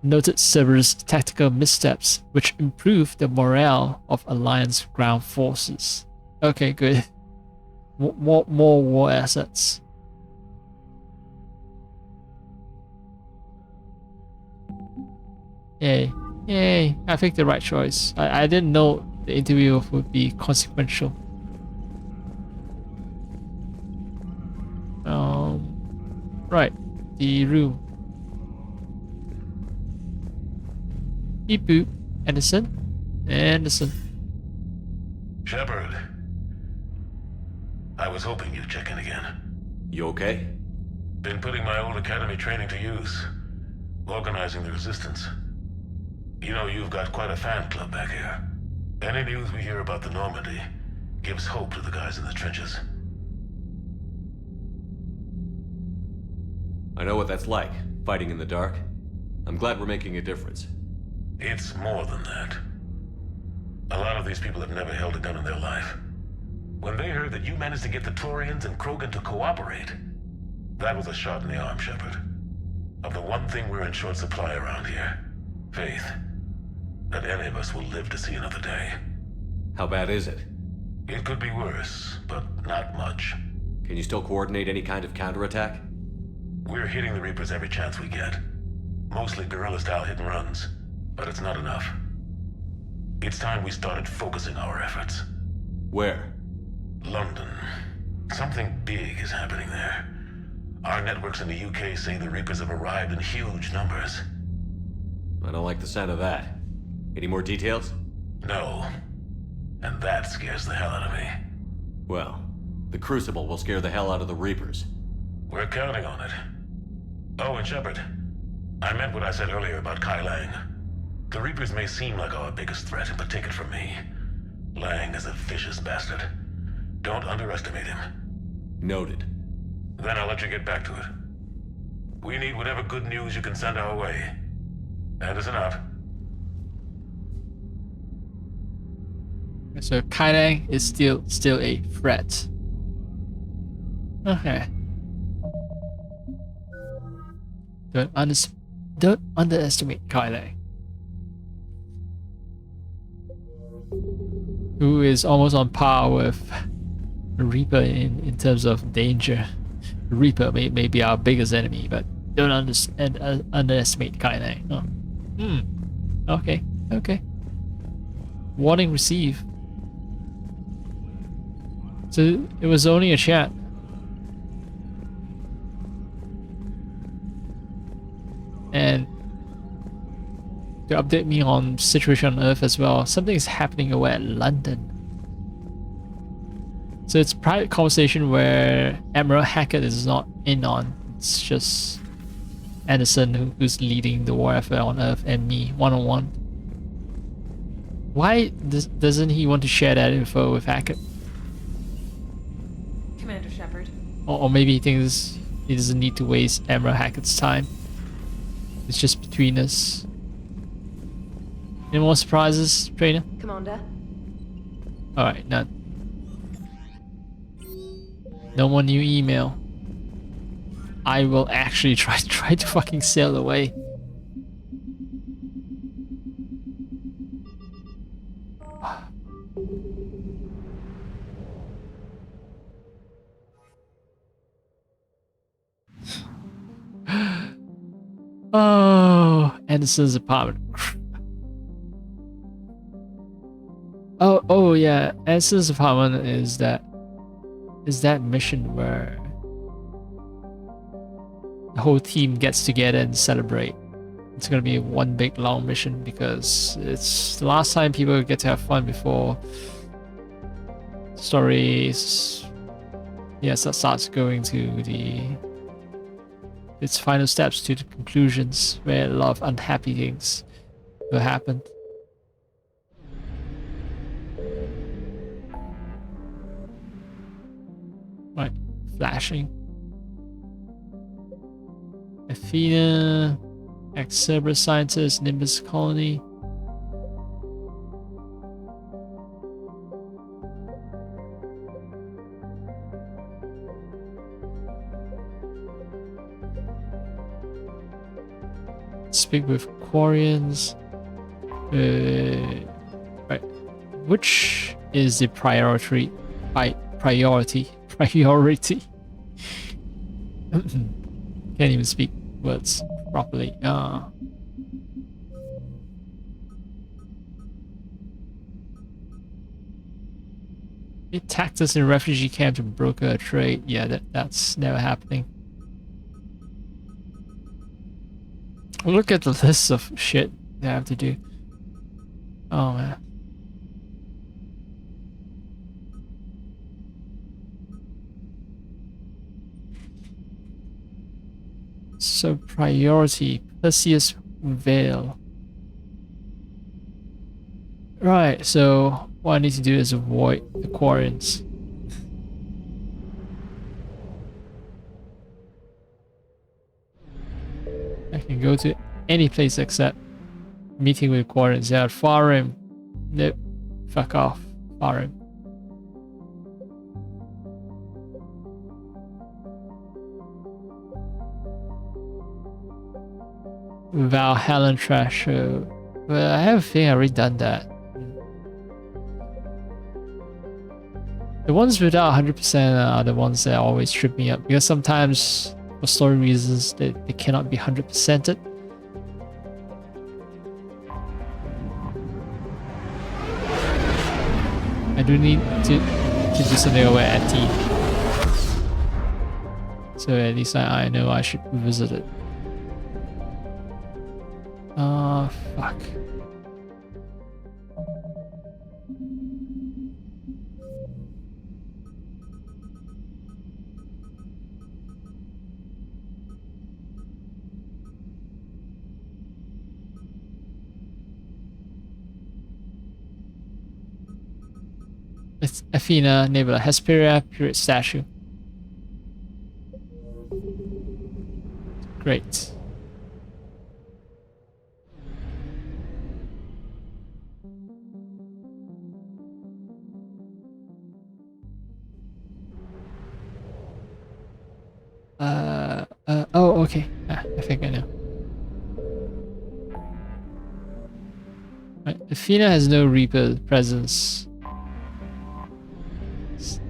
noted Cerberus' tactical missteps, which improved the morale of Alliance ground forces. Okay, good. More war assets. Yay. Yay. I picked the right choice. I didn't know the interview would be consequential. Right. The room. Beep boop. Anderson. Anderson. Shepard. I was hoping you'd check in again. You okay? Been putting my old academy training to use. Organizing the resistance. You know, you've got quite a fan club back here. Any news we hear about the Normandy gives hope to the guys in the trenches. I know what that's like, fighting in the dark. I'm glad we're making a difference. It's more than that. A lot of these people have never held a gun in their life. When they heard that you managed to get the Turians and Krogan to cooperate, that was a shot in the arm, Shepard. Of the one thing we're in short supply around here, faith. That any of us will live to see another day. How bad is it? It could be worse, but not much. Can you still coordinate any kind of counterattack? We're hitting the Reapers every chance we get. Mostly guerrilla-style hit and runs, but it's not enough. It's time we started focusing our efforts. Where? London. Something big is happening there. Our networks in the UK say the Reapers have arrived in huge numbers. I don't like the sound of that. Any more details? No. And that scares the hell out of me. Well, the Crucible will scare the hell out of the Reapers. We're counting on it. Oh, and Shepard, I meant what I said earlier about Kai Lang. The Reapers may seem like our biggest threat, but take it from me. Lang is a vicious bastard. Don't underestimate him. Noted. Then I'll let you get back to it. We need whatever good news you can send our way. Anderson out. So Kaidang is still a threat. Okay. Don't underestimate Kaidang, who is almost on par with Reaper in terms of danger. Reaper may be our biggest enemy, but don't underestimate Kaidang. Oh. Okay. Warning received. So it was only a chat. And to update me on situation on Earth as well, something is happening over at London. So it's a private conversation where Admiral Hackett is not in on. It's just Anderson who's leading the war effort on Earth and me one-on-one. Why doesn't he want to share that info with Hackett? Commander Shepard. Or maybe he thinks he doesn't need to waste Admiral Hackett's time. It's just between us. Any more surprises, Trainer? Commander? Alright, none. No more new email. I will actually try to fucking sail away. Oh, Anderson's apartment. Oh yeah, Anderson's apartment is that mission where the whole team gets together and celebrate. It's gonna be one big long mission because it's the last time people get to have fun before stories starts going to its final steps to the conclusions where a lot of unhappy things will happen. Right, flashing. Athena, ex-Cerberus scientist, Nimbus colony. Speak with Quarians. Right. Which is the priority? Priority. Can't even speak words properly. It attacked us in a refugee camp to broker a trade. Yeah, that's never happening. Look at the list of shit they have to do. Oh man. So priority, Perseus Vale. Right, so what I need to do is avoid the Quarians. I can go to any place except meeting with Quarians. Yeah, Farim. Nope. Fuck off, Farim. Valhalla Trash Show. Well, I have a feeling I've already done that. The ones without 100% are the ones that always trip me up because sometimes, for story reasons, they cannot be 100%ed. I do need to do something over at T. So at least I know I should visit it. Fuck. It's Athena, Nebula, Hesperia, Period Statue. Great. Oh, okay. I think I know. Right. Athena has no Reaper presence.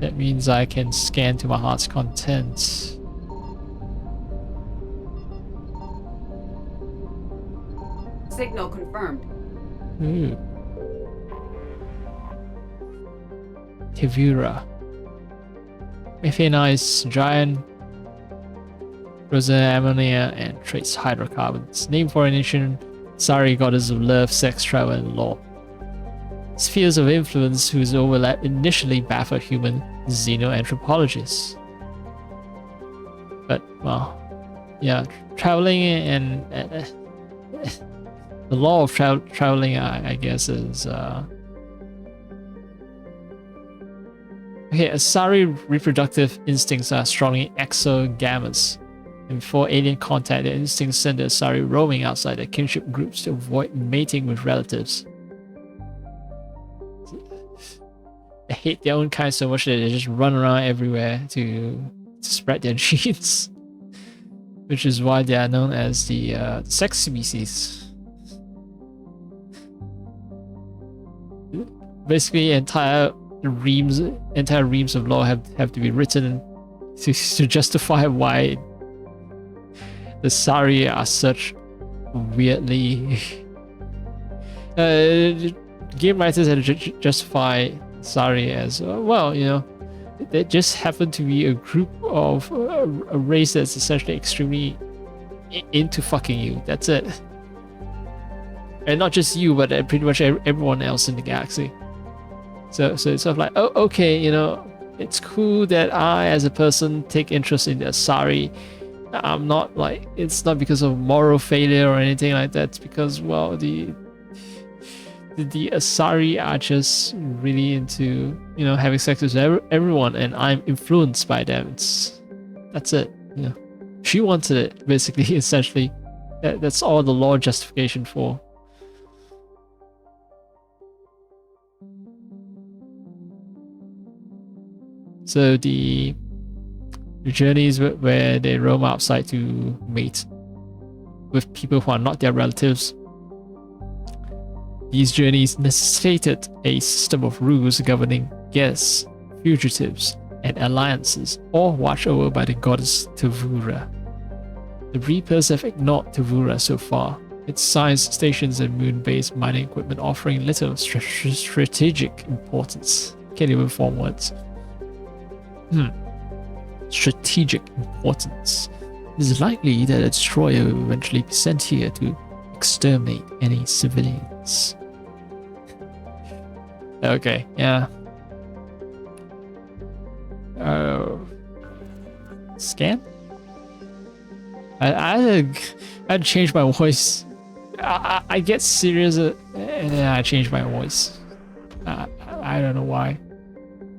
That means I can scan to my heart's content. Signal confirmed. Ooh. Tivura. Methanize giant frozen ammonia and trace hydrocarbons. Named for an ancient Sari goddess of love, sex, travel, and law. Spheres of influence whose overlap initially baffled human xenoanthropologists. But, well, yeah, traveling and the law of traveling, I guess, is okay. Asari reproductive instincts are strongly exogamous, and before alien contact, their instincts send the Asari roaming outside their kinship groups to avoid mating with relatives. They hate their own kind so much that they just run around everywhere to spread their genes, which is why they are known as the sex species. Basically, entire reams of law have to be written to justify why the Sari are such weirdly. Game writers had to justify Sari as well, you know, they just happen to be a group of a race that's essentially extremely into fucking you. That's it, and not just you, but pretty much everyone else in the galaxy. So it's sort of like, oh, okay, you know, it's cool that I, as a person, take interest in the Asari. I'm not like, it's not because of moral failure or anything like that. It's because, well, the Asari are just really into, you know, having sex with everyone, and I'm influenced by them. That's it. You know, she wanted it, basically, essentially. That's all the law justification for. So the journeys where they roam outside to mate with people who are not their relatives. These journeys necessitated a system of rules governing guests, fugitives, and alliances, all watched over by the goddess Tavura. The Reapers have ignored Tavura so far, its science stations and moon-based mining equipment offering little strategic importance. Can't even form words. Strategic importance. It is likely that a destroyer will eventually be sent here to exterminate any civilians. Okay, yeah. Scan? I had to change my voice. I get serious and then I change my voice. I don't know why.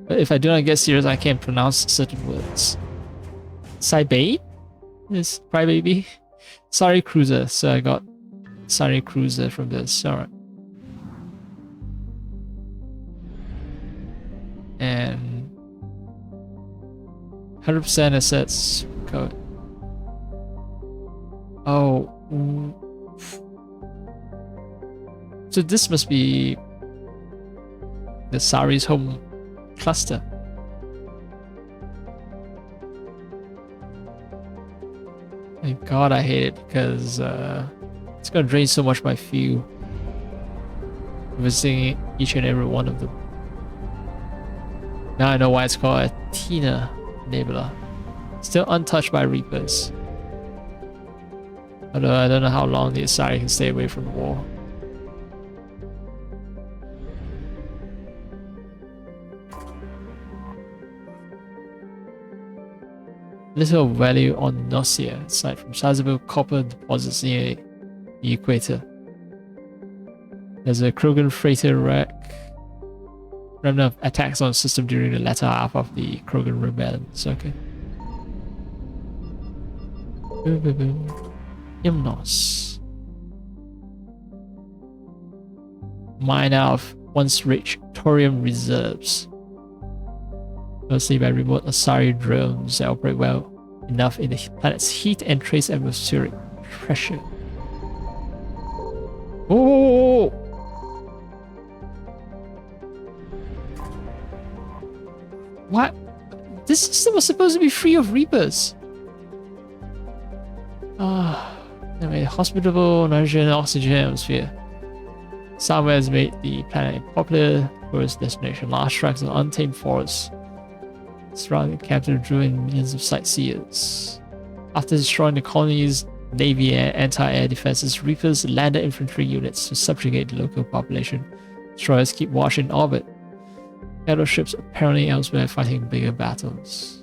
But if I do not get serious, I can't pronounce certain words. Saibei? This crybaby? Sorry Cruiser. So I got Sorry Cruiser from this. Alright. And 100% assets code. Oh. So this must be the Sari's home cluster. Thank God I hate it because it's gonna drain so much my fuel visiting each and every one of them. Now I know why it's called a Tina Nebula. Still untouched by Reapers. Although I don't know how long the Asari can stay away from the war. Little value on Nocia, aside from sizable copper deposits near the equator. There's a Krogan freighter wreck. Remnant of attacks on the system during the latter half of the Krogan rebellions. Okay. Hymnos. Mine out of once rich thorium reserves. Mostly by remote Asari drones that operate well enough in the planet's heat and trace atmospheric pressure. Oh! What? This system was supposed to be free of Reapers. Anyway, hospitable nitrogen and oxygen atmosphere. Somewhere has made the planet a popular tourist destination. Large tracts of untamed forests surrounding the capital drew in millions of sightseers. After destroying the colony's navy and anti-air defenses, Reapers landed infantry units to subjugate the local population. Destroyers keep watch in orbit. Battleships apparently elsewhere fighting bigger battles.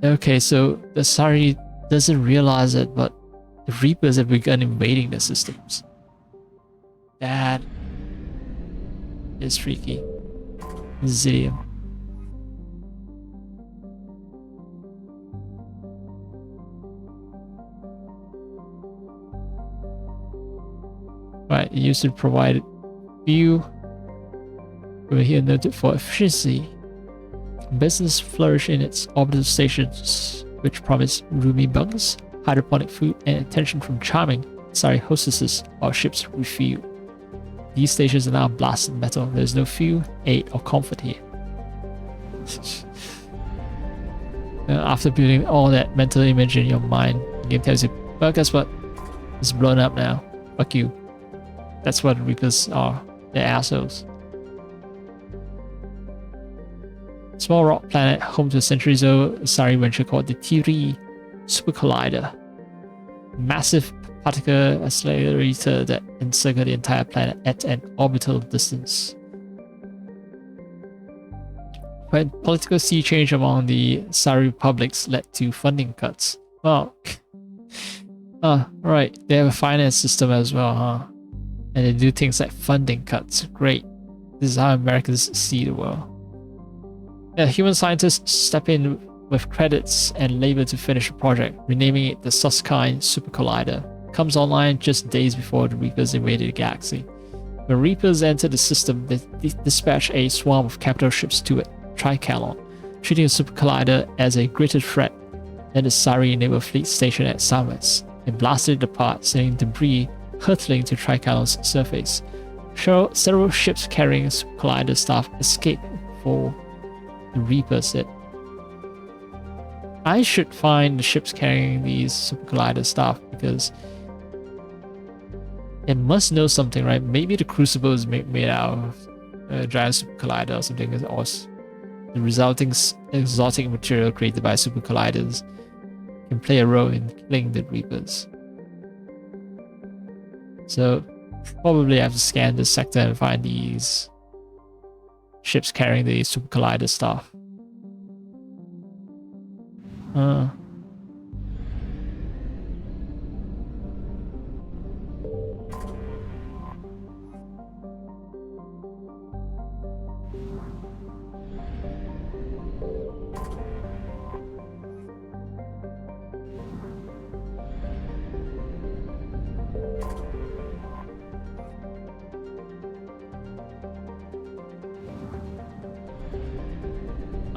Okay, so the Asari doesn't realize it, but the Reapers have begun invading the systems. That is freaky. Zidium. Right, it used to provide view. Over here noted for efficiency. Business flourish in its orbital stations, which promise roomy bunks, hydroponic food, and attention from charming Asari hostesses while ships refuel. These stations are now blasted metal. There is no fuel, aid, or comfort here. After building all that mental image in your mind, the game tells you, well, guess what? It's blown up now. Fuck you. That's what Reapers are. They're assholes. Small rock planet home to a centuries-old Asari venture called the Tiri Super Collider. Massive particle accelerator that encircled the entire planet at an orbital distance. When political sea change among the Asari republics led to funding cuts. Well, right, they have a finance system as well, huh? And they do things like funding cuts. Great. This is how Americans see the world. Yeah, human scientists step in with credits and labor to finish the project, renaming it the Susskind Super Collider. Comes online just days before the Reapers invaded the galaxy. When Reapers entered the system, they dispatched a swarm of capital ships to it, Tricalon, treating the Super Collider as a greater threat than the Asari naval fleet stationed at Samus, and blasted it apart, sending debris hurtling to Tricalon's surface. Several ships carrying Super Collider staff escaped before the Reapers hit. I should find the ships carrying these Super Collider staff because it must know something, right? Maybe the Crucible is made out of a giant Super Collider or something, or the resulting exotic material created by Super Colliders can play a role in killing the Reapers. So probably I have to scan this sector and find these ships carrying the Super Collider stuff.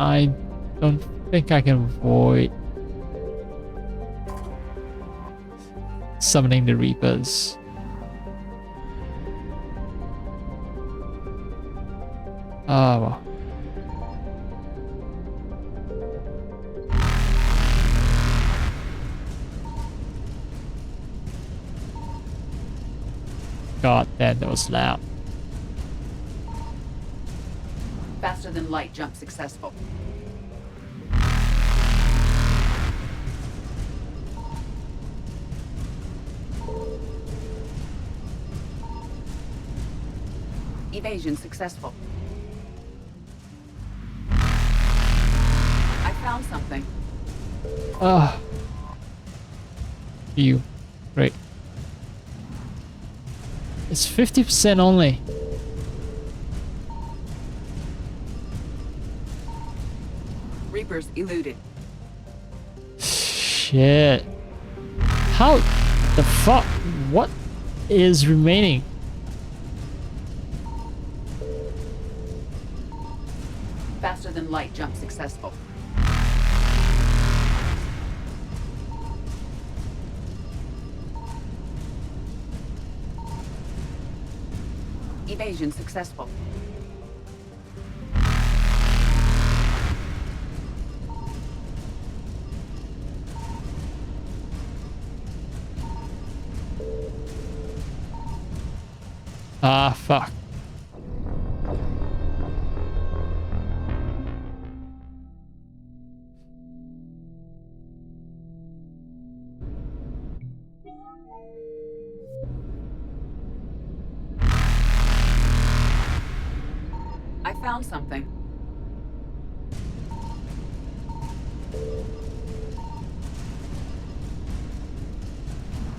I don't think I can avoid summoning the Reapers. Ah, well. God damn, that was loud. Faster than light jump successful. Evasion successful. I found something. Ah. You. Great. It's 50% only. Reapers eluded. Shit. How the fuck? What is remaining? Faster than light jump successful. Evasion successful. Ah, fuck. I found something.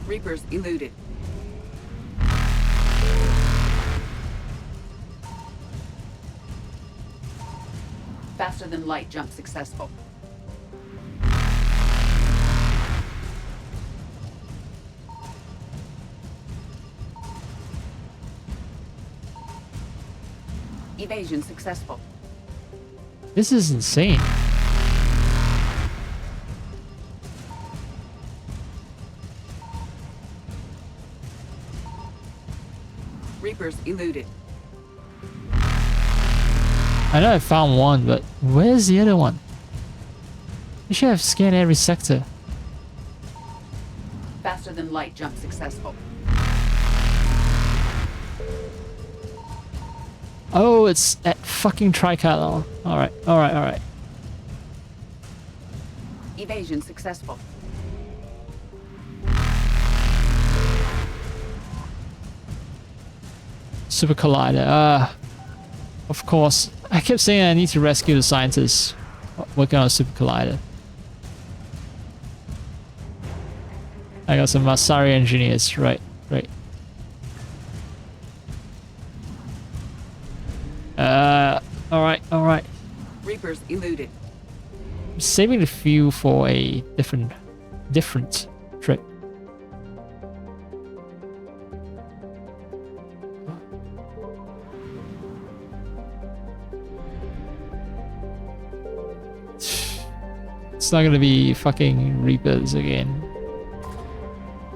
Reapers eluded. Faster than light jump successful. Evasion successful. This is insane. Reapers eluded. I know I found one, but where's the other one? You should have scanned every sector. Faster than light jump successful. Oh, it's at fucking Tricolor. Alright, alright, alright. Evasion successful. Super Collider. Of course. I kept saying I need to rescue the scientists working on a Super Collider. I got some Masari engineers. Right, right. Alright, alright. Reapers eluded. I'm saving the fuel for a different trip. It's not gonna be fucking Reapers again.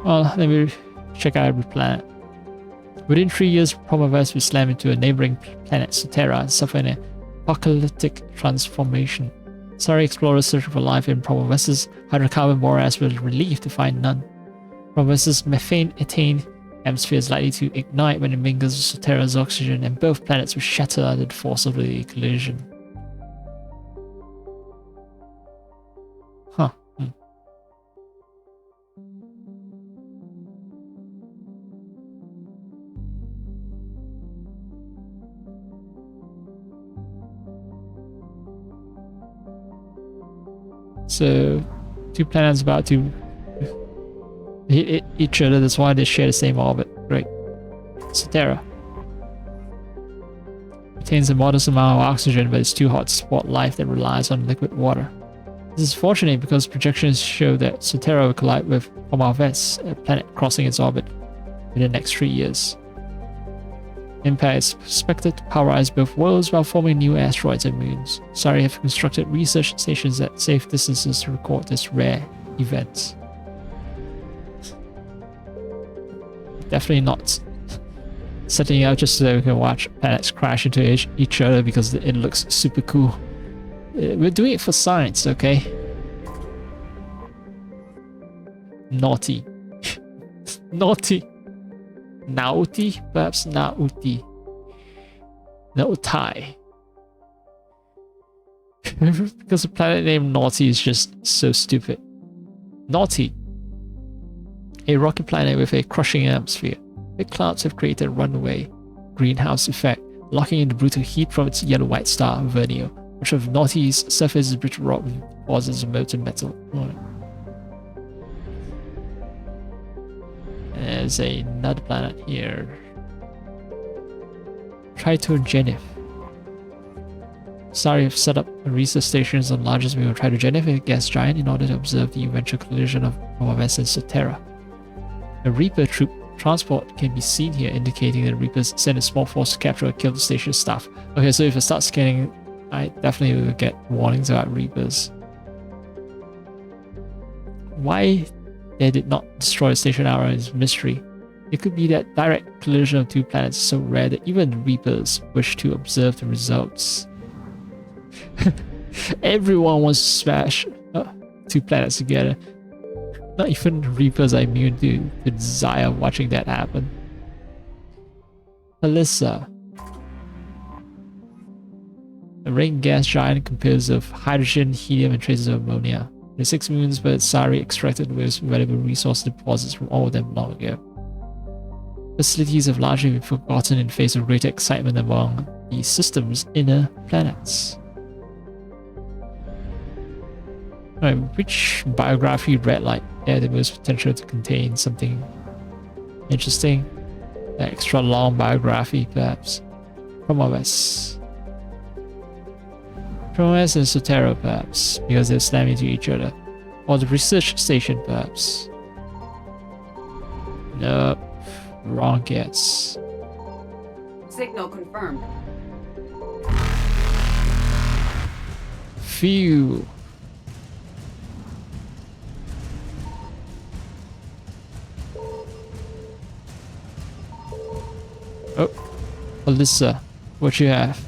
Well, let me check out every planet. Within 3 years, Promoverse will slam into a neighboring planet, Sotera, and suffer an apocalyptic transformation. Sorry, explorers searching for life in Promoverse's hydrocarbon morass were relieved to find none. Promoverse's methane-ethane atmosphere is likely to ignite when it mingles with Sotera's oxygen, and both planets will shatter under the force of the collision. Huh. So, two planets about to hit each other. That's why they share the same orbit. Great. Cetera contains a modest amount of oxygen, but it's too hot to support life that relies on liquid water. This is fortunate because projections show that Cetera will collide with Omar-Vess, a planet crossing its orbit in the next 3 years. Impact is expected to powerize both worlds while forming new asteroids and moons. Sorry, have constructed research stations at safe distances to record this rare event. Definitely not setting out just so we can watch planets crash into each other because it looks super cool. We're doing it for science, okay? Naughty. Naughty. Naughty? Perhaps naughty. Naughty. Because a planet named Naughty is just so stupid. Naughty. A rocky planet with a crushing atmosphere. Big clouds have created a runaway greenhouse effect, locking in the brutal heat from its yellow-white star, Vernio. Much of Naughty's surface is brittle rock with deposits of molten metal. There's another planet here. Tritogenif. Sorry, I've set up research stations on largest moon of Tritogenif, a gas giant, in order to observe the eventual collision of Omar-Vess and Cetera. A Reaper troop transport can be seen here, indicating that Reapers send a small force to capture or kill the station staff. Okay, so if I start scanning, I definitely will get warnings about Reapers. Why they did not destroy the station hour is a mystery. It could be that direct collision of two planets is so rare that even the Reapers wish to observe the results. Everyone wants to smash two planets together. Not even the Reapers are immune to the desire of watching that happen. Alyssa. A ring gas giant composed of hydrogen, helium, and traces of ammonia. The 6 moons, but Sari extracted with valuable resource deposits from all of them long ago. Facilities have largely been forgotten in face of greater excitement among the system's inner planets. Alright, which biography read like had the most potential to contain something interesting? An extra long biography, perhaps. Omar-Vess. Omar-Vess and Cetera, perhaps, because they're slamming into each other. Or the research station, perhaps. Nope. Wrong guess. Signal confirmed. Phew. Oh, Alyssa, what you have?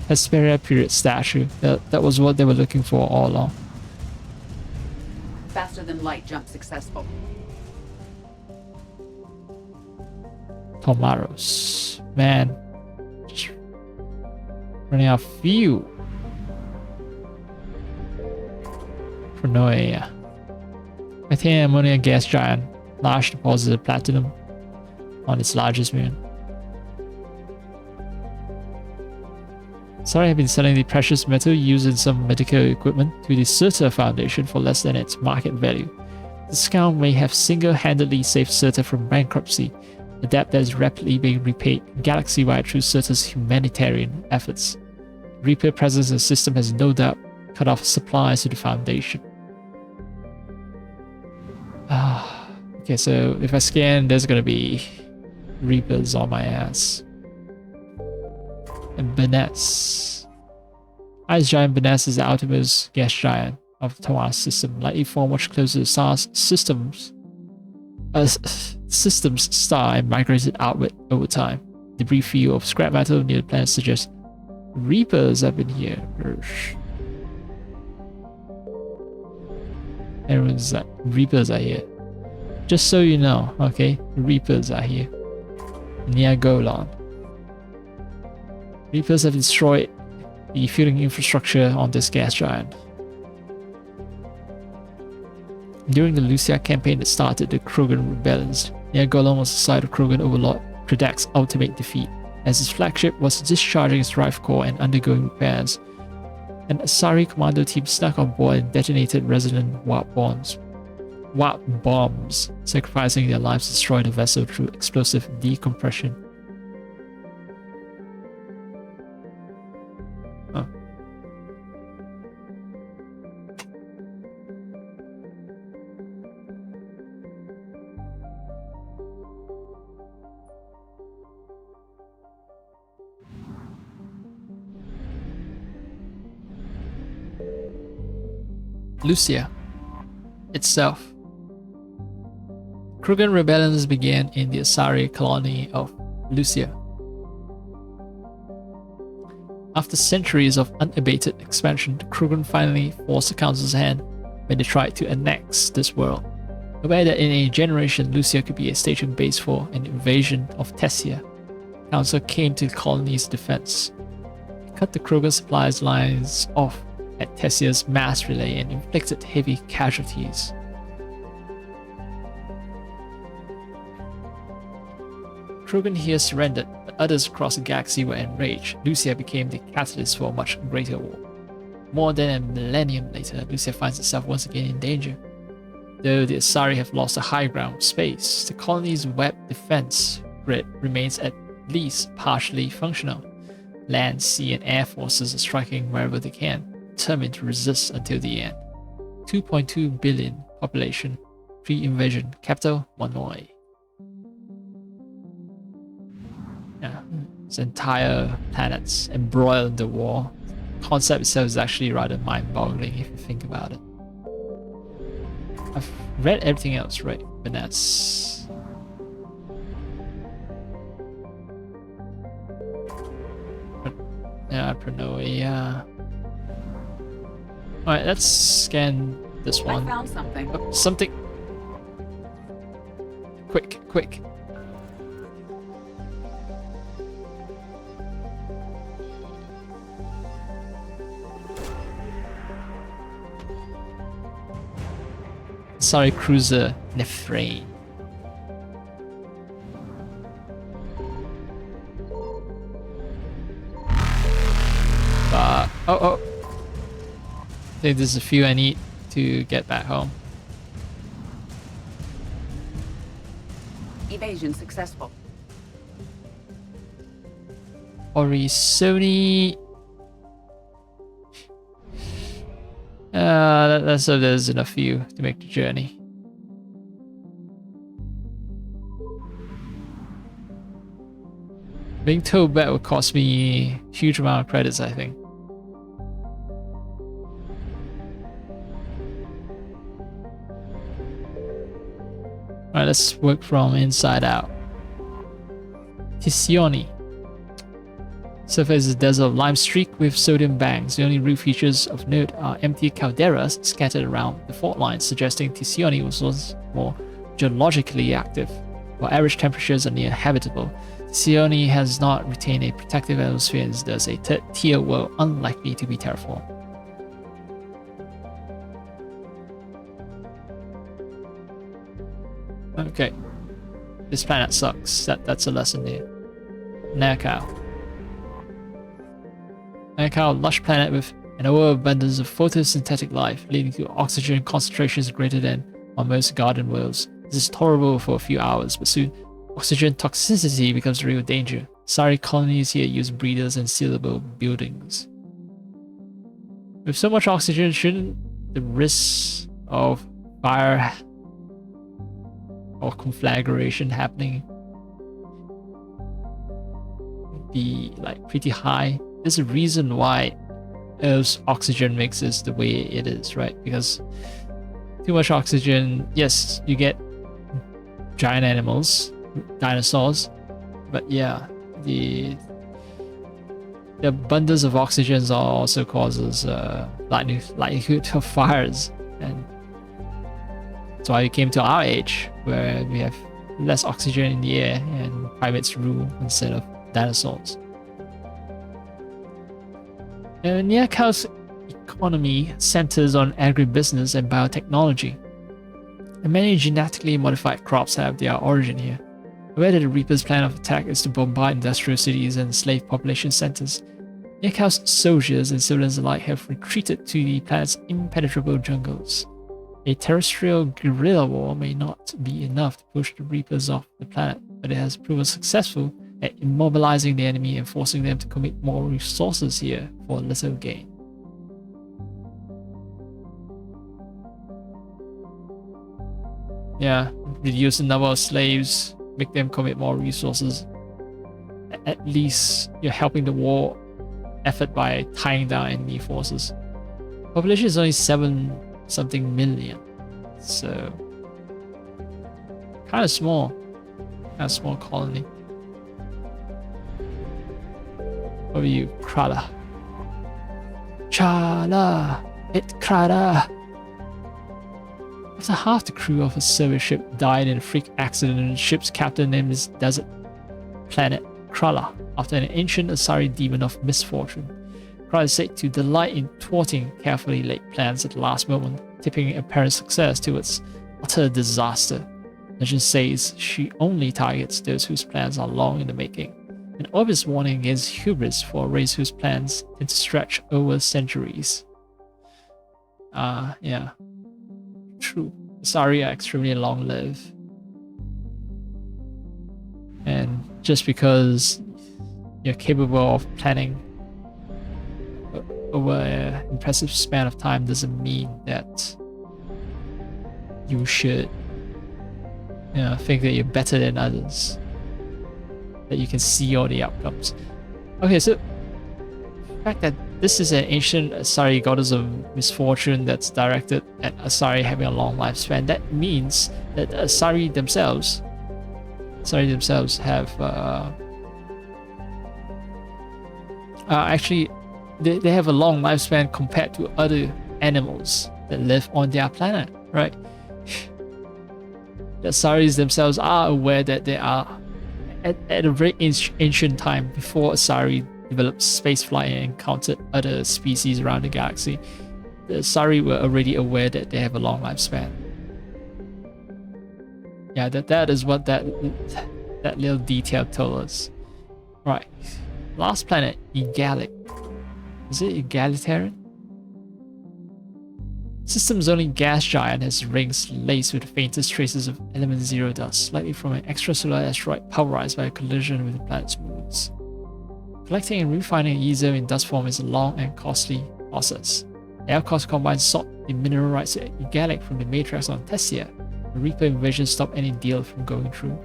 Hesperia period statue. That was what they were looking for all along. Faster than light jump successful. Tomaros. Man. Running out of fuel. Pronoia. Titanium ammonia gas giant. Large deposits of platinum on its largest moon. Sari have been selling the precious metal used in some medical equipment to the Surta Foundation for less than its market value. The discount may have single-handedly saved Surta from bankruptcy, a debt that is rapidly being repaid galaxy-wide through Surta's humanitarian efforts. Reaper presence in the system has no doubt cut off supplies to the Foundation. Okay, so if I scan, there's gonna be Reapers on my ass. And Beness. Ice giant Beness is the outermost gas giant of the Tomas system, likely formed much closer to the SARS system's star and migrated outward over time. Debris field of scrap metal near the planet suggests Reapers have been here. Everyone's like, Reapers are here. Just so you know, okay? Reapers are here. Near Golan. Reapers have destroyed the fueling infrastructure on this gas giant. During the Lucia campaign that started the Krogan rebellions, Nea Golem was the side of Krogan overlord Kradak's ultimate defeat, as his flagship was discharging its drive core and undergoing repairs. An Asari commando team snuck on board and detonated resonant warp bombs, sacrificing their lives to destroy the vessel through explosive decompression. Huh. Lucia itself. Krogan rebellions began in the Asari colony of Lucia. After centuries of unabated expansion, the Krogan finally forced the Council's hand when they tried to annex this world. Aware that in a generation Lucia could be a staging base for an invasion of Tessia, the Council came to the colony's defense. It cut the Krogan supplies lines off at Tessia's mass relay and inflicted heavy casualties. Krogan here surrendered, but others across the galaxy were enraged. Lucia became the catalyst for a much greater war. More than a millennium later, Lucia finds itself once again in danger. Though the Asari have lost the high ground space, the colony's web defense grid remains at least partially functional. Land, sea, and air forces are striking wherever they can, determined to resist until the end. 2.2 billion population, pre-invasion, capital Monoi. Yeah, its entire planet's embroiled in the war. The concept itself is actually rather mind-boggling if you think about it. I've read everything else, right? But that's... yeah, Pranoia. Alright, let's scan this one. I found something. Oh, something. Quick, quick. Sorry, cruiser Nefrain. Oh. I think there's a few I need to get back home. Evasion successful. Orisoni. Let's hope there's enough fuel to make the journey. Being towed back will cost me a huge amount of credits, I think. Alright, let's work from inside out. Tizioni. Surface is a desert of lime streaked with sodium banks. The only real features of note are empty calderas scattered around the fault lines, suggesting Tizioni was once more geologically active. While average temperatures are near habitable, Tizioni has not retained a protective atmosphere and is thus a third-tier world unlikely to be terraformed. Okay, this planet sucks. That's a lesson there. Nakao. Nakao, a lush planet with an overabundance of photosynthetic life, leading to oxygen concentrations greater than on most garden worlds. This is tolerable for a few hours, but soon oxygen toxicity becomes a real danger. Asari colonies here use breeders and sealable buildings. With so much oxygen, shouldn't the risks of fire or conflagration happening be like pretty high? There's a reason why Earth's oxygen mix is the way it is, right? Because too much oxygen, yes, you get giant animals, dinosaurs, but yeah, the abundance of oxygen also causes likelihood of fires, and that's why we came to our age where we have less oxygen in the air and primates rule instead of dinosaurs. Niakao's economy centers on agribusiness and biotechnology. and many genetically modified crops have their origin here. Aware that the Reaper's plan of attack is to bombard industrial cities and slave population centers, Yakau's soldiers and civilians alike have retreated to the planet's impenetrable jungles. A terrestrial guerrilla war may not be enough to push the Reapers off the planet, but it has proven successful at immobilizing the enemy and forcing them to commit more resources here for little gain. Yeah, reduce the number of slaves, make them commit more resources. At least you're helping the war effort by tying down enemy forces. Population is only 7-something million, so kind of small colony. What are you, Krada? Chala, it Krada. After half the crew of a service ship died in a freak accident, and the ship's captain named this desert planet Krala after an ancient Asari demon of misfortune. Krala is said to delight in thwarting carefully laid plans at the last moment, tipping apparent success towards utter disaster. Legend says she only targets those whose plans are long in the making, an obvious warning against hubris for a race whose plans tend to stretch over centuries. Yeah. True. Asari are extremely long-lived. And just because you're capable of planning over an impressive span of time doesn't mean that you should think that you're better than others, that you can see all the outcomes. Okay, so the fact that this is an ancient Asari goddess of misfortune that's directed at Asari having a long lifespan, that means that Asari themselves have actually they have a long lifespan compared to other animals that live on their planet, right? The Asaris themselves are aware that they are at a very ancient time, before Asari developed spaceflight and encountered other species around the galaxy. The Asari were already aware that they have a long lifespan. Yeah, that is what that little detail told us. Right. Last planet, Egalic. Is it egalitarian? System's only gas giant has rings laced with the faintest traces of element 0 dust, likely from an extrasolar asteroid pulverized by a collision with the planet's moons. Collecting and refining Ezo in dust form is a long and costly process. The Alcos Combine sought the mineral rights at Egalic from the Matrix on Tessia. The Reaper invasion stopped any deal from going through.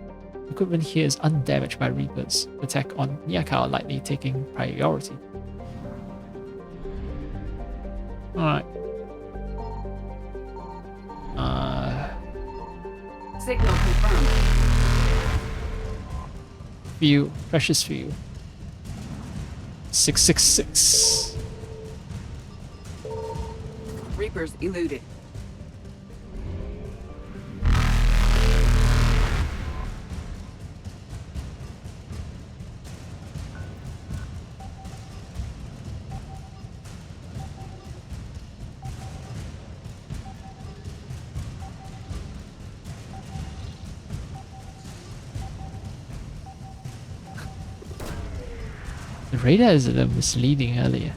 Equipment here is undamaged by Reapers. Attack on Niakau likely taking priority. Alright. Signal confirmed. Fuel, precious fuel. 666. Reapers eluded. The radar is a little misleading earlier.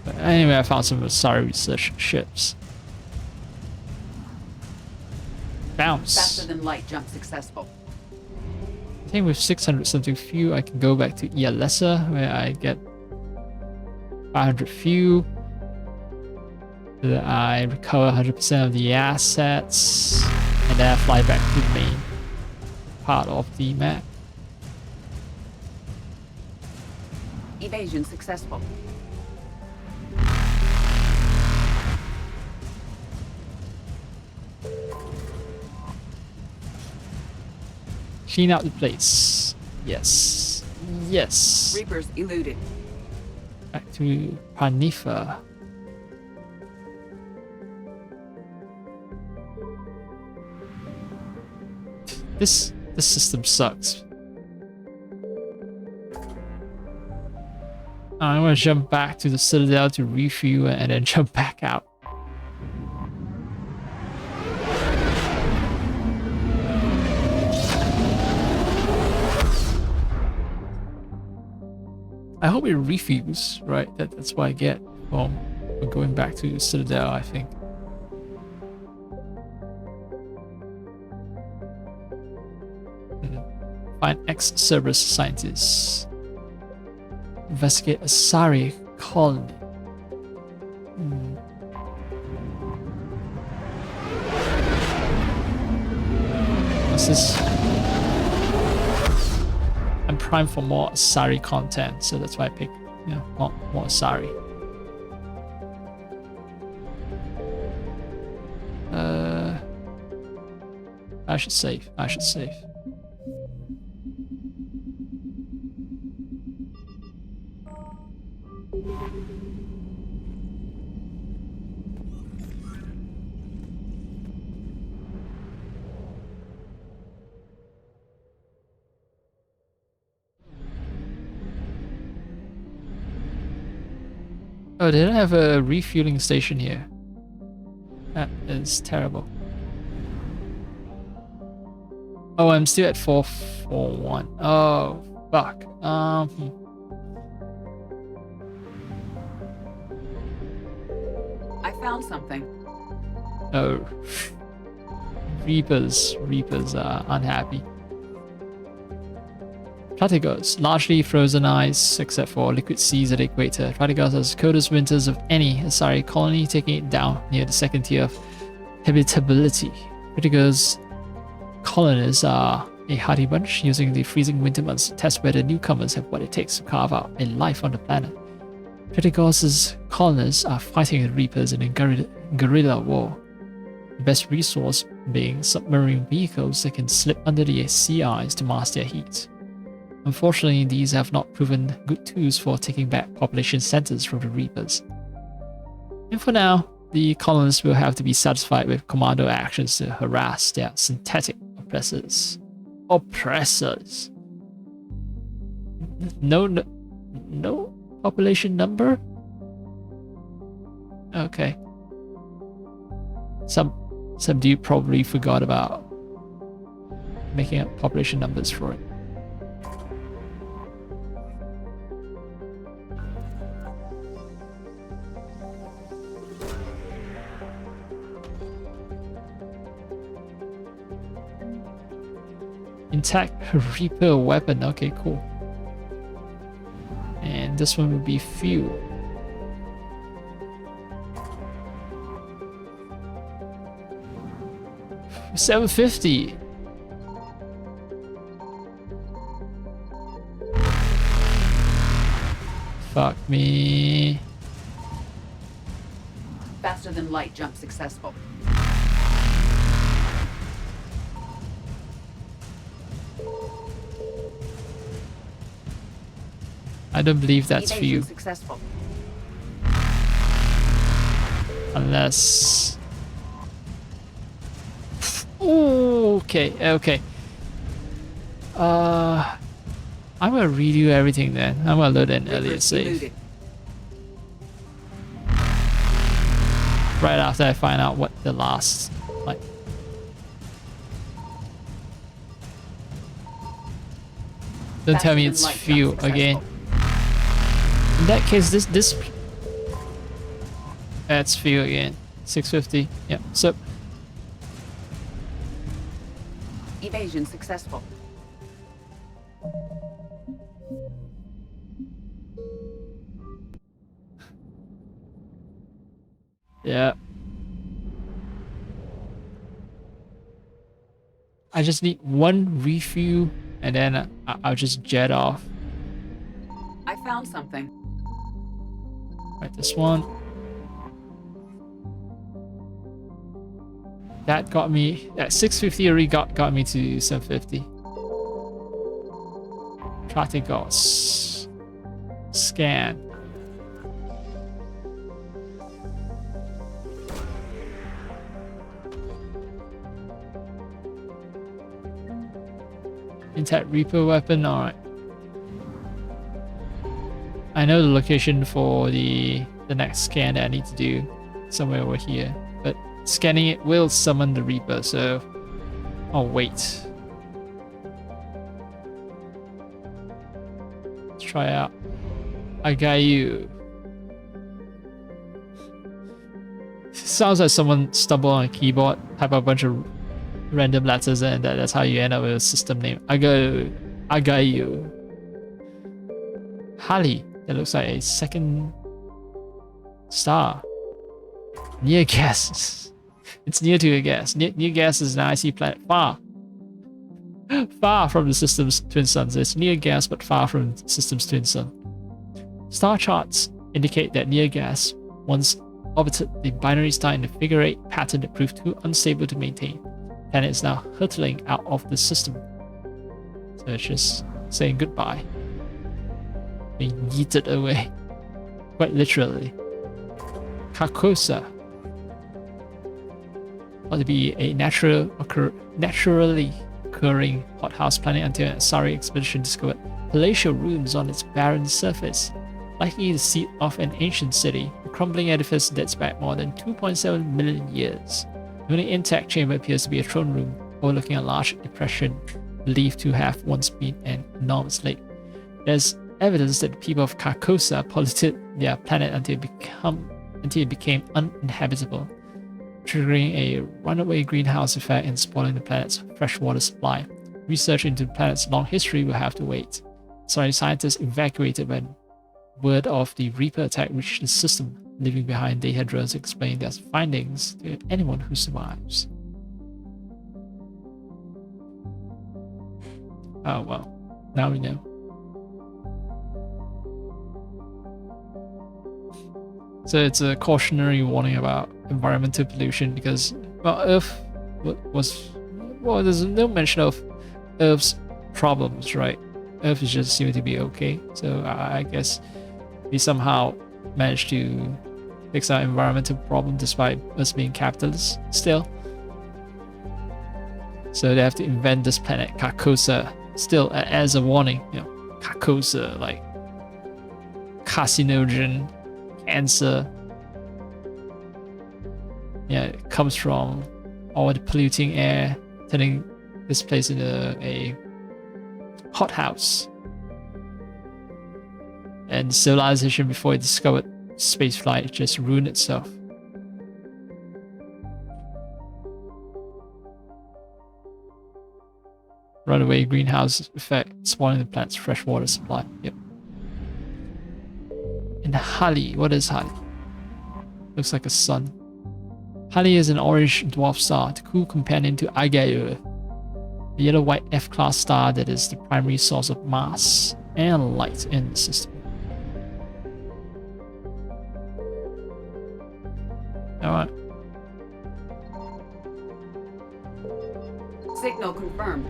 But anyway, I found some Asari research ships. Bounce. Faster than light jump successful. I think with 600 something fuel, I can go back to Ialessa, where I get 500 fuel. So that I recover 100% of the assets, and then I fly back to the main part of the map. Evasion successful. Clean out the place. Yes. Yes. Reapers eluded. Back to Panifa. This system sucks. I'm gonna jump back to the Citadel to refuel and then jump back out. I hope it refuels, right? That's what I get from going back to Citadel, I think. Find ex-Cerberus scientists. Investigate Asari colony. What's this? I'm primed for more Asari content, so that's why I pick, more Asari. I should save. Oh, they don't have a refueling station here. That is terrible. Oh, I'm still at 441. Oh, fuck. I found something. Oh. Reapers are unhappy. Platigos, largely frozen ice except for liquid seas at the equator. Platigos has the coldest winters of any Asari colony, taking it down near the second tier of habitability. Platigos colonists are a hardy bunch, using the freezing winter months to test whether newcomers have what it takes to carve out a life on the planet. Platigos' colonists are fighting the Reapers in a guerrilla war. The best resource being submarine vehicles that can slip under the sea ice to mask their heat. Unfortunately, these have not proven good tools for taking back population centers from the Reapers. And for now, the colonists will have to be satisfied with commando actions to harass their synthetic oppressors. No population number? Okay. Some dude probably forgot about making up population numbers for it. Intact Reaper weapon. Okay, cool. And this one will be fuel. $750. Fuck me. Faster than light jump successful. I don't believe that's for you. Successful. Unless... Ooh, okay. I'm gonna redo everything then. I'm gonna load an earlier save. Right after I find out what the last... like... Don't tell me it's fuel again. In that case, this that's fuel again. 650. Yep. So evasion successful. Yeah. I just need one refuel and then I'll just jet off. I found something. Right, this one. That got me, that 650 already got me to 750. Platigos. Scan. Intact Reaper weapon, alright. I know the location for the next scan that I need to do. Somewhere over here. But scanning it will summon the Reaper, so I'll wait. Let's try out I got you. Sounds like someone stumbled on a keyboard, type a bunch of random letters, and that's how you end up with a system name. I got you. Halley. That looks like a second star. Near gas. It's near to a gas. Near gas is an icy planet far from the system's twin suns. It's near gas but far from the system's twin sun. Star charts indicate that near gas once orbited the binary star in a figure 8 pattern that proved too unstable to maintain. The planet is now hurtling out of the system. So it's just saying goodbye. Being yeeted away. Quite literally. Carcosa. Ought to be a naturally occurring hothouse planet until an Asari expedition discovered palatial ruins on its barren surface. Likely the seat of an ancient city, the crumbling edifice dates back more than 2.7 million years. The only intact chamber appears to be a throne room overlooking a large depression believed to have once been an enormous lake. There's evidence that the people of Carcosa polluted their planet until it became uninhabitable, triggering a runaway greenhouse effect and spoiling the planet's freshwater supply. Research into the planet's long history will have to wait. Sorry, scientists evacuated when word of the Reaper attack reached the system, leaving behind data drones to explain their findings to anyone who survives. Oh well, now we know. So it's a cautionary warning about environmental pollution because, well, Earth there's no mention of Earth's problems, right? Earth is just seeming to be okay. So I guess we somehow managed to fix our environmental problem despite us being capitalists still. So they have to invent this planet, Carcosa, still as a warning. You know, Carcosa, like carcinogen, cancer. Yeah, it comes from all the polluting air, turning this place into a hothouse. And civilization before it discovered spaceflight just ruined itself. Runaway greenhouse effect, spoiling the planet's freshwater supply. Yep. And Halley, what is Halley? Looks like a sun. Halley is an orange dwarf star, the cool companion to Aigaea, a yellow-white F-class star that is the primary source of mass and light in the system. Alright. Signal confirmed.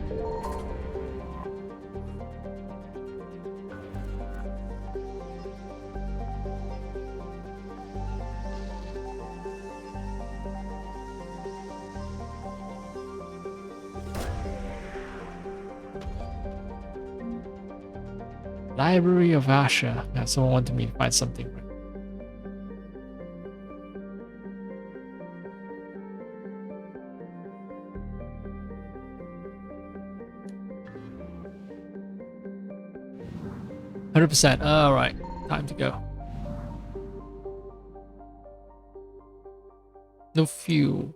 Library of Asha. Yeah, someone wanted me to find something. 100%. Alright, time to go. No fuel.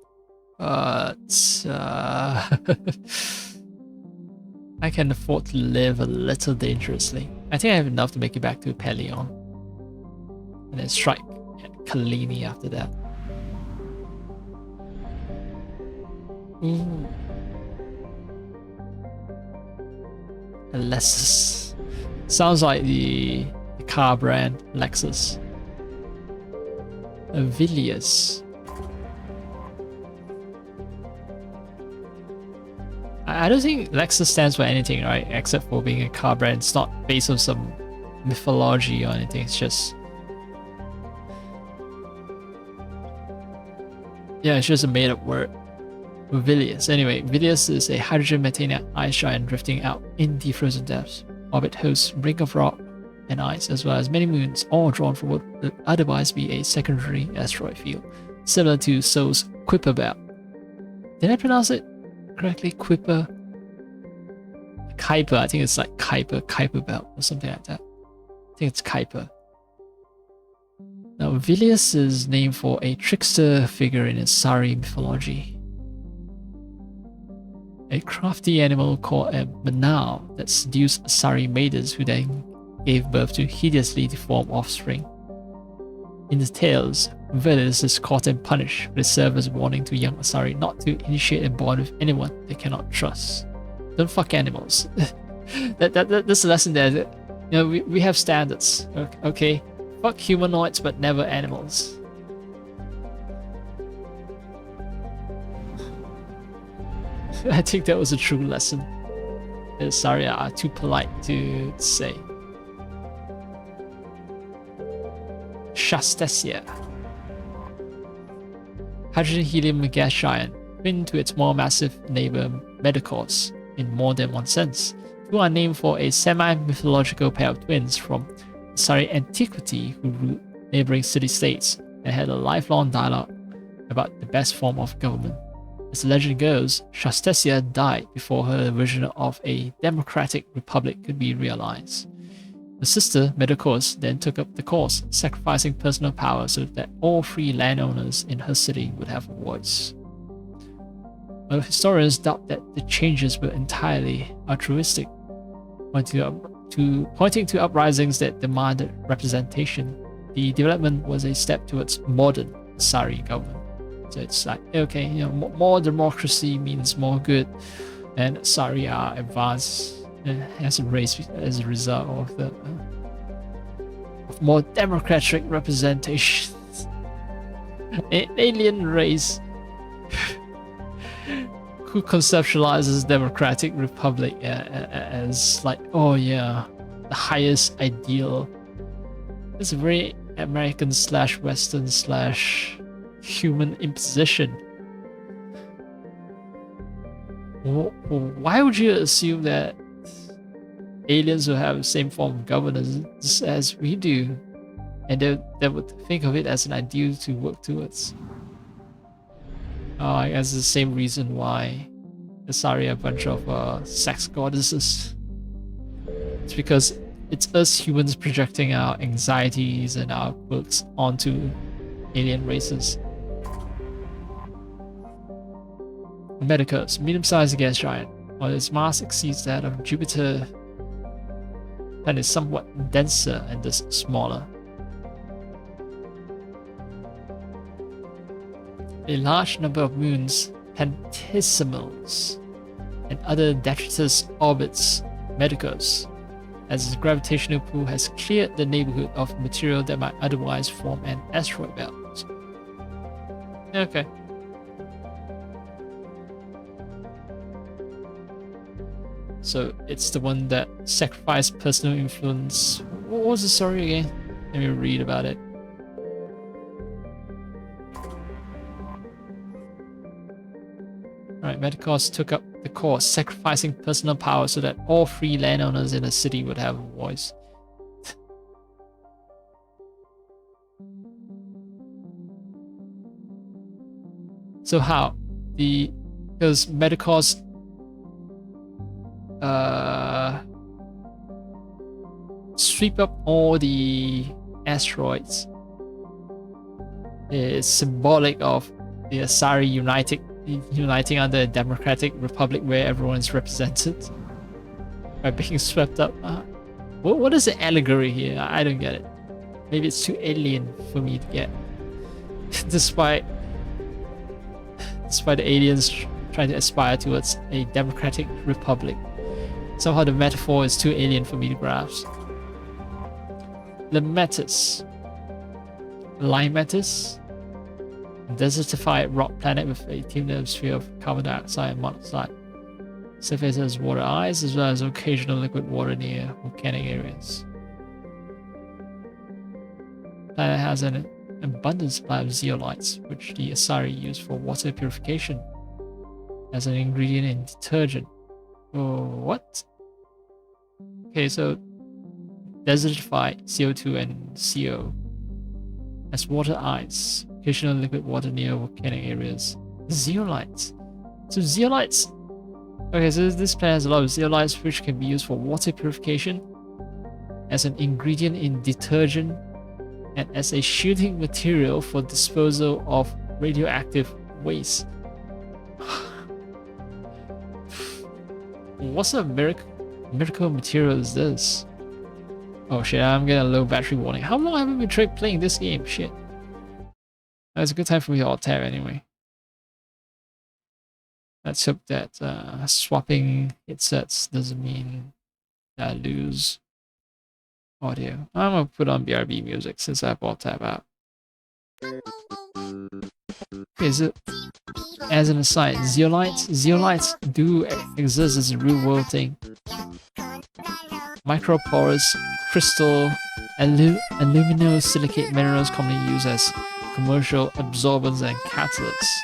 But I can afford to live a little dangerously. I think I have enough to make it back to Pelion. And then strike at Kalini after that. Ooh. A Lexus. Sounds like the car brand Lexus. A Villiers. I don't think Lexus stands for anything, right? Except for being a car brand. It's not based on some mythology or anything. It's just... yeah, it's just a made-up word. Villiers. Anyway, Villiers is a hydrogen methane ice giant drifting out in the frozen depths. Orbit hosts ring of rock and ice, as well as many moons, all drawn from what would otherwise be a secondary asteroid field, similar to Sol's Kuiper Belt. Did I pronounce it correctly? Kuiper? Kuiper, I think it's like Kuiper Belt or something like that. I think it's Kuiper. Now, Vilius is named for a trickster figure in Asari mythology. A crafty animal called a Manau that seduced Asari maidens who then gave birth to hideously deformed offspring. In the tales, Vilius is caught and punished, with a servant's warning to young Asari not to initiate a bond with anyone they cannot trust. Don't fuck animals. That's a lesson there. That, you know, we have standards. Okay, fuck humanoids, but never animals. I think that was a true lesson. The Asari are too polite to say. Shastesia. Hydrogen helium gas giant, twin to its more massive neighbor Medicos in more than one sense, who are named for a semi-mythological pair of twins from Asari antiquity who ruled neighboring city-states and had a lifelong dialogue about the best form of government. As the legend goes, Shastesia died before her vision of a democratic republic could be realized. Her sister, Medicos, then took up the cause, sacrificing personal power so that all free landowners in her city would have a voice. Although historians doubt that the changes were entirely altruistic, pointing to uprisings that demanded representation, the development was a step towards modern Asari government. So it's like, okay, you know, more democracy means more good, and Asari are advanced as a race as a result of the of more democratic representation. An alien race who conceptualizes democratic republic as like, oh yeah, the highest ideal. It's a very American / Western / human imposition. Why would you assume that aliens will have the same form of governance as we do, and they would think of it as an ideal to work towards? I guess it's the same reason why Asari are a bunch of sex goddesses. It's because it's us humans projecting our anxieties and our quirks onto alien races. Medicus, medium-sized gas giant, while its mass exceeds that of Jupiter, and is somewhat denser and thus smaller. A large number of moons, planetesimals, and other detritus orbits Medicus, as its gravitational pull has cleared the neighborhood of material that might otherwise form an asteroid belt. Okay. So it's the one that sacrificed personal influence. What was the story again? Let me read about it. Alright, Medicos took up the cause, sacrificing personal power so that all free landowners in the city would have a voice. So how? Because Medicos sweep up all the asteroids is symbolic of the Asari uniting under a democratic republic where everyone is represented by being swept up. What is the allegory here? I don't get it. Maybe it's too alien for me to get. Despite the aliens trying to aspire towards a democratic republic, somehow the metaphor is too alien for me to grasp. Lemetis, Limetis, desertified rock planet with a thin atmosphere of carbon dioxide and monoxide. Surface has water ice as well as occasional liquid water near volcanic areas. The planet has an abundant supply of zeolites, which the Asari use for water purification as an ingredient in detergent. Oh, what? Okay, so desertified CO2 and CO as water ice, occasional liquid water near volcanic areas. Zeolites. So zeolites. Okay, so this planet has a lot of zeolites which can be used for water purification as an ingredient in detergent. and as a shooting material for disposal of radioactive waste. What sort of miracle material is this? Oh shit, I'm getting a low battery warning. How long have I been playing this game? Shit. It's a good time for me to alt tab anyway. Let's hope that swapping headsets doesn't mean that I lose audio. I'm gonna put on BRB music since I bought tab out. Is it? As an aside, zeolites do exist as a real world thing. Microporous crystal aluminosilicate minerals commonly used as commercial absorbents and catalysts.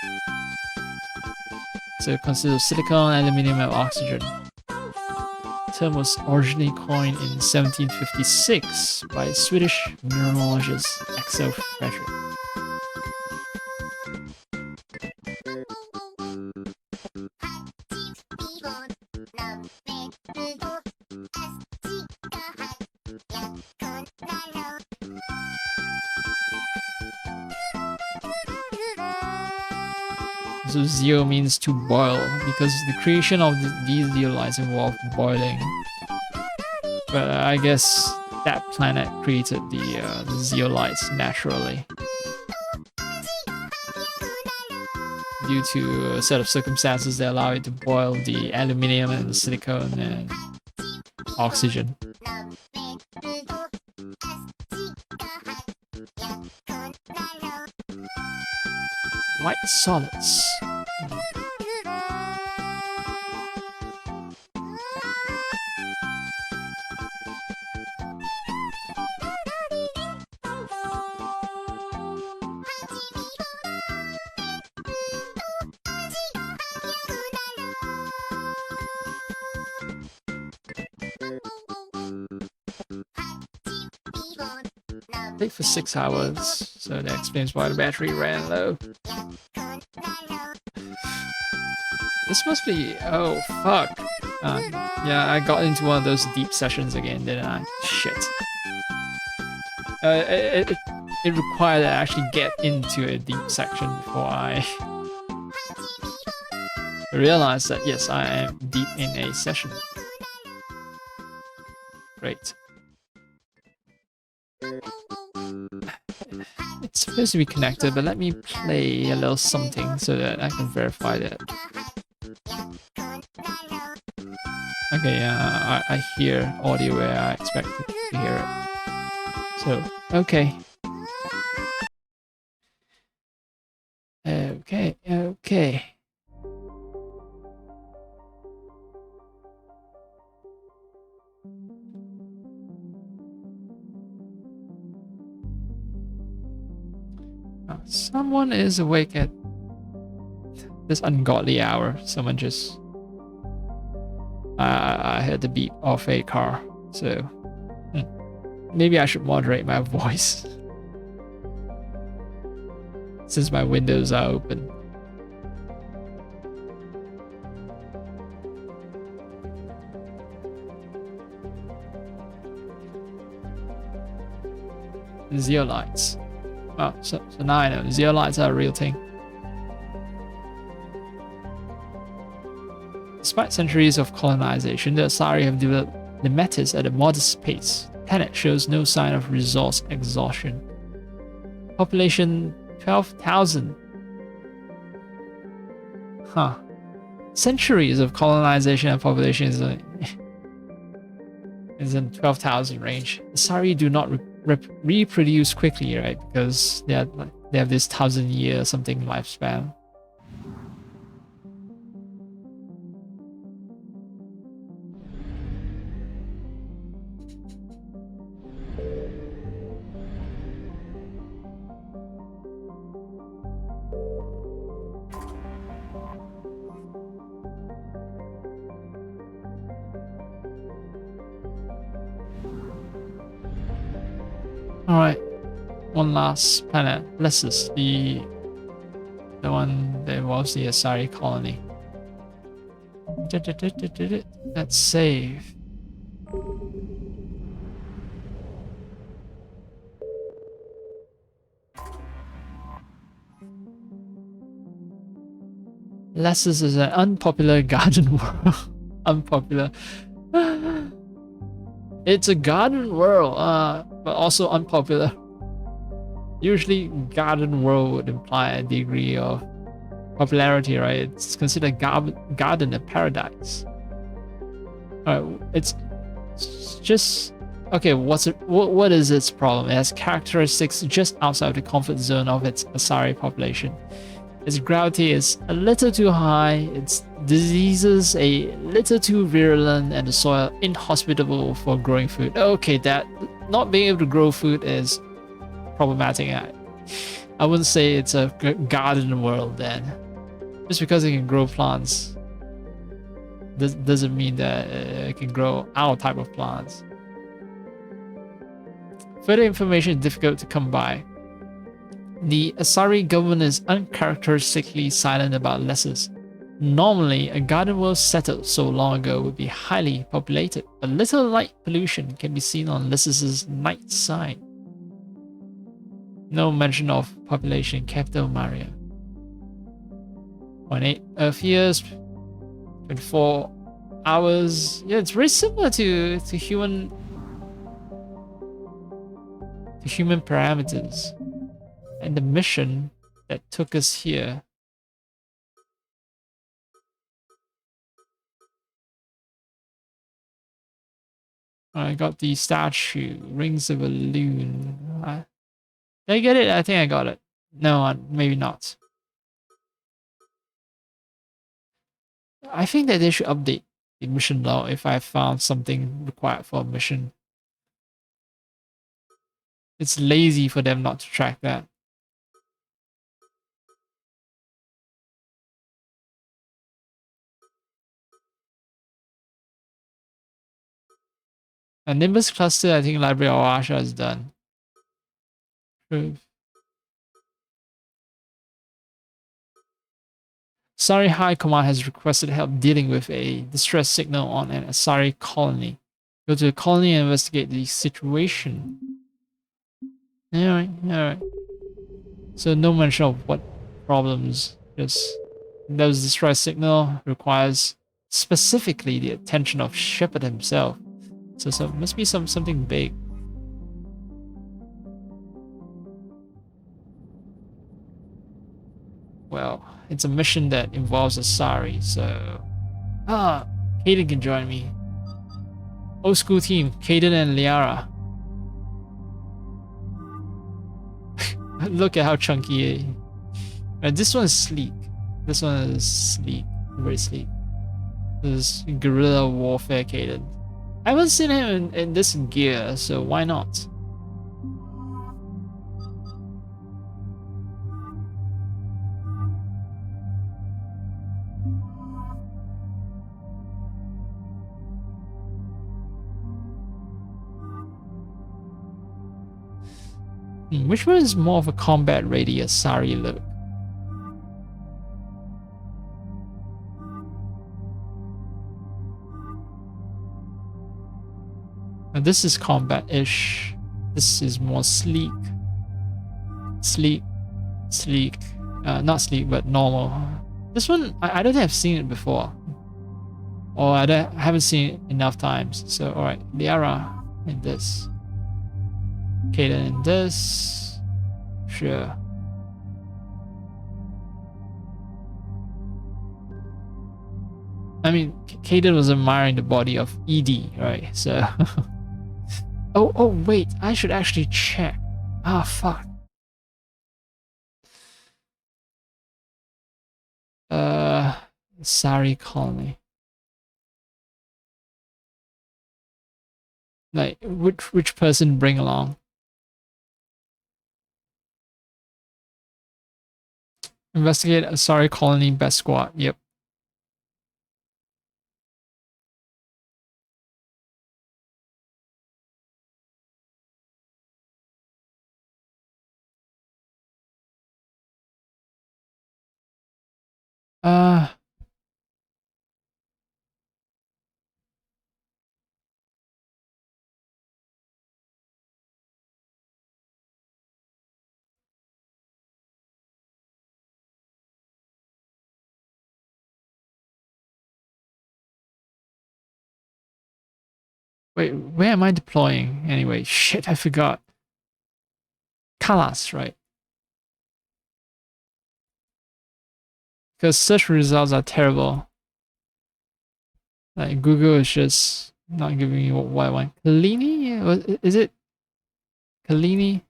So it consists of silicon, aluminium, and oxygen. The term was originally coined in 1756 by Swedish mineralogist Axel Fredrik. So zeo means to boil, because the creation of these zeolites involved boiling. But I guess that planet created the zeolites naturally, due to a set of circumstances that allow it to boil the aluminium and silicon and oxygen. White solids. Played for 6 hours, so that explains why the battery ran low. This must be... oh, fuck. Yeah, I got into one of those deep sessions again, didn't I? Shit. It required that I actually get into a deep section before I realized that, yes, I am deep in a session. Great. It's supposed to be connected, but let me play a little something so that I can verify that. Okay, I hear audio where I expected to hear it. So, okay. Okay. Someone is awake at this ungodly hour. Someone just... I heard the beep of a car, so... maybe I should moderate my voice. Since my windows are open. Zeolites. Oh, so now I know. Zeolites are a real thing. Despite centuries of colonization, the Asari have developed the Metis at a modest pace. Planet shows no sign of resource exhaustion. Population 12,000. Huh. Centuries of colonization and population is in 12,000 range. Asari do not reproduce quickly, right? Because they have this 1,000-year something lifespan. Alright, one last planet, Lessus, the one that involves the Asari colony. Let's save. Lessus is an unpopular garden world. Unpopular. It's a garden world, but also unpopular. Usually, garden world would imply a degree of popularity, right? It's considered garden a paradise. It's just okay. What is its problem? It has characteristics just outside the comfort zone of its Asari population. Its gravity is a little too high, its diseases a little too virulent, and the soil inhospitable for growing food. Okay, that not being able to grow food is problematic. I wouldn't say it's a garden world then. Just because it can grow plants doesn't mean that it can grow our type of plants. Further information is difficult to come by. The Asari government is uncharacteristically silent about Lessus. Normally, a garden world settled so long ago would be highly populated, but little light pollution can be seen on Lessus's night side. No mention of population in capital Maria. 0.8 Earth years, 24 hours. Yeah, it's very similar to human parameters. And the mission that took us here. I got the statue, Rings of a Loon. Did I get it? I think I got it. No, maybe not. I think that they should update the mission log if I found something required for a mission. It's lazy for them not to track that. A Nimbus cluster, I think Library of Asha is done. Asari High Command has requested help dealing with a distress signal on an Asari colony. Go to the colony and investigate the situation. Alright. So no mention of what problems. Just those distress signal requires specifically the attention of Shepard himself. So must be something big. Well, it's a mission that involves Asari, so Kaden can join me. Old school team, Kaden and Liara. Look at how chunky. This one is sleek. This one is sleek, very sleek. This is guerrilla warfare Kaden. I haven't seen him in this gear, so why not? Which one is more of a combat ready Asari look? Now this is combat-ish. This is more sleek. Sleek. Not sleek, but normal. This one, I don't think I've seen it before. Or I haven't seen it enough times. So, alright. Liara in this. Kaden in this. Sure. I mean, Kaden was admiring the body of Edie, right? So... oh, wait. I should actually check. Ah, fuck. Sari colony. Like, which person bring along? Investigate Asari colony best squad. Yep. Wait, where am I deploying? Anyway, shit, I forgot. Kalas, right? Because search results are terrible. Like Google is just not giving me what I want. Kalini? Is it Kalini?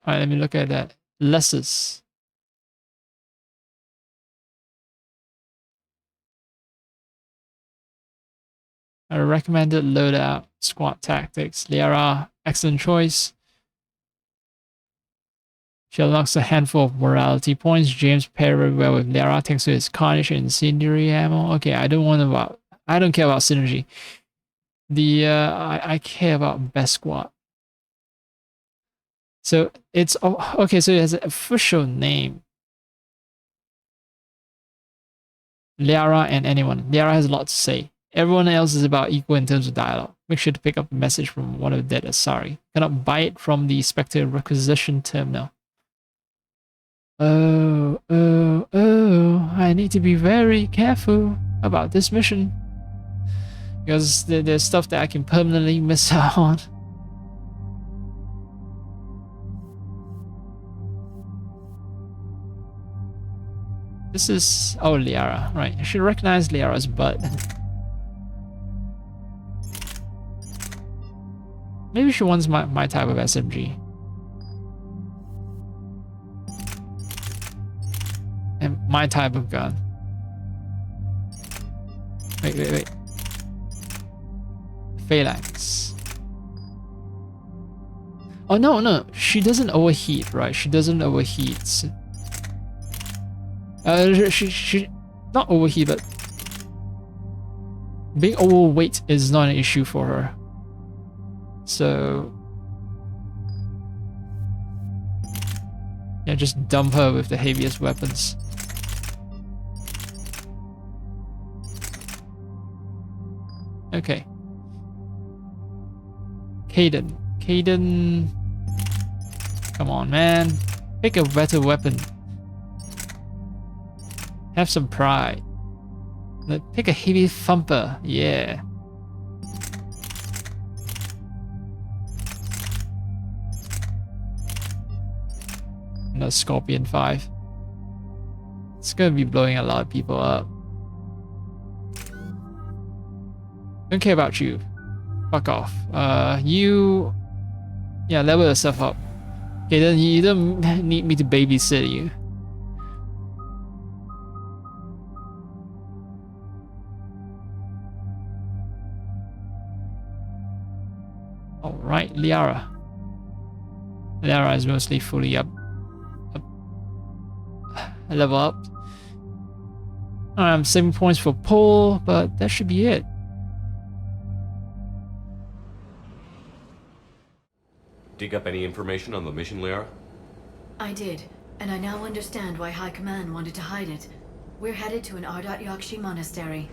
Alright, let me look at that. Lessons. A recommended loadout. Squad tactics. Liara, excellent choice. She unlocks a handful of morality points. James paired very well with Liara thanks to his carnage and incendiary ammo. Okay, I don't care about synergy. I care about best squad. So it's okay, so it has an official name. Liara and anyone. Liara has a lot to say. Everyone else is about equal in terms of dialogue. Make sure to pick up a message from one of the dead Asari. Cannot buy it from the Spectre requisition terminal. Oh, I need to be very careful about this mission. Because there's stuff that I can permanently miss out on. This is... oh, Liara. Right, I should recognize Liara's butt. Maybe she wants my type of SMG. And my type of gun. Wait. Phalanx. Oh, no. She doesn't overheat, right? She doesn't overheat. She not overheat, but being overweight is not an issue for her. So yeah, just dump her with the heaviest weapons. Okay. Caden. Come on, man. Pick a better weapon. Have some pride. Pick a heavy thumper. Yeah. Another Scorpion 5. It's gonna be blowing a lot of people up. Don't care about you. Fuck off. You... yeah, level yourself up. Okay, then you don't need me to babysit you. Alright, Liara. Liara is mostly fully up. Level up. I'm 7 points for Paul, but that should be it. Dig up any information on the mission, Liara? I did, and I now understand why High Command wanted to hide it. We're headed to an Ardat Yakshi monastery.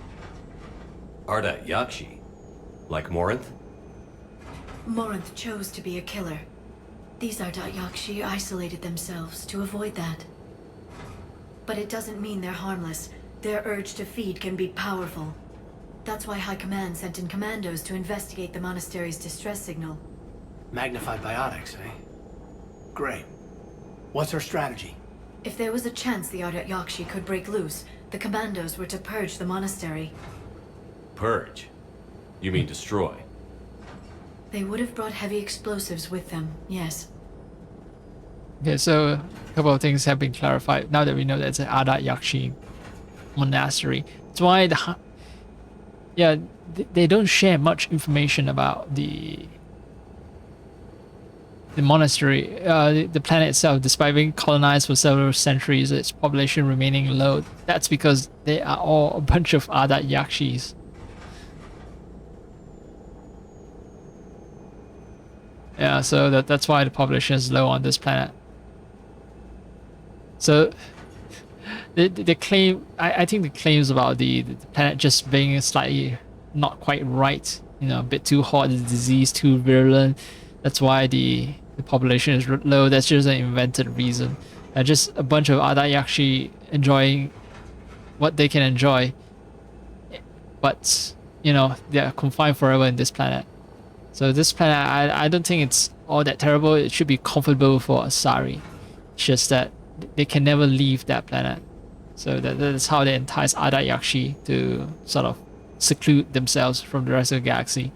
Ardat Yakshi? Like Morinth? Morinth chose to be a killer. These Ardat Yakshi isolated themselves to avoid that. But it doesn't mean they're harmless. Their urge to feed can be powerful. That's why High Command sent in commandos to investigate the monastery's distress signal. Magnified biotics, eh? Great. What's our strategy? If there was a chance the Ardat Yakshi could break loose, the commandos were to purge the monastery. Purge? You mean destroy? They would have brought heavy explosives with them, yes. Okay, so a couple of things have been clarified now that we know that it's an Ardat Yakshi monastery. That's why they don't share much information about the monastery, the planet itself. Despite being colonized for several centuries, its population remaining low. That's because they are all a bunch of Ardat Yakshis. Yeah, so that's why the population is low on this planet. So the claim, I think the claims about the planet just being slightly not quite right, you know, a bit too hot, the disease too virulent. That's why the the population is low. That's just an invented reason. Just a bunch of Adayashi enjoying what they can enjoy, but you know, they're confined forever in this planet. So this planet, I don't think it's all that terrible. It should be comfortable for Asari. It's just that they can never leave that planet. So that's how they entice Adayashi to sort of seclude themselves from the rest of the galaxy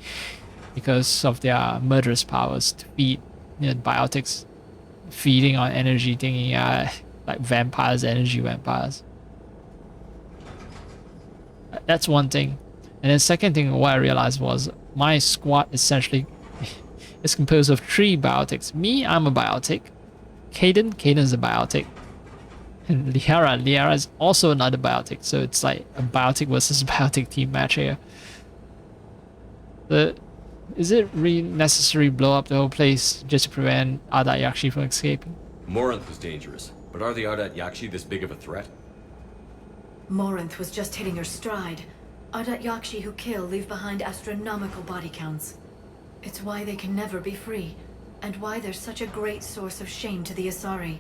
because of their murderous powers to feed, you know, biotics, feeding on energy thingy, like vampires, energy vampires. That's one thing. And then second thing, what I realized was my squad essentially is composed of 3 biotics. Me, I'm a biotic. Caden's a biotic. And Liara is also another biotic. So it's like a biotic versus biotic team match here. Is it really necessary to blow up the whole place just to prevent Ardat Yakshi from escaping? Morinth was dangerous, but are the Ardat Yakshi this big of a threat? Morinth was just hitting her stride. Ardat Yakshi who kill leave behind astronomical body counts. It's why they can never be free, and why they're such a great source of shame to the Asari.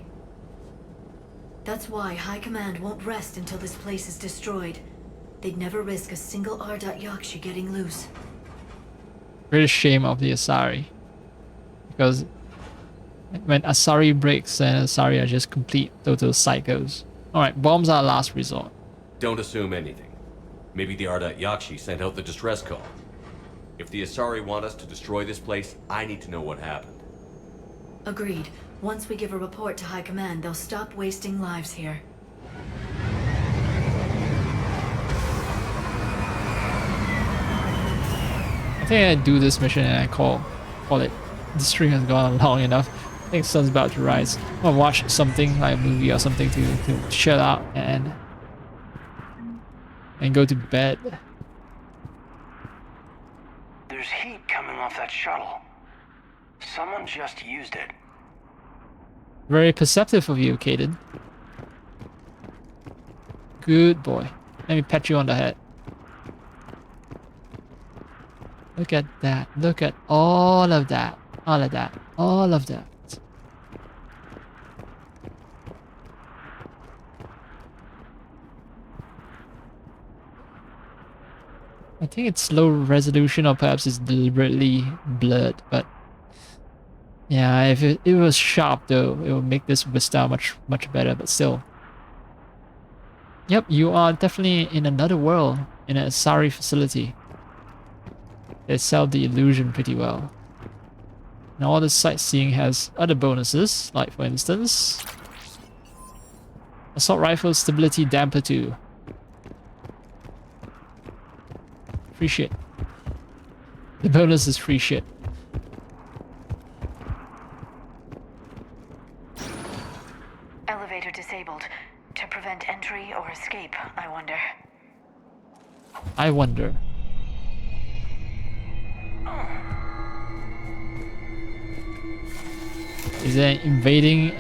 That's why High Command won't rest until this place is destroyed. They'd never risk a single Ardat Yakshi getting loose. Greatest shame of the Asari. Because when Asari breaks, then Asari are just complete total psychos. Alright, bombs are last resort. Don't assume anything. Maybe the Ardat Yakshi sent out the distress call. If the Asari want us to destroy this place, I need to know what happened. Agreed. Once we give a report to High Command, they'll stop wasting lives here. I think I do this mission and I call it. The stream has gone long enough. I think the sun's about to rise. I'll watch something like a movie or something to chill out and go to bed. There's heat coming off that shuttle. Someone just used it. Very perceptive of you, Caden. Good boy. Let me pat you on the head. Look at that. Look at all of that. All of that. All of that. I think it's low resolution or perhaps it's deliberately blurred, but yeah, if it was sharp though, it would make this Vista much better, but still. Yep, you are definitely in another world, in a Asari facility. They sell the illusion pretty well. And all the sightseeing has other bonuses, like for instance, assault rifle stability damper 2. Free shit. The bonus is free shit. Elevator disabled. To prevent entry or escape, I wonder. I wonder. Is there an invading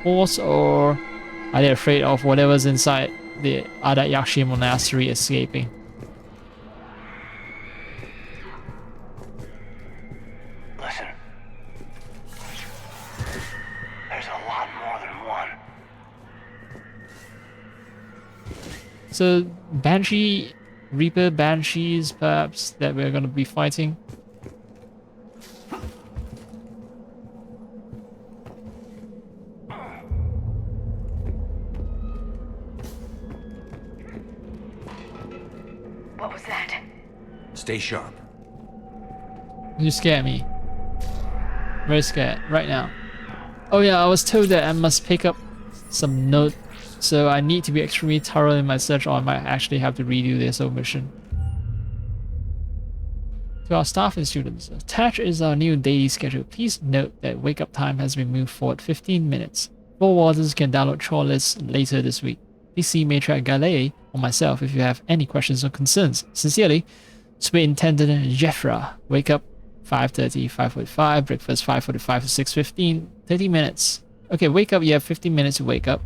force, or are they afraid of whatever's inside the Ardat Yakshi monastery escaping? Listen. There's a lot more than one. So Banshee, Reaper Banshees perhaps that we're gonna be fighting. What was that? Stay sharp. You scare me. Very scared right now. Oh yeah, I was told that I must pick up some note, so I need to be extremely thorough in my search, or I might actually have to redo this whole mission. To our staff and students, attached is our new daily schedule. Please note that wake up time has been moved forward 15 minutes. Four wardens can download chore lists later this week. Please see Matriarch Galei or myself if you have any questions or concerns. Sincerely, Superintendent Jeffra. Wake up 5:30, 5:45, breakfast 5:45 to 6:15, 30 minutes. Okay, wake up, you have 15 minutes to wake up.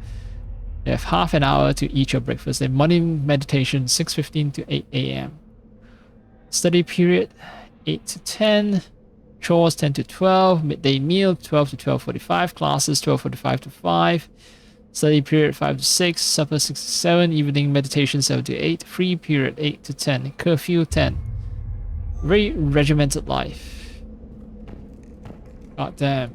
You have half an hour to eat your breakfast. Then morning meditation 6:15 to 8 a.m. Study period 8 to 10. Chores 10 to 12. Midday meal 12 to 12:45. Classes 12:45 to 5. Study period 5 to 6. Supper 6 to 7. Evening meditation 7 to 8. Free period 8 to 10. Curfew 10. Very regimented life. God damn.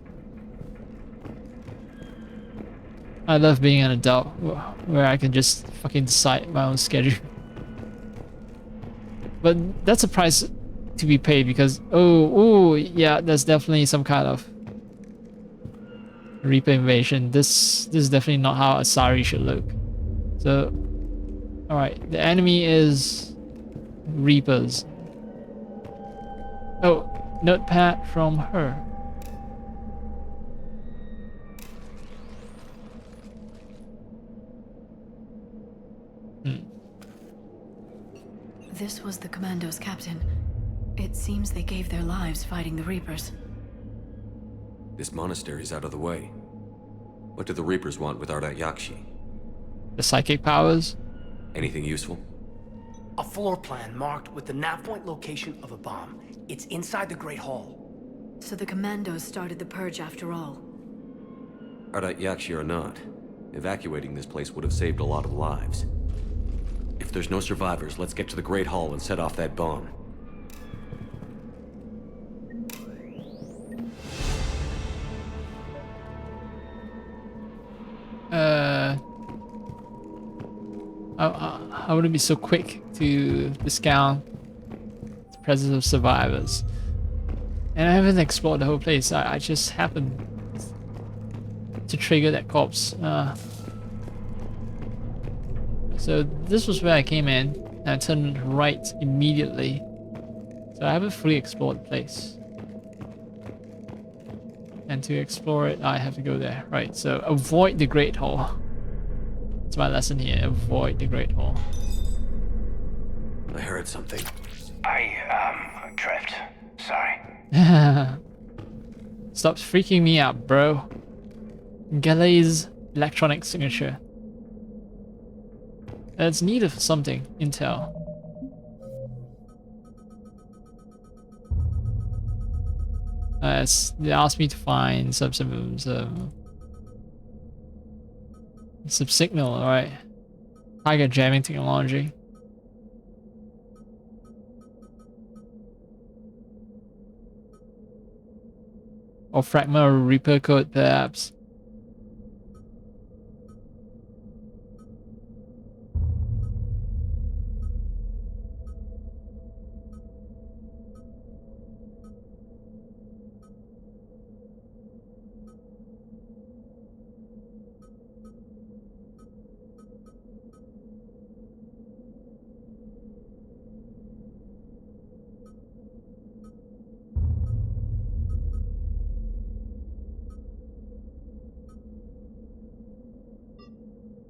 I love being an adult where I can just fucking decide my own schedule. But that's a price to be paid because oh yeah, there's definitely some kind of Reaper invasion. This is definitely not how Asari should look. So alright, the enemy is Reapers. Oh, notepad from her. This was the Commandos, Captain. It seems they gave their lives fighting the Reapers. This monastery's out of the way. What do the Reapers want with Ardat Yakshi? The psychic powers? Anything useful? A floor plan marked with the nav point location of a bomb. It's inside the Great Hall. So the Commandos started the purge after all. Ardat Yakshi or not, evacuating this place would have saved a lot of lives. If there's no survivors, let's get to the Great Hall and set off that bomb. I wouldn't be so quick to discount the presence of survivors. And I haven't explored the whole place. I just happened to trigger that corpse. So this was where I came in, and I turned right immediately. So I haven't fully explored the place. And to explore it, I have to go there. Right, so avoid the Great Hall. That's my lesson here, avoid the Great Hall. I heard something. I tripped. Sorry. Stop freaking me out, bro. Galley's electronic signature. It's needed for something, intel. They asked me to find some signal, alright. Target jamming technology. Or fragment or Reaper code, perhaps.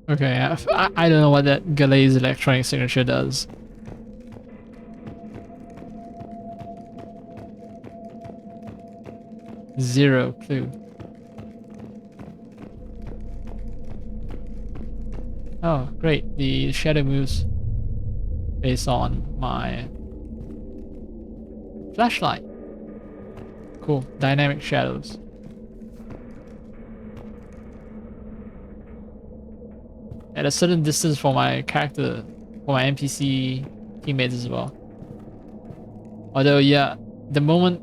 Okay, I don't know what that Galley's electronic signature does. Zero clue. Oh, great. The shadow moves based on my flashlight. Cool. Dynamic shadows. At a certain distance for my character, for my NPC teammates as well. Although, yeah, the moment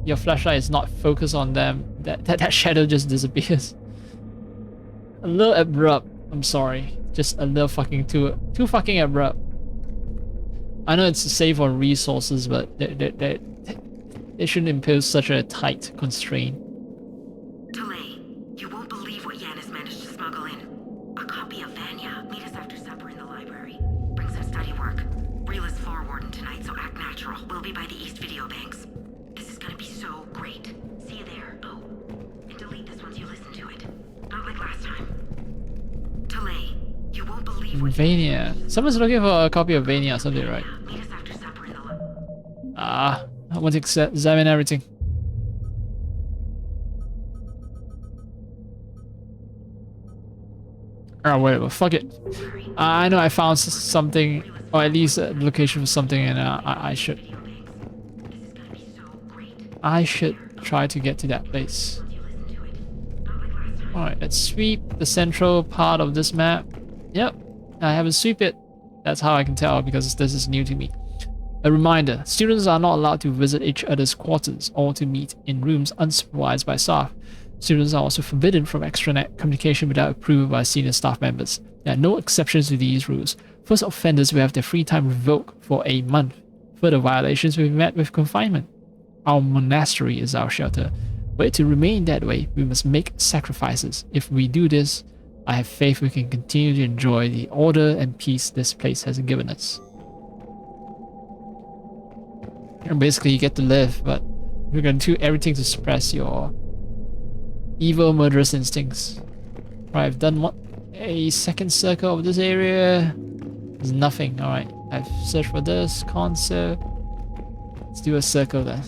your flashlight is not focused on them, that shadow just disappears. A little abrupt. I'm sorry, just a little fucking too fucking abrupt. I know it's to save on resources, but they shouldn't impose such a tight constraint. You won't believe what Yanis managed to smuggle in. A copy of Vanya. Meet us after supper in the library. Bring some study work. Reel is floor warden tonight, so act natural. We'll be by the East Video Banks. This is gonna be so great. See you there. Oh, and delete this once you listen to it. Not like last time. Delay. You won't believe what Vania. Someone's looking for a copy of Vania or something, right? Meet us after supper in the I want to examine everything. Oh, whatever. Fuck it. I know I found something, or at least a location for something, and I should. I should try to get to that place. Alright, let's sweep the central part of this map. Yep, I haven't sweep it. That's how I can tell, because this is new to me. A reminder, students are not allowed to visit each other's quarters or to meet in rooms unsupervised by staff. Students are also forbidden from extranet communication without approval by senior staff members. There are no exceptions to these rules. First offenders will have their free time revoked for a month. Further violations will be met with confinement. Our monastery is our shelter. Were it to remain that way, we must make sacrifices. If we do this, I have faith we can continue to enjoy the order and peace this place has given us. And basically, you get to live, but you're going to do everything to suppress your evil, murderous instincts. Right, I've done a second circle of this area. There's nothing. Alright, I've searched for this concept. Let's do a circle then.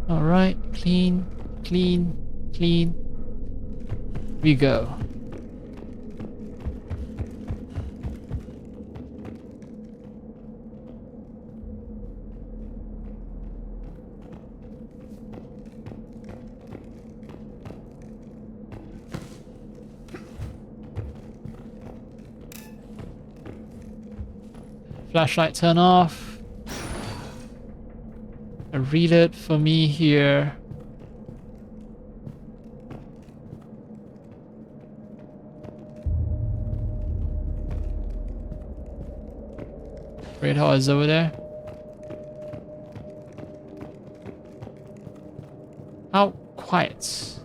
Alright, clean, clean, clean. We go. Flashlight turn off. A reload for me here. Great Hall is over there. How quiet.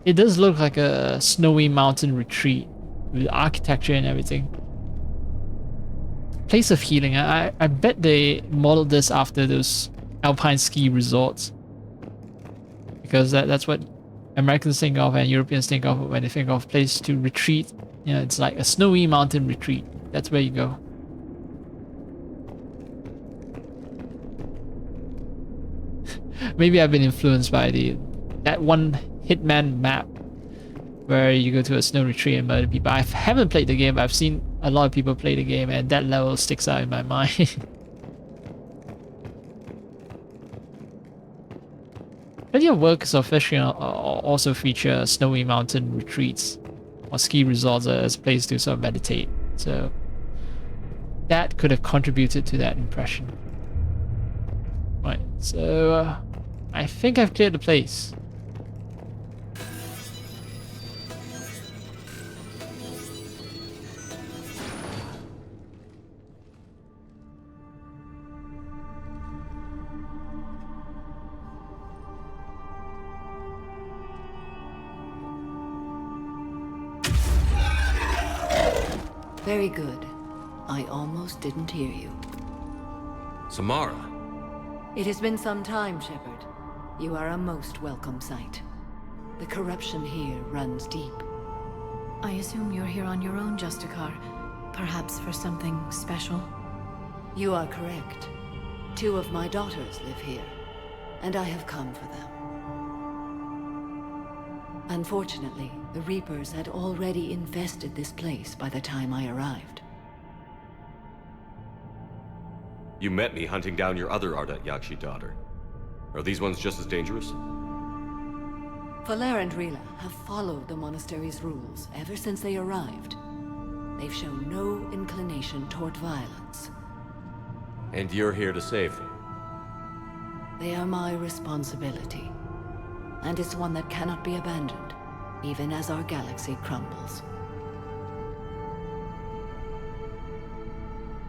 It does look like a snowy mountain retreat with architecture and everything. Place of healing. I bet they modeled this after those alpine ski resorts, because that's what Americans think of and Europeans think of when they think of place to retreat. You know, it's like a snowy mountain retreat. That's where you go. Maybe I've been influenced by that one Hitman map where you go to a snow retreat and murder people. I haven't played the game, but I've seen a lot of people play the game, and that level sticks out in my mind. Plenty of works of fishing also feature snowy mountain retreats or ski resorts as a place to sort of meditate. So that could have contributed to that impression. Right, so I think I've cleared the place. Very good. I almost didn't hear you. Samara. It has been some time, Shepard. You are a most welcome sight. The corruption here runs deep. I assume you're here on your own, Justicar. Perhaps for something special? You are correct. 2 of my daughters live here, and I have come for them. Unfortunately, the Reapers had already infested this place by the time I arrived. You met me hunting down your other Ardat Yakshi daughter. Are these ones just as dangerous? Valer and Rila have followed the monastery's rules ever since they arrived. They've shown no inclination toward violence. And you're here to save them? They are my responsibility. And it's one that cannot be abandoned, even as our galaxy crumbles.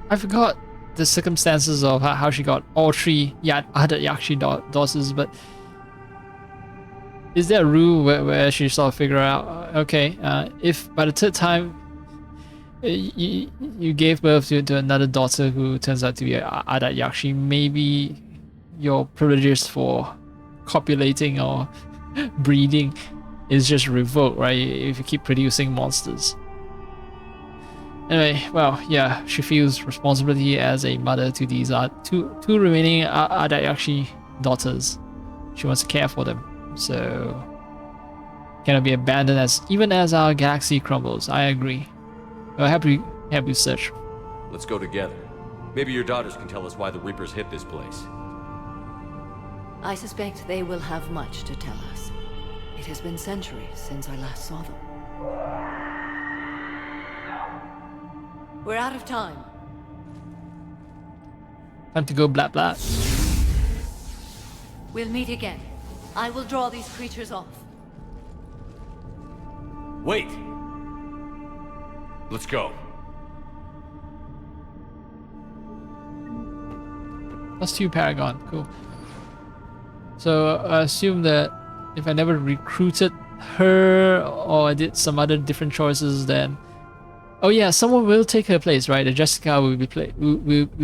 I forgot the circumstances of how she got all 3 Ardat Yakshi daughters, but is there a rule where she sort of figure out, okay, if by the 3rd time you gave birth to another daughter who turns out to be an Ardat Yakshi, maybe your privileges for copulating or breeding is just revoked, right? If you keep producing monsters. Anyway, well, yeah, she feels responsibility as a mother to these two remaining Ardat Yakshi daughters. She wants to care for them, so cannot be abandoned even as our galaxy crumbles. I agree. I'll help you search Let's go together. Maybe your daughters can tell us why the Reapers hit this place. I suspect they will have much to tell us. It has been centuries since I last saw them. We're out of time. Time to go blah blah. We'll meet again. I will draw these creatures off. Wait! Let's go. +2 Paragon, cool. So I assume that if I never recruited her or I did some other different choices, then oh yeah, someone will take her place, right? The Jessica will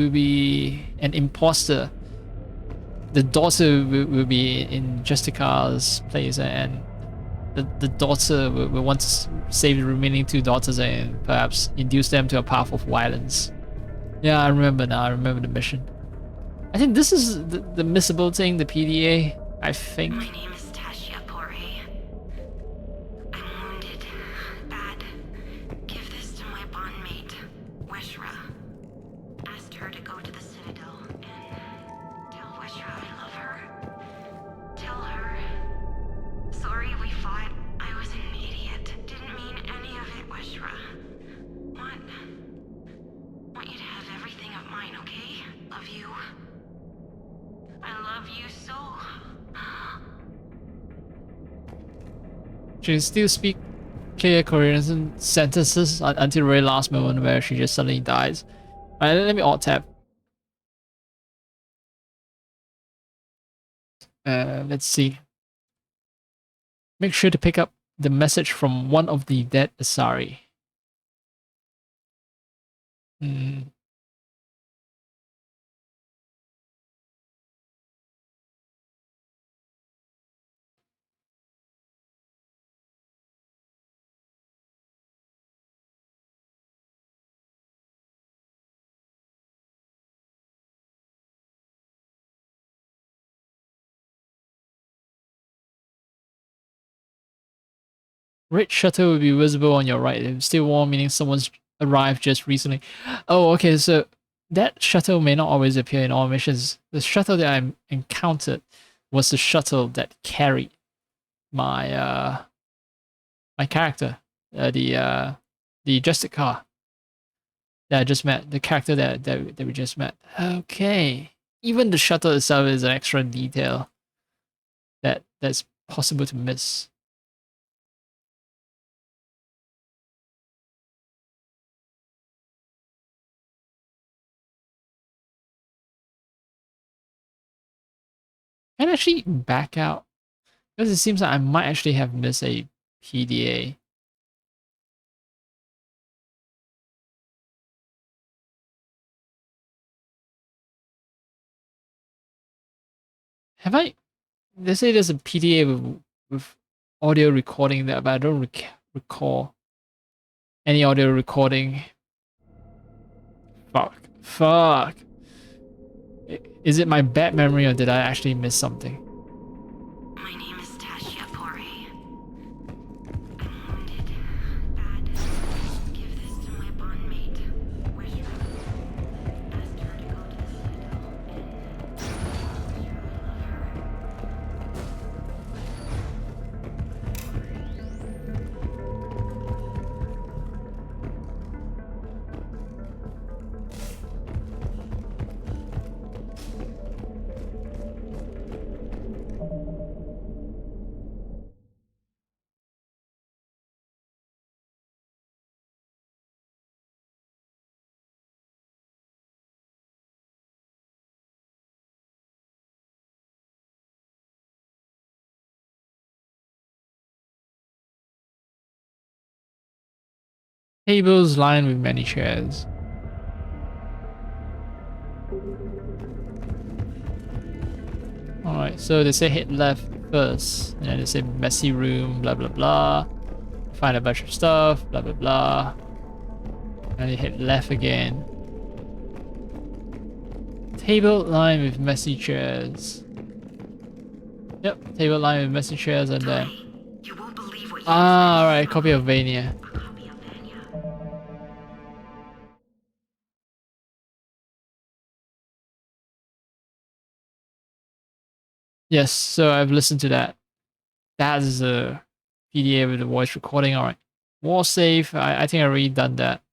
be an imposter. The daughter will be in Jessica's place, and the daughter will want to save the remaining 2 daughters and perhaps induce them to a path of violence. Yeah, I remember now. I remember the mission. I think this is the missable thing, the PDA, I think. My name is Tashia Pori. I'm wounded. Bad. Give this to my bondmate, Weshra. Asked her to go to the Citadel and tell Weshra I love her. Tell her. Sorry we fought. I was an idiot. Didn't mean any of it, Weshra. Want you to have everything of mine, okay? Love you. I love you so. She can still speak clear Korean sentences until the very last moment where she just suddenly dies. Alright, let me alt tab. Let's see. Make sure to pick up the message from one of the dead Asari. Red shutter will be visible on your right. It's still warm, meaning someone's arrived just recently. Oh, okay, so that shuttle may not always appear in all missions. The shuttle that I encountered was the shuttle that carried my my character, the Jessica that I just met, the character that we just met. Okay, even the shuttle itself is an extra detail that's possible to miss. Can I actually back out? Because it seems like I might actually have missed a PDA. Have I? They say there's a PDA with audio recording there, but I don't recall any audio recording. Fuck. Is it my bad memory or did I actually miss something? My name is Tashia Pori. I'm wounded. Bad. Give this to my bondmate, Weshra. Asked her to go to the Citadel and tell Weshra I love her. Tables lined with many chairs. Alright, so they say hit left first, and then they say messy room, blah blah blah. Find a bunch of stuff, blah blah blah. And you hit left again. Table lined with messy chairs. Yep, table lined with messy chairs, and then alright, copy of Vania. Yes, so I've listened to that. That is a PDA with the voice recording. All right. War save. I think I already done that.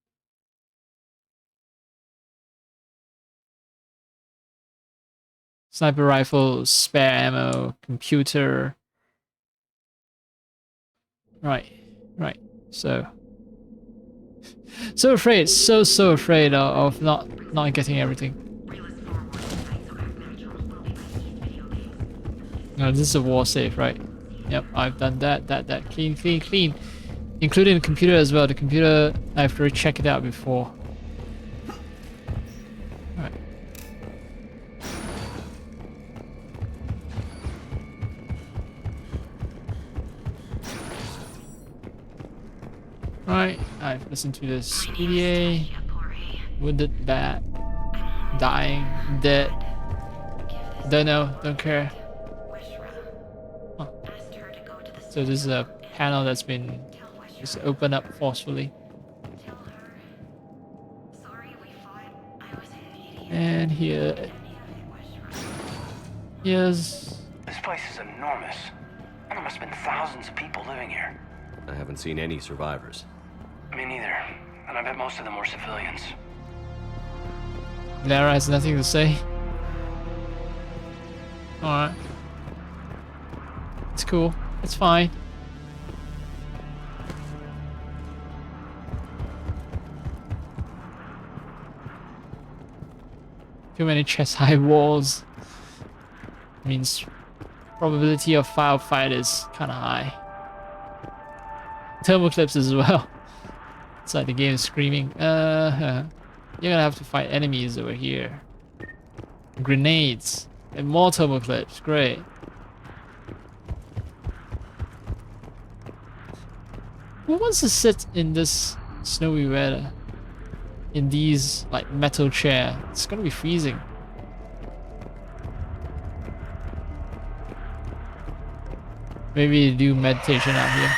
Sniper rifle, spare ammo, computer. Right. So afraid, so afraid of not getting everything. No, this is a war save, right? Yep, I've done that. Clean. Including the computer as well. The computer, I have to check it out before. Alright. Right, I've listened to this PDA. Wounded, bad. Dying, dead. Don't know, don't care. Huh. So this is a panel that's been just opened up forcefully. And here's... This place is enormous. And there must have been thousands of people living here. I haven't seen any survivors. Me neither. And I bet most of them were civilians. Lara has nothing to say. Alright. It's cool. It's fine. Too many chest-high walls. Means probability of firefight is kind of high. Thermal clips as well. It's like the game is screaming. You're gonna have to fight enemies over here. Grenades and more thermal clips. Great. Who wants to sit in this snowy weather? In these like metal chair? It's gonna be freezing. Maybe do meditation out here.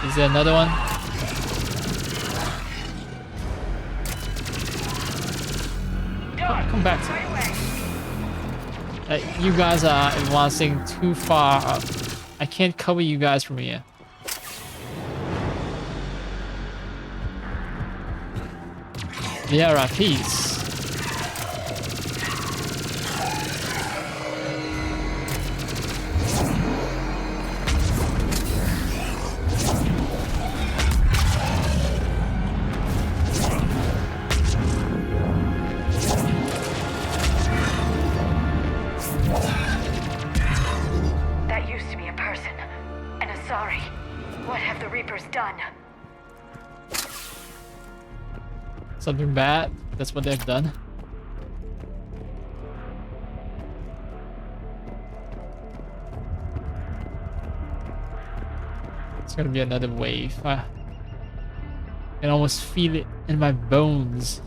Is there another one? Come back to me. You guys are advancing too far up. I can't cover you guys from here. Yeah, peace. That used to be a person. And a sorry. What have the Reapers done? Something bad? That's what they've done? It's gonna be another wave. I can almost feel it in my bones.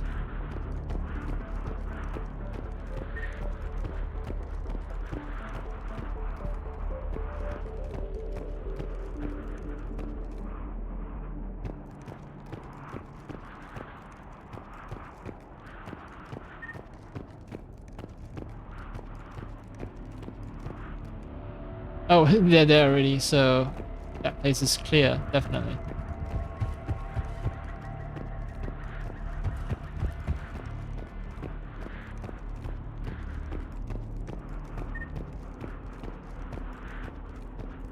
Oh, they're there already, so that place is clear, definitely.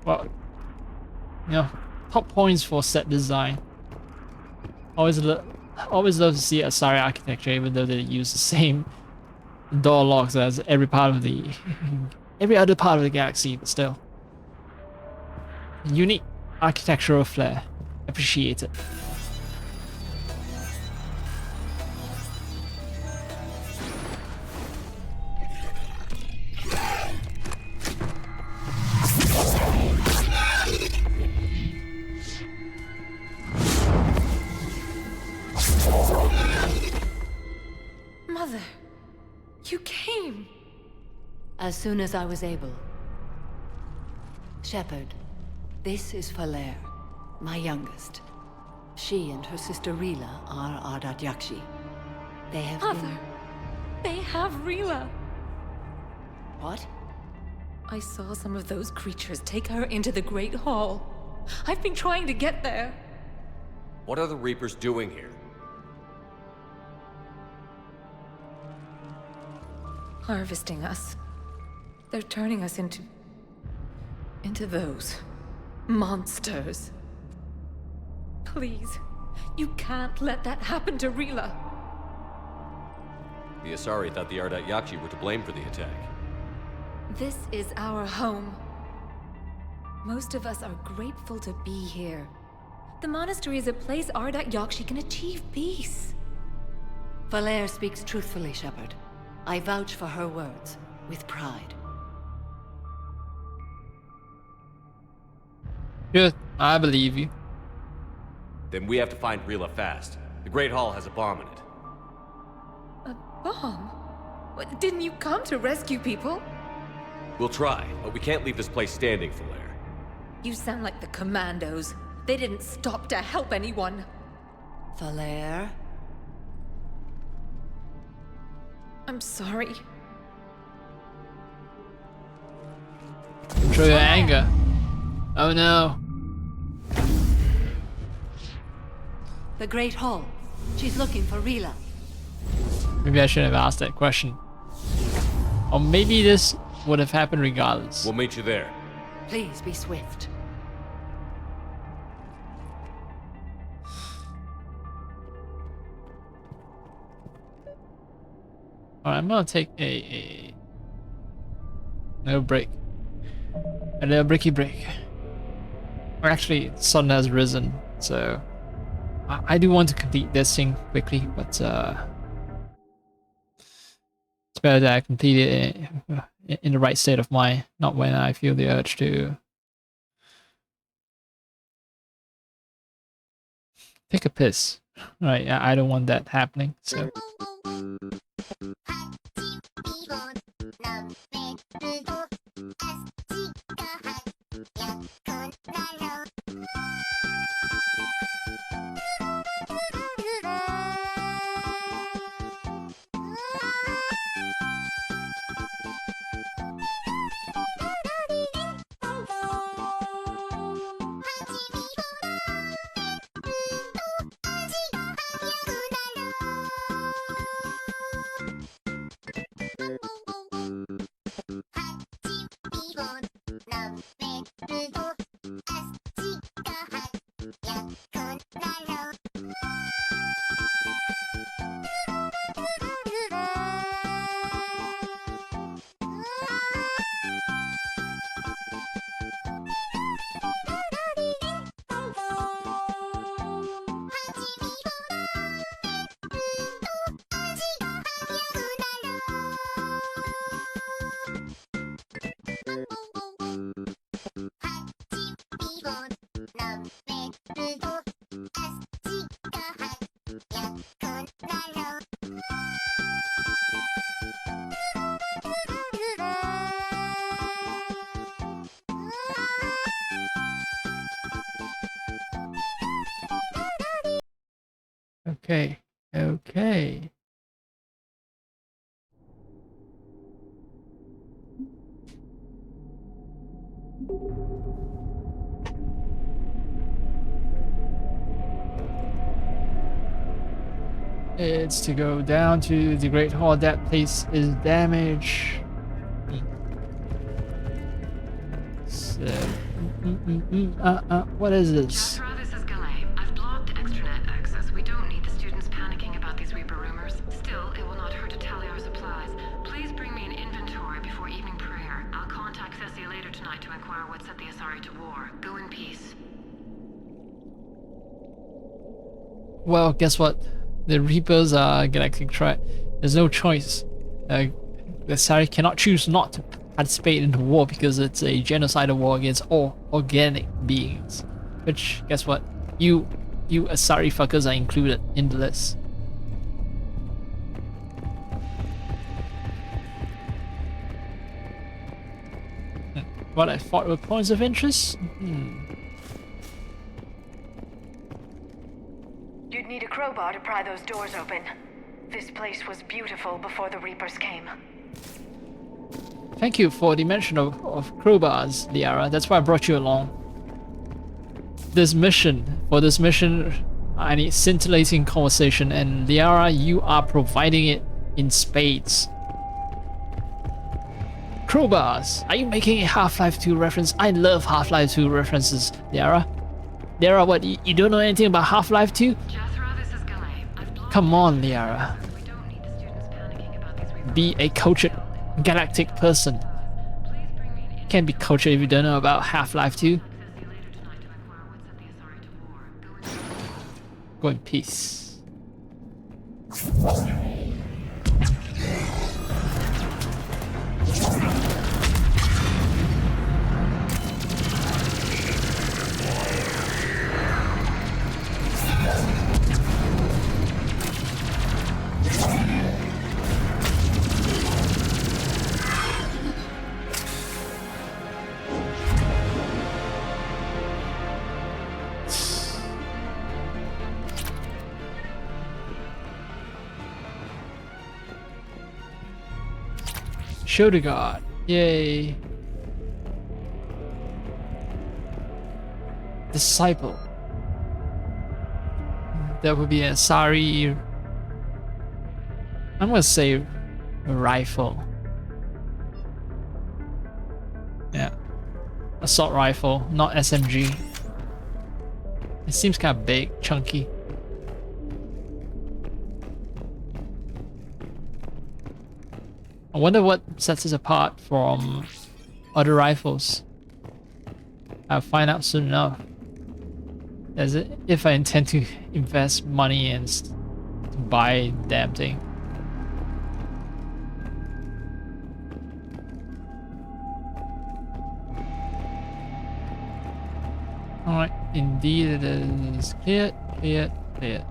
Well, you know, top points for set design. Always love to see Asari architecture, even though they use the same door locks as every other part of the galaxy, but still. Unique architectural flair. Appreciate it. Father, you came. As soon as I was able. Shepard, this is Falere, my youngest. She and her sister Rila are Ardat Yakshi. They have Father, they have Rila. What? I saw some of those creatures take her into the Great Hall. I've been trying to get there. What are the Reapers doing here? Harvesting us. They're turning us into those monsters. Please, you can't let that happen to Rila. The Asari thought the Ardat Yakshi were to blame for the attack. This is our home. Most of us are grateful to be here. The monastery is a place Ardat Yakshi can achieve peace. Falere speaks truthfully, Shepard. I vouch for her words, with pride. Good, I believe you. Then we have to find Rila fast. The Great Hall has a bomb in it. A bomb? What, didn't you come to rescue people? We'll try, but we can't leave this place standing, Falere. You sound like the Commandos. They didn't stop to help anyone. Falere? I'm sorry. Control your anger. Oh no. The Great Hall. She's looking for Rila. Maybe I shouldn't have asked that question. Or maybe this would have happened regardless. We'll meet you there. Please be swift. Alright, I'm gonna take a little break. A little breaky break. Or actually, sun has risen, so I do want to complete this thing quickly, but it's better that I complete it in the right state of mind, not when I feel the urge to take a piss. Right, I don't want that happening, so. Okay, okay. It's to go down to the Great Hall. That place is damaged. So, what is this? This is Galay. I've blocked extranet access. We don't need the students panicking about these Reaper rumors. Still, it will not hurt to tally our supplies. Please bring me an inventory before evening prayer. I'll contact Cessia later tonight to inquire what set the Asari to war. Go in peace. Well, guess what? The Reapers are Galactic Triad. There's no choice. The Asari cannot choose not to participate in the war because it's a genocidal war against all organic beings. Which, guess what? You Asari fuckers are included in the list. What I thought were points of interest? You'd need a crowbar to pry those doors open. This place was beautiful before the Reapers came. Thank you for the mention of crowbars, Liara. That's why I brought you along. For this mission, I need scintillating conversation, and Liara, you are providing it in spades. Crowbars. Are you making a Half-Life 2 reference? I love Half-Life 2 references, Liara. Liara, what, you don't know anything about Half-Life 2? Come on, Liara. Be a cultured galactic person. Can't be cultured if you don't know about Half-Life 2. Go in peace. Shoulder guard. Yay. Disciple. That would be a Sari. I'm gonna say a rifle. Yeah. Assault rifle, not SMG. It seems kind of big, chunky. I wonder what sets us apart from other rifles. I'll find out soon enough. As it, if I intend to invest money and to buy damn thing. Alright, indeed it is cleared, cleared, cleared.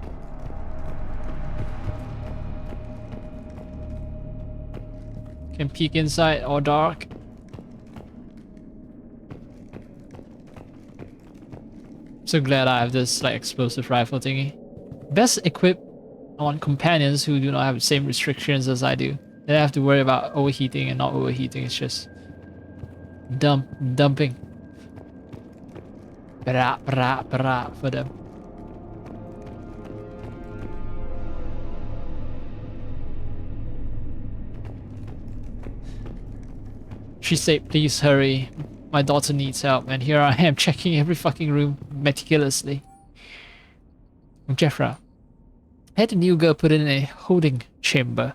Can peek inside or dark. So glad I have this like explosive rifle thingy. Best equipped on companions who do not have the same restrictions as I do. They don't have to worry about overheating and not overheating. It's just dumping. Bra bra bra for them. She said, please hurry. My daughter needs help, and here I am checking every fucking room meticulously. Jeffra had the new girl put in a holding chamber.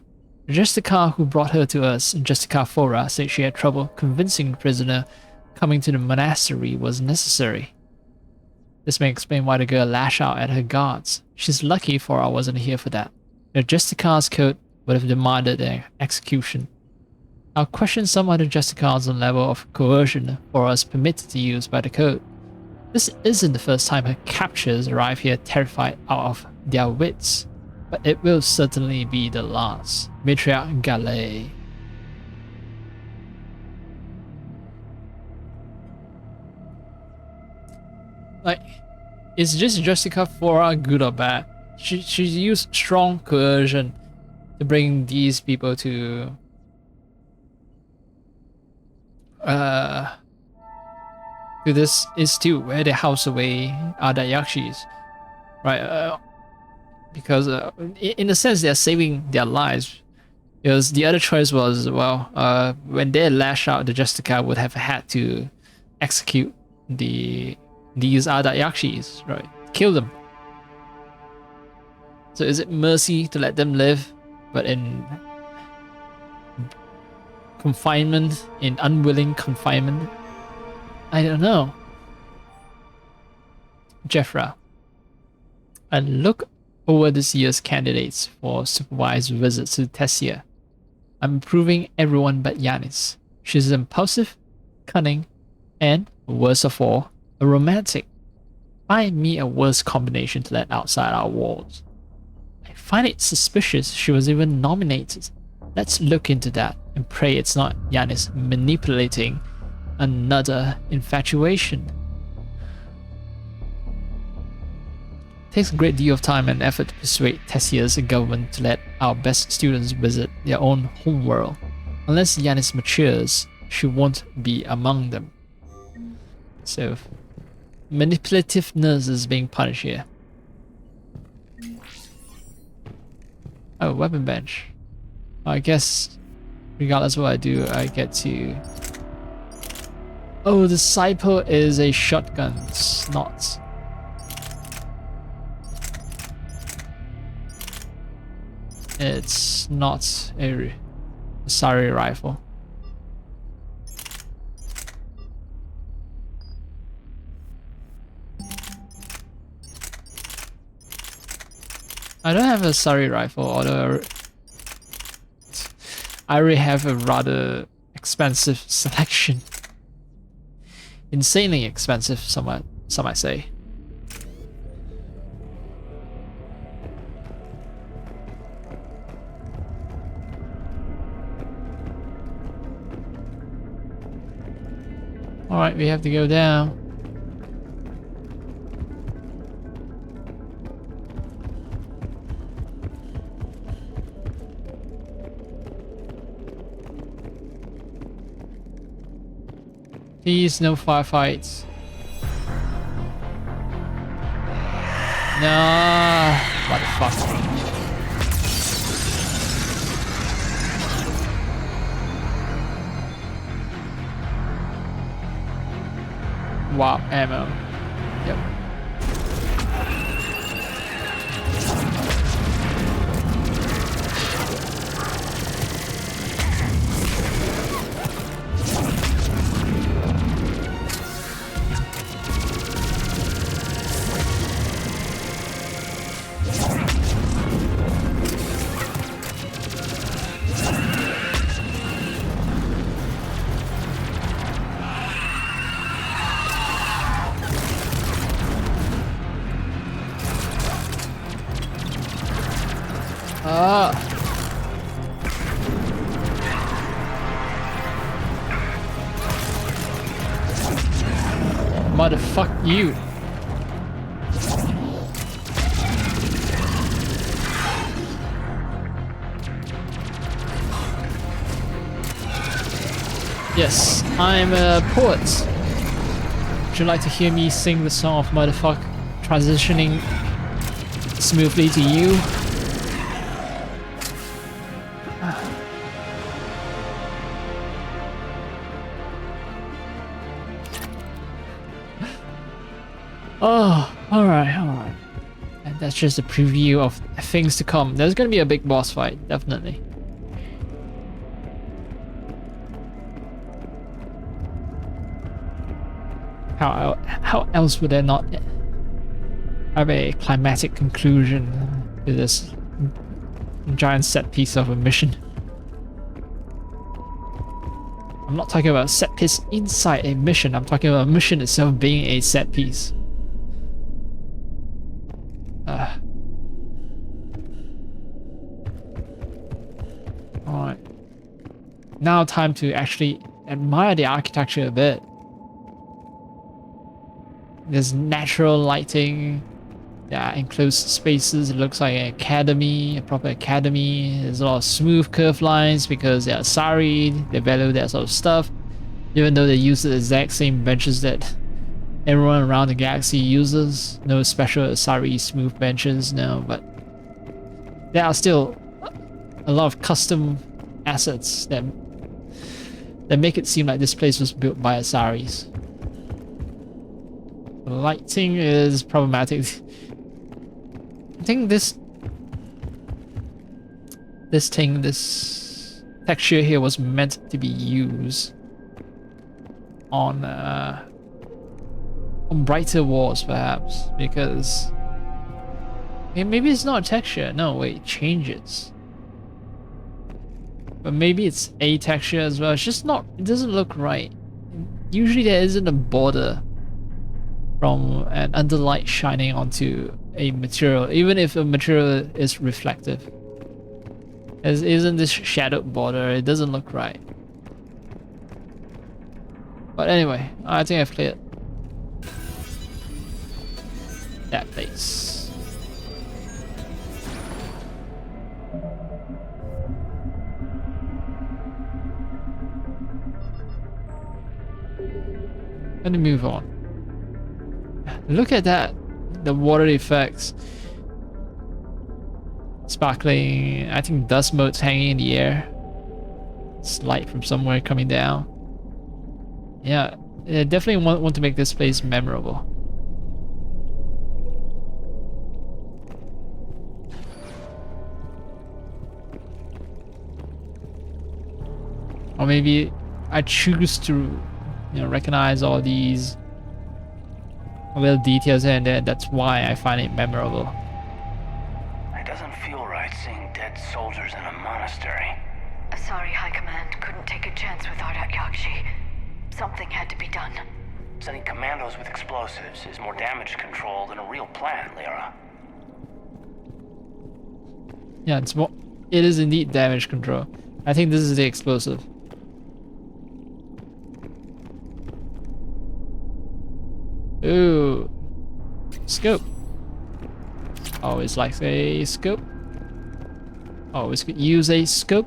Justicar, who brought her to us, Justicar Fora, said she had trouble convincing the prisoner coming to the monastery was necessary. This may explain why the girl lashed out at her guards. She's lucky Fora wasn't here for that. The Justicar's code would have demanded an execution. I'll question some other Justicars on level of coercion Fora's permitted to use by the code. This isn't the first time her captures arrive here terrified out of their wits, but it will certainly be the last. Matriarch Galay. Like, is just Justica Fora good or bad? She used strong coercion to bring these people to this institute where they house away other Yakshis, right? Because in a sense they are saving their lives. Because the other choice was, well, when they lash out, the Justica would have had to execute these other Yakshis, right? Kill them. So is it mercy to let them live, but in confinement, in unwilling confinement? I don't know. Jeffra, I look over this year's candidates for supervised visits to Tessia. I'm improving everyone but Yanis. She's impulsive, cunning, and, worst of all, a romantic. Find me a worse combination to let outside our walls. I find it suspicious she was even nominated. Let's look into that and pray it's not Yanis manipulating another infatuation. It takes a great deal of time and effort to persuade Tessia's government to let our best students visit their own homeworld. Unless Yanis matures, she won't be among them. So, manipulativeness is being punished here. Oh, weapon bench. I guess, regardless of what I do, I get to... Oh, the Saipo is a shotgun. It's not. It's not a Sari rifle. I don't have a Sari rifle, although I already have a rather expensive selection. Insanely expensive, some might say. Alright, we have to go down. Please, no firefights. No, motherfucker. Wow, ammo. Yep. Motherfuck you. Yes, I'm a poet. Would you like to hear me sing the song of motherfuck, transitioning smoothly to you? Oh, alright. And that's just a preview of things to come. There's gonna be a big boss fight, definitely. How else would there not have a climatic conclusion to this giant set piece of a mission? I'm not talking about a set piece inside a mission, I'm talking about a mission itself being a set piece. Alright. Now time to actually admire the architecture a bit. There's natural lighting. Yeah, enclosed spaces. It looks like an academy, a proper academy. There's a lot of smooth curved lines because they are Sari. They value that sort of stuff. Even though they use the exact same benches that everyone around the galaxy uses. No special Sari smooth benches, no, but there are still a lot of custom assets that make it seem like this place was built by Asaris. The lighting is problematic. I think this texture here was meant to be used on brighter walls, perhaps, because maybe it's not a texture. No, wait, it changes. But maybe it's a texture as well. It's just not. It doesn't look right. Usually there isn't a border from an underlight shining onto a material, even if a material is reflective. As isn't this shadowed border, it doesn't look right. But anyway, I think I've cleared that place. Let me move on. Look at that, the water effects. Sparkling, I think dust motes hanging in the air. It's light from somewhere coming down. Yeah, I definitely want to make this place memorable. Or maybe I choose to, recognize all these little details here and there. That's why I find it memorable. It doesn't feel right seeing dead soldiers in a monastery. Sorry, High Command. Couldn't take a chance with Ardat Yakshi. Something had to be done. Sending commandos with explosives is more damage control than a real plan, Lyra. Yeah, it is indeed damage control. I think this is the explosive. Ooh, scope. Always like a scope. Always could use a scope.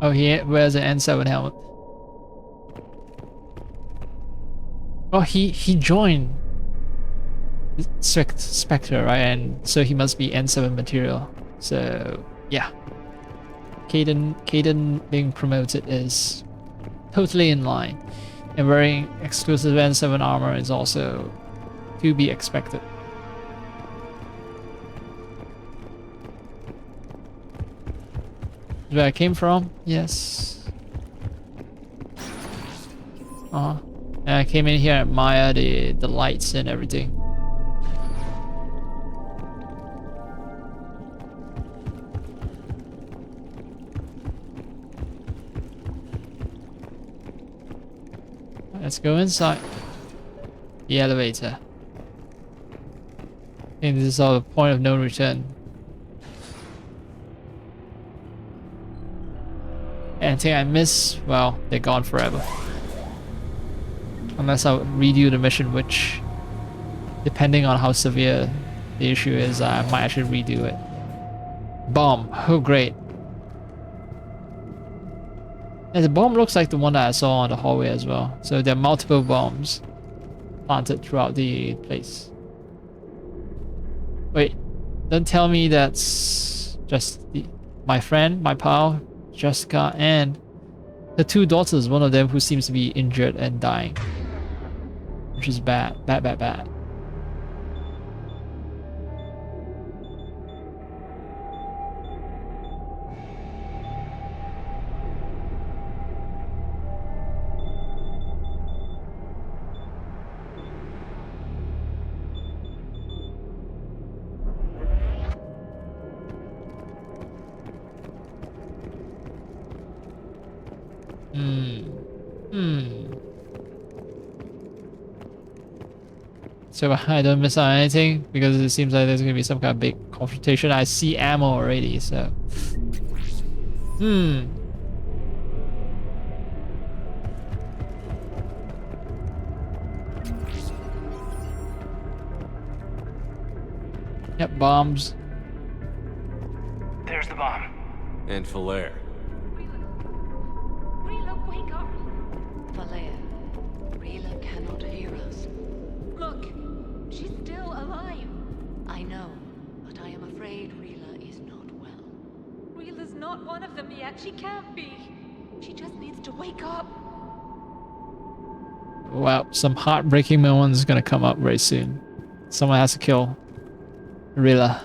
Oh, he wears an N7 helmet. Oh, he joined Spectre, right? And so he must be N7 material. So yeah, Kaidan being promoted is totally in line, and wearing exclusive N7 armor is also to be expected. Where I came from? Yes. And I came in here and admire the lights and everything. Let's go inside the elevator. I think this is our point of no return. Anything I miss, well, they're gone forever. Unless I redo the mission, which, depending on how severe the issue is, I might actually redo it. Bomb. Oh, great. And the bomb looks like the one that I saw on the hallway as well. So there are multiple bombs planted throughout the place. Wait, don't tell me that's just my friend, my pal, Jessica, and the two daughters, one of them who seems to be injured and dying. Which is bad, bad, bad, bad. So I don't miss out anything because it seems like there's gonna be some kind of big confrontation. I see ammo already, so. Yep, bombs. There's the bomb. And Falaire. Rila, wake up! Falaire, Rila cannot hear us. Look, she's still alive. I know, but I am afraid Rila is not well. Rila's not one of them yet. She can't be. She just needs to wake up. Wow, some heartbreaking moment is gonna come up very soon. Someone has to kill Rila.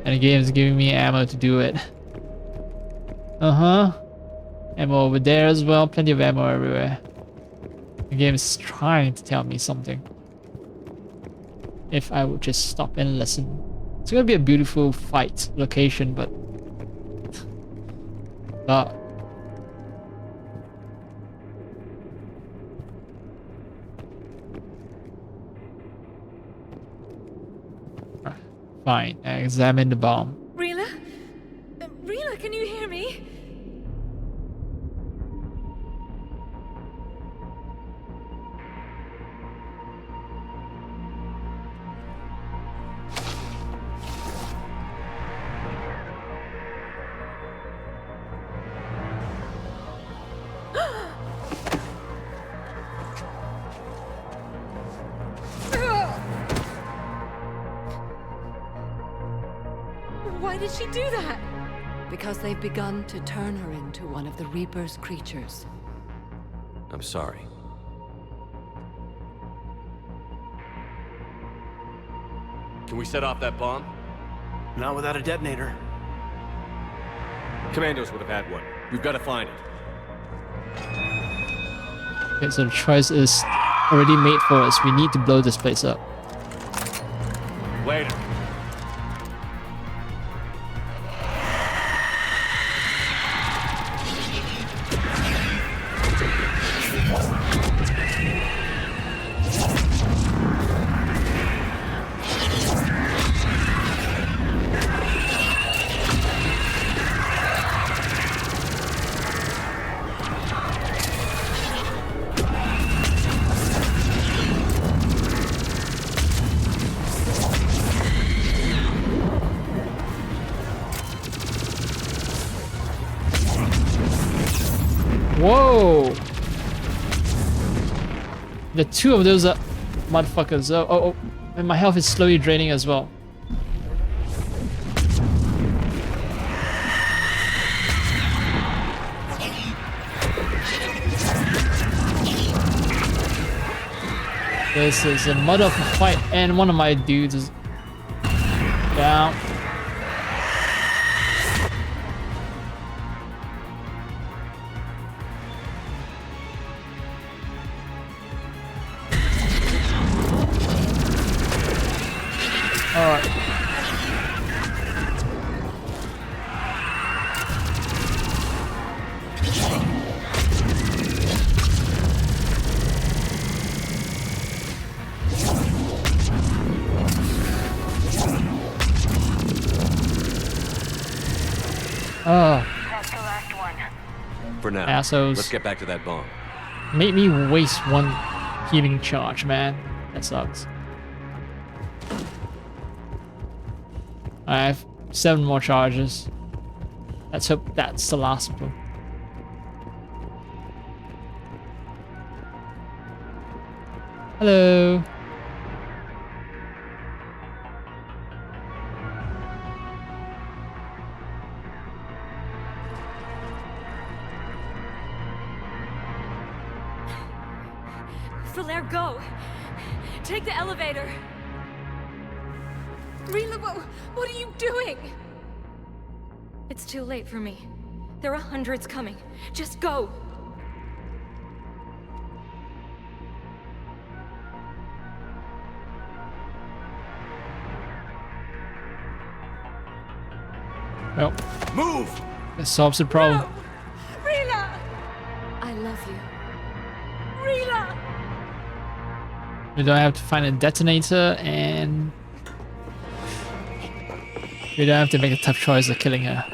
And the game is giving me ammo to do it. Ammo over there as well. Plenty of ammo everywhere. The game is trying to tell me something. If I would just stop and listen. It's gonna be a beautiful fight location, but God. Fine, examine the bomb. Rila? Rila, can you hear me? Why did she do that? Because they've begun to turn her into one of the Reaper's creatures. I'm sorry. Can we set off that bomb? Not without a detonator. Commandos would have had one. We've got to find it. Okay, so the choice is already made for us. We need to blow this place up. Later. Whoa! The two of those motherfuckers. Oh, and my health is slowly draining as well. This is a mother of a fight, and one of my dudes is down. Alright. That's the last one. For now, Assholes. let's get back to that bomb. Made me waste one healing charge, man. That sucks. I have 7 more charges. Let's hope that's the last one. Hello. Falaire, go! Take the elevator! Rila, what are you doing? It's too late for me. There are hundreds coming. Just go! Well, move! That solves the problem. No! Rila! I love you. Rila! We don't have to find a detonator, and we don't have to make a tough choice of killing her.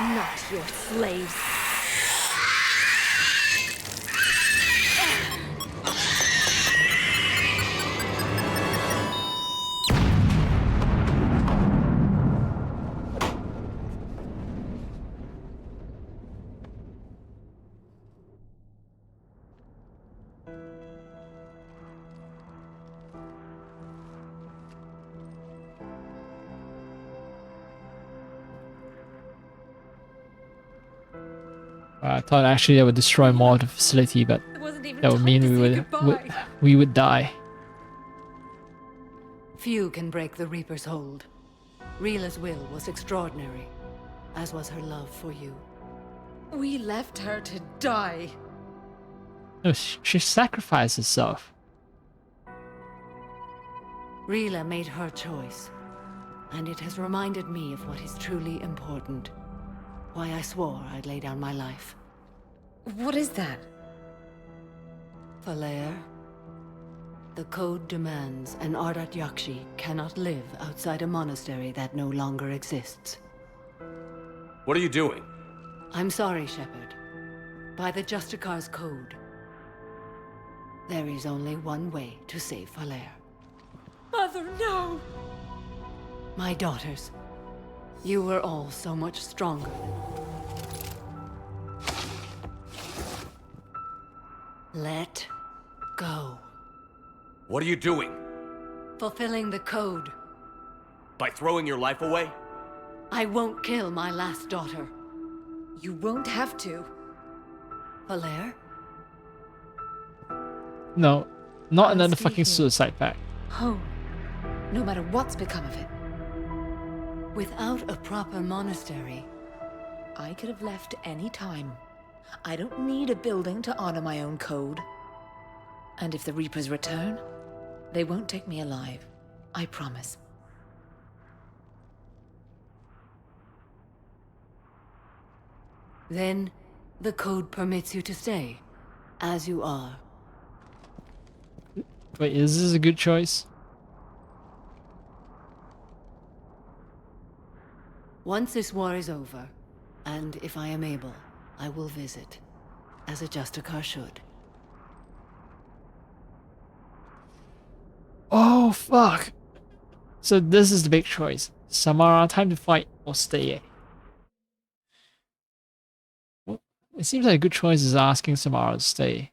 Not your slaves. I thought actually that would destroy more of the facility, but that would mean we would die. Few can break the Reaper's hold. Rila's will was extraordinary, as was her love for you. We left her to die. No, she sacrificed herself. Rila made her choice, and it has reminded me of what is truly important. Why I swore I'd lay down my life. What is that? Falair, the code demands an Ardat Yakshi cannot live outside a monastery that no longer exists. What are you doing? I'm sorry, Shepard. By the Justicar's code, there is only one way to save Falair. Mother, no! My daughters, you were all so much stronger. Let go. What are you doing? Fulfilling the code. By throwing your life away? I won't kill my last daughter. You won't have to. Falair? No, not I'm another speaking. fucking suicide pact. Home. No matter what's become of it. Without a proper monastery, I could have left any time. I don't need a building to honor my own code. And if the Reapers return, they won't take me alive. I promise. then the code permits you to stay, as you are. Wait, is this a good choice? Once this war is over, and if I am able, I will visit, as a Justicar should. Oh, fuck. So this is the big choice. Samara, time to fight or stay. Well, it seems like a good choice is asking Samara to stay.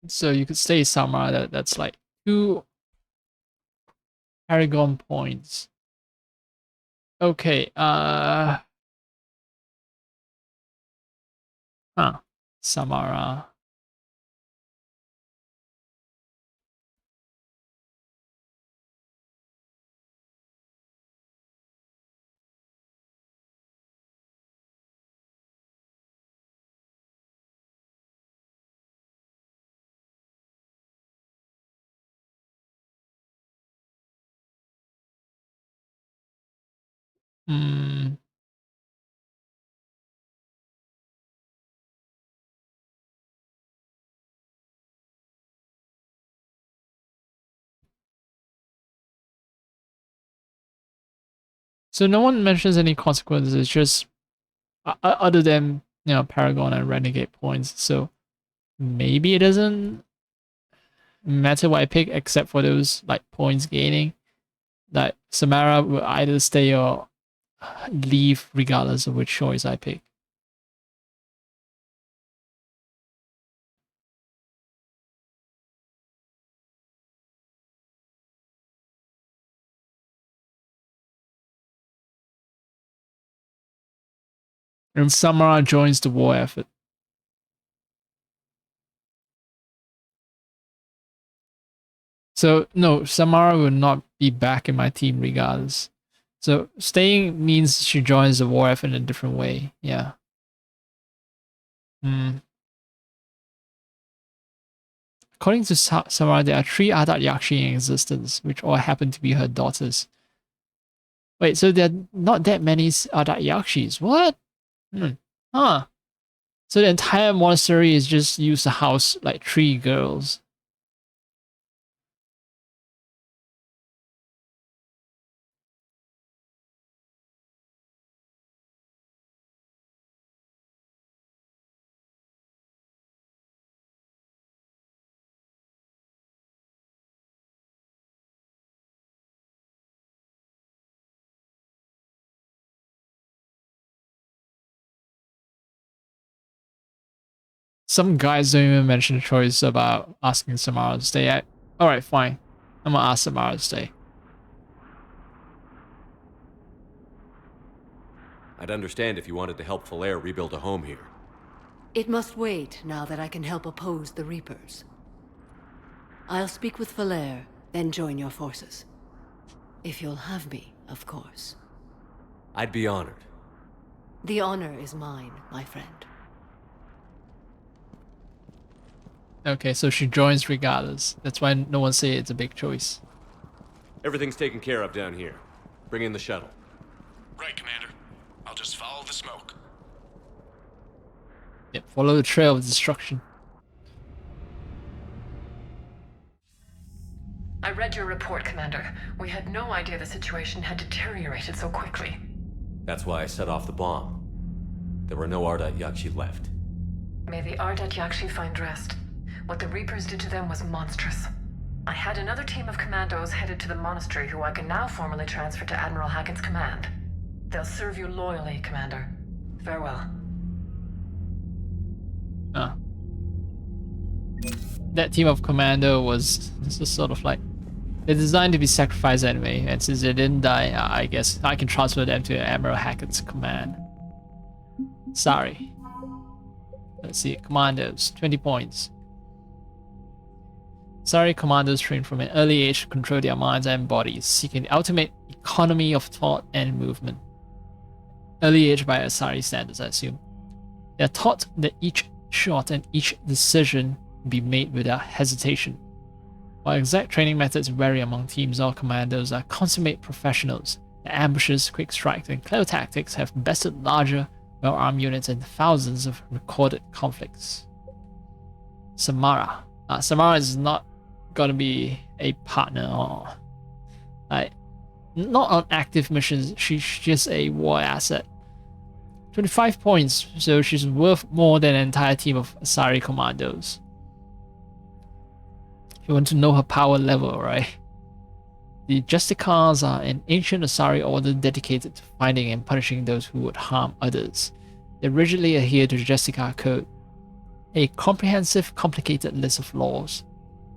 So you could stay Samara, that's like 2 Paragon points. Okay, Samara. Hmm. So no one mentions any consequences, it's just other than, you know, Paragon and Renegade points. So maybe it doesn't matter what I pick except for those like points gaining. That Samara will either stay or leave regardless of which choice I pick. And Samara joins the war effort. So no, Samara will not be back in my team regardless. So staying means she joins the war effort in a different way. Yeah. According to Samara, there are 3 Ardat Yakshi in existence, which all happen to be her daughters. Wait, so there are not that many Ardat Yakshis. What? Huh. So the entire monastery is just used to house like 3 girls. Some guys don't even mention the choice about asking Samara to stay. Alright, fine. I'm gonna ask Samara to stay. I'd understand if you wanted to help Falair rebuild a home here. It must wait now that I can help oppose the Reapers. I'll speak with Falair, then join your forces. If you'll have me, of course. I'd be honored. The honor is mine, my friend. Okay, so she joins regardless. That's why no one say it's a big choice. Everything's taken care of down here. Bring in the shuttle. Right, Commander. I'll just follow the smoke. Yep, follow the trail of destruction. I read your report, Commander. We had no idea the situation had deteriorated so quickly. That's why I set off the bomb. There were no Ardat Yakshi left. May the Ardat Yakshi find rest. What the Reapers did to them was monstrous. I had another team of commandos headed to the monastery who I can now formally transfer to Admiral Hackett's command. They'll serve you loyally, Commander. Farewell. Ah. That team of commando was just sort of like... They're designed to be sacrificed anyway, and since they didn't die, I guess I can transfer them to Admiral Hackett's command. Sorry. Let's see, commandos, 20 points. Sorry, commandos trained from an early age to control their minds and bodies, seeking the ultimate economy of thought and movement. Early age by Asari standards, I assume. They are taught that each shot and each decision be made without hesitation. While exact training methods vary among teams, all commandos are consummate professionals. Their ambushes, quick strikes, and clever tactics have bested larger, well-armed units in thousands of recorded conflicts. Samara. Samara is not gonna be a partner or like not on active missions. She's just a war asset. 25 points, so she's worth more than an entire team of Asari commandos. If you want to know her power level, right? The Justicars are an ancient Asari order dedicated to finding and punishing those who would harm others. They rigidly adhere to the Justicar Code, a comprehensive, complicated list of laws.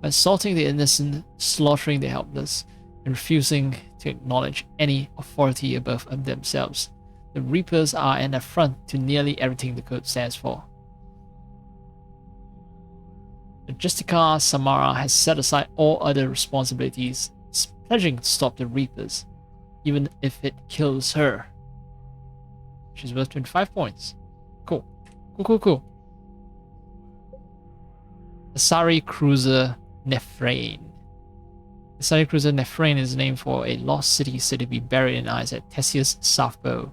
By assaulting the innocent, slaughtering the helpless, and refusing to acknowledge any authority above themselves, the Reapers are an affront to nearly everything the code stands for. The Justicar Samara has set aside all other responsibilities, pledging to stop the Reapers, even if it kills her. She's worth 25 points. Cool. Cool. Asari Cruiser Nephrain. Asari Cruiser Nephrain is named for a lost city said to be buried in ice at Tessius South Bow.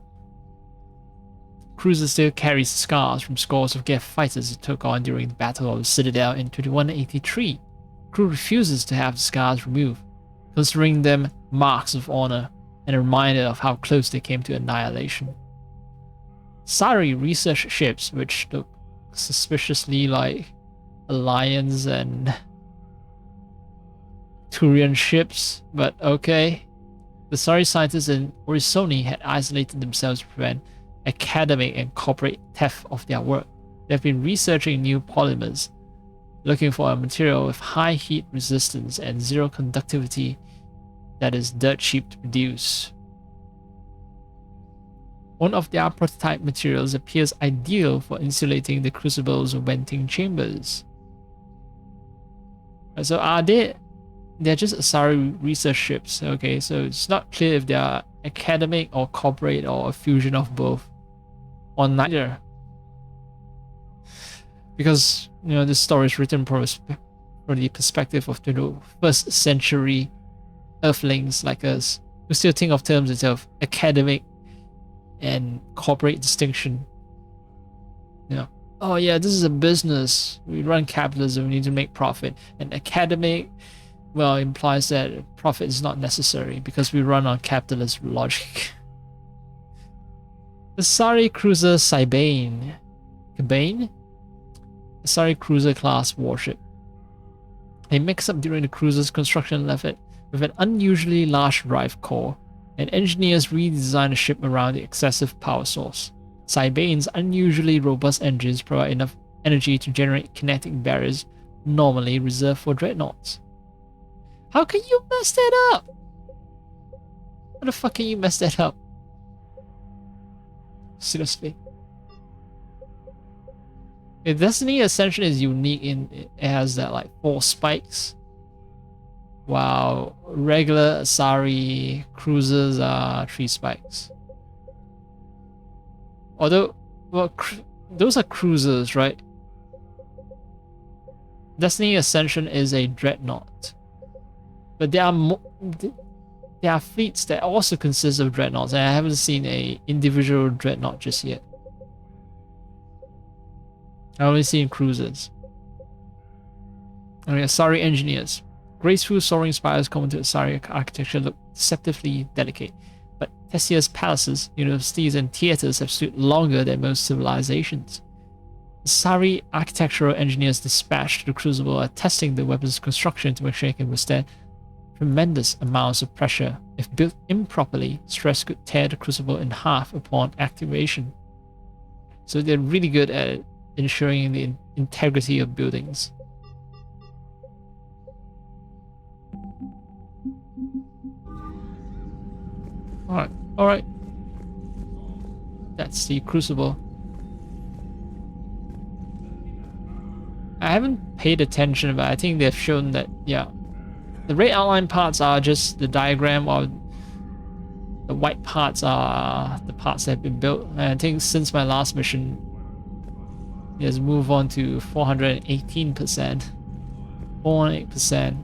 The cruiser still carries scars from scores of Geth fighters it took on during the Battle of the Citadel in 2183. The crew refuses to have the scars removed, considering them marks of honor and a reminder of how close they came to annihilation. Asari research ships, which look suspiciously like Alliance and Turian ships, but okay. The Asari scientists in Orisoni had isolated themselves to prevent academic and corporate theft of their work. They have been researching new polymers, looking for a material with high heat resistance and zero conductivity that is dirt cheap to produce. One of their prototype materials appears ideal for insulating the crucible's venting chambers. So they're just Asari research ships, okay, so it's not clear if they are academic or corporate or a fusion of both, or neither. Because, you know, this story is written from the perspective of 21st century Earthlings like us, who still think of terms instead of academic and corporate distinction. You know, oh yeah, this is a business. We run capitalism, we need to make profit. And academic, well, implies that profit is not necessary because we run on capitalist logic. The Asari Cruiser Cabane? Asari Cruiser class warship. A mix-up during the cruiser's construction left it with an unusually large drive core, and engineers redesigned the ship around the excessive power source. Cybane's unusually robust engines provide enough energy to generate kinetic barriers normally reserved for dreadnoughts. How can you mess that up? How the fuck can you mess that up? Seriously. The Destiny Ascension is unique in it has that like 4 spikes, while regular Asari cruisers are 3 spikes. Although, well, those are cruisers, right? Destiny Ascension is a dreadnought, but there are fleets that also consist of dreadnoughts, and I haven't seen a individual dreadnought just yet. I've only seen cruisers. I mean, Asari engineers. Graceful soaring spires common to Asari architecture look deceptively delicate, but Tessia's palaces, universities, and theaters have stood longer than most civilizations. Asari architectural engineers dispatched to the Crucible are testing the weapon's construction to make sure it can withstand tremendous amounts of pressure. If built improperly, stress could tear the Crucible in half upon activation. So they're really good at ensuring the integrity of buildings. Alright. That's the Crucible. I haven't paid attention, but I think they've shown that, yeah. The red outline parts are just the diagram, while the white parts are the parts that have been built. And I think since my last mission, it has moved on to 418%, 408%,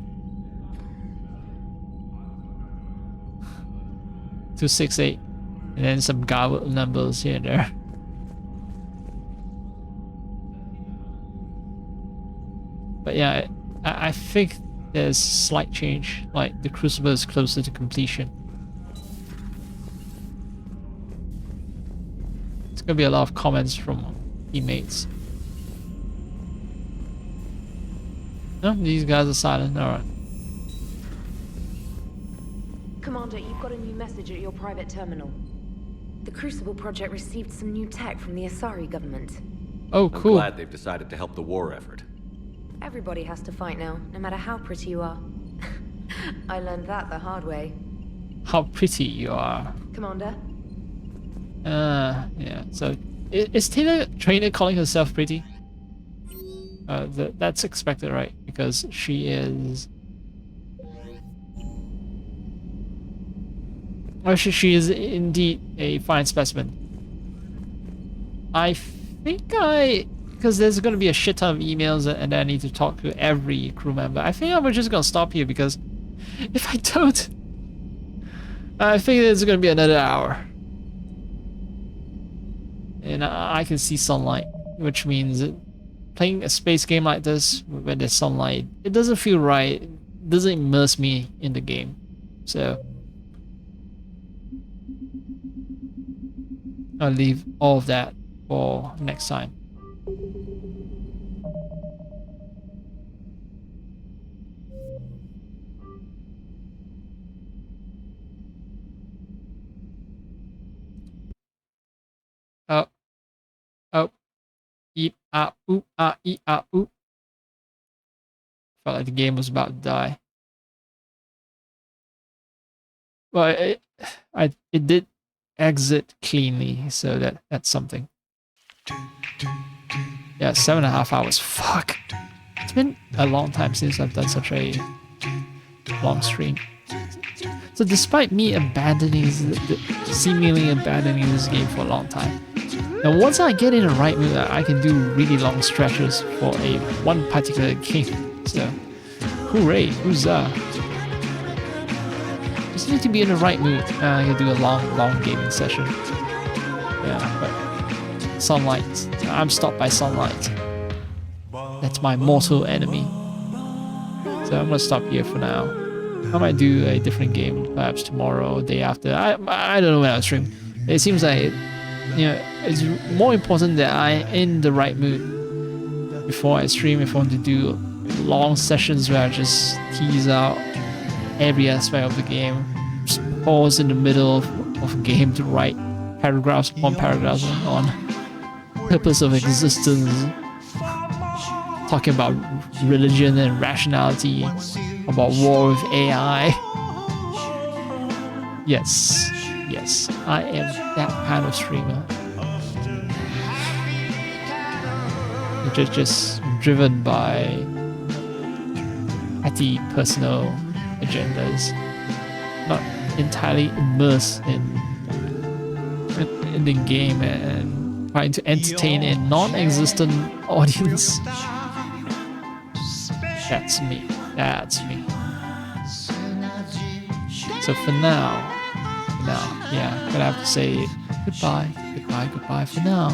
268, and then some garbled numbers here and there. But yeah, I think there's slight change, like the Crucible is closer to completion. It's gonna be a lot of comments from teammates. No, these guys are silent, alright. Commander, you've got a new message at your private terminal. The Crucible project received some new tech from the Asari government. Oh, cool. I'm glad they've decided to help the war effort. Everybody has to fight now, no matter how pretty you are. I learned that the hard way. How pretty you are. Commander? Yeah. So, is Trainer calling herself pretty? That's expected, right? Because she is... Or she is indeed a fine specimen. I think because there's going to be a shit ton of emails and I need to talk to every crew member. I think I'm just going to stop here because if I don't, I think it's going to be another hour. And I can see sunlight, which means playing a space game like this where there's sunlight, it doesn't feel right. It doesn't immerse me in the game. So I'll leave all of that for next time. Eat ah oop ah eat ah oop. Felt like the game was about to die. Well, it did exit cleanly, so that's something. Yeah, 7.5 hours. Fuck. It's been a long time since I've done such a long stream. So despite me seemingly abandoning this game for a long time, now once I get in the right mood, I can do really long stretches for one particular game. So, hooray, huzzah. Just need to be in the right mood. I can do a long gaming session. Yeah, but sunlight. I'm stopped by sunlight. That's my mortal enemy. So I'm gonna stop here for now. I might do a different game, perhaps tomorrow or day after. I don't know when I'll stream. It seems like, it's more important that I'm in the right mood before I stream. If I want to do long sessions where I just tease out every aspect of the game, just pause in the middle of a game to write paragraphs upon paragraphs on purpose of existence. talking about religion and rationality, about war with AI. Yes, yes, I am that kind of streamer. Just driven by petty personal agendas, not entirely immersed in the game and trying to entertain a non-existent audience. That's me. That's me. So for now, yeah, I'm gonna have to say goodbye, goodbye, goodbye for now.